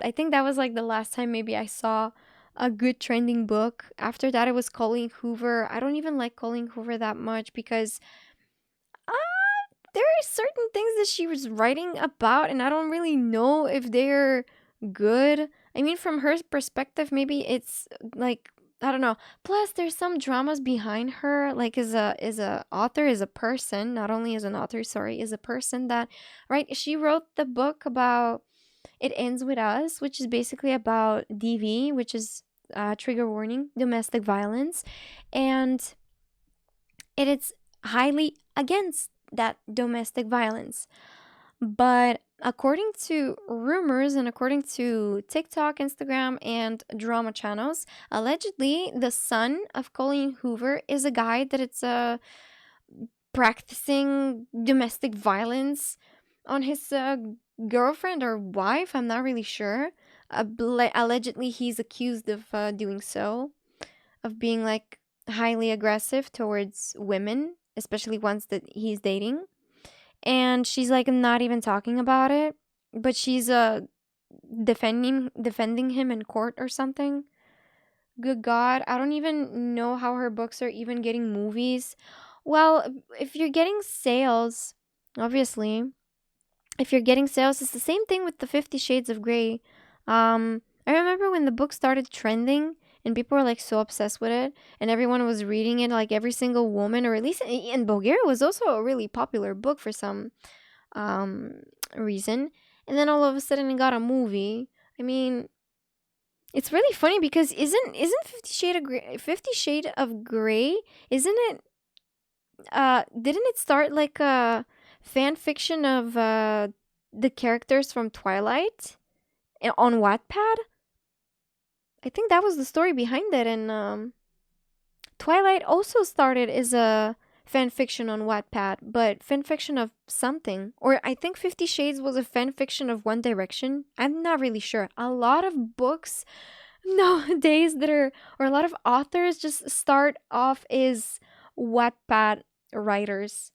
S2: I think that was like the last time maybe I saw a good trending book. After that, it was Colleen Hoover. I don't even like Colleen Hoover that much because there are certain things that she was writing about, and I don't really know if they're good. I mean, from her perspective, maybe it's like, I don't know. Plus, there's some dramas behind her, like as a author, as a person, not only as an author, sorry, as a person that, right? She wrote the book about It Ends With Us, which is basically about DV, which is trigger warning, domestic violence, and it's highly against that domestic violence. But according to rumors and according to TikTok, Instagram, and drama channels, allegedly the son of Colleen Hoover is a guy that it's practicing domestic violence on his girlfriend or wife. I'm not really sure. Allegedly, he's accused of doing so, of being like highly aggressive towards women, especially ones that he's dating. And she's like not even talking about it, but she's defending him in court or something. Good God, I don't even know how her books are even getting movies. Well, if you're getting sales, obviously, if you're getting sales, it's the same thing with the 50 Shades of Grey. I remember when the book started trending and people were like so obsessed with it and everyone was reading it, like every single woman, or at least in Bulgaria, it was also a really popular book for some reason. And then all of a sudden it got a movie. I mean, it's really funny because isn't 50 Shade of Grey, isn't it didn't it start like a fan fiction of the characters from Twilight on Wattpad? I think that was the story behind it. And Twilight also started as a fan fiction on Wattpad, but fan fiction of something. Or I think 50 Shades was a fan fiction of One Direction. I'm not really sure. A lot of books nowadays or a lot of authors just start off as Wattpad writers.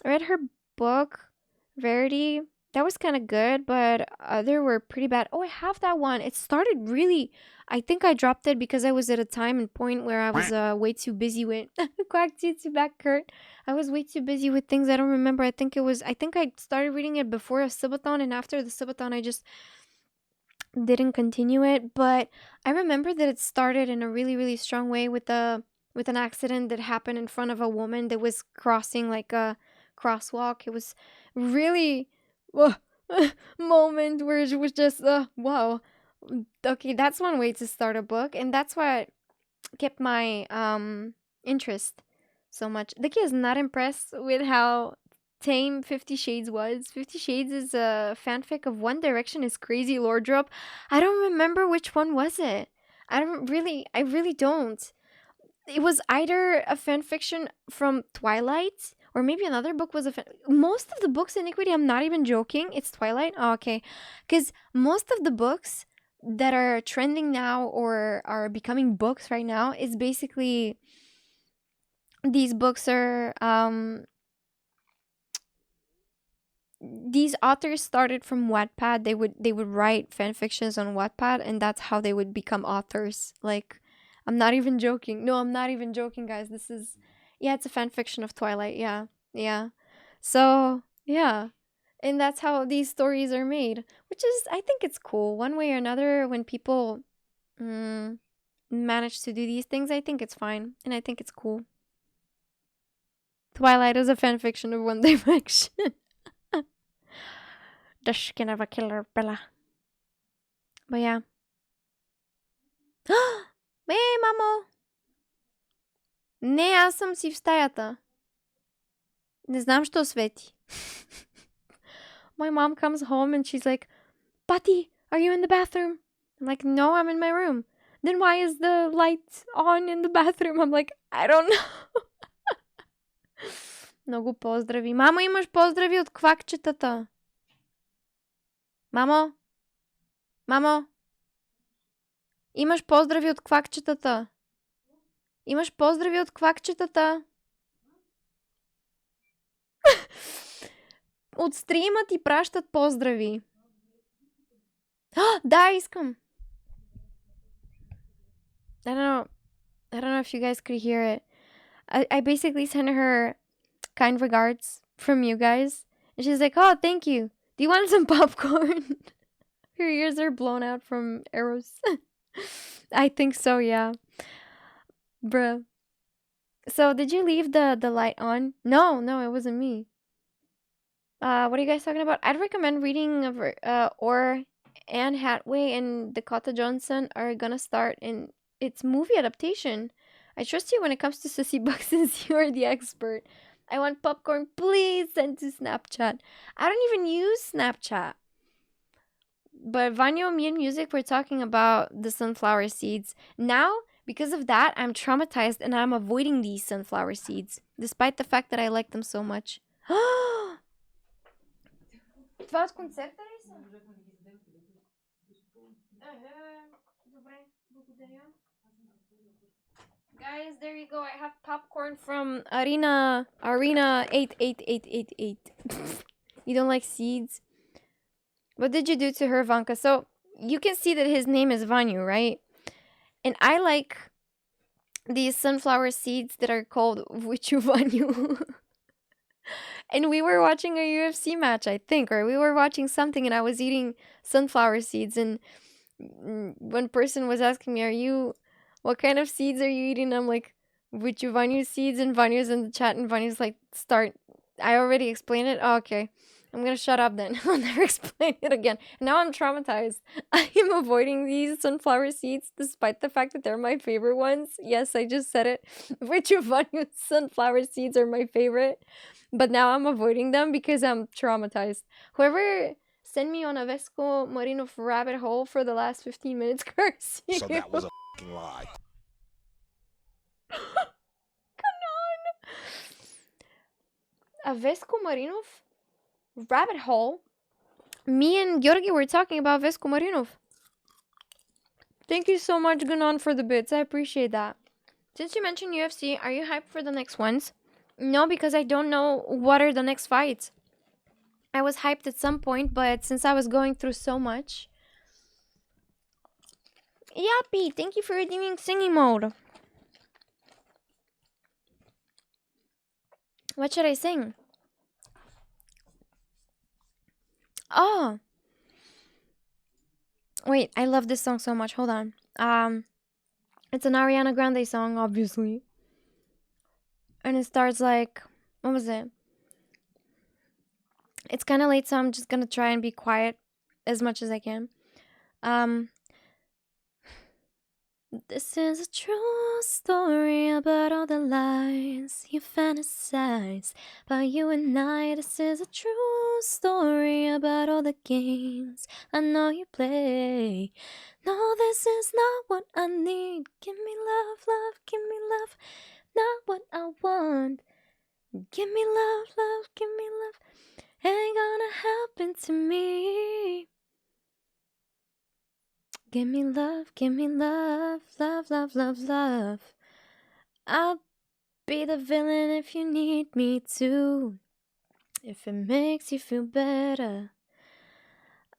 S2: I read her book, Verity. That was kind of good, but other were pretty bad. Oh, I have that one. It started really. I think I dropped it because I was at a time and point where I was way too busy with Quack to back Kurt. I was way too busy with things I don't remember. I think I started reading it before a subathon, and after the subathon, I just didn't continue it. But I remember that it started in a really, really strong way with an accident that happened in front of a woman that was crossing like a crosswalk. It was really moment where it was just wow. Okay, that's one way to start a book, and that's why I kept my interest so much. Diki is not impressed with how tame 50 Shades was. 50 Shades is a fanfic of One Direction is Crazy Lore Drop. I don't remember which one was it. I really don't. It was either a fanfiction from Twilight or maybe another book was most of the books in Iniquity, I'm not even joking, it's Twilight. Oh, okay. Because most of the books that are trending now or are becoming books right now is basically these books are these authors started from Wattpad. They would write fan fictions on Wattpad, and that's how they would become authors. Like, I'm not even joking. No, I'm not even joking, guys. This is, yeah, it's a fan fiction of Twilight. Yeah. So, yeah. And that's how these stories are made, which is, I think it's cool. One way or another, when people manage to do these things, I think it's fine. And I think it's cool. Twilight is a fanfiction of One Direction. The skin of a killer Bella. But yeah. Hey, мамо! Не, аз съм си в стаята. Не знам, що свети. My mom comes home and she's like, Pati, are you in the bathroom? I'm like, no, I'm in my room. Then why is the light on in the bathroom? I'm like, I don't know. Много поздрави. Мамо, имаш поздрави от квакчетата. Мамо? Мамо? Имаш поздрави от квакчетата. Имаш поздрави от квакчетата. От стрима ти пращат поздрави. Да, искам. I don't know if you guys could hear it. I basically sent her kind regards from you guys. And she's like, oh, thank you. Do you want some popcorn? Her ears are blown out from arrows. I think so, yeah. Bruh. So, did you leave the light on? No, it wasn't me. What are you guys talking about? I'd recommend reading or Anne Hathaway and Dakota Johnson are gonna start in its movie adaptation. I trust you when it comes to Sissy Buck since you're the expert. I want popcorn, please send to Snapchat. I don't even use Snapchat. But Vanyo, me and Music, we're talking about the sunflower seeds. Now, because of that, I'm traumatized and I'm avoiding these sunflower seeds, despite the fact that I like them so much. Това от концерта ли са? Добре, благодаря. Guys, there you go. I have popcorn from Arena 88888. You don't like seeds? What did you do to her, Vanka? So, you can see that his name is Vanyu, right? And I like these sunflower seeds that are called Vichu Vanyu. And we were watching a UFC match, I think, or we were watching something and I was eating sunflower seeds. And one person was asking me, what kind of seeds are you eating? I'm like, Vichu Vanyu seeds. And Vanyu's in the chat and Vanyu's like, I already explained it? Oh, okay. I'm gonna shut up then. I'll never explain it again. Now I'm traumatized. I am avoiding these sunflower seeds despite the fact that they're my favorite ones. Yes, I just said it. Vichu Vanyu sunflower seeds are my favorite. But now I'm avoiding them because I'm traumatized. Whoever sent me on a Vesco Marino rabbit hole for the last 15 minutes, curse you.
S1: So that was a fucking lie.
S2: Come on. A Vesco Marinov rabbit hole? Me and Georgi were talking about Vesco Marinov. Thank you so much, Gunan, for the bits. I appreciate that. Since you mentioned UFC, are you hyped for the next ones? No, because I don't know what are the next fights. I was hyped at some point, but since I was going through so much... Yappy, thank you for redeeming singing mode. What should I sing? Oh! Wait, I love this song so much. Hold on. It's an Ariana Grande song, obviously. And it starts like... What was it? It's kind of late, so I'm just gonna try and be quiet as much as I can. This is a true story about all the lies you fantasize about you and I. This is a true story about all the games I know you play. No, this is not what I need. Give me love, love, give me love. Not what I want. Give me love, love, give me love. Ain't gonna happen to me. Give me love, love, love, love, love. I'll be the villain if you need me to. If it makes you feel better.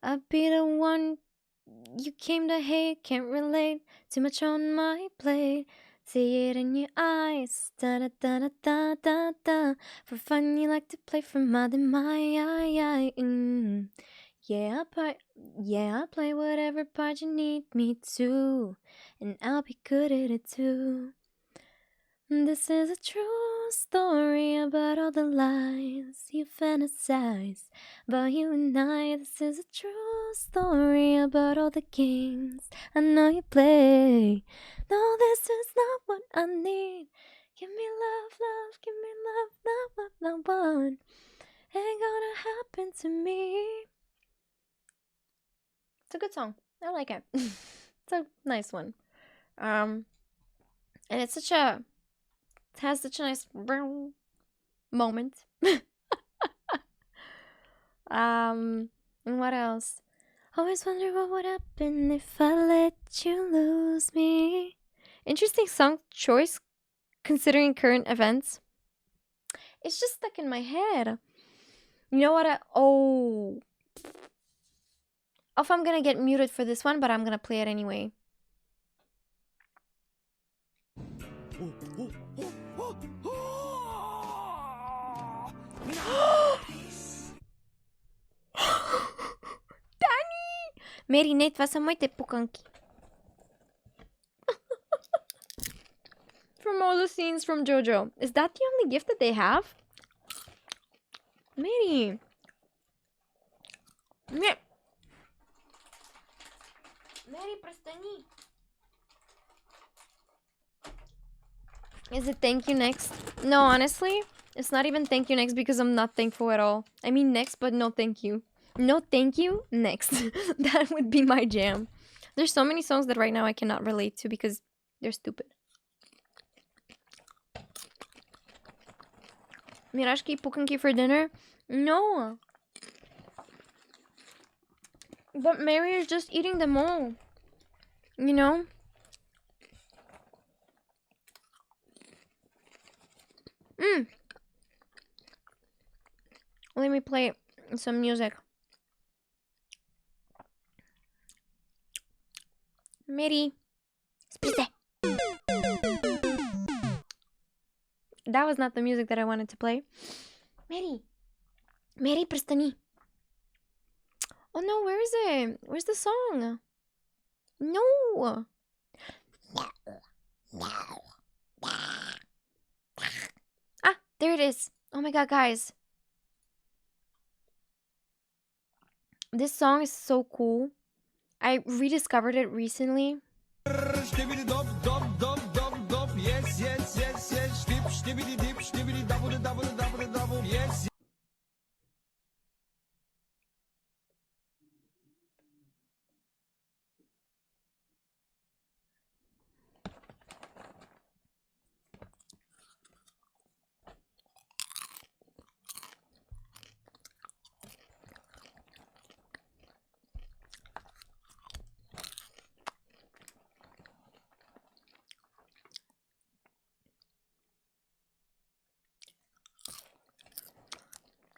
S2: I'll be the one you came to hate. Can't relate, too much on my plate. See it in your eyes. Da da da da da da da. For fun, you like to play from my Yeah, I play whatever part you need me to, and I'll be good at it too. This is a true story about all the lies you fantasize about you and I. This is a true story about all the games I know you play. No, this is not what I need. Give me love, love, give me love, not what I want. Ain't gonna happen to me. It's a good song. I like it. It's a nice one. And it's such a... It has such a nice moment. And what else? Always wonder what would happen if I let you lose me. Interesting song choice considering current events. It's just stuck in my head. You know what? If I'm gonna get muted for this one, but I'm gonna play it anyway. Danny! Mary, Nate, vas să mă uite pucanchi. From all the scenes from JoJo. Is that the only gift that they have? Mary. Mary, престани. Is it thank you next? No, honestly, it's not even thank you next because I'm not thankful at all. I mean next, but no thank you. No thank you, next. That would be my jam. There's so many songs that right now I cannot relate to because they're stupid. Mirashki, pukanki for dinner? No. But Mary is just eating them all. You know? Let me play some music. Mary. Spise. That was not the music that I wanted to play. Mary. Mary, prestani. Oh no, where is it? Where's the song? No. Ah, there it is. Oh my god, guys. This song is so cool. I rediscovered it recently.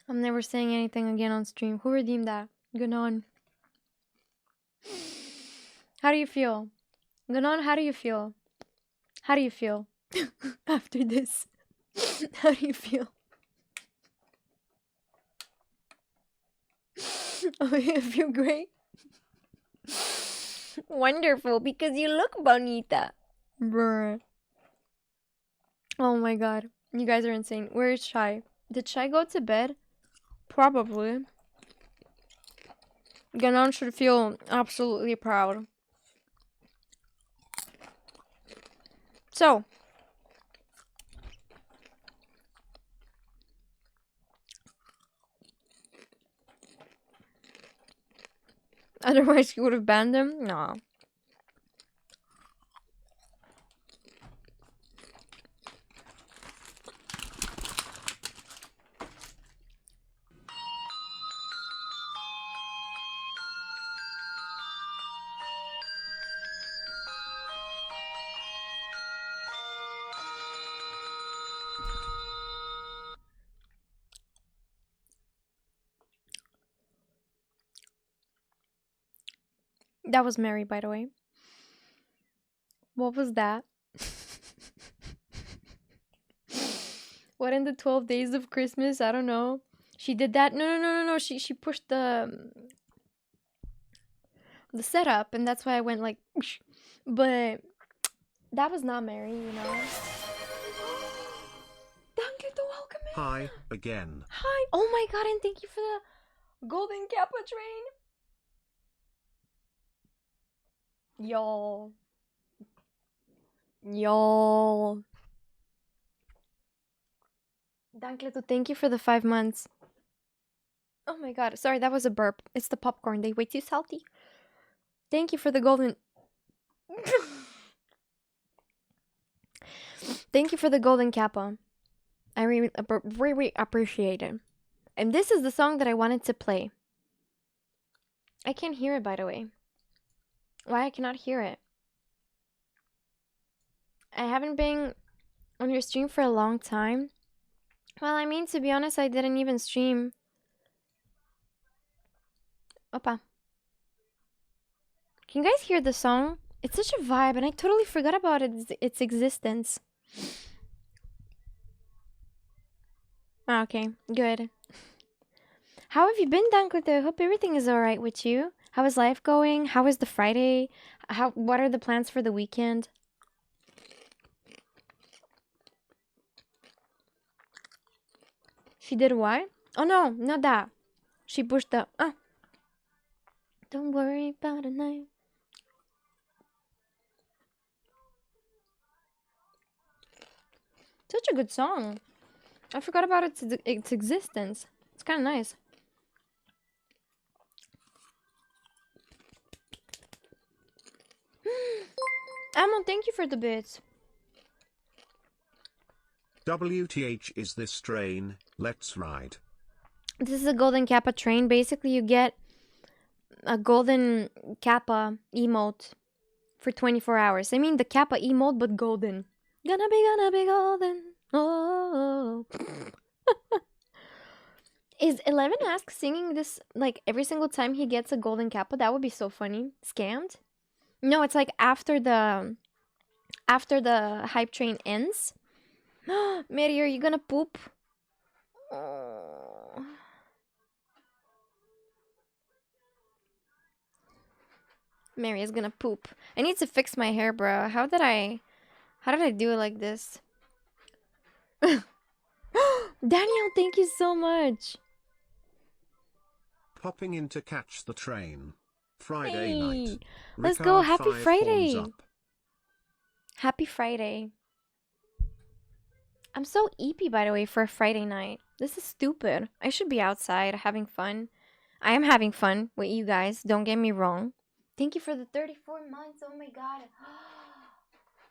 S2: I'm never saying anything again on stream. Who redeemed that? Ganon. How do you feel? Ganon, how do you feel? How do you feel? After this? How do you feel? Oh, I feel great. Wonderful, because you look bonita. Bruh. Oh my god. You guys are insane. Where is Shai? Did Shai go to bed? Probably. Ganon should feel absolutely proud. So. Otherwise he would have banned him? Nah. That was Mary, by the way. What was that? What in the 12 days of Christmas? I don't know. She did that. No. She pushed the setup, and that's why I went like. But that was not Mary, you know. Thank you to welcome me.
S3: Hi, again.
S2: Hi. Oh my god, and thank you for the golden kappa train. Y'all. Dankleto, thank you for the 5 months. Oh my god, sorry, that was a burp. It's the popcorn. They way too salty. Thank you for the golden. Thank you for the golden kappa. I really appreciate it. And this is the song that I wanted to play. I can't hear it, by the way. Why I cannot hear it? I haven't been on your stream for a long time. Well, I mean, to be honest, I didn't even stream. Opa. Can you guys hear the song? It's such a vibe, and I totally forgot about its existence. Okay, good. How have you been, Dankote? I hope everything is alright with you. How is life going? How is the Friday? What are the plans for the weekend? She did what? Oh no, not that. She pushed the... Don't worry about a night. Such a good song. I forgot about its existence. It's kind of nice. Amon, thank you for the bits.
S3: WTH is this train, let's ride.
S2: This is a golden kappa train. Basically, you get a golden kappa emote for 24 hours. I mean, the kappa emote, but golden. Gonna be golden. Oh. Is 11 Ask singing this like every single time he gets a golden kappa? That would be so funny. Scammed? No, it's like after the hype train ends. Mary, are you gonna poop? Oh. Mary is gonna poop. I need to fix my hair, bro. How did I do it like this? Daniel, thank you so much.
S3: Popping in to catch the train. Friday
S2: Hey,
S3: night.
S2: let's go.
S3: Ricard
S2: Happy
S3: 5
S2: Friday.
S3: horns up.
S2: Happy Friday. I'm so eepy, by the way, for a Friday night. This is stupid. I should be outside having fun. I am having fun with you guys. Don't get me wrong. Thank you for the 34 months. Oh my god.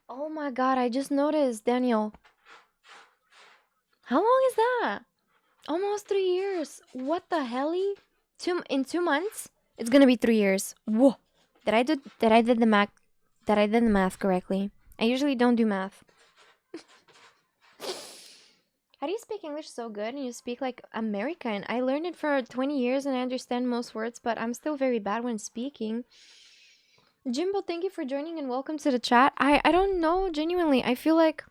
S2: Oh my god, I just noticed, Daniel. How long is that? Almost 3 years. What the helly? In 2 months, it's gonna be 3 years. Whoa. Did I did the math correctly? I usually don't do math. How do you speak English so good and you speak like American? I learned it for 20 years and I understand most words, but I'm still very bad when speaking. Jimbo, thank you for joining and welcome to the chat. I don't know, genuinely. I feel like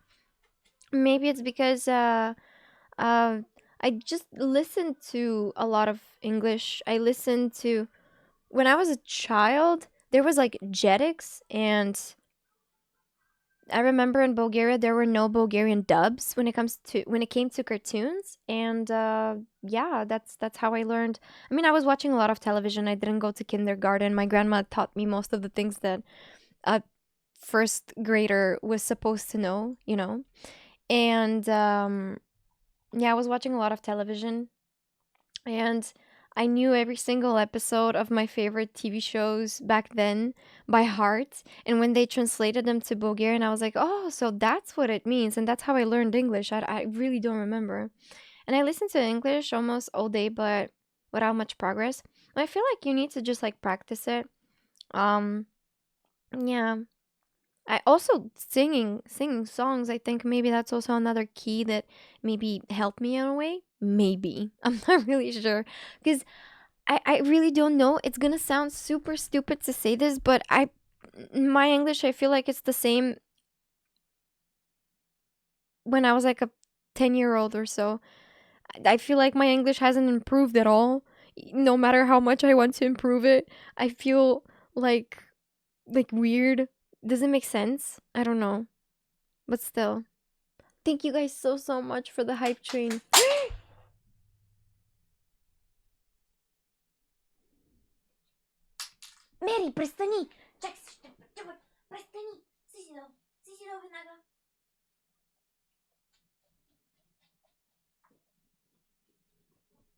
S2: maybe it's because I just listened to a lot of English. I listened to... When I was a child, there was like Jetix, and I remember in Bulgaria there were no Bulgarian dubs when it came to cartoons, and yeah, that's how I learned. I mean, I was watching a lot of television. I didn't go to kindergarten. My grandma taught me most of the things that a first grader was supposed to know, you know. And yeah, I was watching a lot of television, and I knew every single episode of my favorite TV shows back then by heart. And when they translated them to Bulgarian, I was like, oh, so that's what it means. And that's how I learned English. I really don't remember. And I listened to English almost all day, but without much progress. I feel like you need to just like practice it. Yeah. I also singing songs. I think maybe that's also another key that maybe helped me in a way. Maybe. I'm not really sure. Because I really don't know. It's gonna sound super stupid to say this, but my English, I feel like it's the same when I was like a 10-year-old or so. I feel like my English hasn't improved at all. No matter how much I want to improve it, I feel like weird. Does it make sense? I don't know. But still. Thank you guys so much for the hype train. Mary, престани! Престани! Си до веднага.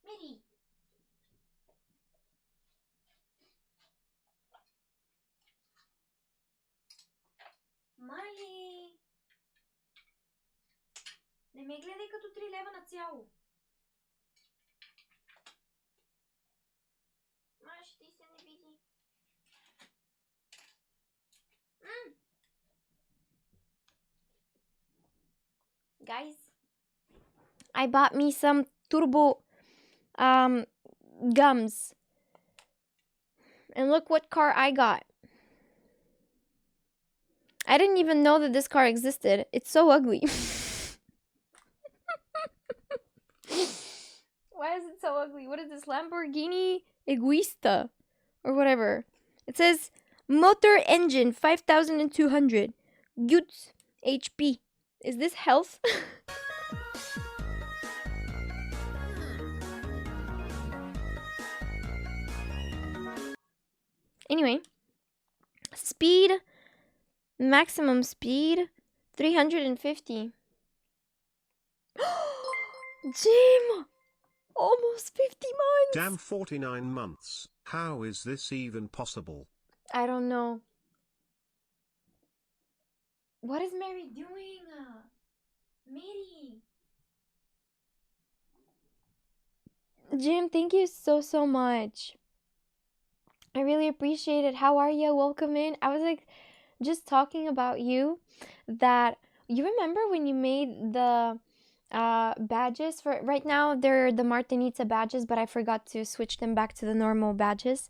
S2: Mary! Мали! Не ме гледай като 3 лева на цяло. Маш, ти се не види. Guys, I bought me some turbo gums. And look what car I got. I didn't even know that this car existed. It's so ugly. Why is it so ugly? What is this? Lamborghini Egoista or whatever. It says motor engine 5200 Gutz HP. Is this health? Anyway, speed, maximum speed 350. Jim! Almost 50 months!
S3: Damn, 49 months. How is this even possible?
S2: I don't know. What is Mary doing? Mary! Jim, thank you so much. I really appreciate it. How are you? Welcome in. I was like just talking about you, that you remember when you made the badges for right now they're the Martinitza badges, but I forgot to switch them back to the normal badges.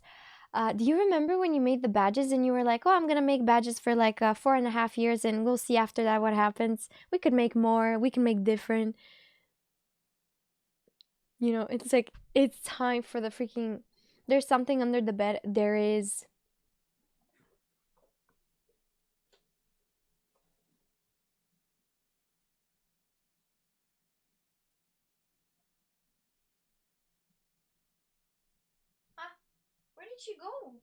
S2: Do you remember when you made the badges and you were like, oh, I'm gonna make badges for like 4.5 years and we'll see after that what happens. We could make more, we can make different. You know, it's like it's time for the freaking, there's something under the bed. There is. Where did she go?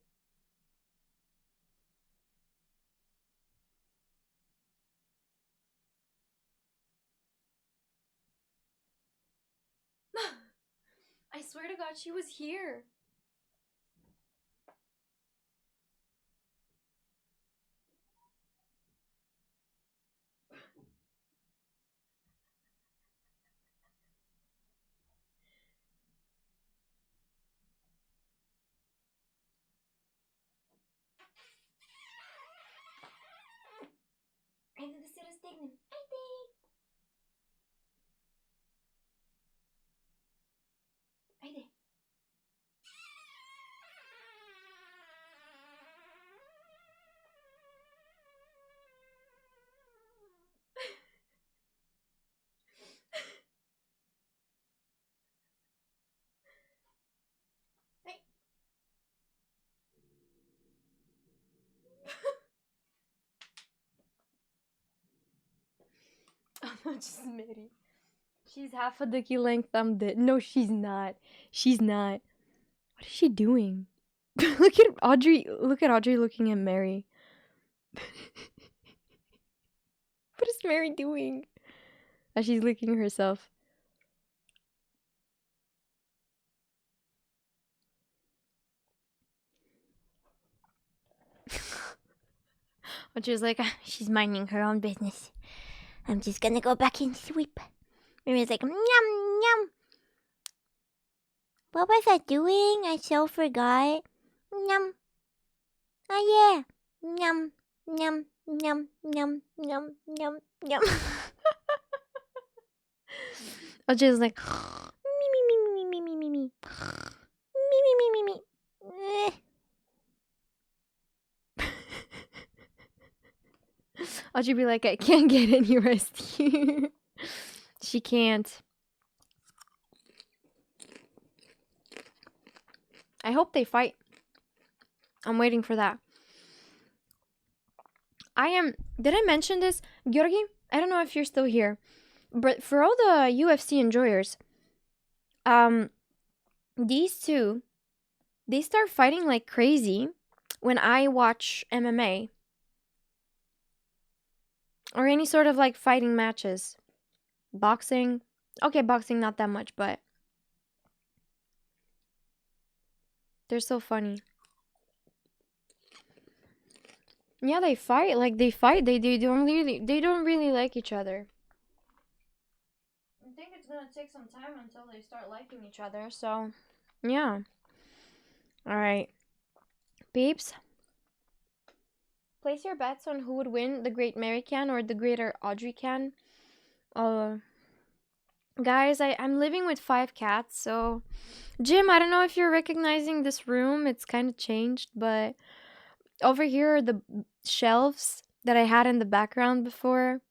S2: I swear to God, she was here. Айде да се разтегнем. Айде! Айде! Oh no, just Mary. She's half a dicky length. I'm dead. No, she's not. She's not. What is she doing? Look at Audrey. Look at Audrey looking at Mary. What is Mary doing? As she's licking herself. Audrey's like, she's minding her own business. I'm just gonna go back and sleep. Mary's like, yum, yum. What was I doing? I so forgot. Yum. Oh yeah. Yum, yum, yum, yum, yum, yum, yum. Audrey's like, me, me, me, me, me, me, me, me. Me, me, me, me, me. Audrey be like, I can't get any rest here. She can't. I hope they fight. I'm waiting for that. Did I mention this? Georgi, I don't know if you're still here. But for all the UFC enjoyers, these two, they start fighting like crazy when I watch MMA. Or any sort of like fighting matches. Boxing. Okay, boxing not that much, but they're so funny. Yeah, they fight. Like they fight. They don't really like each other. I think it's gonna take some time until they start liking each other. So, yeah. All right, peeps. Place your bets on who would win, the Great Mary Can or the Greater Audrey Can. Guys, I'm living with 5 cats, so Jim, I don't know if you're recognizing this room. It's kind of changed, but over here are the shelves that I had in the background before.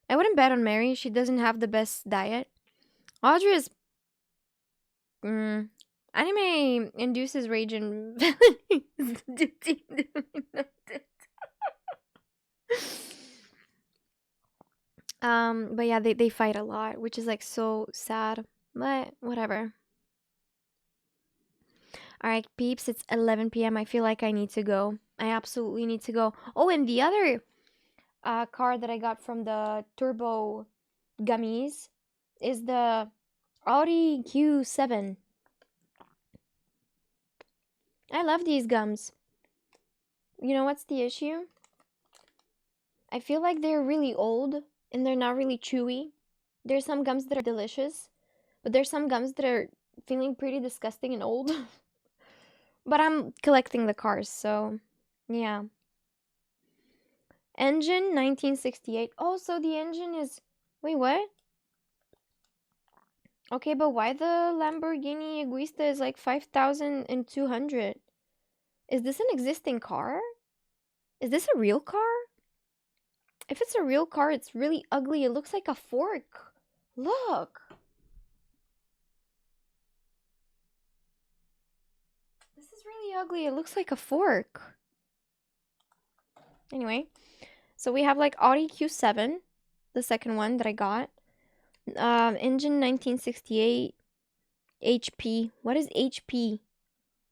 S2: I wouldn't bet on Mary. She doesn't have the best diet. Audrey is... anime induces rage and... but yeah, they fight a lot, which is like so sad, but whatever. All right, peeps, it's 11 p.m. I feel like I need to go. I absolutely need to go. Oh, and the other car that I got from the Turbo Gummies is the Audi Q7. I love these gums. You know what's the issue? I feel like they're really old and they're not really chewy. There's some gums that are delicious, but there's some gums that are feeling pretty disgusting and old. But I'm collecting the cars, so yeah. Engine 1968. Oh, so the engine is... Wait, what? Okay, but why the Lamborghini Egoista is like 5,200? Is this an existing car? Is this a real car? If it's a real car, it's really ugly. It looks like a fork. Look. This is really ugly. It looks like a fork. Anyway, so we have like Audi Q7, the second one that I got. Engine 1968. HP. What is HP?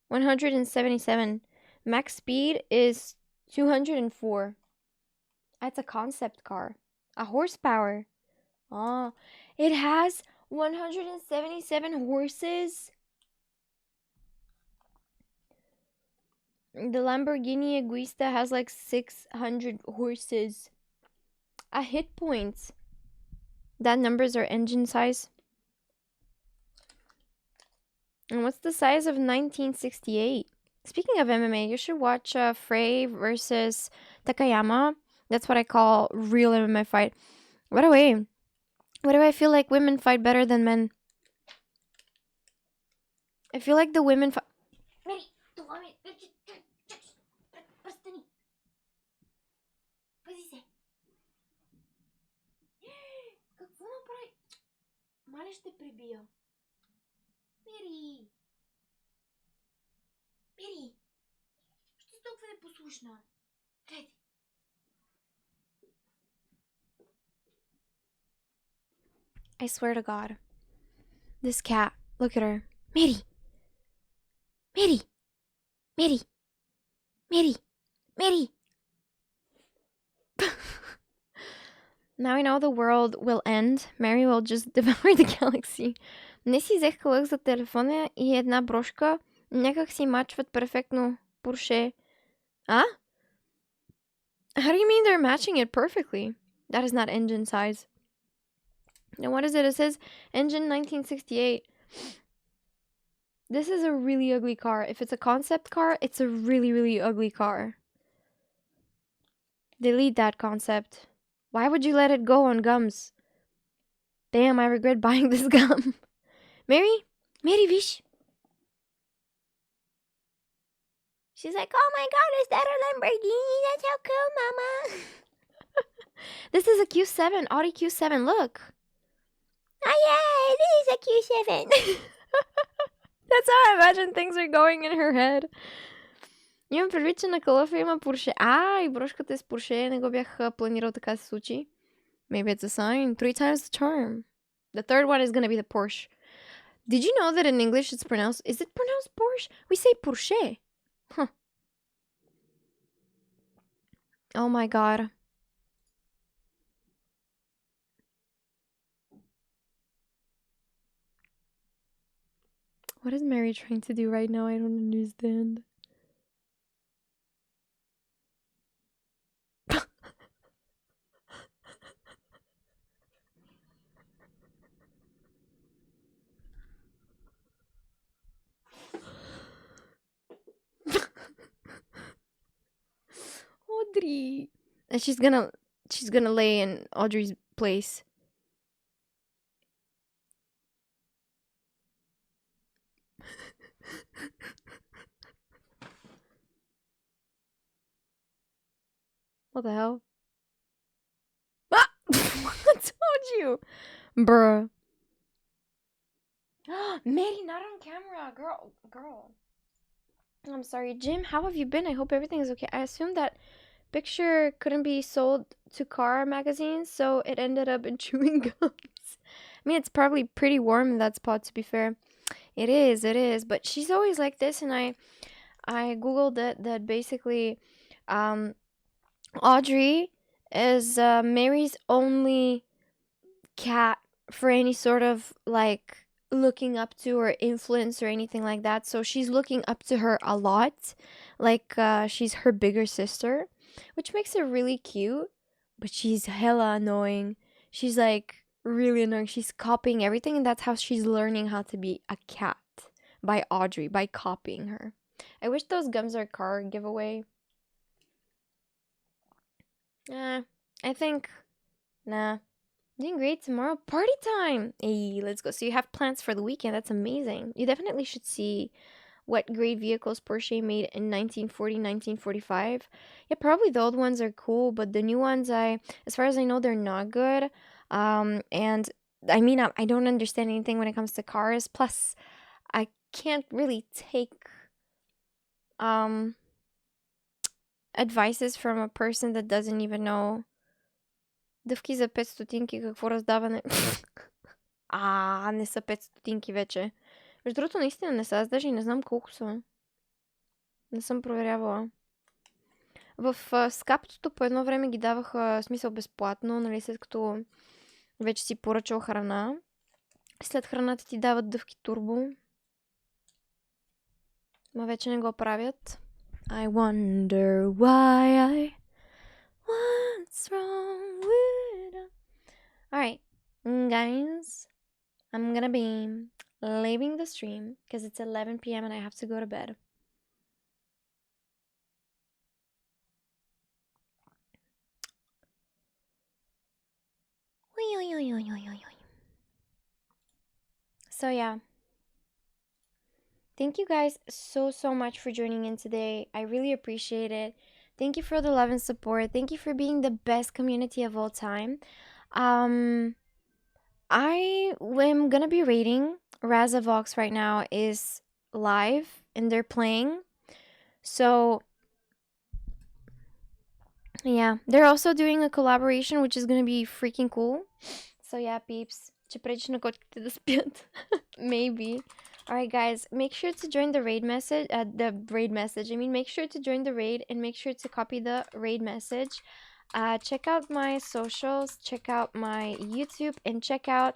S2: 177. Max speed is 204. That's a concept car. A horsepower. Oh, it has 177 horses. The Lamborghini Egoista has like 600 horses. A hit points. That numbers are engine size. And what's the size of 1968? Speaking of MMA, you should watch Frey versus Takayama. That's what I call real MMA fight. By the way, why do I feel like women fight better than men? I feel like the women fight... Мале ще прибия. Мери! Мери! Що си толкова непослушна? Гледай! I swear to God. This cat. Look at her. Mary! Mary! Mary! Mary! Mary! Now I know the world will end. Mary will just devour the galaxy. Не си взех кълък за телефона и една брошка. Някак си мачват перфектно. Порше. А? How do you mean they're matching it perfectly? That is not engine size. Now what is it? It says engine 1968. This is a really ugly car. If it's a concept car, it's a really, really ugly car. Delete that concept. Why would you let it go on gums? Damn, I regret buying this gum. Mary? Mary, Vish? She's like, oh my God, is that a Lamborghini? That's so cool, Mama. This is a Q7, Audi Q7, look. yeah, this is a Q7. That's how I imagine things are going in her head. Имам предвид, че на Калъфа има Порше. И брошката е с Порше. Не го бях планирал така да се случи. Maybe it's a sign. 3 times the charm. The third one is gonna be the Porsche. Did you know that in English it's pronounced... Is it pronounced Porsche? We say Porsche. Huh. Oh my god. What is Mary trying to do right now? I don't understand. Audrey. And she's gonna lay in Audrey's place. What the hell? Ah! I told you! Bruh. Mary, not on camera. Girl. I'm sorry. Jim, how have you been? I hope everything is okay. I assumed that picture couldn't be sold to car magazines, so it ended up in chewing gums. I mean, it's probably pretty warm in that spot, to be fair. It is. But she's always like this, and I googled it, that basically Audrey is Mary's only cat for any sort of like looking up to or influence or anything like that. So she's looking up to her a lot, like she's her bigger sister, which makes her really cute, but she's hella annoying. She's like really annoying. She's copying everything, and that's how she's learning how to be a cat, by Audrey, by copying her. I wish those gums are car giveaway. I think, nah. Doing great tomorrow. Party time! Hey, let's go. So you have plans for the weekend. That's amazing. You definitely should see what great vehicles Porsche made in 1940, 1945. Yeah, probably the old ones are cool, but the new ones, as far as I know, they're not good. And I mean, I don't understand anything when it comes to cars. Plus, I can't really take advices from a person that doesn't even know. Дъвки за 5 стотинки, какво раздаване? Не са 5 стотинки вече. Между другото, наистина не са. Аз даже и не знам колко са. Не съм проверявала. В скапитото по едно време ги даваха, смисъл, безплатно, нали, след като вече си поръчал храна. След храната ти дават дъвки турбо. Ма вече не го правят. I wonder why what's wrong with us? Alright, guys, I'm gonna be leaving the stream because it's 11 p.m. and I have to go to bed. So yeah, thank you guys so much for joining in today. I really appreciate it. Thank you for the love and support. Thank you for being the best community of all time. I am gonna be rating Razavox right now is live and they're playing. So yeah, they're also doing a collaboration, which is gonna be freaking cool. So yeah, peeps, че пречиш на котките да спят. Maybe. Alright guys, make sure to join the raid message, make sure to join the raid and make sure to copy the raid message. Check out my socials, check out my YouTube, and check out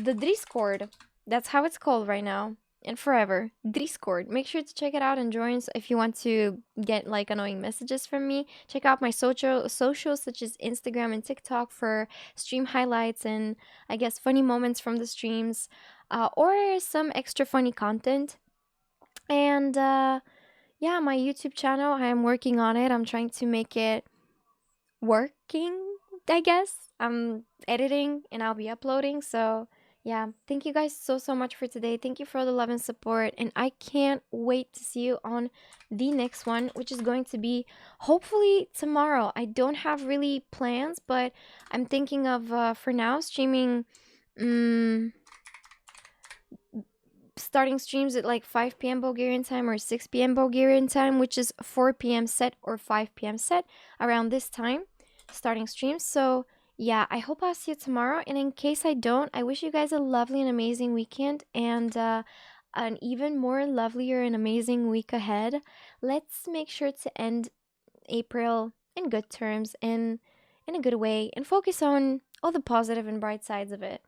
S2: the Discord. That's how it's called right now and forever. Discord. Make sure to check it out and join if you want to get like annoying messages from me. Check out my socials such as Instagram and TikTok for stream highlights and I guess funny moments from the streams. Or some extra funny content. And yeah, my YouTube channel, I am working on it. I'm trying to make it working, I guess. I'm editing and I'll be uploading. So yeah, thank you guys so much for today. Thank you for all the love and support. And I can't wait to see you on the next one, which is going to be hopefully tomorrow. I don't have really plans, but I'm thinking of, for now, streaming Starting streams at like 5 p.m. Bulgarian time or 6 p.m. Bulgarian time, which is 4 p.m. set or 5 p.m. set, around this time, starting streams. So yeah, I hope I'll see you tomorrow. And in case I don't, I wish you guys a lovely and amazing weekend and an even more lovelier and amazing week ahead. Let's make sure to end April in good terms and in a good way and focus on all the positive and bright sides of it.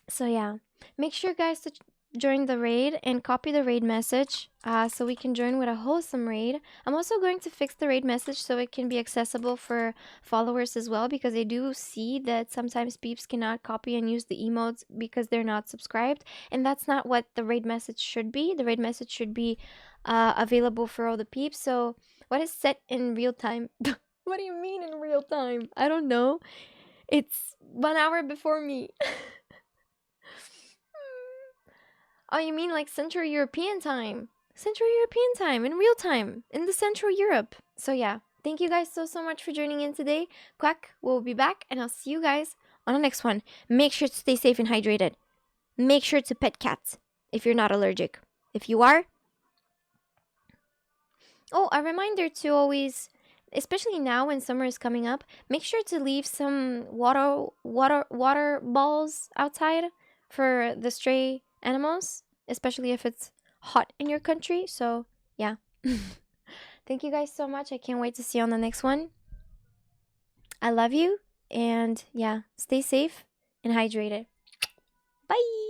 S2: So yeah, make sure guys to join the raid and copy the raid message so we can join with a wholesome raid. I'm also going to fix the raid message so it can be accessible for followers as well, because I do see that sometimes peeps cannot copy and use the emotes because they're not subscribed, and that's not what the raid message should be. The raid message should be available for all the peeps. So what is set in real time? What do you mean in real time? I don't know. It's 1 hour before me. Oh, you mean like Central European time? Central European time, in real time, in the Central Europe. So yeah, thank you guys so much for joining in today. Quack will be back, and I'll see you guys on the next one. Make sure to stay safe and hydrated. Make sure to pet cats if you're not allergic. If you are... Oh, a reminder to always, especially now when summer is coming up, make sure to leave some water balls outside for the stray animals, especially if it's hot in your country. So yeah. Thank you guys so much. I can't wait to see you on the next one. I love you, and yeah, stay safe and hydrated. Bye.